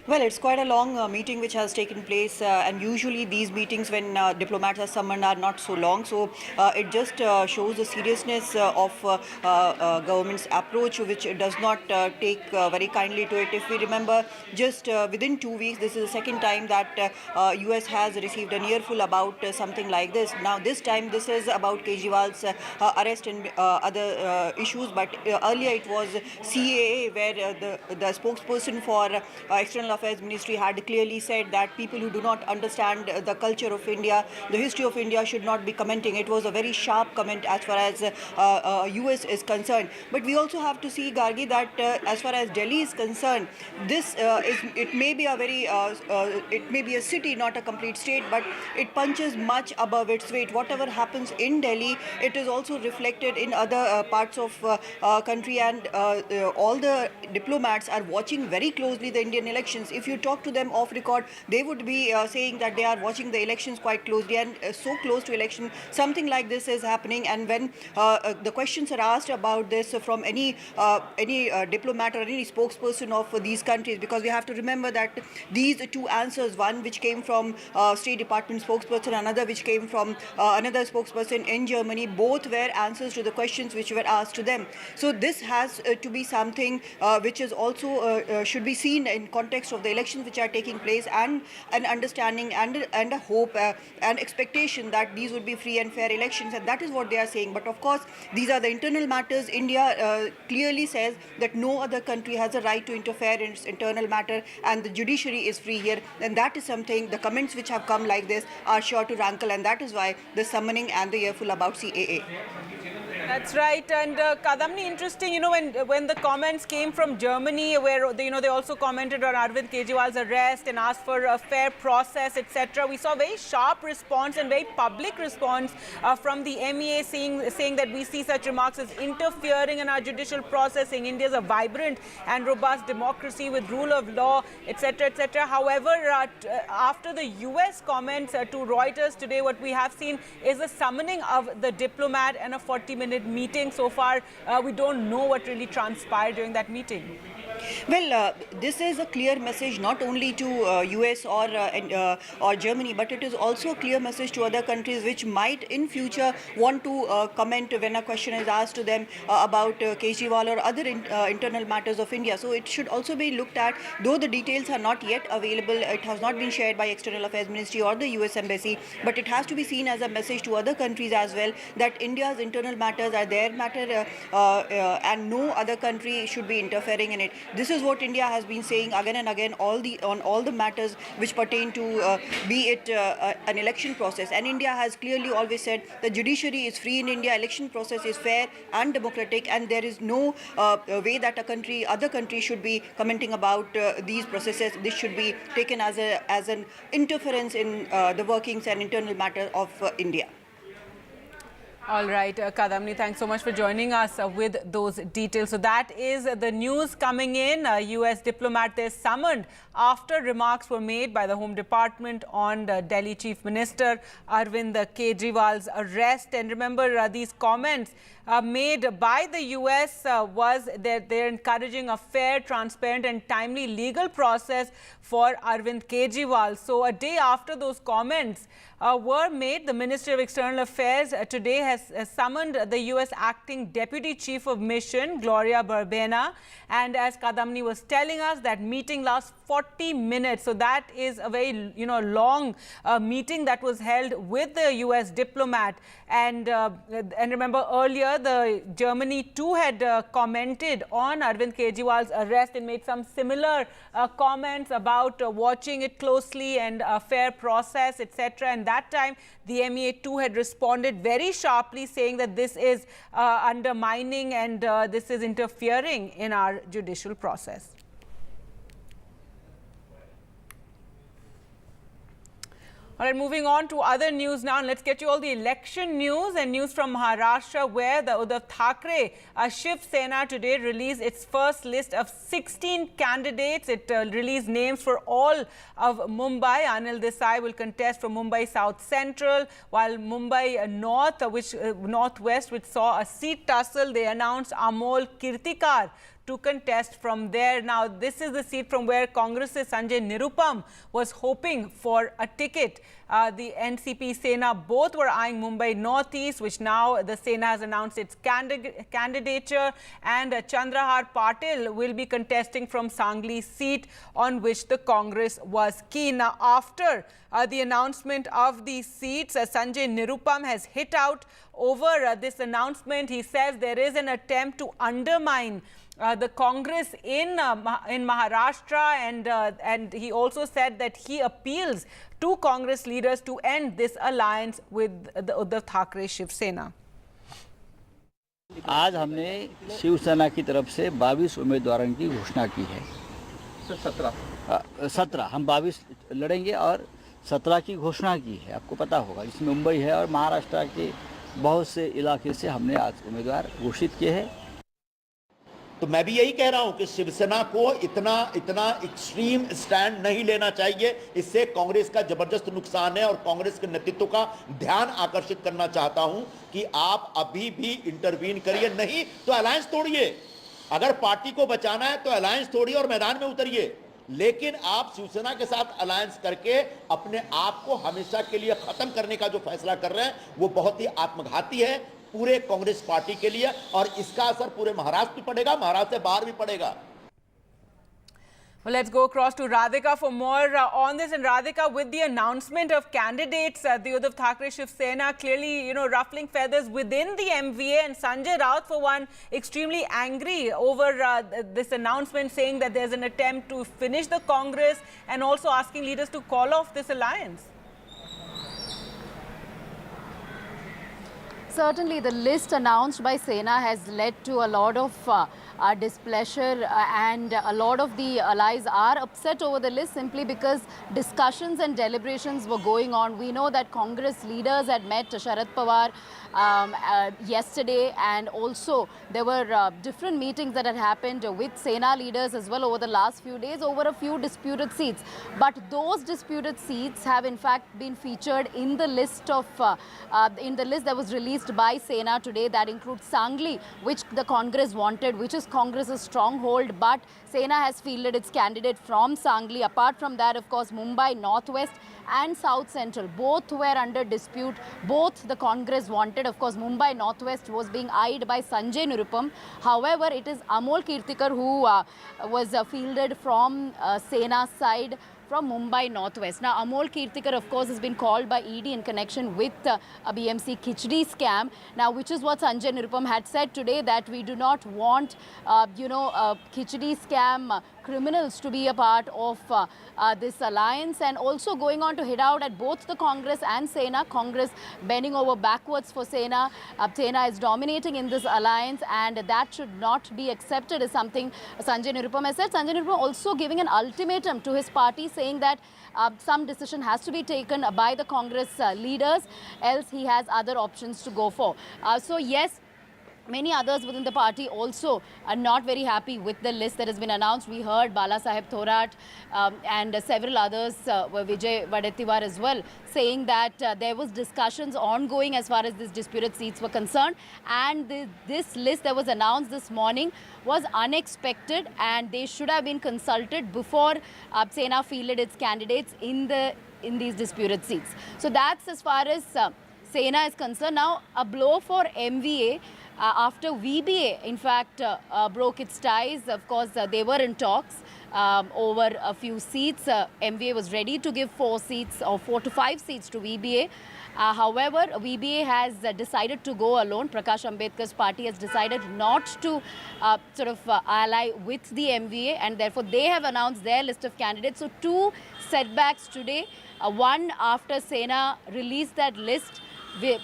Well, it's quite a long meeting which has taken place, and usually these meetings when diplomats are summoned are not so long. So it just shows the seriousness of government's approach, which does not take very kindly to it. If we remember, just within 2 weeks, this is the second time that US has received an earful about something like this. Now, this time, this is about Kejriwal's arrest and other issues. But earlier it was CAA, where the spokesperson for External Affairs Ministry had clearly said that people who do not understand the culture of India, the history of India, should not be commenting. It was a very sharp comment as far as US is concerned. But we also have to see, Gargi, that as far as Delhi is concerned, this it may be a very it may be a city, not a complete state, but it punches much above its weight. Whatever happens in Delhi, it is also reflected in other parts of country, and all the diplomats are watching very closely the Indian elections. If you talk to them off record, they would be saying that they are watching the elections quite closely, and so close to election, something like this is happening. And when the questions are asked about this from any diplomat or any spokesperson of these countries, because we have to remember that these two answers, one which came from State Department spokesperson, another which came from another spokesperson in Germany, both were answers to the questions which were asked to them. So this has to be something which is also should be seen in context of the elections which are taking place, and an understanding and a hope and expectation that these would be free and fair elections, and that is what they are saying. But of course, these are the internal matters. India clearly says that no other country has a right to interfere in its internal matter, and the judiciary is free here, and that is something, the comments which have come like this are sure to rankle, and that is why the summoning and the earful about CAA. That's right. And Kadamni, interesting, when the comments came from Germany, where they also commented on Arvind Kejriwal's arrest and asked for a fair process, etc. We saw a very sharp response and very public response from the MEA, saying that we see such remarks as interfering in our judicial process, saying India is a vibrant and robust democracy with rule of law, etc., etc. However, after the US comments to Reuters today, what we have seen is the summoning of the diplomat and a 40-minute meeting. So far, we don't know what really transpired during that meeting. Well, this is a clear message not only to US or Germany, but it is also a clear message to other countries which might in future want to comment when a question is asked to them about Kejriwal or other internal matters of India. So it should also be looked at, though the details are not yet available, it has not been shared by External Affairs Ministry or the US Embassy, but it has to be seen as a message to other countries as well that India's internal matters are their matter and no other country should be interfering in it. This is what India has been saying again and again on all the matters which pertain to be it an election process. And India has clearly always said the judiciary is free in India, election process is fair and democratic, and there is no way that other country should be commenting about these processes. This should be taken as an interference in the workings and internal matter of India. All right, Kadamni, thanks so much for joining us with those details. So that is the news coming in. A US diplomat there summoned after remarks were made by the Home Department on the Delhi Chief Minister Arvind Kejriwal's arrest. And remember, these comments made by the US was that they're encouraging a fair, transparent and timely legal process for Arvind Kejriwal. So a day after those comments were made, the Ministry of External Affairs today has has summoned the US Acting Deputy Chief of Mission, Gloria Barbena. And as Kadamni was telling us, that meeting lasts 40 minutes. So that is a very, long meeting that was held with the US diplomat. And remember earlier, the Germany too had commented on Arvind Kejriwal's arrest and made some similar comments about watching it closely and a fair process, etc. And that time, the MEA too had responded very sharply, saying that this is undermining and this is interfering in our judicial process. All right, moving on to other news now. And let's get you all the election news and news from Maharashtra, where the Uddhav Thackeray Shiv Sena today released its first list of 16 candidates. It released names for all of Mumbai. Anil Desai will contest from Mumbai South Central, while Mumbai North, Northwest, which saw a seat tussle, they announced Amol Kirtikar to contest from there. Now, this is the seat from where Congress's Sanjay Nirupam was hoping for a ticket. The NCP Sena both were eyeing Mumbai Northeast, which now the Sena has announced its candidature, and Chandrahar Patil will be contesting from Sangli seat on which the Congress was keen. Now, after the announcement of these seats, Sanjay Nirupam has hit out over this announcement. He says there is an attempt to undermine the Congress in Maharashtra, and he also said that he appeals to Congress leaders to end this alliance with the Uddhav Thackeray Shiv Sena. आज हमने शिवसेना की तरफ से 22 उम्मीदवारों की घोषणा की है। 17 हम 22 लड़ेंगे और 17 की घोषणा की है। आपको पता होगा, इसमें मुंबई है और महाराष्ट्र के बहुत से इलाके से हमने आज उम्मीदवार घोषित किए हैं। तो मैं भी यही कह रहा हूं कि शिवसेना को इतना एक्सट्रीम स्टैंड नहीं लेना चाहिए। इससे कांग्रेस का जबरदस्त नुकसान है और कांग्रेस के नेतृत्व का ध्यान आकर्षित करना चाहता हूं कि आप अभी भी इंटरवीन करिए, नहीं तो अलायंस तोड़िए। अगर पार्टी को बचाना है तो अलायंस तोड़िए और मैदान में उतरिए, लेकिन आप शिवसेना के साथ अलायंस करके अपने आप को हमेशा के लिए खत्म करने का जो फैसला कर रहे हैं वो बहुत ही आत्मघाती है पूरे कांग्रेस पार्टी के लिए, और इसका असर पूरे महाराष्ट्र भी पड़ेगा, महाराष्ट्र से बाहर भी पड़ेगा। Well, let's go across to Radhika for more on this. And Radhika, with the announcement of candidates, the Uddhav Thackeray Shiv Sena clearly, ruffling feathers within the MVA, and Sanjay Raut, for one, extremely angry over this announcement, saying that there's an attempt to finish the Congress and also asking leaders to call off this alliance. Certainly, the list announced by Sena has led to a lot of displeasure, and a lot of the allies are upset over the list simply because discussions and deliberations were going on. We know that Congress leaders had met Sharad Pawar yesterday, and also there were different meetings that had happened with Sena leaders as well over the last few days over a few disputed seats. But those disputed seats have in fact been featured in the list of that was released by Sena today. That includes Sangli, which the Congress wanted, which is Congress's stronghold, but Sena has fielded its candidate from Sangli. Apart from that, of course, Mumbai Northwest and South Central, both were under dispute. Both the Congress wanted. Of course, Mumbai Northwest was being eyed by Sanjay Nirupam. However, it is Amol Kirtikar who was fielded from Sena's side, from Mumbai Northwest. Now, Amol Kirtikar, of course, has been called by ED in connection with a BMC Khichdi scam. Now, which is what Sanjay Nirupam had said today, that we do not want, Khichdi scam criminals to be a part of this alliance, and also going on to hit out at both the Congress and Sena. Congress bending over backwards for Sena. Sena is dominating in this alliance, and that should not be accepted, is something Sanjay Nirupam has said. Sanjay Nirupam also giving an ultimatum to his party, saying that some decision has to be taken by the Congress leaders, else he has other options to go for. So yes, many others within the party also are not very happy with the list that has been announced. We heard Bala Saheb Thorat and several others, Vijay Wadetiwar as well, saying that there was discussions ongoing as far as these disputed seats were concerned, and this list that was announced this morning was unexpected, and they should have been consulted before Sena fielded its candidates in these disputed seats. So that's as far as Sena is concerned. Now, a blow for MVA after VBA, in fact, broke its ties. Of course, they were in talks over a few seats. MVA was ready to give 4 seats or 4 to 5 seats to VBA. However, VBA has decided to go alone. Prakash Ambedkar's party has decided not to ally with the MVA, and therefore they have announced their list of candidates. So 2 setbacks today. One after Sena released that list.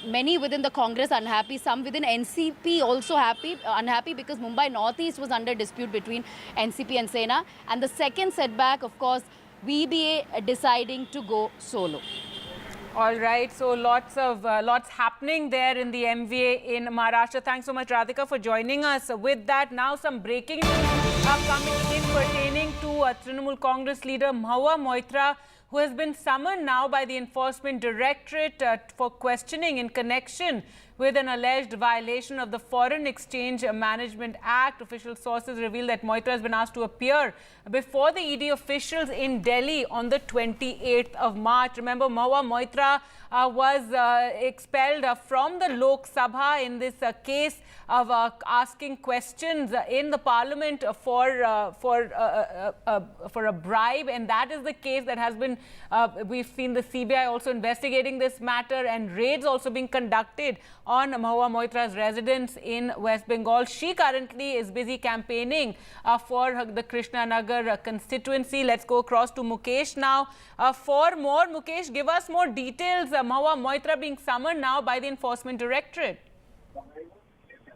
Many within the Congress unhappy, some within NCP also unhappy because Mumbai Northeast was under dispute between NCP and Sena. And the second setback, of course, VBA deciding to go solo. All right, so lots happening there in the MVA in Maharashtra. Thanks so much, Radhika, for joining us. With that, now some breaking news are coming in pertaining to Trinamool Congress leader Mahua Moitra, who has been summoned now by the Enforcement Directorate for questioning in connection with an alleged violation of the Foreign Exchange Management Act. Official sources reveal that Moitra has been asked to appear before the ED officials in Delhi on the 28th of March. Remember, Mahua Moitra was expelled from the Lok Sabha in this case of asking questions in the parliament for a bribe, and that is the case that has been, we've seen the CBI also investigating this matter, and raids also being conducted on Mahua Moitra's residence in West Bengal. She currently is busy campaigning for the Krishnanagar constituency. Let's go across to Mukesh now for more. Mukesh, give us more details. Mahua Moitra being summoned now by the Enforcement Directorate.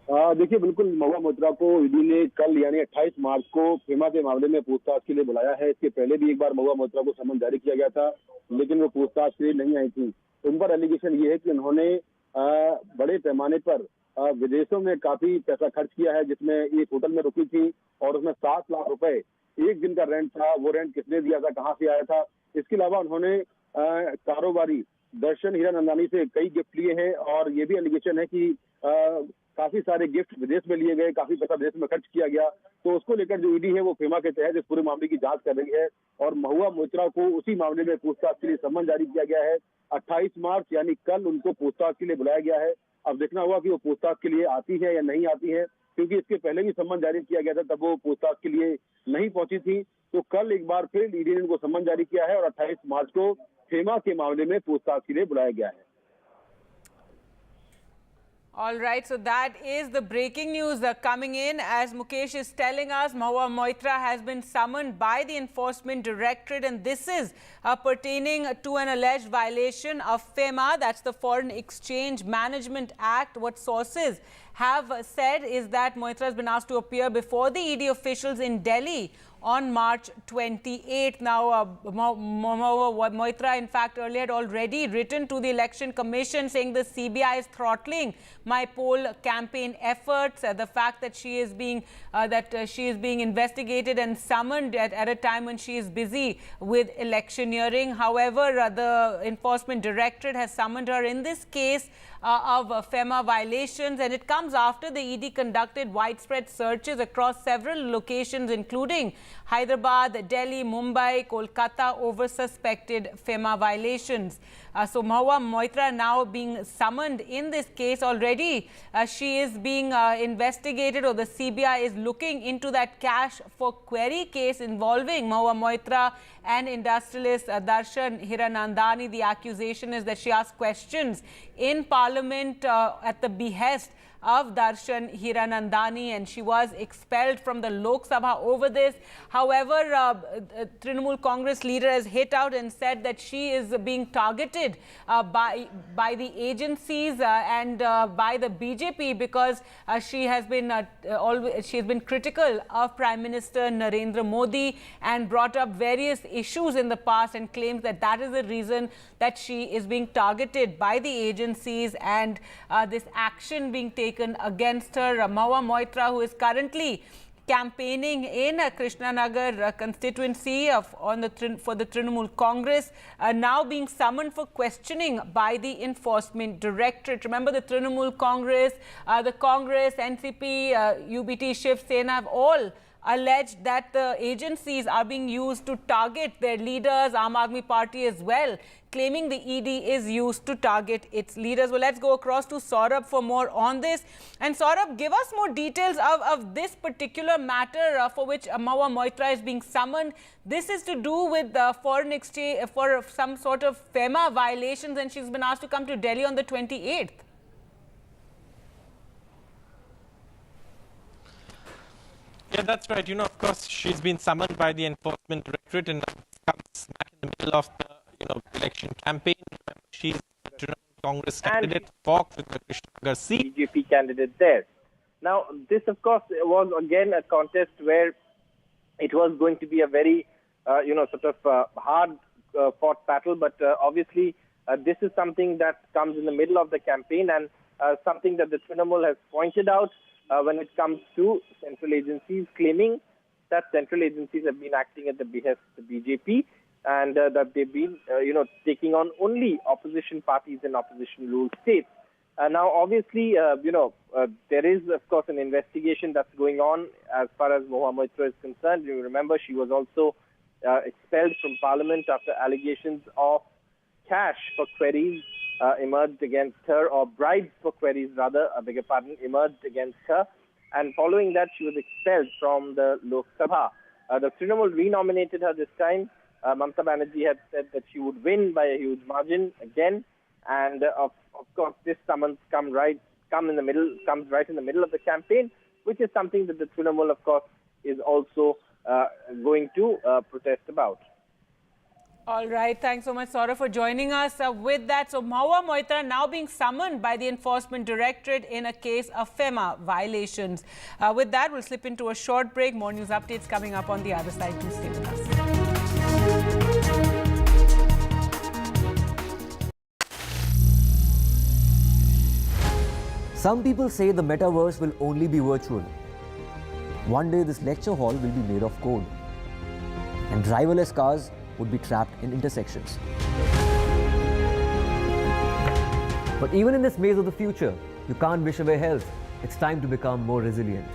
देखिए, बिल्कुल महua मोइत्रा को ED ने कल यानी 28 मार्च को FEMA के मामले में पूछताछ के लिए बुलाया है। इसके पहले भी एक बार महua मोइत्रा को समन जारी किया गया था, लेकिन वो पूछताछ के लिए नहीं आई थी। उन पर एलिगेशन ये है कि उन्होंने बड़े पैमाने पर विदेशों में काफी पैसा खर्च किया है, जिसमें एक होटल में रुकी थी और उसमें 7 लाख रुपए एक दिन का रेंट था। वो रेंट किसने दिया था, कहाँ से आया था? इसके अलावा उन्होंने कारोबारी दर्शन हीरानंदानी से कई गिफ्ट लिए हैं और ये भी एलिगेशन है कि काफी सारे गिफ्ट विदेश में लिए गए, काफी पैसा विदेश में खर्च किया गया। तो उसको लेकर जो ईडी है वो फेमा के तहत इस पूरे मामले की जांच कर रही है और महua मोइत्रा को उसी मामले में पूछताछ के लिए सम्मन जारी किया गया है। 28 मार्च यानी कल उनको पूछताछ के लिए बुलाया गया है। अब देखना होगा कि वो पूछताछ के लिए आती है या नहीं आती है, क्योंकि इसके पहले भी सम्मन जारी किया गया था, तब वो पूछताछ के लिए नहीं पहुंची थी। तो कल एक बार फिर ईडी ने उनको सम्मन जारी किया है और 28 मार्च को फेमा के मामले में पूछताछ के लिए बुलाया गया है। All right, so that is the breaking news coming in. As Mukesh is telling us, Mahua Moitra has been summoned by the Enforcement Directorate, and this is pertaining to an alleged violation of FEMA, that's the Foreign Exchange Management Act. What sources have said is that Moitra has been asked to appear before the ED officials in Delhi on March 28th. Now, Moitra, in fact, earlier had already written to the Election Commission saying the CBI is throttling my poll campaign efforts. The fact that she is being investigated and summoned at a time when she is busy with electioneering. However, the Enforcement Directorate has summoned her in this case of FEMA violations, and it comes after the ED conducted widespread searches across several locations, including Hyderabad, Delhi, Mumbai, Kolkata, over suspected FEMA violations. So Mahua Moitra now being summoned in this case already. She is being investigated, or the CBI is looking into that cash for query case involving Mahua Moitra and industrialist Darshan Hiranandani. The accusation is that she asked questions in Parliament at the behest of Darshan Hiranandani, and she was expelled from the Lok Sabha over this. However, Trinamool Congress leader has hit out and said that she is being targeted by the agencies and by the BJP because she has been critical of Prime Minister Narendra Modi and brought up various issues in the past, and claims that that is the reason that she is being targeted by the agencies and this action being taken against her. Mahua Moitra, who is currently campaigning in Krishnanagar constituency for the Trinamool Congress, now being summoned for questioning by the Enforcement Directorate. Remember, the Trinamool Congress, the Congress, NCP, UBT, Shiv Sena have all alleged that the agencies are being used to target their leaders, Aam Aadmi Party as well, claiming the ED is used to target its leaders. Well, let's go across to Saurabh for more on this. And Saurabh, give us more details of this particular matter for which Mahua Moitra is being summoned. This is to do with foreign exchange for some sort of FEMA violations, and she's been asked to come to Delhi on the 28th. Yeah, that's right. Of course, she's been summoned by the Enforcement Directorate and comes smack in the middle of the election campaign. She's the Trinamool Congress candidate, fought with the Krishnanagar seat. BJP candidate there. Now, this, of course, was again a contest where it was going to be a very, hard fought battle. But obviously, this is something that comes in the middle of the campaign and something that the Trinamool has pointed out when it comes to central agencies, claiming that central agencies have been acting at the behest of the BJP and that they've been, taking on only opposition parties in opposition-ruled states. Now, obviously, there is, of course, an investigation that's going on as far as Mahua Moitra is concerned. You remember she was also expelled from Parliament after allegations of cash for queries emerged against her, or bribes for queries rather, emerged against her. And following that, she was expelled from the Lok Sabha. The Trinamool renominated her this time. Mamata Banerjee had said that she would win by a huge margin again. And of course, this summons comes right in the middle of the campaign, which is something that the Trinamool, of course, is also going to protest about. All right. Thanks so much, Saurabh, for joining us with that. So, Mahua Moitra now being summoned by the Enforcement Directorate in a case of FEMA violations. With that, we'll slip into a short break. More news updates coming up on the other side. Please stay with us. Some people say the metaverse will only be virtual. One day this lecture hall will be made of code, and driverless cars would be trapped in intersections. But even in this maze of the future, you can't wish away health. It's time to become more resilient.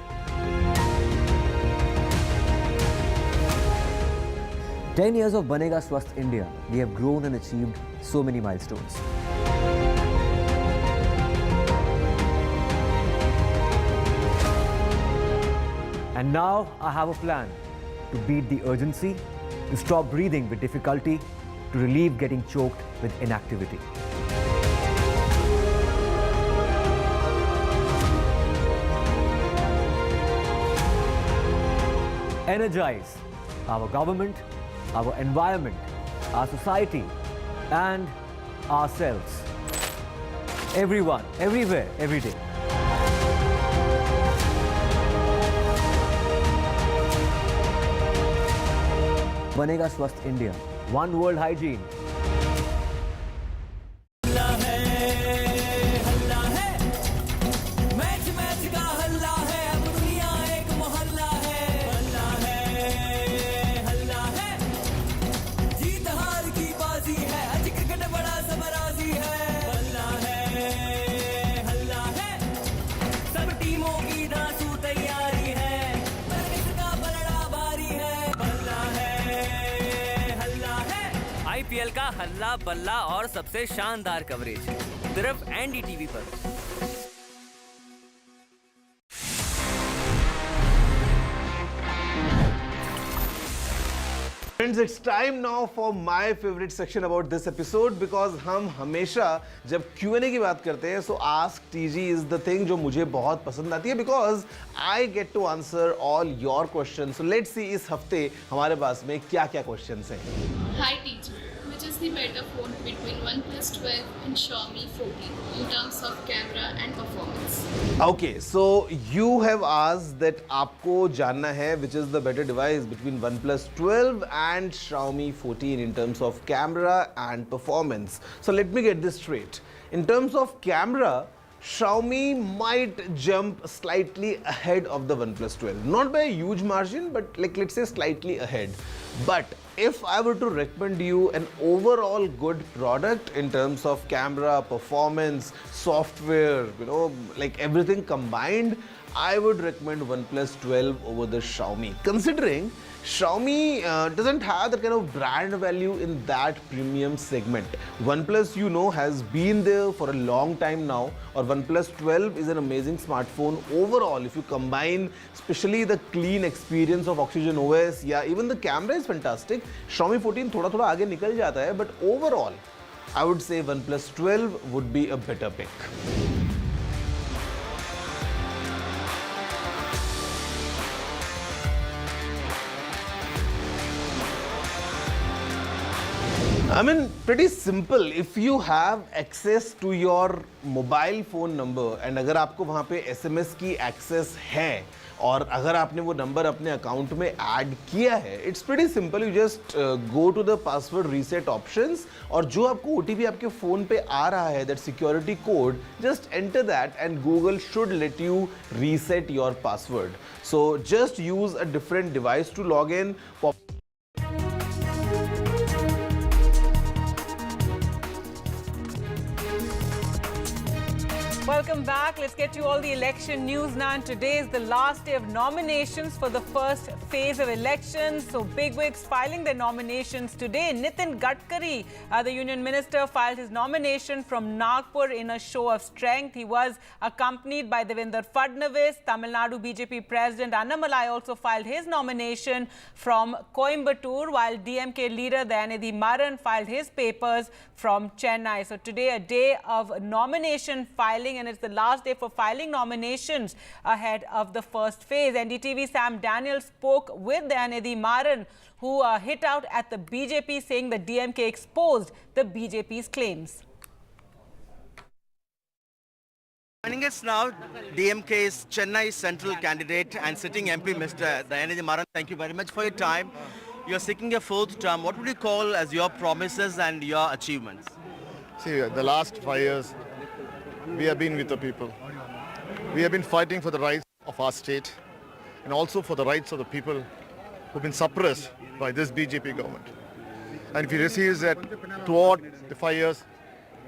10 years of Banega Swasth India, we have grown and achieved so many milestones. And now I have a plan to beat the urgency, to stop breathing with difficulty, to relieve getting choked with inactivity. Energize our government, our environment, our society, and ourselves. Everyone, everywhere, every day. Banega Swasth India. One world hygiene. IPL का हल्ला बल्ला और सबसे शानदार coverage सिर्फ NDTV पर। Friends, it's time now for my favorite section about this episode because हम हमेशा जब Q&A की बात करते हैं so ask TG is the thing जो मुझे बहुत पसंद आती है because I get to answer all your questions. So let's see इस हफ्ते हमारे पास में क्या-क्या questions हैं. Hi TG, which is the better phone between OnePlus 12 and Xiaomi 14 in terms of camera and performance? Okay, so you have asked that आपको जानना है which is the better device between OnePlus 12 and Xiaomi 14 in terms of camera and performance. So let me get this straight. In terms of camera, Xiaomi might jump slightly ahead of the OnePlus 12. Not by a huge margin, but like let's say slightly ahead. But if I were to recommend you an overall good product in terms of camera, performance, software, like everything combined, I would recommend OnePlus 12 over the Xiaomi, considering Xiaomi doesn't have that kind of brand value in that premium segment. OnePlus, you know, has been there for a long time now, or OnePlus 12 is an amazing smartphone overall. If you combine especially the clean experience of Oxygen OS, yeah, even the camera is fantastic. Xiaomi 14 थोड़ा आगे निकल जाता है, but overall, I would say OnePlus 12 would be a better pick. I mean, pretty simple. If you have access to your mobile phone number and अगर आपको वहाँ पे SMS की access है और अगर आपने वो number अपने account में add किया है, it's pretty simple. You just go to the password reset options और जो आपको OTP आपके phone पे आ रहा है, that security code, just enter that and Google should let you reset your password. So just use a different device to log in. Welcome back. Let's get you all the election news now. And today is the last day of nominations for the first phase of elections. So bigwigs filing their nominations today. Nitin Gadkari, the union minister, filed his nomination from Nagpur in a show of strength. He was accompanied by Devendra Fadnavis. Tamil Nadu BJP President Annamalai also filed his nomination from Coimbatore, while DMK leader Dayanidhi Maran filed his papers from Chennai. So today a day of nomination filing, and it's the last day for filing nominations ahead of the first phase. NDTV Sam Daniel spoke with Dayanidhi Maran, who hit out at the BJP, saying the DMK exposed the BJP's claims. Joining us now, DMK's Chennai Central candidate and sitting MP, Mr. Dayanidhi Maran. Thank you very much for your time. You're seeking your fourth term. What would you call as your promises and your achievements? See, the last 5 years, we have been with the people. We have been fighting for the rights of our state and also for the rights of the people who've been suppressed by this BJP government. And if you see that throughout the 5 years,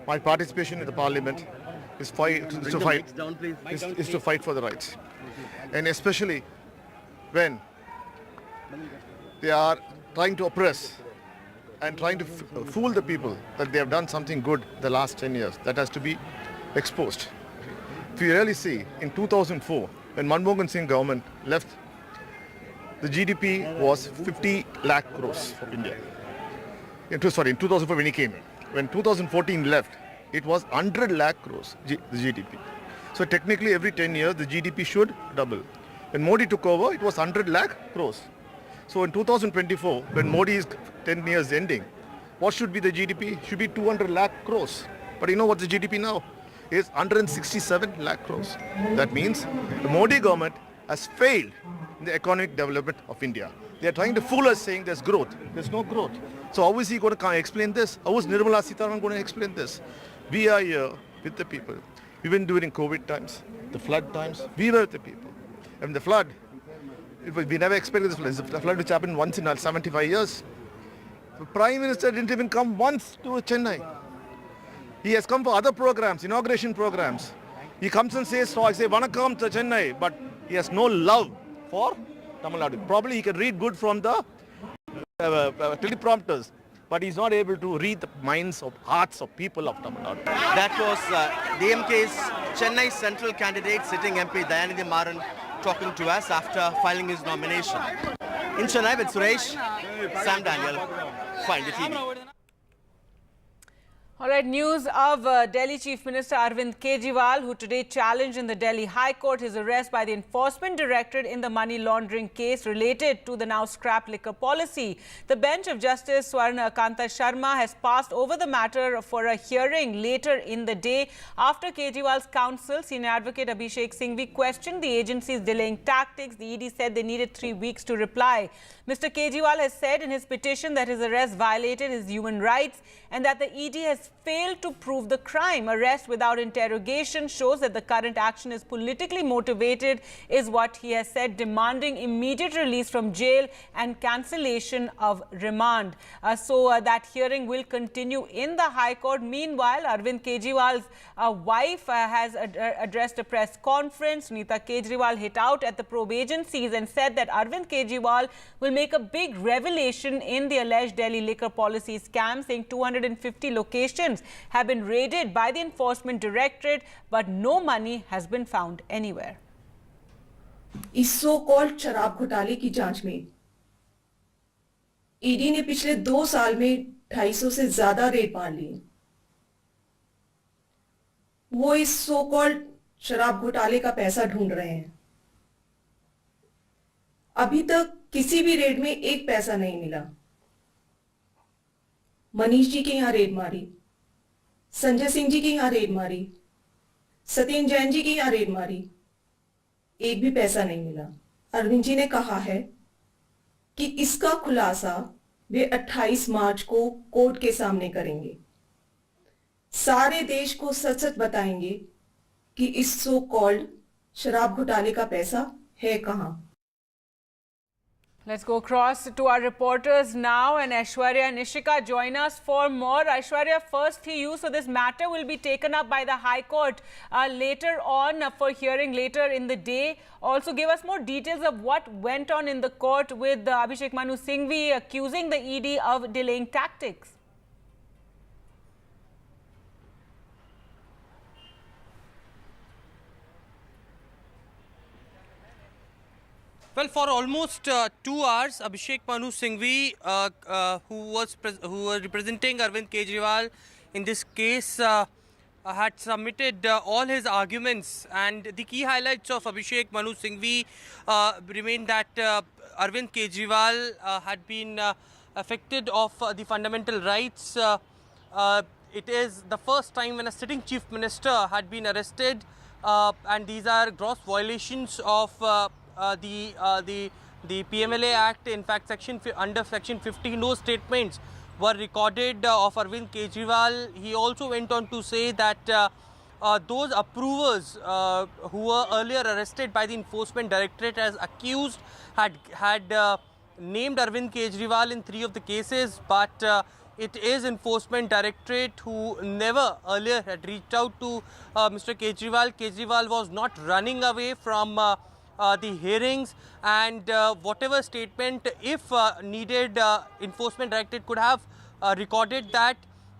my participation in the parliament is to fight for the rights. And especially when they are trying to oppress and trying to fool the people that they have done something good the last 10 years, that has to be exposed. If you really see, in 2004, when Manmohan Singh government left, the GDP was 50 lakh crores for India. In 2004 when he came in. When 2014 left, it was 100 lakh crores, the GDP. So technically every 10 years, the GDP should double. When Modi took over, it was 100 lakh crores. So in 2024, when Modi is 10 years ending, what should be the GDP? Should be 200 lakh crores. But you know what the GDP now is? 167 lakh crores. That means the Modi government has failed in the economic development of India. They are trying to fool us saying there's growth. There's no growth. So how is he going to explain this? How is Nirmala Sitharaman going to explain this? We are here with the people. Even during COVID times, the flood times, we were with the people. And the flood, we never expected this flood. The flood which happened once in 75 years. The Prime Minister didn't even come once to Chennai. He has come for other programs, inauguration programs. He comes and says, so I say, Vanakkam to Chennai, but he has no love for Tamil Nadu. Probably he can read good from the teleprompters, but he's not able to read the minds of hearts of people of Tamil Nadu. That was DMK's Chennai Central candidate, sitting MP Dayanidhi Maran, talking to us after filing his nomination. In Chennai with Suresh, Sam Daniel, Find the TV. All right, news of Delhi Chief Minister Arvind Kejriwal, who today challenged in the Delhi High Court his arrest by the Enforcement Directorate in the money laundering case related to the now scrapped liquor policy. The bench of Justice Swarna Akanta Sharma has passed over the matter for a hearing later in the day after Kejriwal's counsel, Senior Advocate Abhishek Singhvi, questioned the agency's delaying tactics. The ED said they needed 3 weeks to reply. Mr. Kejriwal has said in his petition that his arrest violated his human rights and that the ED has has failed to prove the crime. Arrest without interrogation shows that the current action is politically motivated, is what he has said, demanding immediate release from jail and cancellation of remand. So that hearing will continue in the High Court. Meanwhile, Arvind Kejriwal's wife has addressed a press conference. Nita Kejriwal hit out at the probe agencies and said that Arvind Kejriwal will make a big revelation in the alleged Delhi liquor policy scam, saying 250 locations have been raided by the enforcement directorate, but no money has been found anywhere. इस so called शराब घोटाले की जांच में ED ने पिछले 2 साल में 250 से ज्यादा रेड मार लिए। वो इस सो कॉल्ड शराब घोटाले का पैसा ढूंढ रहे हैं। अभी तक किसी भी रेड में एक पैसा नहीं मिला। मनीष जी के यहां रेड मारी, संजय सिंह जी के यहां रेड मारी, सत्येंद्र जैन जी के यहां रेड मारी, एक भी पैसा नहीं मिला। अरविंद जी ने कहा है कि इसका खुलासा वे 28 मार्च को कोर्ट के सामने करेंगे। सारे देश को सच-सच बताएंगे कि इस सो कॉल्ड शराब घोटाले का पैसा है कहां। Let's go across to our reporters now, and Aishwarya and Ishika join us for more. Aishwarya, first to you. So this matter will be taken up by the High Court later on for hearing later in the day. Also give us more details of what went on in the court with Abhishek Manu Singhvi accusing the ED of delaying tactics. Well, for almost 2 hours, Abhishek Manu Singhvi, who was representing Arvind Kejriwal in this case, had submitted all his arguments, and the key highlights of Abhishek Manu Singhvi remain that Arvind Kejriwal had been affected of the fundamental rights. It is the first time when a sitting chief minister had been arrested, and these are gross violations of the PMLA Act. In fact, under Section 50, no statements were recorded of Arvind Kejriwal. He also went on to say that those approvers who were earlier arrested by the enforcement directorate as accused had named Arvind Kejriwal in 3 of the cases, but it is enforcement directorate who never earlier had reached out to Mr. Kejriwal. Kejriwal was not running away from the hearings, and whatever statement, if needed, enforcement directorate could have recorded that.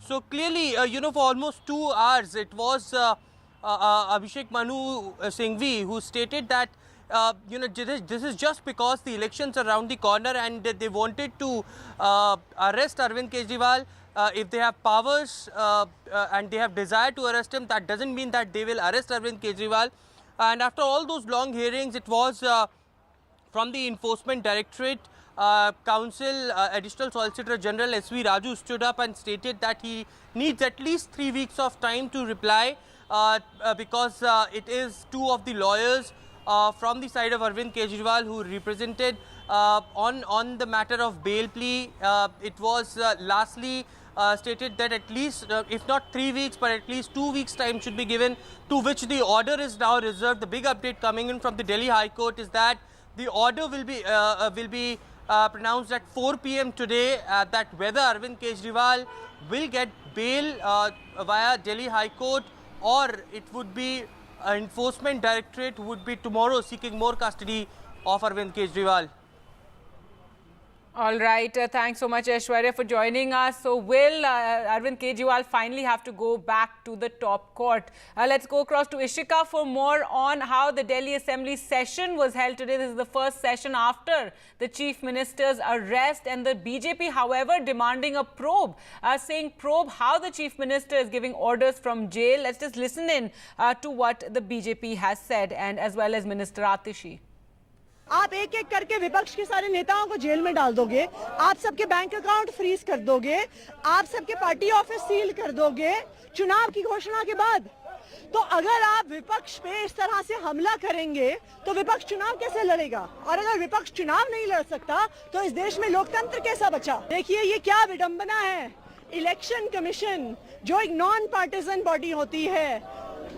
So clearly, for almost 2 hours, it was Abhishek Manu Singhvi who stated that this is just because the elections are around the corner and they wanted to arrest Arvind Kejriwal. If they have powers and they have desire to arrest him, that doesn't mean that they will arrest Arvind Kejriwal. And after all those long hearings, it was from the enforcement directorate, counsel, additional solicitor general SV Raju stood up and stated that he needs at least 3 weeks of time to reply because it is 2 of the lawyers from the side of Arvind Kejriwal who represented on the matter of bail plea. It was lastly stated that at least, if not 3 weeks, but at least 2 weeks time should be given, to which the order is now reserved. The big update coming in from the Delhi High Court is that the order will be pronounced at 4 p.m. today, that whether Arvind Kejriwal will get bail via Delhi High Court, or it would be enforcement directorate would be tomorrow seeking more custody of Arvind Kejriwal. All right. Thanks so much, Aishwarya, for joining us. So will Arvind Kejriwal finally have to go back to the top court? Let's go across to Ishika for more on how the Delhi Assembly session was held today. This is the first session after the Chief Minister's arrest, and the BJP, however, demanding a probe, saying probe how the Chief Minister is giving orders from jail. Let's just listen in to what the BJP has said, and as well as Minister Atishi. आप एक एक करके विपक्ष के सारे नेताओं को jail में डाल दोगे, आप सबके बैंक अकाउंट फ्रीज कर दोगे, आप सबके पार्टी ऑफिस सील कर दोगे चुनाव की घोषणा के बाद। तो अगर आप विपक्ष पे इस तरह से हमला करेंगे तो विपक्ष चुनाव कैसे लड़ेगा? और अगर विपक्ष चुनाव नहीं लड़ सकता तो इस देश में लोकतंत्र कैसा बचा? देखिए, ये क्या विडंबना है। इलेक्शन कमीशन जो एक नॉन पार्टिजन बॉडी होती है,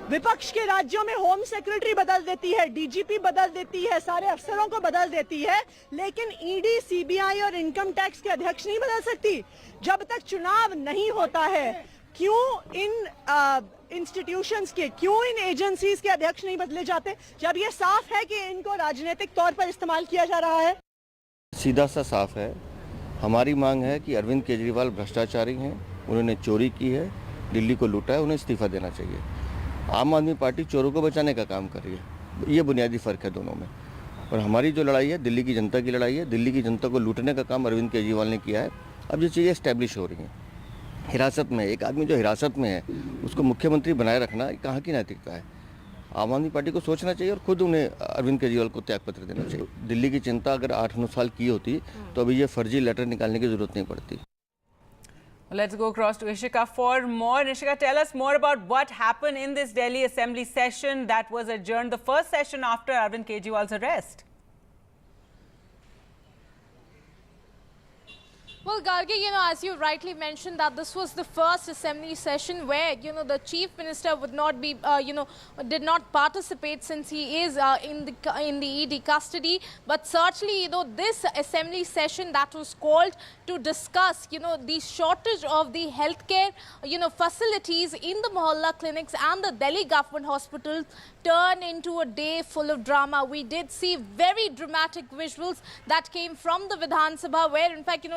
विपक्ष के राज्यों में होम सेक्रेटरी बदल देती है, डीजीपी बदल देती है, सारे अफसरों को बदल देती है, लेकिन ईडी, सीबीआई और इनकम टैक्स के अध्यक्ष नहीं बदल सकती जब तक चुनाव नहीं होता है। क्यों इन इंस्टीट्यूशंस के, क्यों इन एजेंसीज के अध्यक्ष नहीं बदले जाते जब ये साफ है कि इनको राजनीतिक तौर पर इस्तेमाल किया जा रहा है? सीधा सा साफ है, हमारी मांग है कि अरविंद केजरीवाल भ्रष्टाचारी हैं, उन्होंने चोरी की है, दिल्ली को लूटा है, उन्हें इस्तीफा देना चाहिए। आम आदमी पार्टी चोरों को बचाने का काम कर रही है, ये बुनियादी फ़र्क है दोनों में। और हमारी जो लड़ाई है दिल्ली की जनता की लड़ाई है, दिल्ली की जनता को लूटने का काम अरविंद केजरीवाल ने किया है। अब ये चीज़ें इस्टेब्लिश हो रही हैं, हिरासत में एक आदमी जो हिरासत में है उसको मुख्यमंत्री बनाए रखना कहाँ की नैतिकता है? आम आदमी पार्टी को सोचना चाहिए और खुद उन्हें अरविंद केजरीवाल को त्यागपत्र देना चाहिए। दिल्ली की चिंता अगर 8-9 साल की होती तो अभी ये फर्जी लेटर निकालने की जरूरत नहीं पड़ती। Let's go across to Ishika for more. Ishika, tell us more about what happened in this Delhi Assembly session that was adjourned, the first session after Arvind Kejriwal's arrest. Well, Gargi, as you rightly mentioned, that this was the first assembly session where, the chief minister would not be, did not participate since he is in the ED custody. But certainly, this assembly session that was called to discuss, the shortage of the healthcare, facilities in the Mohalla clinics and the Delhi government hospitals turned into a day full of drama. We did see very dramatic visuals that came from the Vidhan Sabha, where in fact,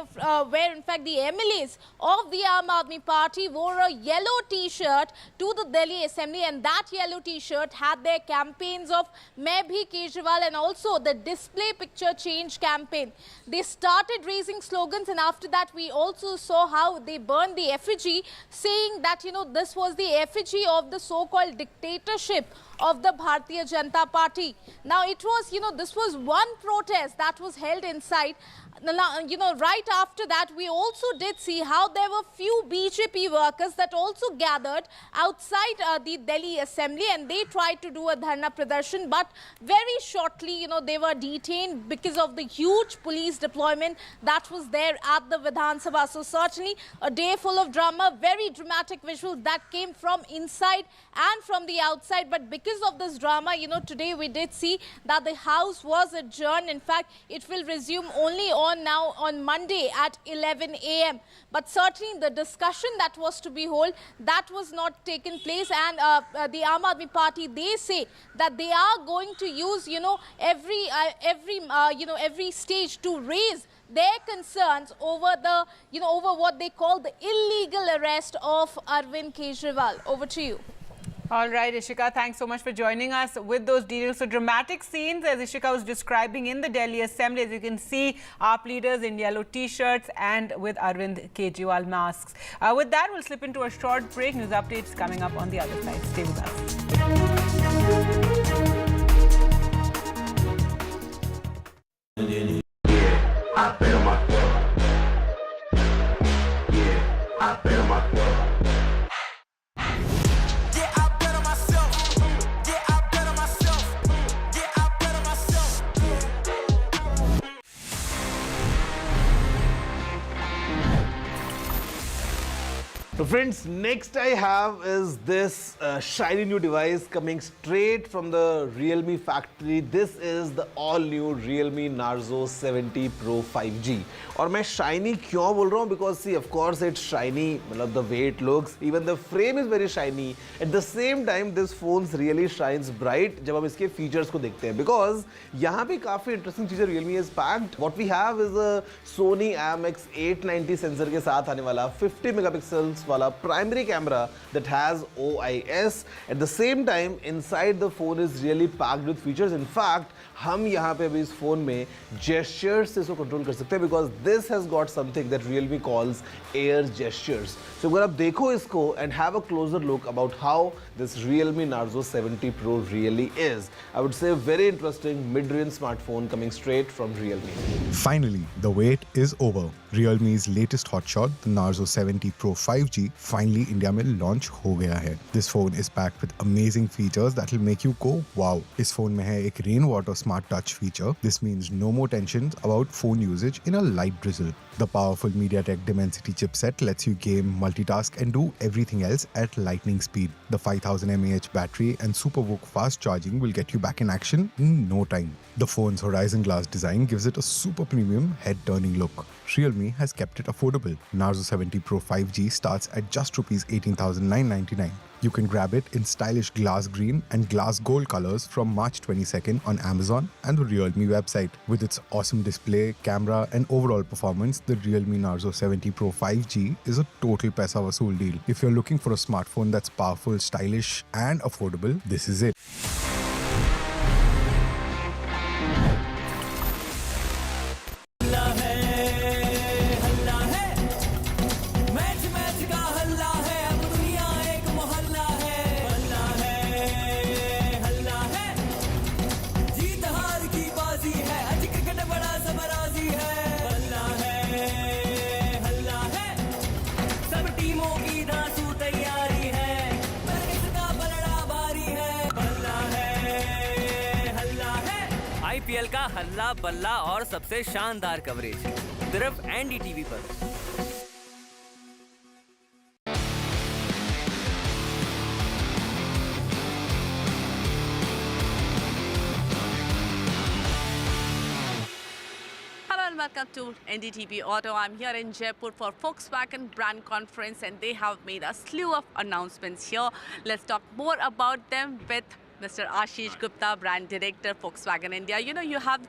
the MLAs of the Aam Aadmi Party wore a yellow T-shirt to the Delhi Assembly, and that yellow T-shirt had their campaigns of Main Bhi Kejriwal and also the display picture change campaign. They started raising slogans, and after that we also saw how they burned the effigy, saying that, this was the effigy of the so-called dictatorship of the Bharatiya Janata Party. Now it was, this was one protest that was held inside. Right after that, we also did see how there were few BJP workers that also gathered outside the Delhi Assembly, and they tried to do a dharna pradarshan, but very shortly, they were detained because of the huge police deployment that was there at the Vidhan Sabha. So certainly a day full of drama, very dramatic visuals that came from inside and from the outside. But because of this drama, today we did see that the House was adjourned. In fact, it will resume only on Monday at 11 a.m. But certainly the discussion that was to be held, that was not taken place, and the Aam Aadmi Party, they say that they are going to use, every stage to raise their concerns over the, over what they call the illegal arrest of Arvind Kejriwal. Over to you. All right, Ishika, thanks so much for joining us with those details. So dramatic scenes, as Ishika was describing in the Delhi Assembly. As you can see, AAP leaders in yellow T-shirts and with Arvind Kejriwal masks. With that, we'll slip into a short break. News updates coming up on the other side. Stay with us. So friends, next I have is this shiny new device coming straight from the Realme factory. This is the all new Realme Narzo 70 Pro 5G. और मैं shiny क्यों बोल रहा हूँ? Because see, of course it's shiny, मतलब the way it looks, even the frame is very shiny. At the same time, this phone really shines bright जब हम इसके features को देखते हैं. Because यहाँ पे काफी interesting चीज़ें Realme has packed. What we have is a Sony IMX890 sensor के साथ आने वाला 50 megapixels वाला primary camera that has OIS. At the same time, inside the phone is really packed with features. In fact, हम यहाँ पे अभी इस फोन में gestures से इसको कंट्रोल कर सकते हैं because this has got something that Realme calls air gestures. So अगर आप देखो इसको and have a closer look about how this Realme Narzo 70 Pro really is, I would say a very interesting mid-range smartphone coming straight from Realme. Finally, the wait is over. Realme's latest hotshot, the Narzo 70 Pro 5G, ID finally India में launch हो गया है. This phone is packed with amazing features that will make you go wow. इस phone में है एक rainwater smart touch feature. This means no more tensions about phone usage in a light drizzle. The powerful MediaTek Dimensity chipset lets you game, multitask and do everything else at lightning speed. The 5000 mAh battery and SuperVOOC fast charging will get you back in action in no time. The phone's horizon glass design gives it a super premium head-turning look. Realme has kept it affordable. Narzo 70 Pro 5G starts at just Rs 18,999. You can grab it in stylish glass green and glass gold colors from March 22nd on Amazon and the Realme website. With its awesome display, camera and overall performance, the Realme Narzo 70 Pro 5G is a total paisa vasool deal. If you're looking for a smartphone that's powerful, stylish and affordable, this is it. IPL का हल्ला बल्ला और सबसे शानदार coverage सिर्फ NDTV पर। Hello and welcome to NDTV Auto. I'm here in Jaipur for Volkswagen brand conference and they have made a slew of announcements here. Let's talk more about them with Mr. Ashish Gupta, brand director, Volkswagen India. You know, you have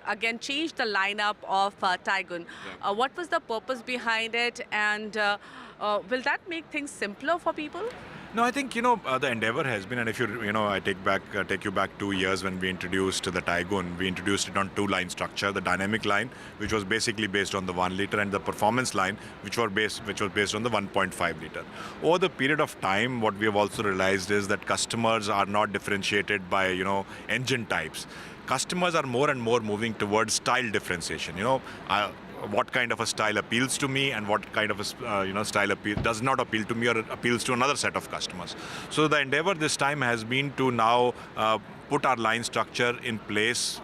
again changed the lineup of Taigun. Yeah. What was the purpose behind it, and will that make things simpler for people? No, I think, the endeavor has been, and if I take you back 2 years when we introduced the Taigun, we introduced it on two-line structure, the dynamic line, which was basically based on the 1 liter, and the performance line, which was based on the 1.5 liter. Over the period of time, what we have also realized is that customers are not differentiated by, engine types. Customers are more and more moving towards style differentiation. What kind of a style appeals to me and what kind of a style does not appeal to me or appeals to another set of customers. So the endeavor this time has been to now put our line structure in place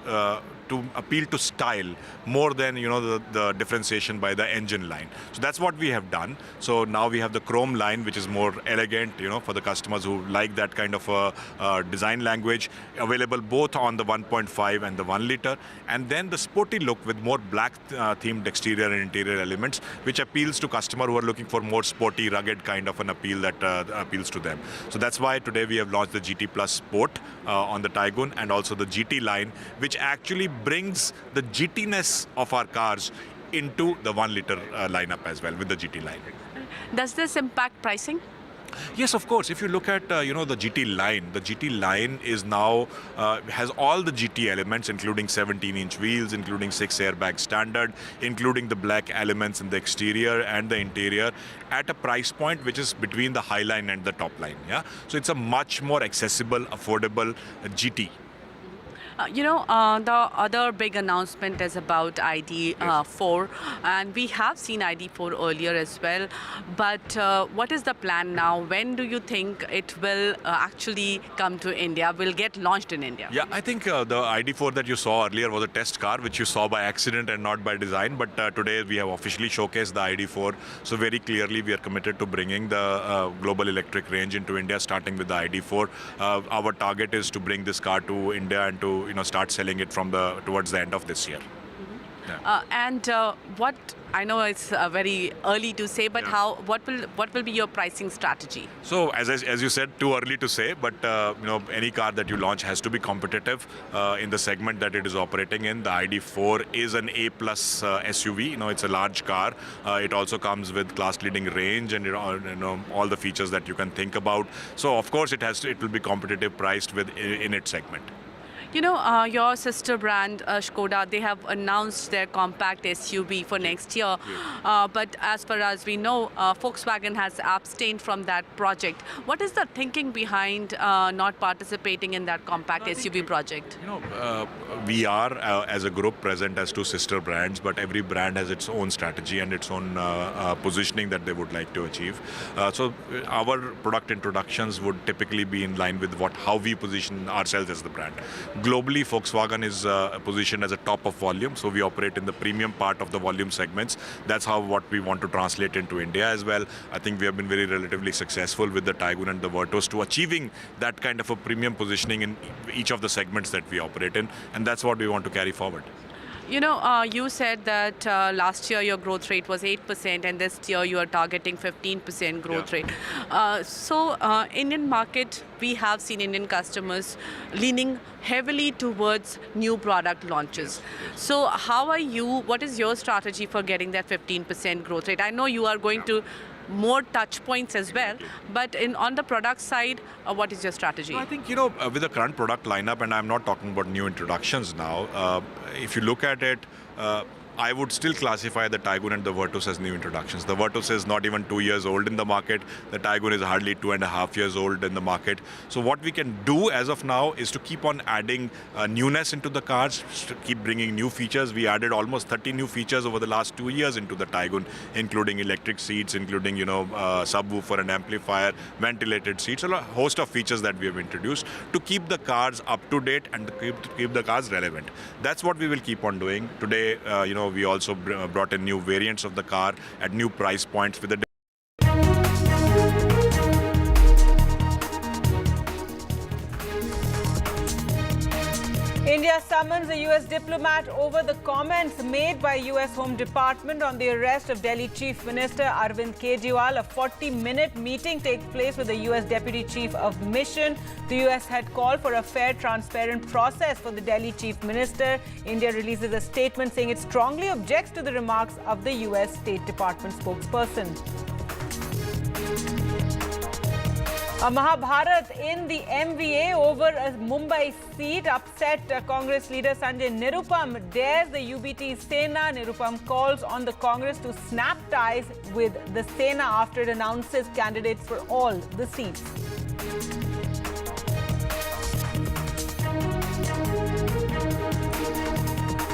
to appeal to style more than the differentiation by the engine line. So that's what we have done. So now we have the chrome line, which is more elegant, for the customers who like that kind of a design language, available both on the 1.5 and the 1 liter, and then the sporty look with more black themed exterior and interior elements, which appeals to customers who are looking for more sporty, rugged kind of an appeal that appeals to them. So that's why today we have launched the GT Plus Sport on the Taigun, and also the GT line, which actually brings the GT-ness of our cars into the 1 liter lineup as well with the GT line. Does this impact pricing? Yes, of course. If you look at the GT line is now has all the GT elements, including 17-inch wheels, including 6 airbag standard, including the black elements in the exterior and the interior, at a price point which is between the high line and the top line. Yeah, so it's a much more accessible, affordable GT. The other big announcement is about ID4, and we have seen ID4 earlier as well. But what is the plan now? When do you think it will actually come to India, will get launched in India? Yeah, I think the ID4 that you saw earlier was a test car, which you saw by accident and not by design. But today we have officially showcased the ID4. So very clearly we are committed to bringing the global electric range into India, starting with the ID4. Our target is to bring this car to India and to start selling it towards the end of this year. What I know it's very early to say, but what will be your pricing strategy? So as you said, too early to say, but any car that you launch has to be competitive in the segment that it is operating in. The ID4 is an A+ SUV. It's a large car. It also comes with class-leading range and all the features that you can think about. So of course it will be competitive priced in its segment. You know, your sister brand, Skoda, they have announced their compact SUV for next year. But as far as we know, Volkswagen has abstained from that project. What is the thinking behind not participating in that compact SUV project? You know, we are, as a group, present as two sister brands, but every brand has its own strategy and its own positioning that they would like to achieve. So our product introductions would typically be in line with how we position ourselves as the brand. Globally, Volkswagen is positioned as a top of volume, so we operate in the premium part of the volume segments. That's what we want to translate into India as well. I think we have been very relatively successful with the Taigun and the Virtus to achieving that kind of a premium positioning in each of the segments that we operate in, and that's what we want to carry forward. You know, you said that last year your growth rate was 8% and this year you are targeting 15% growth rate. So Indian market, we have seen Indian customers leaning heavily towards new product launches. So what is your strategy for getting that 15% growth rate? I know you are going to more touch points as well, but on the product side, what is your strategy? I think, you know, with the current product lineup, and I'm not talking about new introductions now, if you look at it, I would still classify the Taigun and the Virtus as new introductions. The Virtus is not even 2 years old in the market. The Taigun is hardly 2.5 years old in the market. So what we can do as of now is to keep on adding newness into the cars, to keep bringing new features. We added almost 30 new features over the last 2 years into the Taigun, including electric seats, including, you know, subwoofer and amplifier, ventilated seats, a host of features that we have introduced to keep the cars up to date and to keep the cars relevant. That's what we will keep on doing. Today, you know, we also brought in new variants of the car at new price points with the India summons a US diplomat over the comments made by US Home Department on the arrest of Delhi Chief Minister Arvind Kejriwal. A 40-minute meeting takes place with the US Deputy Chief of Mission. The US had called for a fair, transparent process for the Delhi Chief Minister. India releases a statement saying it strongly objects to the remarks of the US State Department spokesperson. A Mahabharat in the MVA over a Mumbai seat upset Congress leader Sanjay Nirupam dares the UBT Sena. Nirupam calls on the Congress to snap ties with the Sena after it announces candidates for all the seats.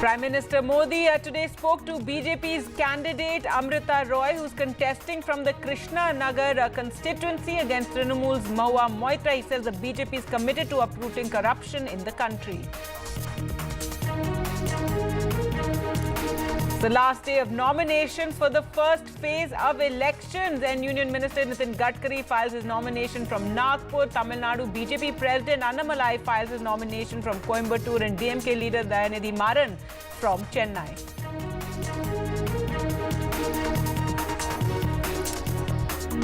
Prime Minister Modi today spoke to BJP's candidate Amrita Roy, who's contesting from the Krishna Nagar constituency against Trinamool's Mahua Moitra. He says the BJP is committed to uprooting corruption in the country. The last day of nominations for the first phase of elections, and Union Minister Nitin Gadkari files his nomination from Nagpur. Tamil Nadu BJP President Annamalai files his nomination from Coimbatore, and DMK leader Dayanidhi Maran from Chennai.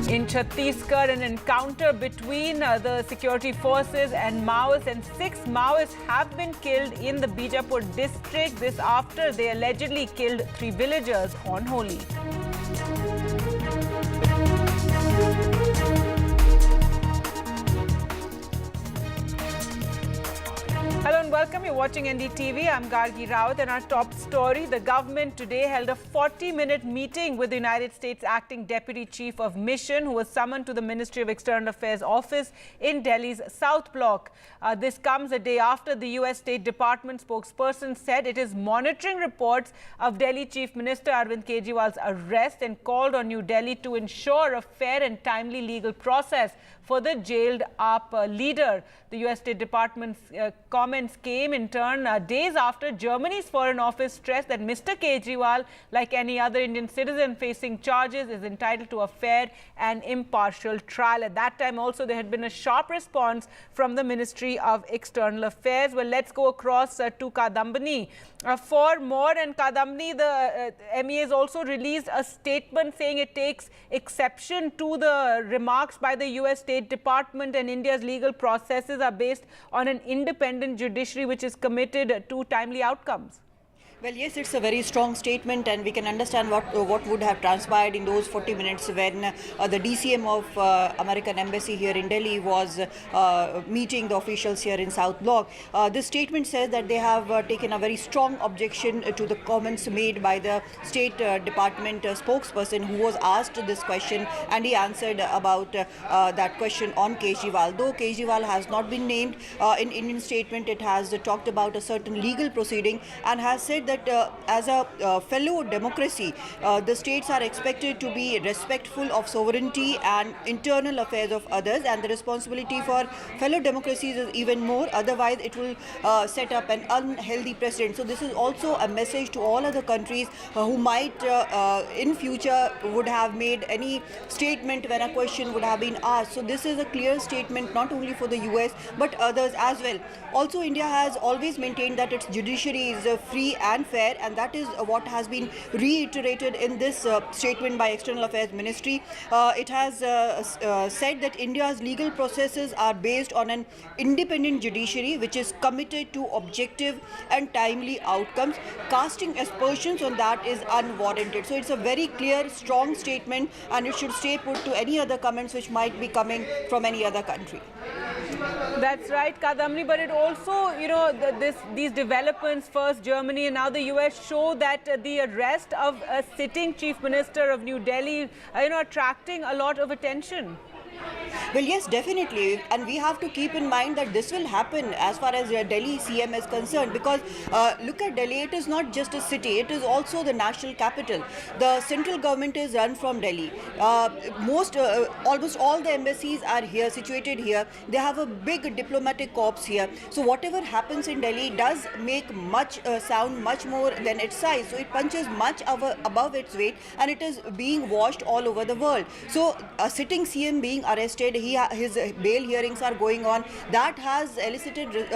In Chhattisgarh, an encounter between the security forces and Maoists, and 6 Maoists have been killed in the Bijapur district. This after they allegedly killed 3 villagers on Holi. Hello and welcome. You're watching NDTV. I'm Gargi Rawat, and our top story, the government today held a 40-minute meeting with the United States Acting Deputy Chief of Mission, who was summoned to the Ministry of External Affairs office in Delhi's South Block. This comes a day after the US State Department spokesperson said it is monitoring reports of Delhi Chief Minister Arvind Kejriwal's arrest and called on New Delhi to ensure a fair and timely legal process for the jailed AAP leader. The US State Department's comments came in turn days after Germany's Foreign Office stressed that Mr. Kejriwal, like any other Indian citizen facing charges, is entitled to a fair and impartial trial. At that time also there had been a sharp response from the Ministry of External Affairs. Well, let's go across to Kadambani. For more, and Kadambani, the MEA has also released a statement saying it takes exception to the remarks by the US State Department, and India's legal processes are based on an independent judiciary which is committed to timely outcomes. Well, yes, it's a very strong statement, and we can understand what would have transpired in those 40 minutes when the DCM of American Embassy here in Delhi was meeting the officials here in South Block. This statement says that they have taken a very strong objection to the comments made by the State Department spokesperson who was asked this question, and he answered about that question on Kejriwal. Though Kejriwal has not been named in Indian statement, it has talked about a certain legal proceeding and has said that as a fellow democracy, the states are expected to be respectful of sovereignty and internal affairs of others, and the responsibility for fellow democracies is even more, otherwise it will set up an unhealthy precedent. So this is also a message to all other countries who might in future would have made any statement when a question would have been asked. So this is a clear statement not only for the US but others as well. Also, India has always maintained that its judiciary is free and fair, and that is what has been reiterated in this statement by External Affairs Ministry. It has said that India's legal processes are based on an independent judiciary which is committed to objective and timely outcomes. Casting aspersions on that is unwarranted. So it's a very clear, strong statement, and it should stay put to any other comments which might be coming from any other country. That's right, Kadamni, but it also, you know, these developments, first Germany and now the US, show that the arrest of a sitting Chief Minister of New Delhi, attracting a lot of attention. Well, yes, definitely, and we have to keep in mind that this will happen as far as Delhi CM is concerned, because look at Delhi, it is not just a city, it is also the national capital. The central government is run from Delhi. Almost all the embassies are here, situated here. They have a big diplomatic corps here. So whatever happens in Delhi does make sound much more than its size. So it punches much above its weight, and it is being watched all over the world. So a sitting CM being arrested, his bail hearings are going on. That has elicited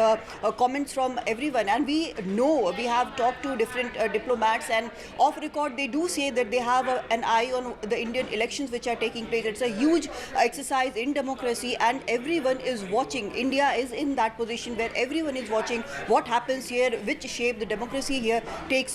comments from everyone, and we know, we have talked to different diplomats, and off record they do say that they have an eye on the Indian elections which are taking place. It's a huge exercise in democracy, and everyone is watching. India is in that position where everyone is watching what happens here, which shape the democracy here takes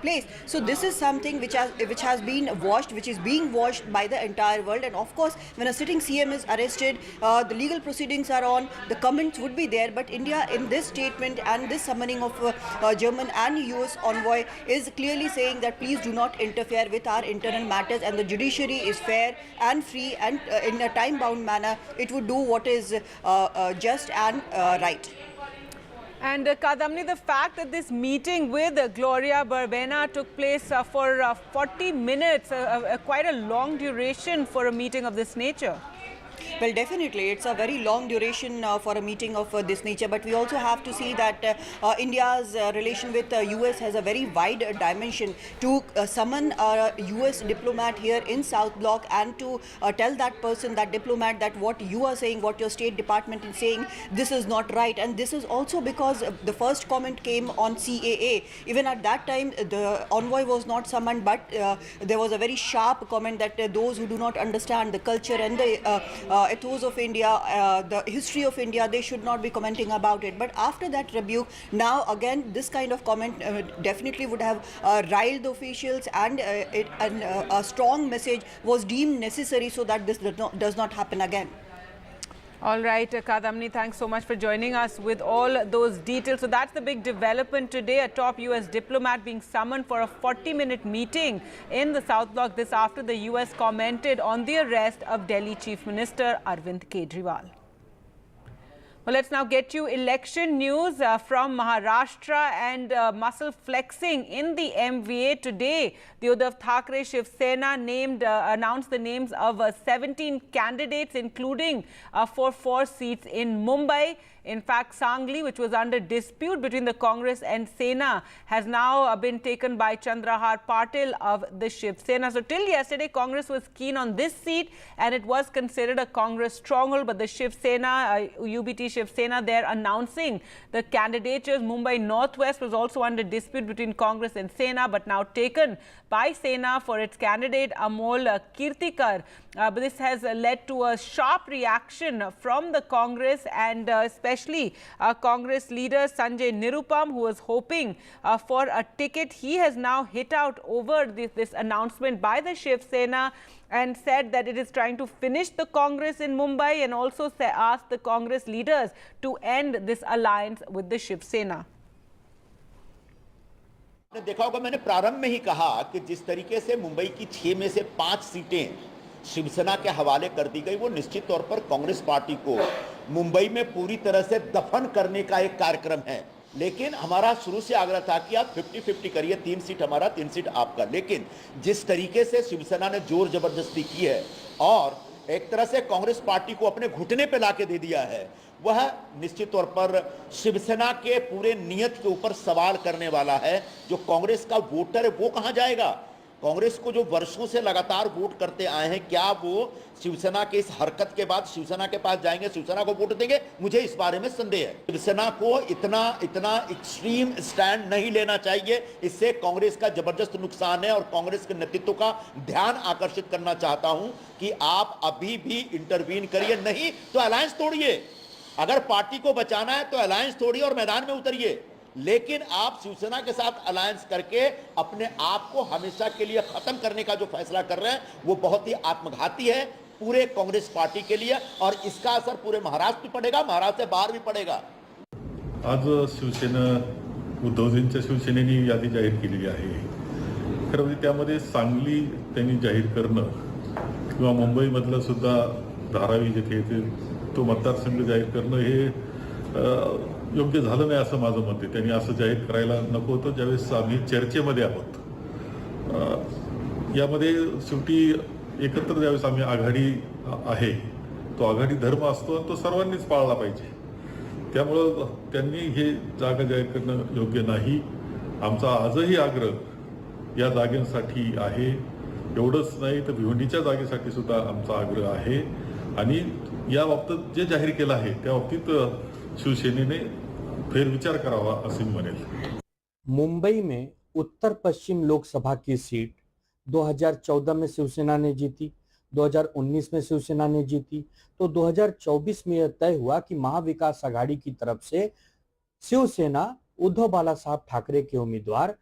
place. So this is something which has been watched, which is being watched by the entire world. And of course, when a sitting CM is arrested, the legal proceedings are on, the comments would be there, but India in this statement and this summoning of German and US envoy is clearly saying that please do not interfere with our internal matters, and the judiciary is fair and free, and in a time-bound manner it would do what is just and right. And Kadamni, the fact that this meeting with Gloria Barbena took place for 40 minutes, quite a long duration for a meeting of this nature. Well, definitely, it's a very long duration for a meeting of this nature, but we also have to see that India's relation with the US has a very wide dimension. To summon a US diplomat here in South Block and to tell that person, that diplomat, that what you are saying, what your State Department is saying, this is not right. And this is also because the first comment came on CAA. Even at that time, the envoy was not summoned, but there was a very sharp comment that those who do not understand the culture and the ethos of India, the history of India, they should not be commenting about it. But after that rebuke, now again this kind of comment definitely would have riled the officials, and a strong message was deemed necessary so that this does not happen again. All right, Kadamni, thanks so much for joining us with all those details. So that's the big development today, a top US diplomat being summoned for a 40-minute meeting in the South Block. This after the US commented on the arrest of Delhi Chief Minister Arvind Kejriwal. Well, let's now get you election news from Maharashtra, and muscle flexing in the MVA today. The Uddhav Thackeray Shiv Sena announced the names of 17 candidates, including for 4 seats in Mumbai. In fact, Sangli, which was under dispute between the Congress and Sena, has now been taken by Chandrahar Patil of the Shiv Sena. So till yesterday, Congress was keen on this seat, and it was considered a Congress stronghold. But the Shiv Sena, UBT Shiv Sena, they're announcing the candidatures. Mumbai Northwest was also under dispute between Congress and Sena, but now taken by Sena for its candidate Amol Kirtikar. But this has led to a sharp reaction from the Congress, and especially especially Congress leader Sanjay Nirupam, who was hoping for a ticket. He has now hit out over this announcement by the Shiv Sena and said that it is trying to finish the Congress in Mumbai, and also asked the Congress leaders to end this alliance with the Shiv Sena. आपने देखा होगा, मैंने प्रारंभ में ही कहा कि जिस तरीके से मुंबई की 6 में से 5 सीटें शिवसेना के हवाले कर दी गई, वो निश्चित तौर पर कांग्रेस पार्टी को मुंबई में पूरी तरह से दफन करने का एक कार्यक्रम है। लेकिन हमारा शुरू से आग्रह था कि आप 50-50 करिए, 3 सीट हमारा 3 सीट आपका। लेकिन जिस तरीके से शिवसेना ने जोर जबरदस्ती की है और एक तरह से कांग्रेस पार्टी को अपने घुटने पे लाके दे दिया है, वह निश्चित तौर पर शिवसेना के पूरे नियत के ऊपर सवाल करने वाला है। जो कांग्रेस का वोटर है वो कहां जाएगा? कांग्रेस को जो वर्षों से लगातार वोट करते आए हैं, क्या वो शिवसेना के इस हरकत के बाद शिवसेना के पास जाएंगे, शिवसेना को वोट देंगे? मुझे इस बारे में संदेह है। शिवसेना को इतना एक्सट्रीम स्टैंड नहीं लेना चाहिए, इससे कांग्रेस का जबरदस्त नुकसान है। और कांग्रेस के नेतृत्व का ध्यान आकर्षित करना चाहता हूं कि आप अभी भी इंटरवीन करिए, नहीं तो अलायंस तोड़िए। अगर पार्टी को बचाना है तो अलायंस तोड़िए और मैदान में उतरिए, लेकिन आप शिवसेना के साथ अलायंस करके अपने आप को हमेशा के लिए खत्म करने का जो फैसला कर रहे हैं, वो बहुत ही आत्मघाती है पूरे कांग्रेस पार्टी के लिए, और इसका असर पूरे महाराष्ट्र में पड़ेगा, महाराष्ट्र से बाहर भी पड़ेगा। आज शिवसेना उद्धवजींच्या शिवसेनेने यादी जाहीर केलेली आहे। खरं म्हणजे त्यामध्ये सांगली त्यांनी जाहीर करणं किंवा मुंबईमधलं सुद्धा धारावी जिथे तो मतदारसंघ जाहीर करणं हे योग्य झालं नाही असं माझं मत आहे। त्यांनी असं जाहीर करायला नको होतं। ज्यावेळेस आम्ही चर्चेमध्ये आहोत, यामध्ये शेवटी एकत्र ज्यावेळेस आम्ही आघाडी आहे, तो आघाडी धर्म असतो आणि तो सर्वांनीच पाळला पाहिजे। त्यामुळं त्यांनी हे जागा जाहीर करणं योग्य नाही। आमचा आजही आग्रह या जागेसाठी आहे। एवढंच नाही तर भिवंडीच्या जागेसाठी सुद्धा आमचा आग्रह आहे। आणि या बाबतीत जे जाहीर केलं आहे त्या बाबतीत शिवसेनेने फेरविचार करावा असे म्हणेल। मुंबई में उत्तर पश्चिम लोकसभा की सीट 2014 में शिवसेना ने जीती, 2019 में शिवसेना ने जीती, तो 2024 में यह तय हुआ कि महाविकास आघाड़ी की तरफ से शिवसेना उद्धव बाला साहब ठाकरे के उम्मीदवार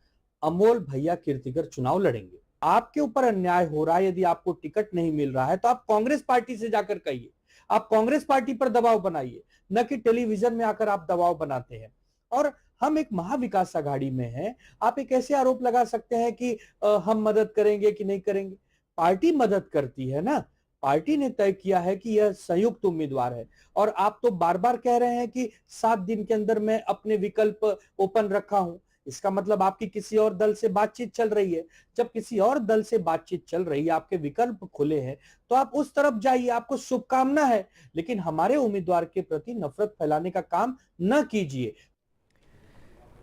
अमोल भैया कीर्तिकर चुनाव लड़ेंगे। आपके ऊपर अन्याय हो रहा है, यदि आपको टिकट नहीं मिल रहा है तो आप कांग्रेस पार्टी से जाकर कहिए, आप कांग्रेस पार्टी पर दबाव बनाइए, न कि टेलीविजन में आकर आप दबाव बनाते हैं। और हम एक महाविकास आघाड़ी में हैं, आप एक ऐसे आरोप लगा सकते हैं कि हम मदद करेंगे कि नहीं करेंगे। पार्टी मदद करती है ना, पार्टी ने तय किया है कि यह संयुक्त उम्मीदवार है। और आप तो बार बार कह रहे हैं कि 7 दिन के अंदर मैं अपने विकल्प ओपन रखा हूं, इसका मतलब आपकी किसी और दल से बातचीत चल रही है। जब किसी और दल से बातचीत चल रही है, आपके विकल्प खुले हैं, तो आप उस तरफ जाइए, आपको शुभकामना है, लेकिन हमारे उम्मीदवार के प्रति नफरत फैलाने का काम न कीजिए।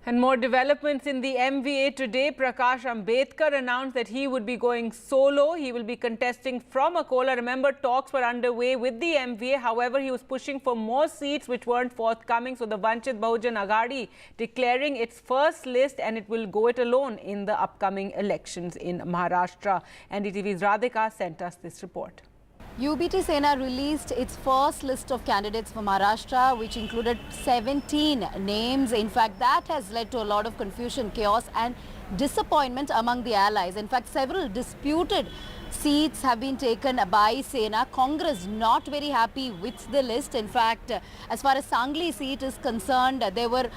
And more developments in the MVA today. Prakash Ambedkar announced that he would be going solo. He will be contesting from Akola. Remember, talks were underway with the MVA. However, he was pushing for more seats which weren't forthcoming. So the Vanchit Bahujan Aghadi declaring its first list, and it will go it alone in the upcoming elections in Maharashtra. NDTV's Radhika sent us this report. UBT Sena released its first list of candidates for Maharashtra, which included 17 names. In fact, that has led to a lot of confusion, chaos and disappointment among the allies. In fact, several disputed seats have been taken by Sena. Congress not very happy with the list. In fact, as far as Sangli seat is concerned, there were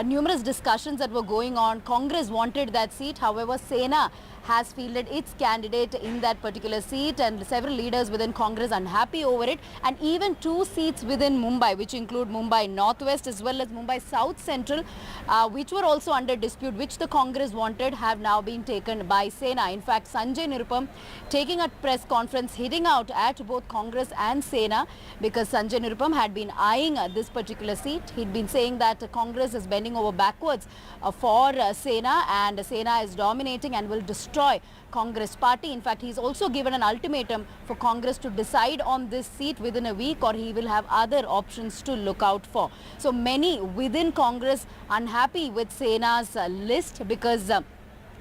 numerous discussions that were going on. Congress wanted that seat. However, Sena has fielded its candidate in that particular seat, and several leaders within Congress unhappy over it. And even 2 seats within Mumbai, which include Mumbai Northwest as well as Mumbai South Central, which were also under dispute, which the Congress wanted, have now been taken by Sena. In fact, Sanjay Nirupam taking a press conference, hitting out at both Congress and Sena, because Sanjay Nirupam had been eyeing this particular seat. He'd been saying that Congress is bending over backwards for Sena, and Sena is dominating and will destroy Congress party. In fact, he's also given an ultimatum for Congress to decide on this seat within a week, or he will have other options to look out for. So many within Congress unhappy with Sena's list, because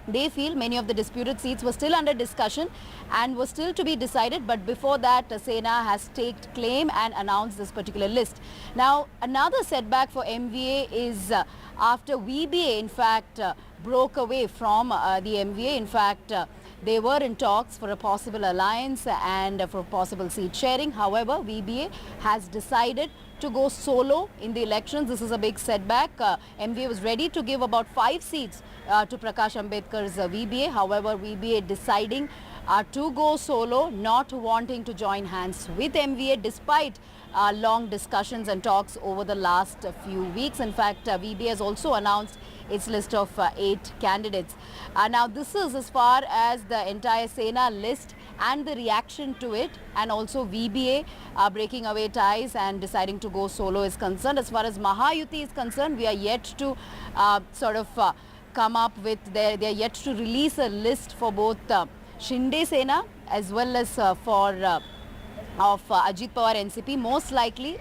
They feel many of the disputed seats were still under discussion and were still to be decided, but before that, Sena has staked claim and announced this particular list. Now, another setback for MVA is after VBA, in fact, broke away from the MVA. In fact, they were in talks for a possible alliance and for possible seat sharing. However, VBA has decided to go solo in the elections. This is a big setback. MVA was ready to give about 5 seats to Prakash Ambedkar's VBA. However, VBA deciding to go solo, not wanting to join hands with MVA despite long discussions and talks over the last few weeks. In fact, VBA has also announced its list of 8 candidates. Now, this is as far as the entire Sena list and the reaction to it, and also VBA breaking away ties and deciding to go solo is concerned. As far as Mahayuti is concerned, we are yet to come up with they are yet to release a list for both Shinde Sena as well as for of Ajit Pawar NCP. Most likely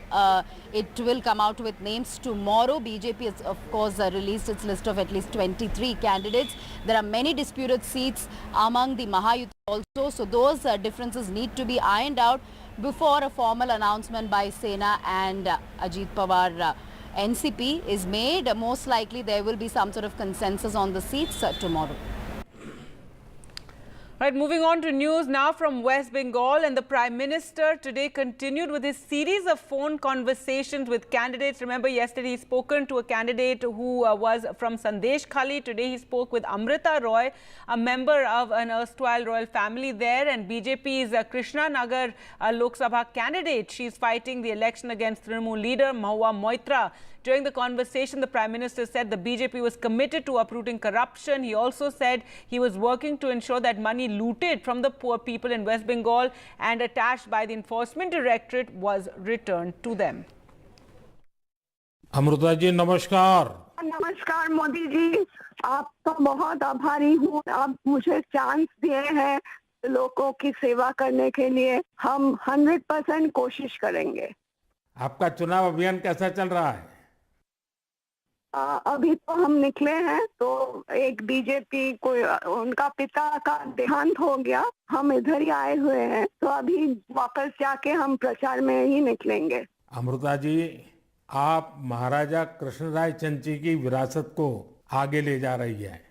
it will come out with names tomorrow. BJP has of course released its list of at least 23 candidates. There are many disputed seats among the Mahayuti also, so those differences need to be ironed out before a formal announcement by Sena and Ajit Pawar NCP is made. Most likely there will be some sort of consensus on the seats tomorrow. Right, moving on to news now from West Bengal, and the Prime Minister today continued with his series of phone conversations with candidates. Remember, yesterday he spoken to a candidate who was from Sandesh Khali. Today he spoke with Amrita Roy, a member of an erstwhile royal family there, and BJP's Krishna Nagar Lok Sabha candidate. She's fighting the election against Trinamool leader Mahua Moitra. During the conversation, the Prime Minister said the BJP was committed to uprooting corruption. He also said he was working to ensure that money looted from the poor people in West Bengal and attached by the Enforcement Directorate was returned to them. Amrita ji नमस्कार। नमस्कार मोदी जी, आपका बहुत आभारी हूँ। आप मुझे chance दिए हैं लोगों की सेवा करने के लिए। हम 100% कोशिश करेंगे। आपका चुनाव अभियान कैसा चल रहा है? अभी तो हम निकले हैं, तो एक बीजेपी को उनका पिता का देहांत हो गया, हम इधर ही आए हुए हैं, तो अभी वापस जाके हम प्रचार में ही निकलेंगे। अमृता जी, आप महाराजा कृष्णराय चंची की विरासत को आगे ले जा रही है।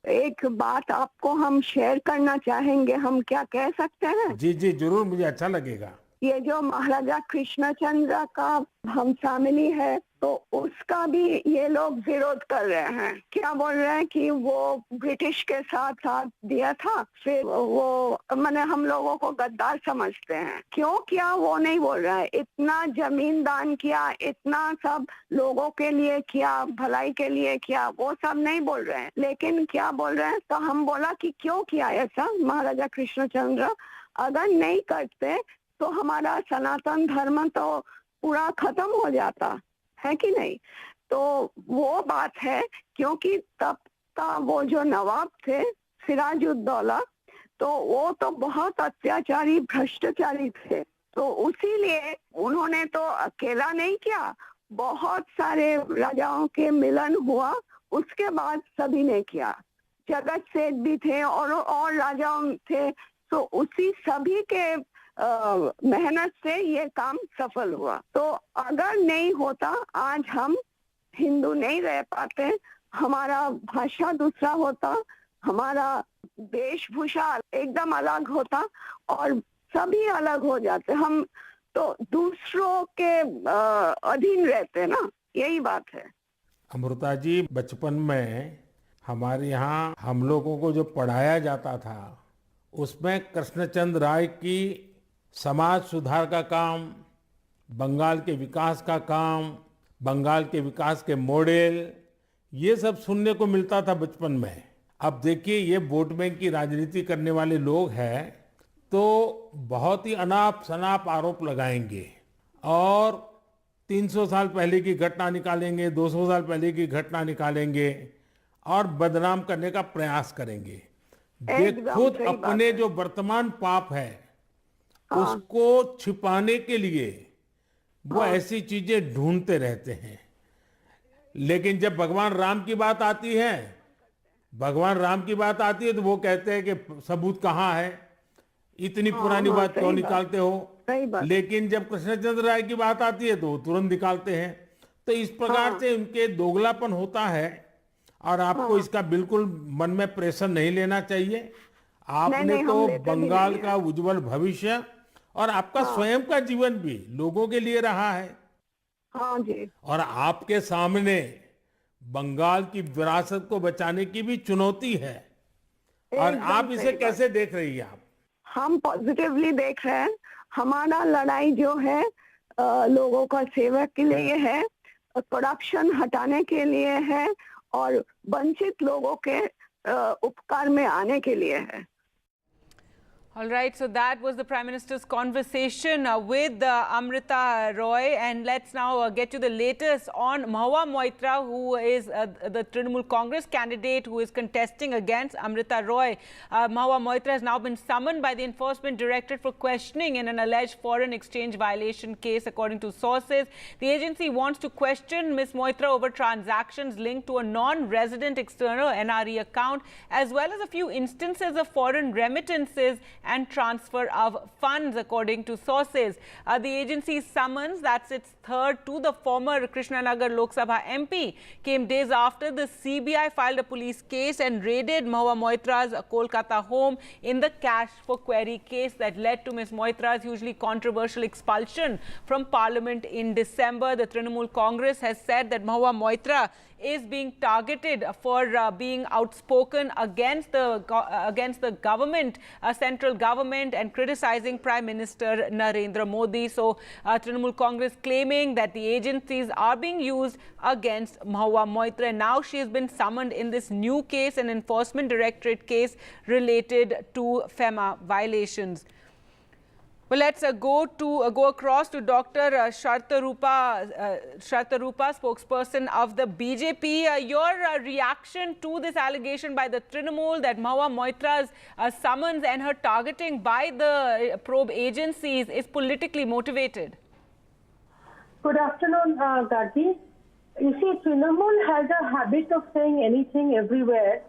एक बात आपको हम शेयर करना चाहेंगे, हम क्या कह सकते हैं? जी जी जरूर, मुझे अच्छा लगेगा। ये जो महाराजा कृष्णचंद्र का हम फैमिली है, तो उसका भी ये लोग विरोध कर रहे हैं। क्या बोल रहे हैं कि वो ब्रिटिश के साथ साथ दिया था, फिर वो मैंने हम लोगों को गद्दार समझते हैं। क्यों किया वो नहीं बोल रहा है। इतना जमीन दान किया, इतना सब लोगों के लिए किया, भलाई के लिए किया, वो सब नहीं बोल रहे हैं। लेकिन क्या बोल रहे हैं, तो हम बोला कि क्यों किया ऐसा महाराजा कृष्णचंद्र, अगर नहीं करते तो हमारा सनातन धर्म तो पूरा खत्म हो जाता है कि नहीं। तो वो बात है, क्योंकि तब का वो जो नवाब थे सिराजुद्दौला, तो वो तो बहुत अत्याचारी भ्रष्टाचारी थे, तो उसीलिए उन्होंने तो अकेला नहीं किया, बहुत सारे राजाओं के मिलन हुआ, उसके बाद सभी ने किया। जगत सेठ भी थे और राजाओं थे, तो उसी सभी के मेहनत से ये काम सफल हुआ। तो अगर नहीं होता, आज हम हिंदू नहीं रह पाते, हमारा भाषा दूसरा होता, हमारा वेशभूषा एकदम अलग होता और सभी अलग हो जाते। हम तो दूसरों के अधीन रहते ना, यही बात है। अमृता जी, बचपन में हमारे यहाँ हम लोगों को जो पढ़ाया जाता था, उसमें कृष्णचंद्र राय की समाज सुधार का काम, बंगाल के विकास का काम, बंगाल के विकास के मॉडल, ये सब सुनने को मिलता था बचपन में। अब देखिए, ये वोट बैंक की राजनीति करने वाले लोग हैं, तो बहुत ही अनाप शनाप आरोप लगाएंगे और 300 साल पहले की घटना निकालेंगे, 200 साल पहले की घटना निकालेंगे और बदनाम करने का प्रयास करेंगे। ये खुद अपने जो वर्तमान पाप है उसको छिपाने के लिए वो ऐसी चीजें ढूंढते रहते हैं। लेकिन जब भगवान राम की बात आती है भगवान राम की बात आती है तो वो कहते हैं कि सबूत कहाँ है, इतनी पुरानी बात क्यों निकालते हो। लेकिन जब कृष्णचंद्र राय की बात आती है तो वो तुरंत निकालते हैं। तो इस प्रकार से उनके दोगलापन होता है और आपको इसका बिल्कुल मन में प्रेशर नहीं लेना चाहिए। आपने तो बंगाल का उज्जवल भविष्य और आपका स्वयं का जीवन भी लोगों के लिए रहा है। हाँ जी। और आपके सामने बंगाल की विरासत को बचाने की भी चुनौती है। और आप इसे कैसे देख रही हैं? आप हम पॉजिटिवली देख रहे हैं। हमारा लड़ाई जो है लोगों का सेवा के लिए है, करप्शन हटाने के लिए है और वंचित लोगों के उपकार में आने के लिए है। All right, so that was the Prime Minister's conversation with Amrita Roy, and let's now get to the latest on Mahua Moitra, who is the Trinamool Congress candidate who is contesting against Amrita Roy. Mahua Moitra has now been summoned by the Enforcement Directorate for questioning in an alleged foreign exchange violation case, according to sources. The agency wants to question Ms. Moitra over transactions linked to a non-resident external NRE account, as well as a few instances of foreign remittances and transfer of funds, according to sources. The agency's summons, that's its third to the former Krishnanagar Lok Sabha MP, came days after the CBI filed a police case and raided Mahua Moitra's Kolkata home in the cash for query case that led to Ms. Moitra's hugely controversial expulsion from Parliament in December. The Trinamool Congress has said that Mahua Moitra is being targeted for being outspoken against the government, central government, and criticizing Prime Minister Narendra Modi. So Trinamool Congress claiming that the agencies are being used against Mahua Moitra. And now she has been summoned in this new case, an Enforcement Directorate case related to FEMA violations. Well, let's go across to Dr. Sharta Rupa, spokesperson of the BJP. Your reaction to this allegation by the Trinamool that Mahua Moitra's summons and her targeting by the probe agencies is politically motivated? Good afternoon, Gadkari. You see, Trinamool has a habit of saying anything everywhere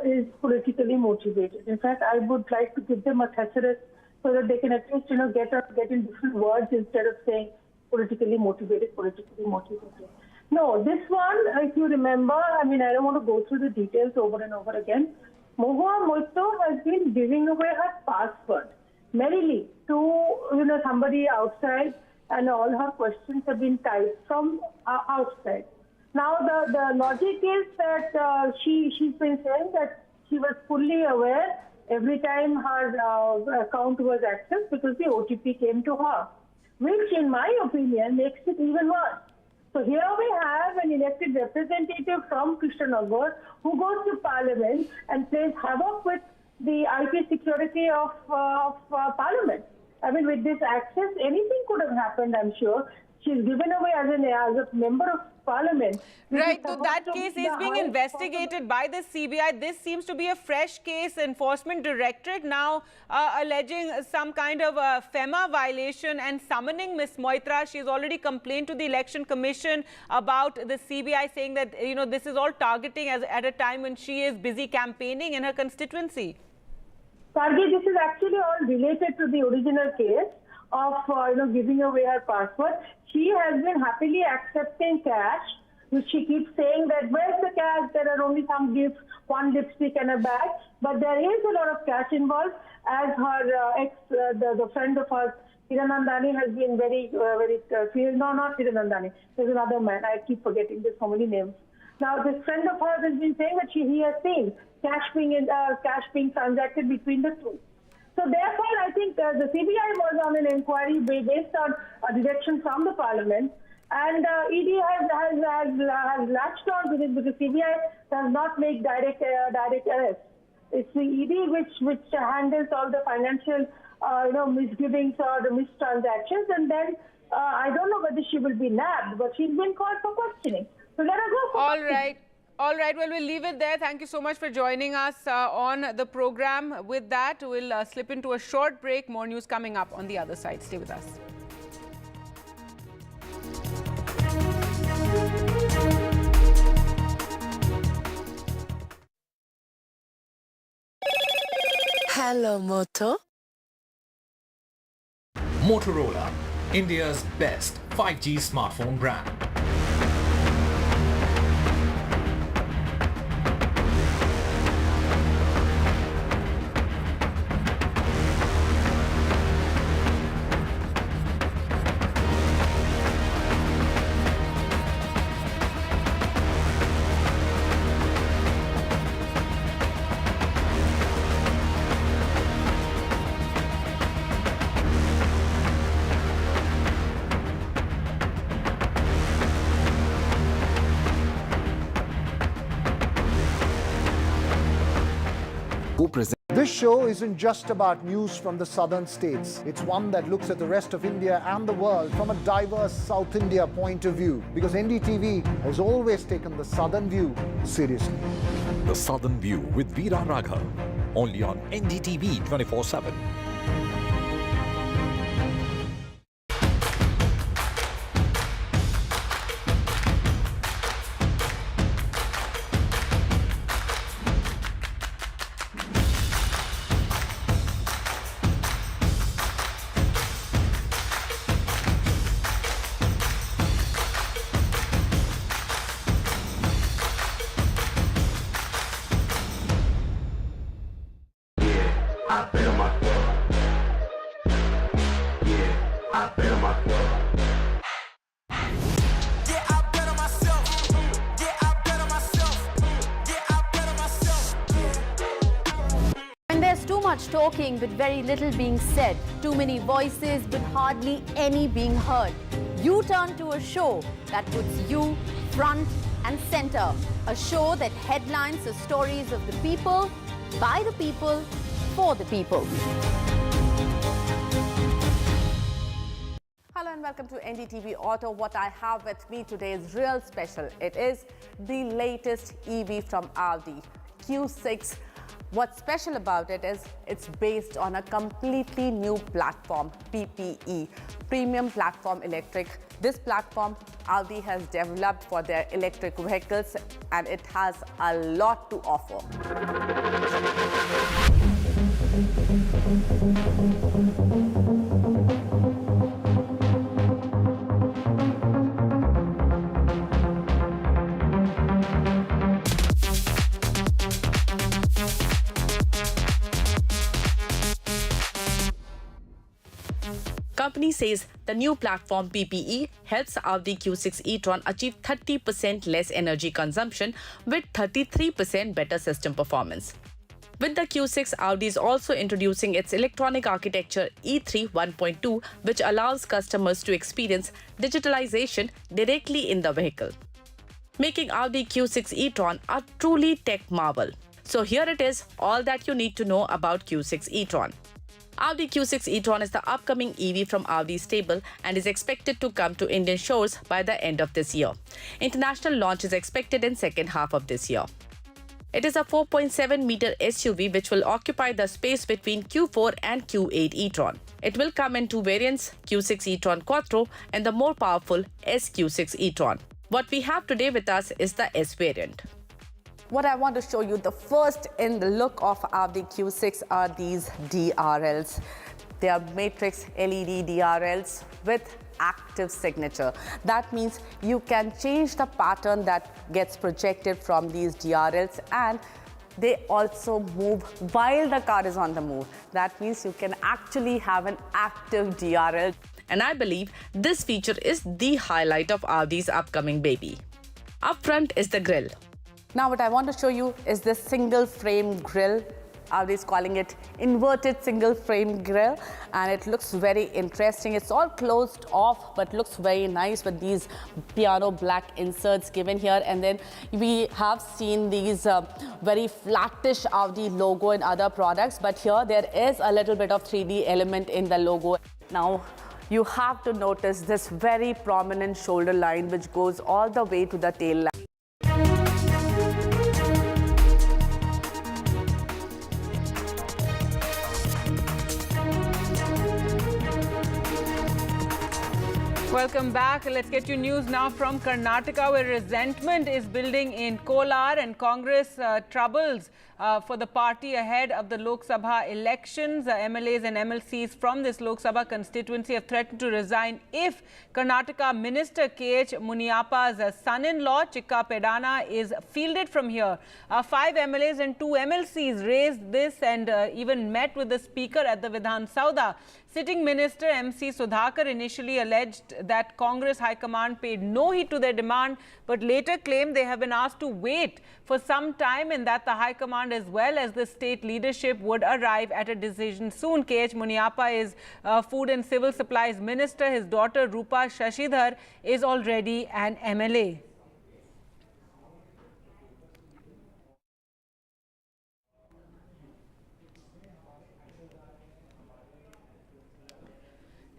is politically motivated. In fact, I would like to give them a thesaurus so that they can at least, get in different words instead of saying politically motivated. No, this one, if you remember, I don't want to go through the details over and over again. Mahua Moitra has been giving away her password merrily to somebody outside, and all her questions have been typed from outside. Now the logic is that she's been saying that she was fully aware every time her account was accessed because the OTP came to her, which in my opinion makes it even worse. So here we have an elected representative from Krishnanagar who goes to Parliament and plays havoc with the IP security of Parliament. With this access, anything could have happened, I'm sure. She's given away as a member of Parliament. Right, so that case is being investigated by the CBI. This seems to be a fresh case. Enforcement Directorate now alleging some kind of FEMA violation and summoning Ms. Moitra. She's already complained to the Election Commission about the CBI, saying that this is all targeting at a time when she is busy campaigning in her constituency. Kargi, this is actually all related to the original case of giving away her password. She has been happily accepting cash, which she keeps saying that where's the cash? There are only some gifts, one lipstick and a bag, but there is a lot of cash involved. As her the friend of hers, Hiranandani, has been very no, not Hiranandani. There's another man. I keep forgetting. There's so many names. Now, this friend of hers has been saying that he has seen cash being transacted between the two. So therefore, I think the CBI was on an inquiry based on a direction from the Parliament, and ED has latched on to this because CBI does not make direct arrests. It's the ED which handles all the financial misgivings or the mistransactions, and then I don't know whether she will be nabbed, but she's been called for questioning. So let her go for questioning. All right, well, we'll leave it there. Thank you so much for joining us on the program. With that, we'll slip into a short break. More news coming up on the other side. Stay with us. Hello, Moto. Motorola, India's best 5G smartphone brand. This show isn't just about news from the southern states. It's one that looks at the rest of India and the world from a diverse South India point of view. Because NDTV has always taken the southern view seriously. The Southern View with Veera Raghav. Only on NDTV 24x7. When there's too much talking but very little being said, too many voices but hardly any being heard, you turn to a show that puts you front and center. A show that headlines the stories of the people, by the people, for the people. Hello and welcome to NDTV Auto. What I have with me today is real special. It is the latest EV from Audi, Q6. What's special about it is it's based on a completely new platform, PPE, Premium Platform Electric. This platform Audi has developed for their electric vehicles and it has a lot to offer. Company says the new platform PPE helps Audi Q6 e-tron achieve 30% less energy consumption with 33% better system performance. With the Q6, Audi is also introducing its electronic architecture E3 1.2, which allows customers to experience digitalization directly in the vehicle, making Audi Q6 e-tron a truly tech marvel. So here it is, all that you need to know about Q6 e-tron. Audi Q6 e-tron is the upcoming EV from Audi's stable and is expected to come to Indian shores by the end of this year. International launch is expected in second half of this year. It is a 4.7-meter SUV which will occupy the space between Q4 and Q8 e-tron. It will come in two variants, Q6 e-tron Quattro and the more powerful SQ6 e-tron. What we have today with us is the S variant. What I want to show you, the first in the look of Audi Q6 are these DRLs. They are matrix LED DRLs with active signature. That means you can change the pattern that gets projected from these DRLs, and they also move while the car is on the move. That means you can actually have an active DRL. And I believe this feature is the highlight of Audi's upcoming baby. Up front is the grille. Now what I want to show you is this single frame grille. Audi is calling it inverted single frame grille, and it looks very interesting. It's all closed off but looks very nice with these piano black inserts given here, and then we have seen these very flattish Audi logo in other products, but here there is a little bit of 3D element in the logo. Now you have to notice this very prominent shoulder line which goes all the way to the tail lamp. welcome back. Let's get you news now from Karnataka, where resentment is building in Kolar and Congress troubles for the party ahead of the Lok Sabha elections. MLAs and MLCs from this Lok Sabha constituency have threatened to resign if Karnataka Minister K.H. Muniappa's son-in-law, Chikka Pedana, is fielded from here. 5 MLAs and 2 MLCs raised this and even met with the Speaker at the Vidhan Sauda. Sitting Minister MC Sudhakar initially alleged that Congress High Command paid no heed to their demand, but later claimed they have been asked to wait for some time and that the High Command as well as the state leadership would arrive at a decision soon. K.H. Muniappa is Food and Civil Supplies Minister. His daughter Rupa Shashidhar is already an MLA.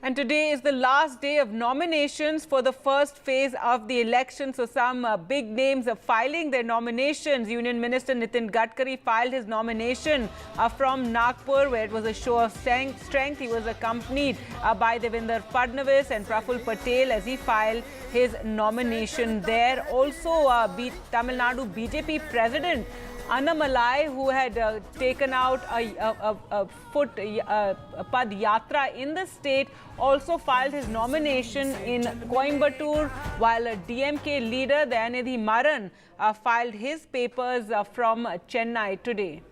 And today is the last day of nominations for the first phase of the election. So some big names are filing their nominations. Union Minister Nitin Gadkari filed his nomination from Nagpur, where it was a show of strength. He was accompanied by Devinder Fadnavis and Praful Patel as he filed his nomination there. Also, Tamil Nadu BJP President Annamalai, who had taken out a Pad Yatra in the state, also filed his nomination in Coimbatore, while a DMK leader, Dayanidhi Maran, filed his papers from Chennai today.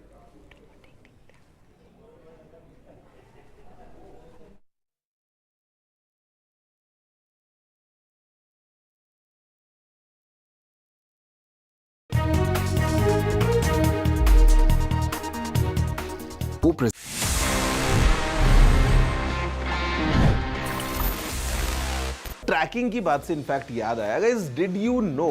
Tracking की बात से in fact याद आया, guys, did you know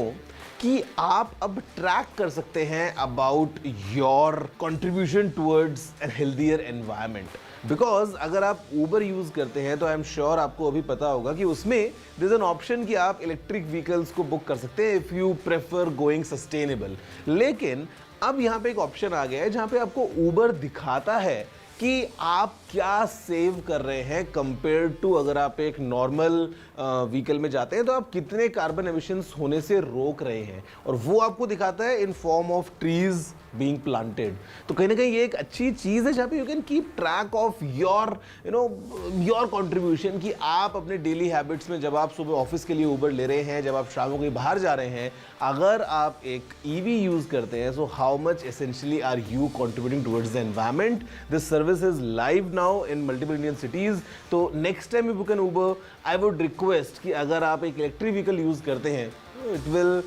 कि आप अब track कर सकते हैं about your contribution towards a healthier environment. Because अगर आप ऊबर यूज करते हैं तो आई एम श्योर आपको अभी पता होगा कि उसमें देयर इज एन ऑप्शन कि आप इलेक्ट्रिक व्हीकल्स को बुक कर सकते हैं if you prefer going sustainable. लेकिन अब यहाँ पे एक ऑप्शन आ गया है जहाँ पे आपको ऊबर दिखाता है कि आप क्या सेव कर रहे हैं कंपेयर टू अगर आप एक नॉर्मल व्हीकल में जाते हैं तो आप कितने कार्बन एमिशंस होने से रोक रहे हैं, और वो आपको दिखाता है in form of trees being planted. तो कहीं ना कहीं ये एक अच्छी चीज़ है जहाँ पे you can keep track of your your contribution, कि आप अपने डेली हैबिट्स में जब आप सुबह ऑफिस के लिए ऊबर ले रहे हैं, जब आप शाम को कहीं बाहर जा रहे हैं, अगर आप एक ईवी यूज करते हैं, so how much essentially are you contributing towards the environment. This service is live now in multiple Indian cities. तो next time you book an Uber, I would request कि अगर आप एक इलेक्ट्रिक व्हीकल यूज करते हैं, it will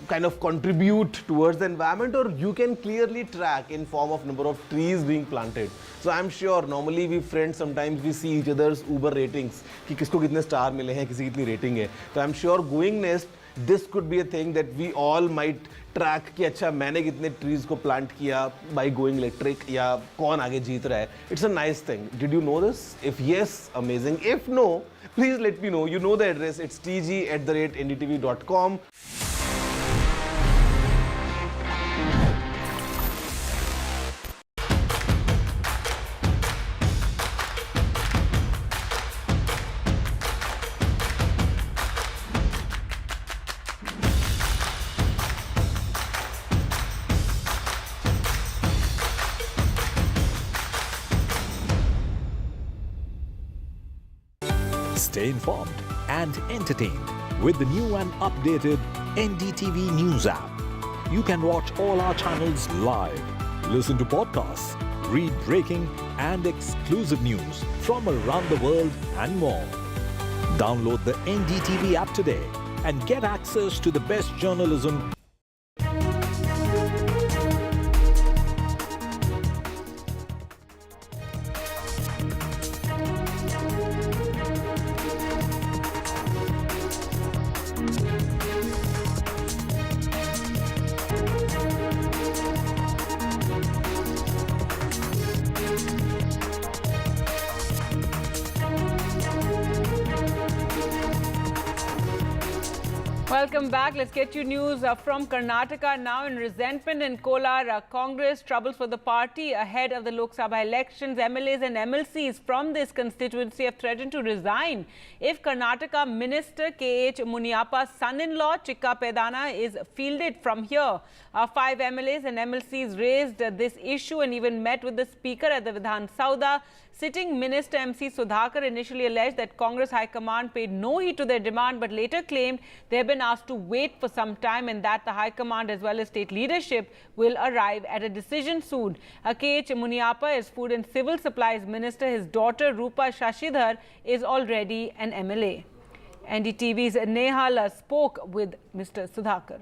kind of contribute towards the environment, or you can clearly track in form of number of trees being planted. So I'm sure normally we friends sometimes we see each other's Uber ratings कि किसको कितने star मिले हैं, किसी कितनी rating है. तो I'm sure going next this could be a thing that we all might track कि अच्छा मैंने कितने trees को plant किया by going electric, या कौन आगे जीत रहा है. It's a nice thing. Did you know this? If yes, amazing. If no, please let me know. You know the address. It's tg@ndtv.com. Stay informed and entertained with the new and updated NDTV News app. You can watch all our channels live, listen to podcasts, read breaking and exclusive news from around the world and more. Download the NDTV app today and get access to the best journalism. Welcome back. Let's get you news from Karnataka now. In resentment in Kolar, Congress troubles for the party ahead of the Lok Sabha elections. MLAs and MLCs from this constituency have threatened to resign if Karnataka Minister K.H. Muniappa's son-in-law Chikka Pedana is fielded from here. 5 MLAs and MLCs raised this issue and even met with the Speaker at the Vidhan Sauda. Sitting Minister MC Sudhakar initially alleged that Congress High Command paid no heed to their demand, but later claimed they have been asked to wait for some time and that the High Command as well as state leadership will arrive at a decision soon. K.H. Muniappa is Food and Civil Supplies Minister. His daughter Rupa Shashidhar is already an MLA. NDTV's Nehal spoke with Mr. Sudhakar.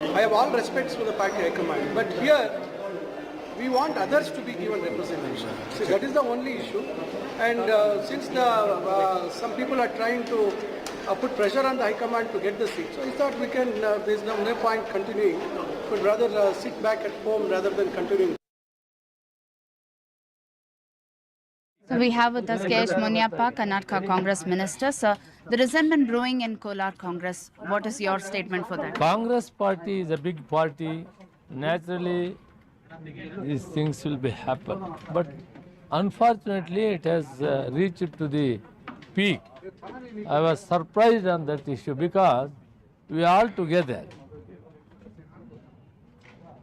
I have all respects for the party High Command, but here we want others to be given representation. See, that is the only issue. And since some people are trying to put pressure on the High Command to get the seat, so I thought we can, there's no point continuing, but rather sit back at home rather than continuing. So we have with us K.H. Muniappa, Karnataka Congress Minister. Sir, the resentment brewing in Kolar Congress. What is your statement for that? Congress party is a big party. Naturally, these things will be happen. But unfortunately, it has reached to the peak. I was surprised on that issue because we all together,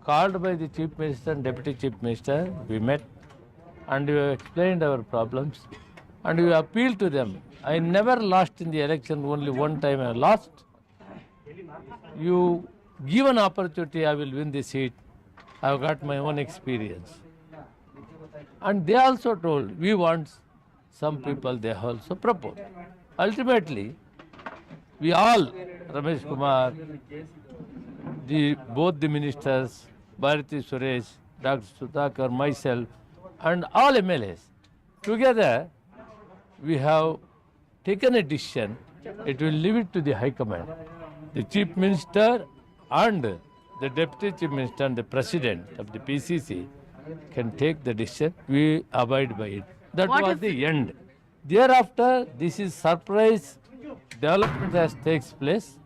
called by the Chief Minister and Deputy Chief Minister, we met and we explained our problems and we appealed to them. I never lost in the election, only one time I lost. You give an opportunity, I will win the seat. I have got my own experience. And they also told, we want some people, they also proposed. Ultimately, we all, Ramesh Kumar, both the ministers, Bharati Suresh, Dr. Sudhakar, myself, and all MLAs, together we have taken a decision. It will leave it to the High Command. The Chief Minister and the Deputy Chief Minister and the President of the PCC can take the decision. We abide by it. That was the end. Thereafter, this is surprise development that takes place.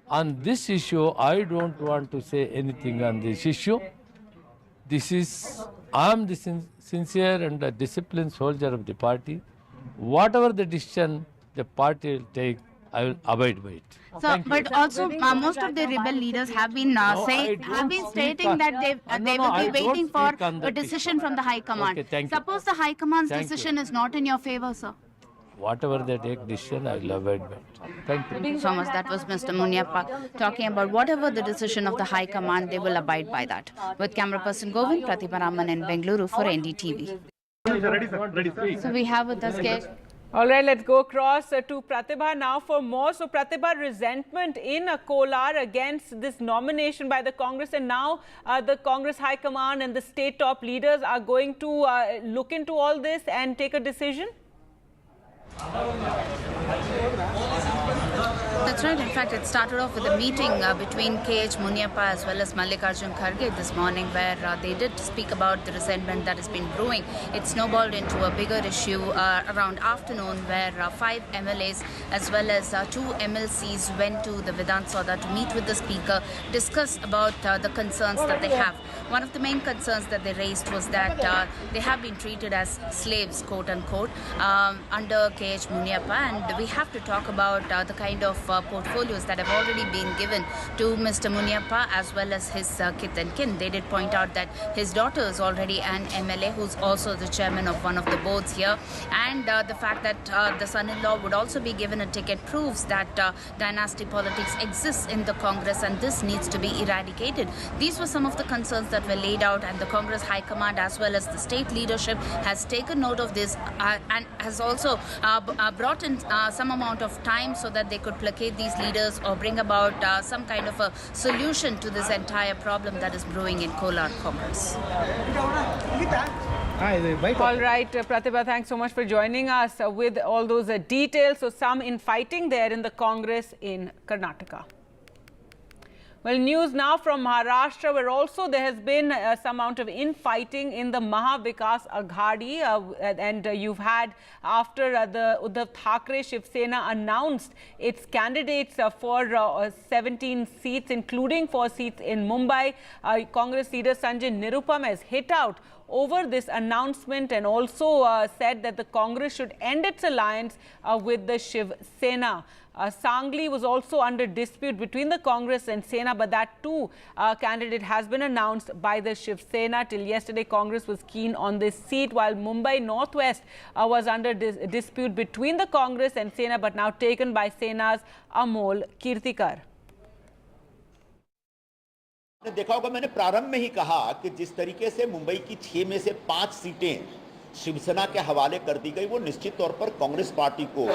On this issue, I don't want to say anything on this issue. I am the sincere and a disciplined soldier of the party. Whatever the decision the party will take, I will abide by it. So, but also most of the rebel leaders have been stating that they will be waiting for a decision from the High Command. Okay, Suppose the High Command's decision is not in your favor, sir. Whatever they take decision, I will abide by it. Thank you. So much. That was Mr. Muniappa talking about whatever the decision of the High Command, they will abide by that. With camera person Govind, Pratibha Raman in Bengaluru for NDTV. So we have with us Kesh. All right, let's go across to Pratibha now for more. So Pratibha, resentment in Kolar against this nomination by the Congress, and now the Congress High Command and the state top leaders are going to look into all this and take a decision? That's right. In fact, it started off with a meeting between K.H. Muniappa as well as Mallikarjun Kharge this morning, where they did speak about the resentment that has been brewing. It snowballed into a bigger issue around afternoon, where 5 MLAs as well as 2 MLCs went to the Vidhan Sauda to meet with the Speaker, discuss about the concerns that they have. One of the main concerns that they raised was that they have been treated as slaves, quote unquote, under K.H. Muniappa, and we have to talk about the kind of portfolios that have already been given to Mr. Muniappa as well as his kith and kin. They did point out that his daughter is already an MLA who's also the chairman of one of the boards here, and the fact that the son-in-law would also be given a ticket proves that dynasty politics exists in the Congress, and this needs to be eradicated. These were some of the concerns that were laid out, and the Congress High Command as well as the state leadership has taken note of this and has also brought in some amount of time so that they could placate these leaders or bring about some kind of a solution to this entire problem that is brewing in Kolar Congress. All right, Pratibha, thanks so much for joining us with all those details. So some infighting there in the Congress in Karnataka. Well, news now from Maharashtra, where also there has been some amount of infighting in the Maha Vikas Aghadi, and you've had after the Uddhav Thackeray Shiv Sena announced its candidates for 17 seats, including 4 seats in Mumbai. Congress leader Sanjay Nirupam has hit out over this announcement and also said that the Congress should end its alliance with the Shiv Sena. Sangli was also under dispute between the Congress and Sena, but that too candidate has been announced by the Shiv Sena. Till yesterday, Congress was keen on this seat, while Mumbai Northwest was under dispute between the Congress and Sena, but now taken by Sena's Amol Kirtikar. आपने देखा होगा, मैंने प्रारंभ में ही कहा कि जिस तरीके से मुंबई की 6 में से 5 सीटें शिवसेना के हवाले कर दी गई, वो निश्चित तौर पर कांग्रेस पार्टी को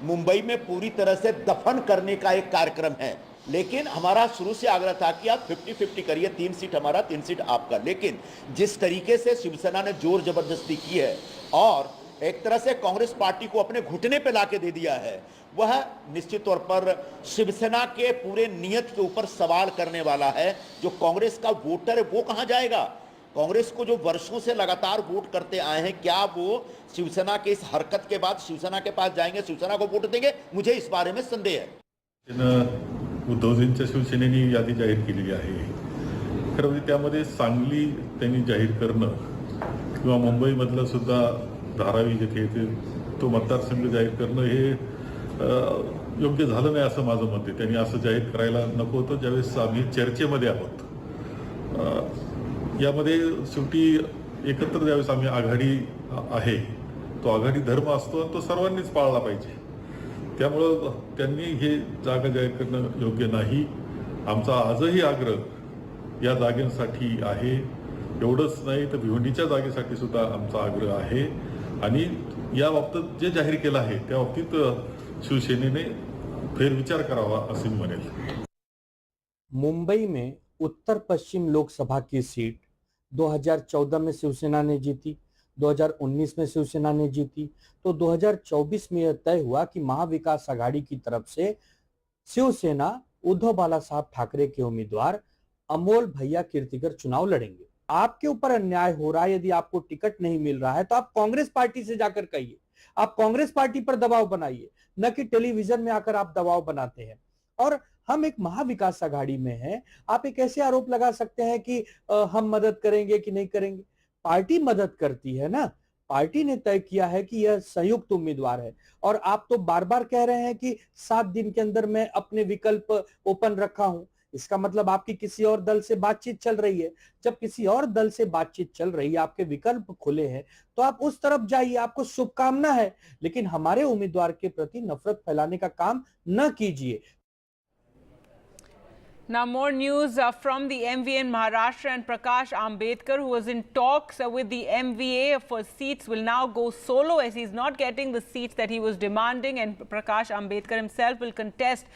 मुंबई में पूरी तरह से दफन करने का एक कार्यक्रम है। लेकिन हमारा शुरू से आग्रह था कि आप 50-50 करिए, 3 सीट हमारा, 3 सीट आपका। लेकिन जिस तरीके से शिवसेना ने जोर जबरदस्ती की है और एक तरह से कांग्रेस पार्टी को अपने घुटने पे लाके दे दिया है, वह निश्चित तौर पर शिवसेना के पूरे नियत के ऊपर सवाल करने वाला है। जो कांग्रेस का वोटर है वो कहां जाएगा? कांग्रेस को जो वर्षों से लगातार वोट करते आए हैं, क्या वो शिवसेना के इस हरकत के बाद शिवसेना के पास जाएंगे, शिवसेना को वोट देंगे? मुझे इस बारे में संदेह है। उद्धवजींच्या शिवसेनेने यादी जाहीर केलेली आहे। खरं म्हणजे त्यामध्ये सांगली त्यांनी जाहीर करणं किंवा मुंबईमधलं सुद्धा धारावी जिथे तो मतदारसंघ जाहीर करणं हे योग्य झालं नाही असं माझं मत आहे। त्यांनी असं जाहीर करायला नको होतं ज्यावेळेस आम्ही चर्चेमध्ये आहोत। यामध्ये शेवटी एकत्र ज्यावेळेस आम्ही आघाडी आहे, तो आघाडी धर्म असतो आणि तो सर्वांनीच पाळला पाहिजे। त्यामुळं त्यांनी हे जागा जाहीर करणं योग्य नाही। आमचा आजही आग्रह या जागेसाठी आहे। एवढंच नाही तर भिवंडीच्या जागेसाठी सुद्धा आमचा आग्रह आहे आणि या बाबतीत जे जाहीर केलं आहे त्या बाबतीत शिवसेनेने फेरविचार करावा असे मी म्हणेल। मुंबई में उत्तर पश्चिम लोकसभा की सीट 2014 में शिवसेना ने जीती, 2019 में शिवसेना ने जीती, तो 2024 में यह तय हुआ कि महाविकास आघाड़ी की तरफ से शिवसेना उद्धव बाला साहब ठाकरे के उम्मीदवार अमोल भैया कीर्तिकर चुनाव लड़ेंगे। आपके ऊपर अन्याय हो रहा है, यदि आपको टिकट नहीं मिल रहा है तो आप कांग्रेस पार्टी से जाकर कहिए, आप कांग्रेस पार्टी पर दबाव बनाइए, न कि टेलीविजन में आकर आप दबाव बनाते हैं। और हम एक महाविकास आघाड़ी में हैं, आप एक ऐसे आरोप लगा सकते हैं कि हम मदद करेंगे कि नहीं करेंगे। पार्टी मदद करती है ना, पार्टी ने तय किया है कि यह संयुक्त उम्मीदवार है और आप तो बार बार कह रहे हैं कि 7 दिन के अंदर मैं अपने विकल्प ओपन रखा हूं। इसका मतलब आपकी किसी और दल से बातचीत चल रही है। जब किसी और दल से बातचीत चल रही है, आपके विकल्प खुले हैं, तो आप उस तरफ जाइए, आपको शुभकामना है, लेकिन हमारे उम्मीदवार के प्रति नफरत फैलाने का काम न कीजिए। Now more news from the MVA in Maharashtra, and Prakash Ambedkar, who was in talks with the MVA for seats, will now go solo as he's not getting the seats that he was demanding, and Prakash Ambedkar himself will contest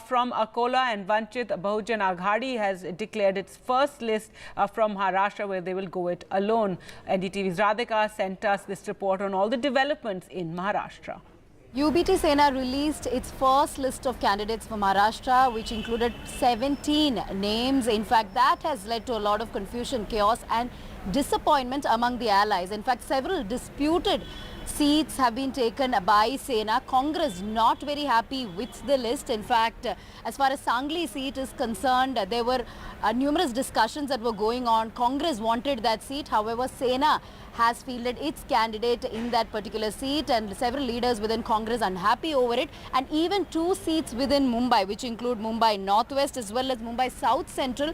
from Akola, and Vanchit Bahujan Aghadi has declared its first list from Maharashtra where they will go it alone. NDTV's Radhika sent us this report on all the developments in Maharashtra. UBT Sena released its first list of candidates for Maharashtra, which included 17 names. In fact, that has led to a lot of confusion, chaos and disappointment among the allies. In fact, several disputed seats have been taken by Sena. Congress not very happy with the list. In fact, as far as Sangli seat is concerned, there were numerous discussions that were going on. Congress wanted that seat. However, Sena has fielded its candidate in that particular seat, and several leaders within Congress unhappy over it. And even 2 seats within Mumbai, which include Mumbai Northwest as well as Mumbai South Central,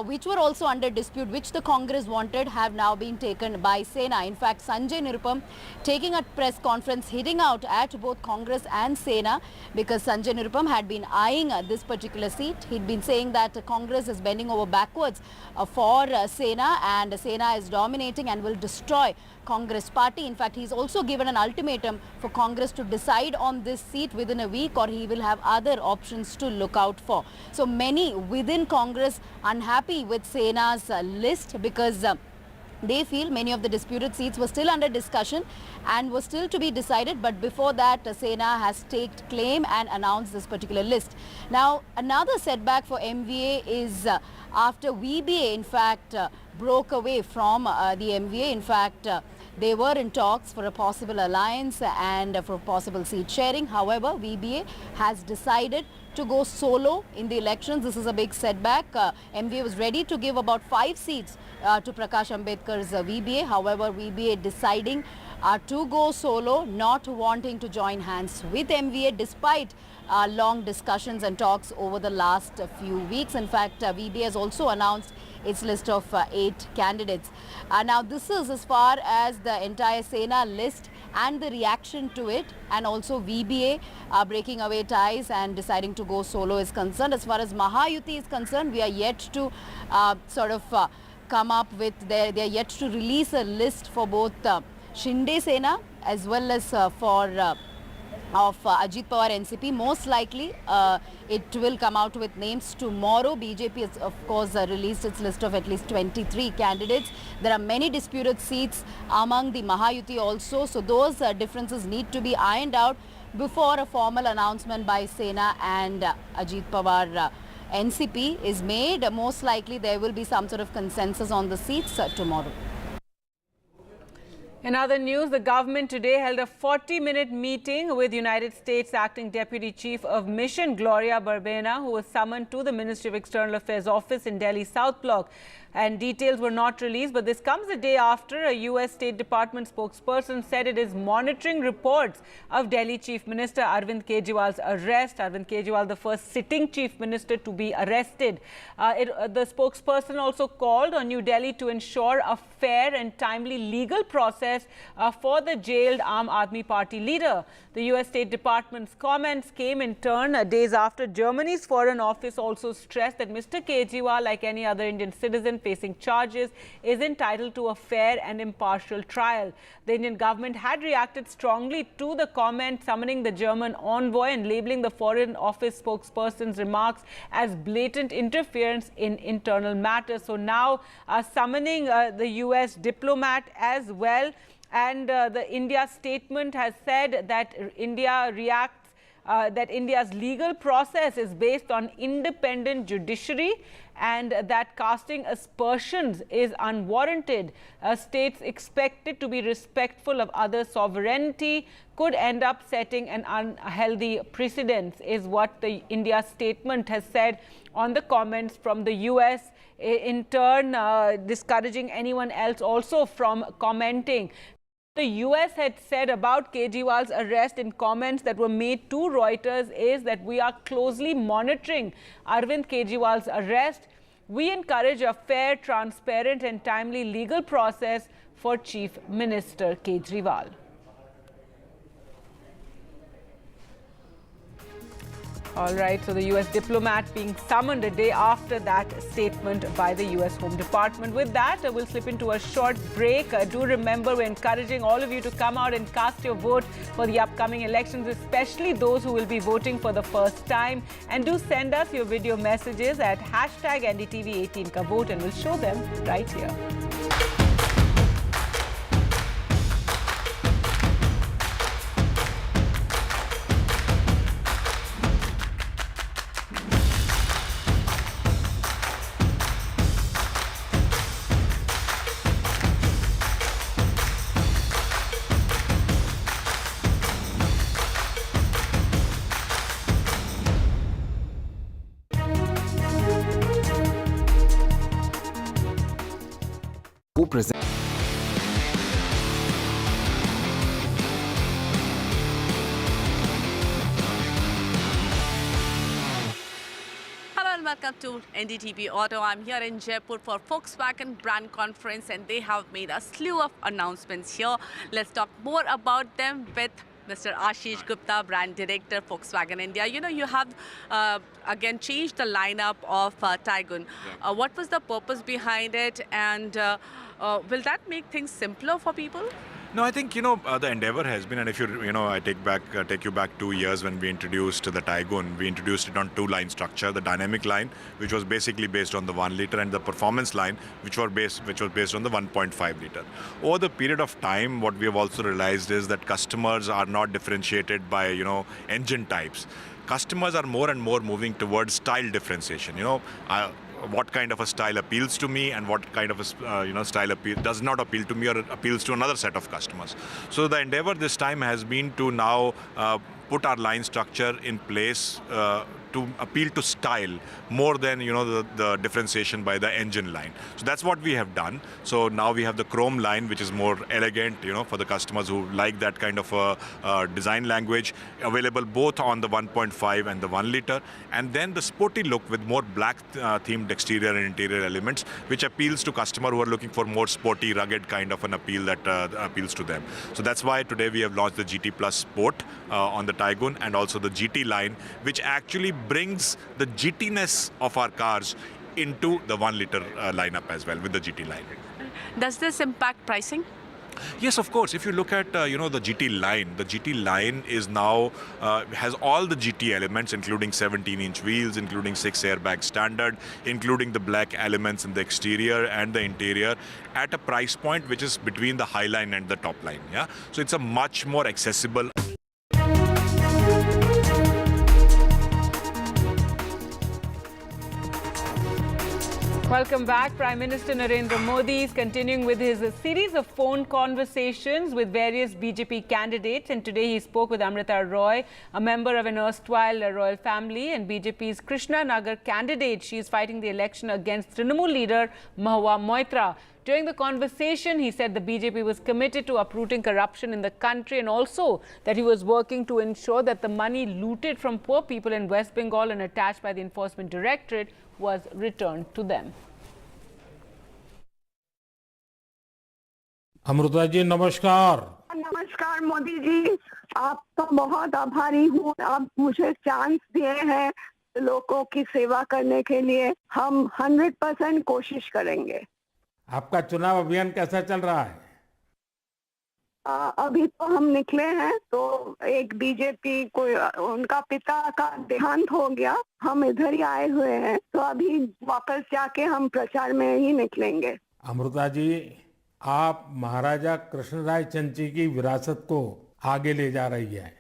which were also under dispute, which the Congress wanted, have now been taken by Sena. In fact, Sanjay Nirupam taking a press conference, hitting out at both Congress and Sena, because Sanjay Nirupam had been eyeing this particular seat. He'd been saying that Congress is bending over backwards for Sena, and Sena is dominating and will destroy Congress party. In fact, he's also given an ultimatum for Congress to decide on this seat within a week, or he will have other options to look out for. So many within Congress unhappy with Sena's list, because They feel many of the disputed seats were still under discussion and were still to be decided, but before that Sena has staked claim and announced this particular list. Now another setback for MVA is after VBA in fact broke away from the MVA. In fact, they were in talks for a possible alliance and for possible seat sharing. However, VBA has decided to go solo in the elections. This is a big setback. MVA was ready to give about 5 seats to Prakash Ambedkar's VBA. However, VBA deciding to go solo, not wanting to join hands with MVA despite long discussions and talks over the last few weeks. In fact, VBA has also announced its list of 8 candidates. Now this is as far as the entire Sena list and the reaction to it, and also VBA breaking away ties and deciding to go solo is concerned. As far as Mahayuti is concerned, we are yet to come up with they are yet to release a list for both Shinde Sena as well as for of Ajit Pawar NCP. Most likely it will come out with names tomorrow. BJP has of course released its list of at least 23 candidates. There are many disputed seats among the Mahayuti also, so those differences need to be ironed out before a formal announcement by Sena and Ajit Pawar NCP is made. Most likely there will be some sort of consensus on the seats tomorrow. In other news, the government today held a 40-minute meeting with United States Acting Deputy Chief of Mission Gloria Barbena, who was summoned to the Ministry of External Affairs office in Delhi South Block. And details were not released, but this comes a day after a US State Department spokesperson said it is monitoring reports of Delhi Chief Minister Arvind Kejriwal's arrest. Arvind Kejriwal, the first sitting Chief Minister to be arrested. The spokesperson also called on New Delhi to ensure a fair and timely legal process for the jailed Aam Aadmi Party leader. The US State Department's comments came in turn days after Germany's Foreign Office also stressed that Mr. Kejriwal, like any other Indian citizen facing charges, is entitled to a fair and impartial trial. The Indian government had reacted strongly to the comment, summoning the German envoy and labeling the Foreign Office spokesperson's remarks as blatant interference in internal matters. So now summoning the US diplomat as well. And the India statement has said that that India's legal process is based on independent judiciary and that casting aspersions is unwarranted. States expected to be respectful of other sovereignty could end up setting an unhealthy precedent, is what the India statement has said on the comments from the US, in turn discouraging anyone else also from commenting. The US had said about Kejriwal's arrest in comments that were made to Reuters is that we are closely monitoring Arvind Kejriwal's arrest. We encourage a fair, transparent and timely legal process for Chief Minister Kejriwal. All right, so the US diplomat being summoned a day after that statement by the US Home Department. With that, we'll slip into a short break. Do remember, we're encouraging all of you to come out and cast your vote for the upcoming elections, especially those who will be voting for the first time. And do send us your video messages at #NDTV18 vote, and we'll show them right here. Welcome to NDTV Auto. I'm here in Jaipur for Volkswagen brand conference, and they have made a slew of announcements here. Let's talk more about them with Mr. Ashish Gupta, brand director, Volkswagen India. You know, you have again changed the lineup of Taigun. What was the purpose behind it, and will that make things simpler for people? No, I think the endeavor has been, and if I take you back 2 years when we introduced the Tygoon. We introduced it on two-line structure: the dynamic line, which was basically based on the 1 liter, and the performance line, which was based on the 1.5 liter. Over the period of time, what we have also realized is that customers are not differentiated by engine types. Customers are more and more moving towards style differentiation. What kind of a style appeals to me, and what kind of a style does not appeal to me or appeals to another set of customers. So the endeavor this time has been to now put our line structure in place to appeal to style more than the differentiation by the engine line. So that's what we have done. So now we have the chrome line, which is more elegant, for the customers who like that kind of a design language, available both on the 1.5 and the 1 liter, and then the sporty look with more black themed exterior and interior elements, which appeals to customers who are looking for more sporty, rugged kind of an appeal that appeals to them. So that's why today we have launched the GT Plus Sport on the Tygoon, and also the GT line, which actually brings the GT-ness of our cars into the 1 liter lineup as well with the GT line. Does this impact pricing? Yes, of course. If you look at the GT line is now has all the GT elements, including 17-inch wheels, including 6 airbag standard, including the black elements in the exterior and the interior, at a price point which is between the high line and the top line. Yeah, so it's a much more accessible. Welcome back. Prime Minister Narendra Modi is continuing with his series of phone conversations with various BJP candidates, and today he spoke with Amrita Roy, a member of an erstwhile royal family and BJP's Krishna Nagar candidate. She is fighting the election against Trinamool leader Mahua Moitra. During the conversation, he said the BJP was committed to uprooting corruption in the country, and also that he was working to ensure that the money looted from poor people in West Bengal and attached by the Enforcement Directorate was returned to them. Amrita ji नमस्कार। नमस्कार मोदी जी, आपका बहुत आभारी हूँ। आप मुझे chance दिए हैं लोगों की सेवा करने के लिए। हम 100% कोशिश करेंगे। आपका चुनाव अभियान कैसा चल रहा है? अभी तो हम निकले हैं, तो एक बीजेपी को उनका पिता का देहांत हो गया, हम इधर ही आए हुए हैं, तो अभी वापस जाके हम प्रचार में ही निकलेंगे। अमृता जी, आप महाराजा कृष्णराय चंची की विरासत को आगे ले जा रही है।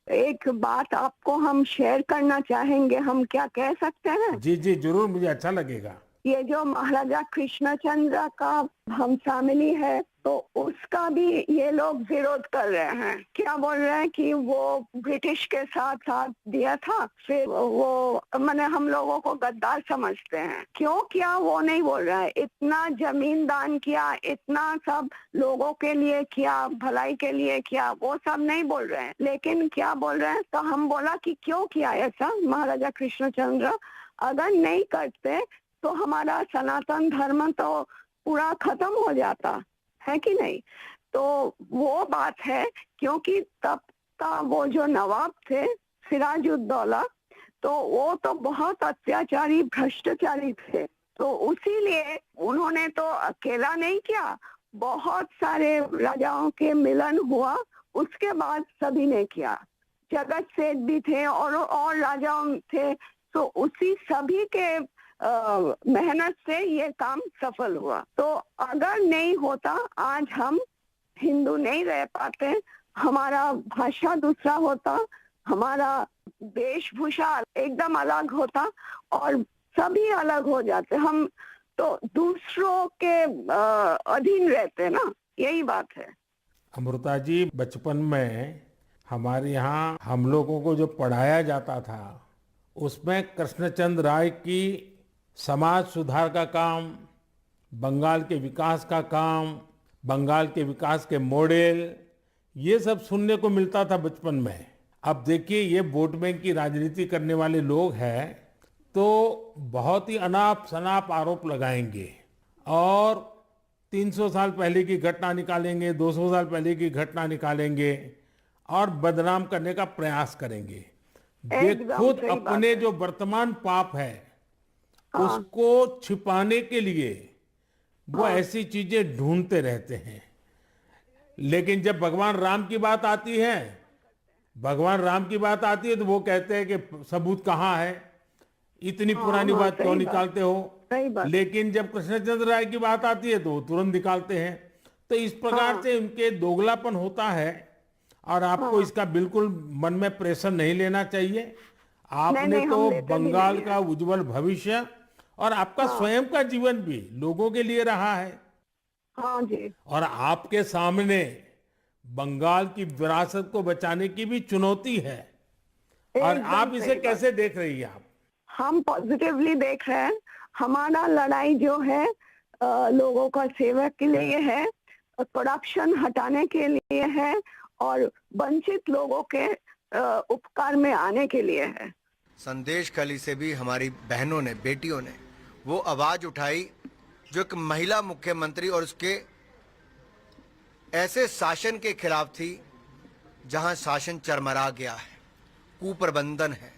एक बात आपको हम शेयर करना चाहेंगे, हम क्या कह सकते हैं? जी जी जरूर, मुझे अच्छा लगेगा। ये जो महाराजा कृष्णचंद्र का हम फैमिली है, तो उसका भी ये लोग विरोध कर रहे हैं। क्या बोल रहे हैं कि वो ब्रिटिश के साथ साथ दिया था, फिर वो मैंने हम लोगों को गद्दार समझते हैं। क्यों किया वो नहीं बोल रहा है। इतना जमीन दान किया, इतना सब लोगों के लिए किया, भलाई के लिए किया, वो सब नहीं बोल रहे हैं। लेकिन क्या बोल रहे हैं, तो हम बोला कि क्यों किया ऐसा महाराजा कृष्णचंद्र, अगर नहीं करते तो हमारा सनातन धर्म तो पूरा खत्म हो जाता है कि नहीं। तो वो बात है, क्योंकि तब का वो जो नवाब थे सिराजुद्दौला, तो वो तो बहुत अत्याचारी भ्रष्टाचारी थे, तो उसीलिए उन्होंने तो अकेला नहीं किया, बहुत सारे राजाओं के मिलन हुआ, उसके बाद सभी ने किया। जगत सेठ भी थे और राजाओं थे, तो उसी सभी के मेहनत से ये काम सफल हुआ। तो अगर नहीं होता, आज हम हिंदू नहीं रह पाते, हमारा भाषा दूसरा होता, हमारा वेशभूषा एकदम अलग होता और सभी अलग हो जाते। हम तो दूसरों के अधीन रहते ना, यही बात है। अमृता जी, बचपन में हमारे यहाँ हम लोगों को जो पढ़ाया जाता था, उसमें कृष्णचंद्र राय की समाज सुधार का काम, बंगाल के विकास का काम, बंगाल के विकास के मॉडल, ये सब सुनने को मिलता था बचपन में। अब देखिए, ये वोट बैंक की राजनीति करने वाले लोग हैं, तो बहुत ही अनाप शनाप आरोप लगाएंगे और 300 साल पहले की घटना निकालेंगे, 200 साल पहले की घटना निकालेंगे और बदनाम करने का प्रयास करेंगे। ये खुद अपने जो वर्तमान पाप है उसको छिपाने के लिए वो ऐसी चीजें ढूंढते रहते हैं। लेकिन जब भगवान राम की बात आती है, तो वो कहते हैं कि सबूत कहाँ है, इतनी पुरानी बात क्यों निकालते हो। लेकिन जब कृष्णचंद्र राय की बात आती है तो वो तुरंत निकालते हैं। तो इस प्रकार से उनके दोगलापन होता है और आपको इसका बिल्कुल मन में प्रेशर नहीं लेना चाहिए। आपने तो बंगाल का उज्जवल भविष्य और आपका स्वयं का जीवन भी लोगों के लिए रहा है। हाँ जी। और आपके सामने बंगाल की विरासत को बचाने की भी चुनौती है। और आप इसे कैसे देख रही हैं? आप हम पॉजिटिवली देख रहे हैं। हमारा लड़ाई जो है लोगों का सेवा के लिए है, करप्शन हटाने के लिए है और वंचित लोगों के उपकार में आने के लिए है। संदेश खली से भी हमारी बहनों ने, बेटियों ने वो आवाज उठाई जो एक महिला मुख्यमंत्री और उसके ऐसे शासन के खिलाफ थी जहां शासन चरमरा गया है, कुप्रबंधन है,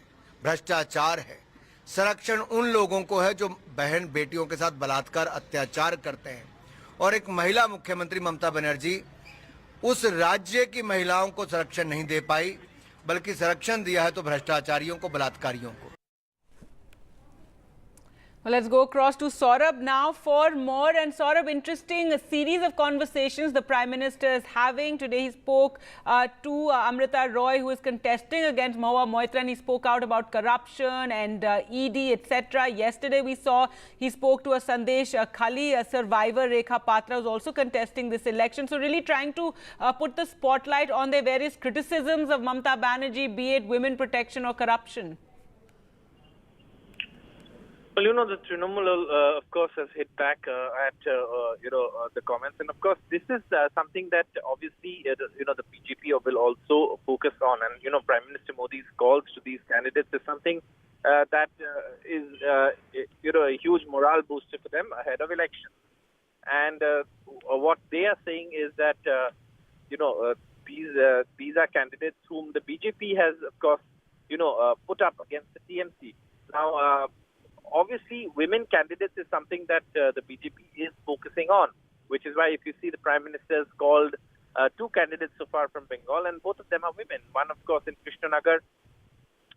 भ्रष्टाचार है, संरक्षण उन लोगों को है जो बहन बेटियों के साथ बलात्कार अत्याचार करते हैं। और एक महिला मुख्यमंत्री ममता बनर्जी उस राज्य की महिलाओं को संरक्षण नहीं दे पाई, बल्कि संरक्षण दिया है तो भ्रष्टाचारियों को, बलात्कारियों को। Well, let's go across to Saurabh now for more. And Saurabh, interesting series of conversations the Prime Minister is having. Today he spoke to Amrita Roy, who is contesting against Mahua Moitra, and he spoke out about corruption and ED, etc. Yesterday we saw he spoke to a Sandesh Khali, a survivor. Rekha Patra was also contesting this election. So really trying to put the spotlight on their various criticisms of Mamata Banerjee, be it women protection or corruption. Well, the Trinamool, of course, has hit back at, the comments. And, of course, this is something that obviously, the BJP will also focus on. And, Prime Minister Modi's calls to these candidates is something that is, a huge morale booster for them ahead of elections. And what they are saying is that, these are candidates whom the BJP has, of course, put up against the TMC. Now, obviously, women candidates is something that the BJP is focusing on, which is why if you see the Prime Minister has called two candidates so far from Bengal, and both of them are women. One, of course, in Krishnanagar,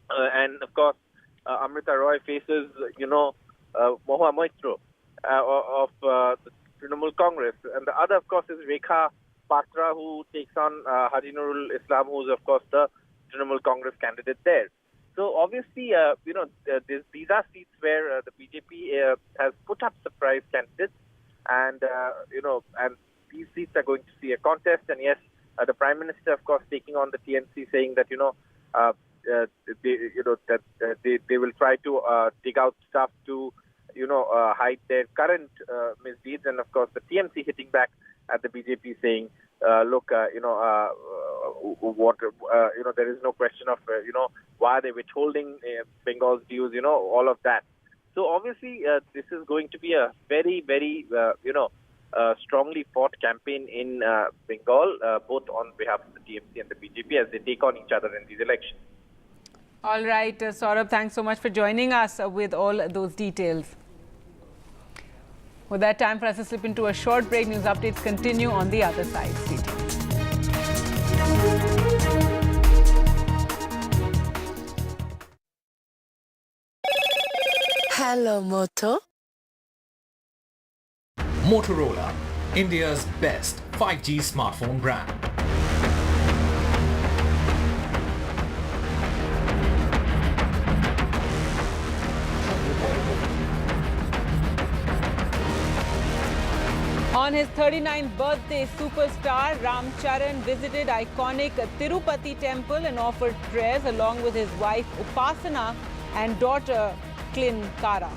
and, of course, Amrita Roy faces, Mahua Moitra of the Trinamool Congress. And the other, of course, is Rekha Patra, who takes on Haji Nurul Islam, who is, of course, the Trinamool Congress candidate there. So obviously, these are seats where the BJP has put up surprise candidates, and and these seats are going to see a contest. And yes, the Prime Minister, of course, taking on the TMC, saying that they will try to dig out stuff to hide their current misdeeds, and of course the TMC hitting back at the BJP, saying, look, there is no question of, why are they withholding Bengal's dues, all of that. So obviously, this is going to be a very, very, strongly fought campaign in Bengal, both on behalf of the TMC and the BJP as they take on each other in these elections. All right, Saurabh, thanks so much for joining us with all those details. With that, time for us to slip into a short break. News updates continue on the other side. Stay tuned. Hello, Moto. Motorola, India's best 5G smartphone brand. On his 39th birthday, superstar Ram Charan visited iconic Tirupati temple and offered prayers along with his wife Upasana and daughter Klinkara.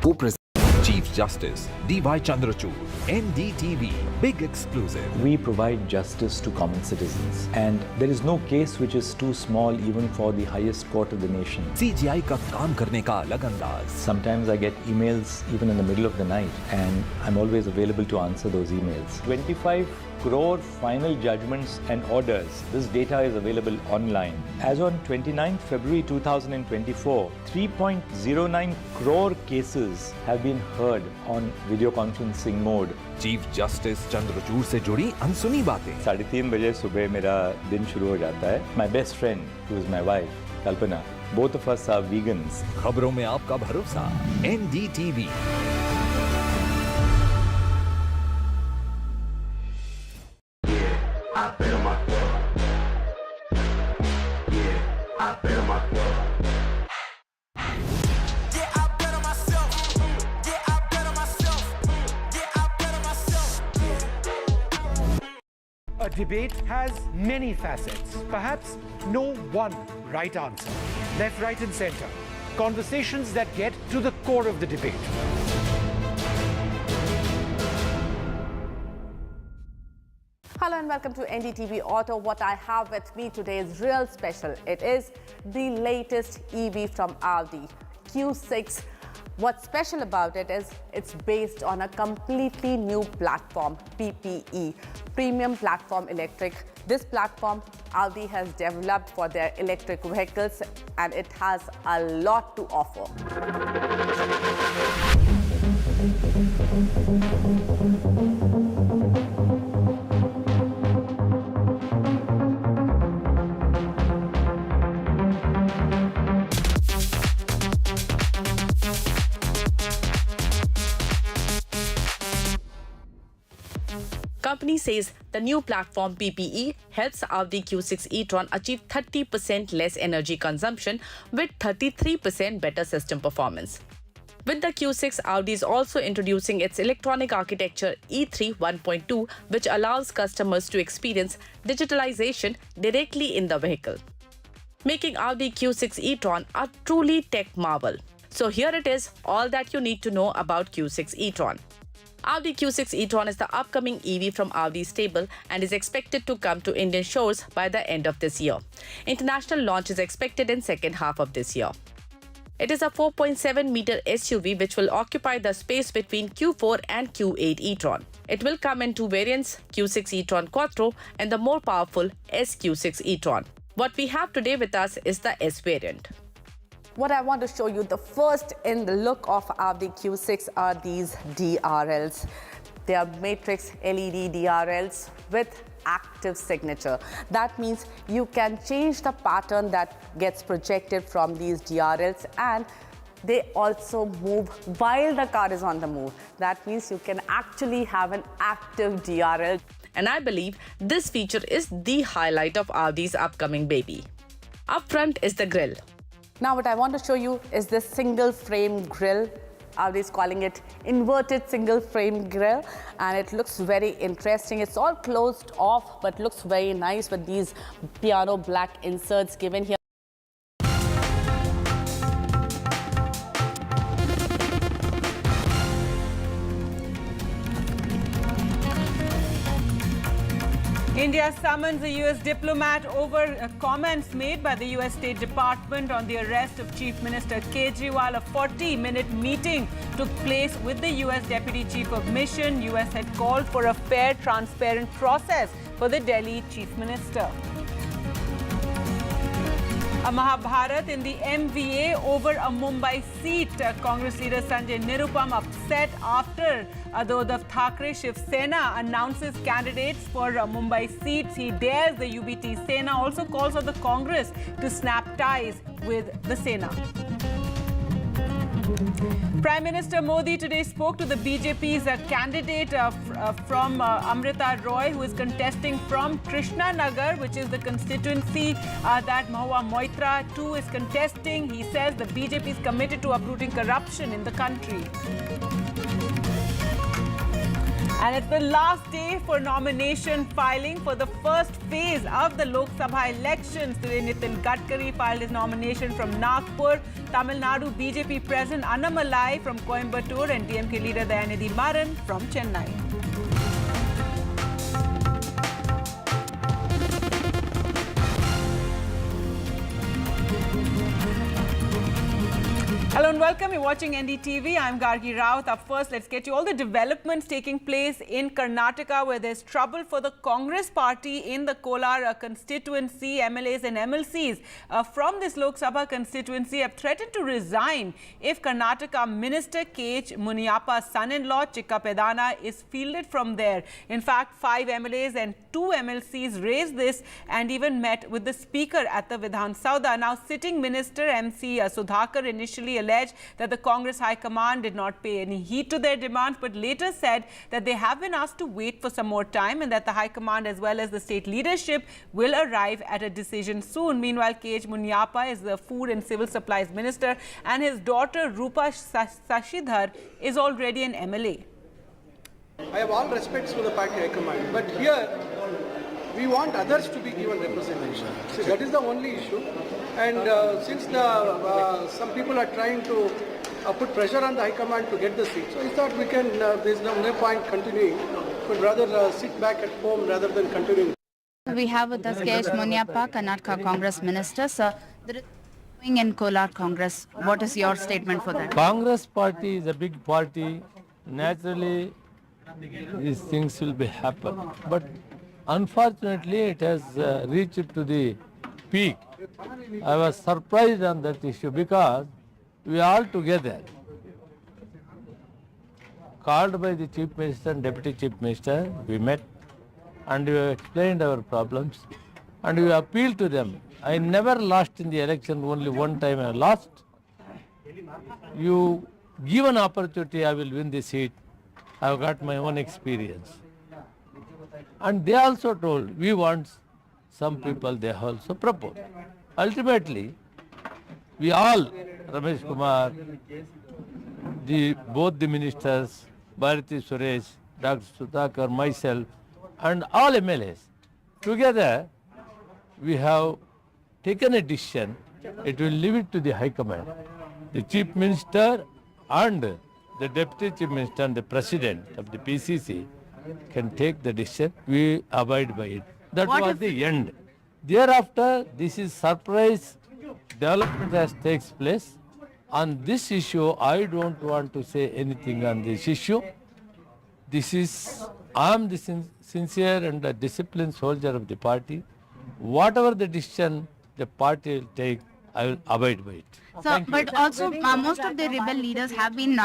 Co-President Chief Justice D.Y. Chandrachud, NDTV big exclusive. We provide justice to common citizens, and there is no case which is too small even for the highest court of the nation. CGI का काम करने का अलग अंदाज. Sometimes I get emails even in the middle of the night, and I'm always available to answer those emails. 25 crore final judgments and orders. This data is available online. As on 29th February 2024, 3.09 crore cases have been heard on video conferencing mode. Chief justice Chandrachud से जुड़ी अनसुनी बातें. 3:30 बजे सुबह मेरा दिन शुरू हो जाता है. My best friend, who is my wife, Kalpana, both of us are vegans. खबरों में आपका भरोसा. NDTV. A debate has many facets, perhaps no one right answer. Left, right and center. Conversations that get to the core of the debate. Hello and welcome to NDTV Auto. What I have with me today is real special. It is the latest EV from Audi, Q6. What's special about it is it's based on a completely new platform, PPE, Premium Platform Electric. This platform Audi has developed for their electric vehicles, and it has a lot to offer. Company says the new platform PPE helps Audi Q6 e-tron achieve 30% less energy consumption with 33% better system performance. With the Q6, Audi is also introducing its electronic architecture E3 1.2, which allows customers to experience digitalization directly in the vehicle, making Audi Q6 e-tron a truly tech marvel. So here it is, all that you need to know about Q6 e-tron. Audi Q6 e-tron is the upcoming EV from Audi's stable and is expected to come to Indian shores by the end of this year. International launch is expected in second half of this year. It is a 4.7-meter SUV which will occupy the space between Q4 and Q8 e-tron. It will come in two variants, Q6 e-tron Quattro and the more powerful SQ6 e-tron. What we have today with us is the S variant. What I want to show you, the first in the look of Audi Q6 are these DRLs. They are matrix LED DRLs with active signature. That means you can change the pattern that gets projected from these DRLs, and they also move while the car is on the move. That means you can actually have an active DRL. And I believe this feature is the highlight of Audi's upcoming baby. Up front is the grille. Now what I want to show you is this single frame grille. Audi is calling it inverted single frame grille, and it looks very interesting. It's all closed off but looks very nice with these piano black inserts given here. India summons a US diplomat over comments made by the US State Department on the arrest of Chief Minister Kejriwal. A 40-minute meeting took place with the US Deputy Chief of Mission. US had called for a fair, transparent process for the Delhi Chief Minister. A Mahabharat in the MVA over a Mumbai seat. Congress leader Sanjay Nirupam upset after Uddhav Thackeray Shiv Sena announces candidates for Mumbai seats. He dares the UBT Sena, also calls on the Congress to snap ties with the Sena. Prime Minister Modi today spoke to the BJP's candidate from Amrita Roy, who is contesting from Krishna Nagar, which is the constituency that Mahua Moitra too is contesting. He says the BJP is committed to uprooting corruption in the country. And it's the last day for nomination filing for the first phase of the Lok Sabha elections. Today, Nitin Gadkari filed his nomination from Nagpur. Tamil Nadu BJP President Annamalai from Coimbatore and DMK leader Dayanidhi Maran from Chennai. Hello and welcome. You're watching NDTV. I'm Gargi Raut. Up first, let's get you all the developments taking place in Karnataka, where there's trouble for the Congress party in the Kolar constituency. MLAs and MLCs from this Lok Sabha constituency have threatened to resign if Karnataka Minister K.H. Muniappa's son-in-law Chikka Pedana is fielded from there. In fact, 5 MLAs and 2 MLCs raised this and even met with the Speaker at the Vidhan Sauda. Now, sitting Minister MC Sudhakar initially alleged that the Congress High Command did not pay any heed to their demands, but later said that they have been asked to wait for some more time and that the High Command as well as the state leadership will arrive at a decision soon. Meanwhile, K.H. Muniappa is the Food and Civil Supplies Minister and his daughter Rupa Sashidhar is already an MLA. I have all respects for the party High Command, but here we want others to be given representation. See, that is the only issue. And since some people are trying to put pressure on the High Command to get the seat, so I thought we can, there's no point continuing, but rather sit back at home rather than continuing. We have with us K.H. Muniappa, Karnataka Congress Minister. Sir, there is going in Kolar Congress. What is your statement for that? Congress party is a big party. Naturally, these things will be happen. But unfortunately, it has reached to the peak. I was surprised on that issue because we all together, called by the Chief Minister and Deputy Chief Minister, we met and we explained our problems and we appealed to them. I never lost in the election, only one time I lost. You give an opportunity, I will win the seat. I have got my own experience. And they also told, we want some people, they also proposed. Ultimately, we all, Ramesh Kumar, both the ministers, Bharati Suresh, Dr. Sudhakar, myself, and all MLAs, together we have taken a decision. It will leave it to the High Command. The Chief Minister and the Deputy Chief Minister and the President of the PCC can take the decision. We abide by it. That was the end. Thereafter, this is surprise development that takes place. On this issue, I don't want to say anything on this issue. I am the sincere and a disciplined soldier of the party. Whatever the decision the party will take, I will abide by it. So, but also most of the rebel leaders have been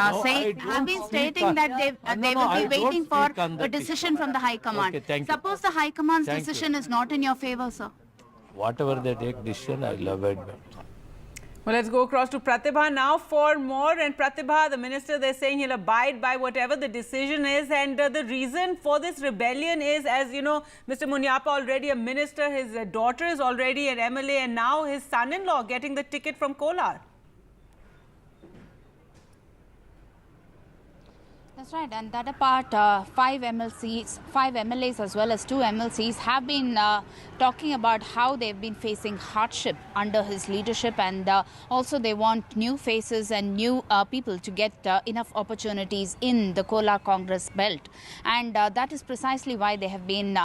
stating that they will be waiting for a decision from the High Command. Okay, Suppose the High Command's decision is not in your favor, sir. Whatever they take decision, I will abide by it. Well, let's go across to Pratibha now for more. And Pratibha, the minister, they're saying he'll abide by whatever the decision is. And the reason for this rebellion is, as you know, Mr. Muniappa already a minister, his daughter is already an MLA, and now his son-in-law getting the ticket from Kolar. That's right, and that apart, 5 MLAs as well as 2 MLCs have been talking about how they've been facing hardship under his leadership, and also they want new faces and new people to get enough opportunities in the Kolar Congress belt, and that is precisely why they have been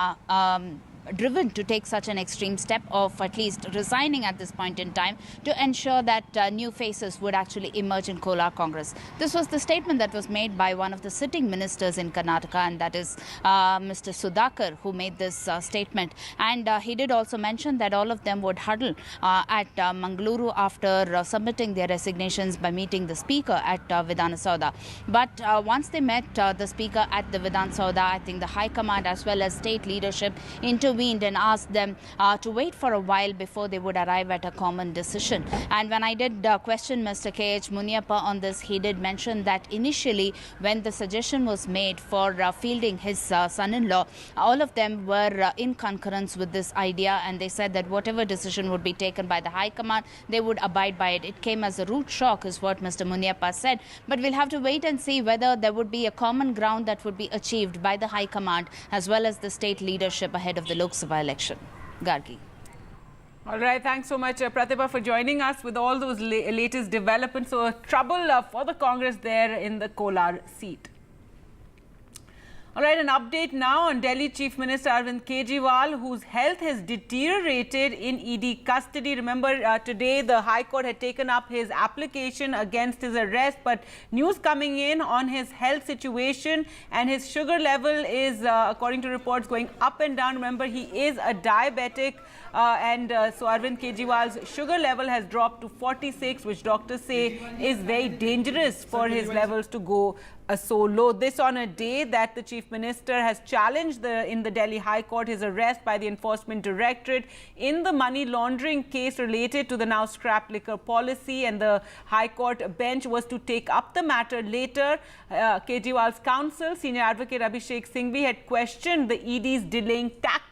driven to take such an extreme step of at least resigning at this point in time to ensure that new faces would actually emerge in Kolar Congress. This was the statement that was made by one of the sitting ministers in Karnataka, and that is Mr. Sudhakar, who made this statement. And he did also mention that all of them would huddle at Bengaluru after submitting their resignations by meeting the Speaker at Vidhan Sauda. But once they met the Speaker at the Vidhan Sauda, I think the High Command as well as state leadership intervened and asked them to wait for a while before they would arrive at a common decision. And when I did question Mr. K.H. Muniappa on this, he did mention that initially when the suggestion was made for fielding his son-in-law, all of them were in concurrence with this idea, and they said that whatever decision would be taken by the High Command, they would abide by it. It came as a rude shock, is what Mr. Muniappa said. But we'll have to wait and see whether there would be a common ground that would be achieved by the High Command as well as the state leadership ahead of the Lok Sabha election. Gargi. All right, thanks so much, Pratibha, for joining us with all those latest developments. So, trouble for the Congress there in the Kolar seat. All right, an update now on Delhi Chief Minister Arvind Kejriwal, whose health has deteriorated in ED custody. Remember, today the High Court had taken up his application against his arrest, but news coming in on his health situation, and his sugar level is, according to reports, going up and down. Remember, he is a diabetic, so Arvind Kejriwal's sugar level has dropped to 46, which doctors say is very dangerous for his levels to go so low. This on a day that the Chief Minister has challenged in the Delhi High Court his arrest by the Enforcement Directorate in the money laundering case related to the now scrapped liquor policy, and the High Court bench was to take up the matter later. Kejriwal's counsel, Senior Advocate Abhishek Singhvi, had questioned the ED's delaying tactics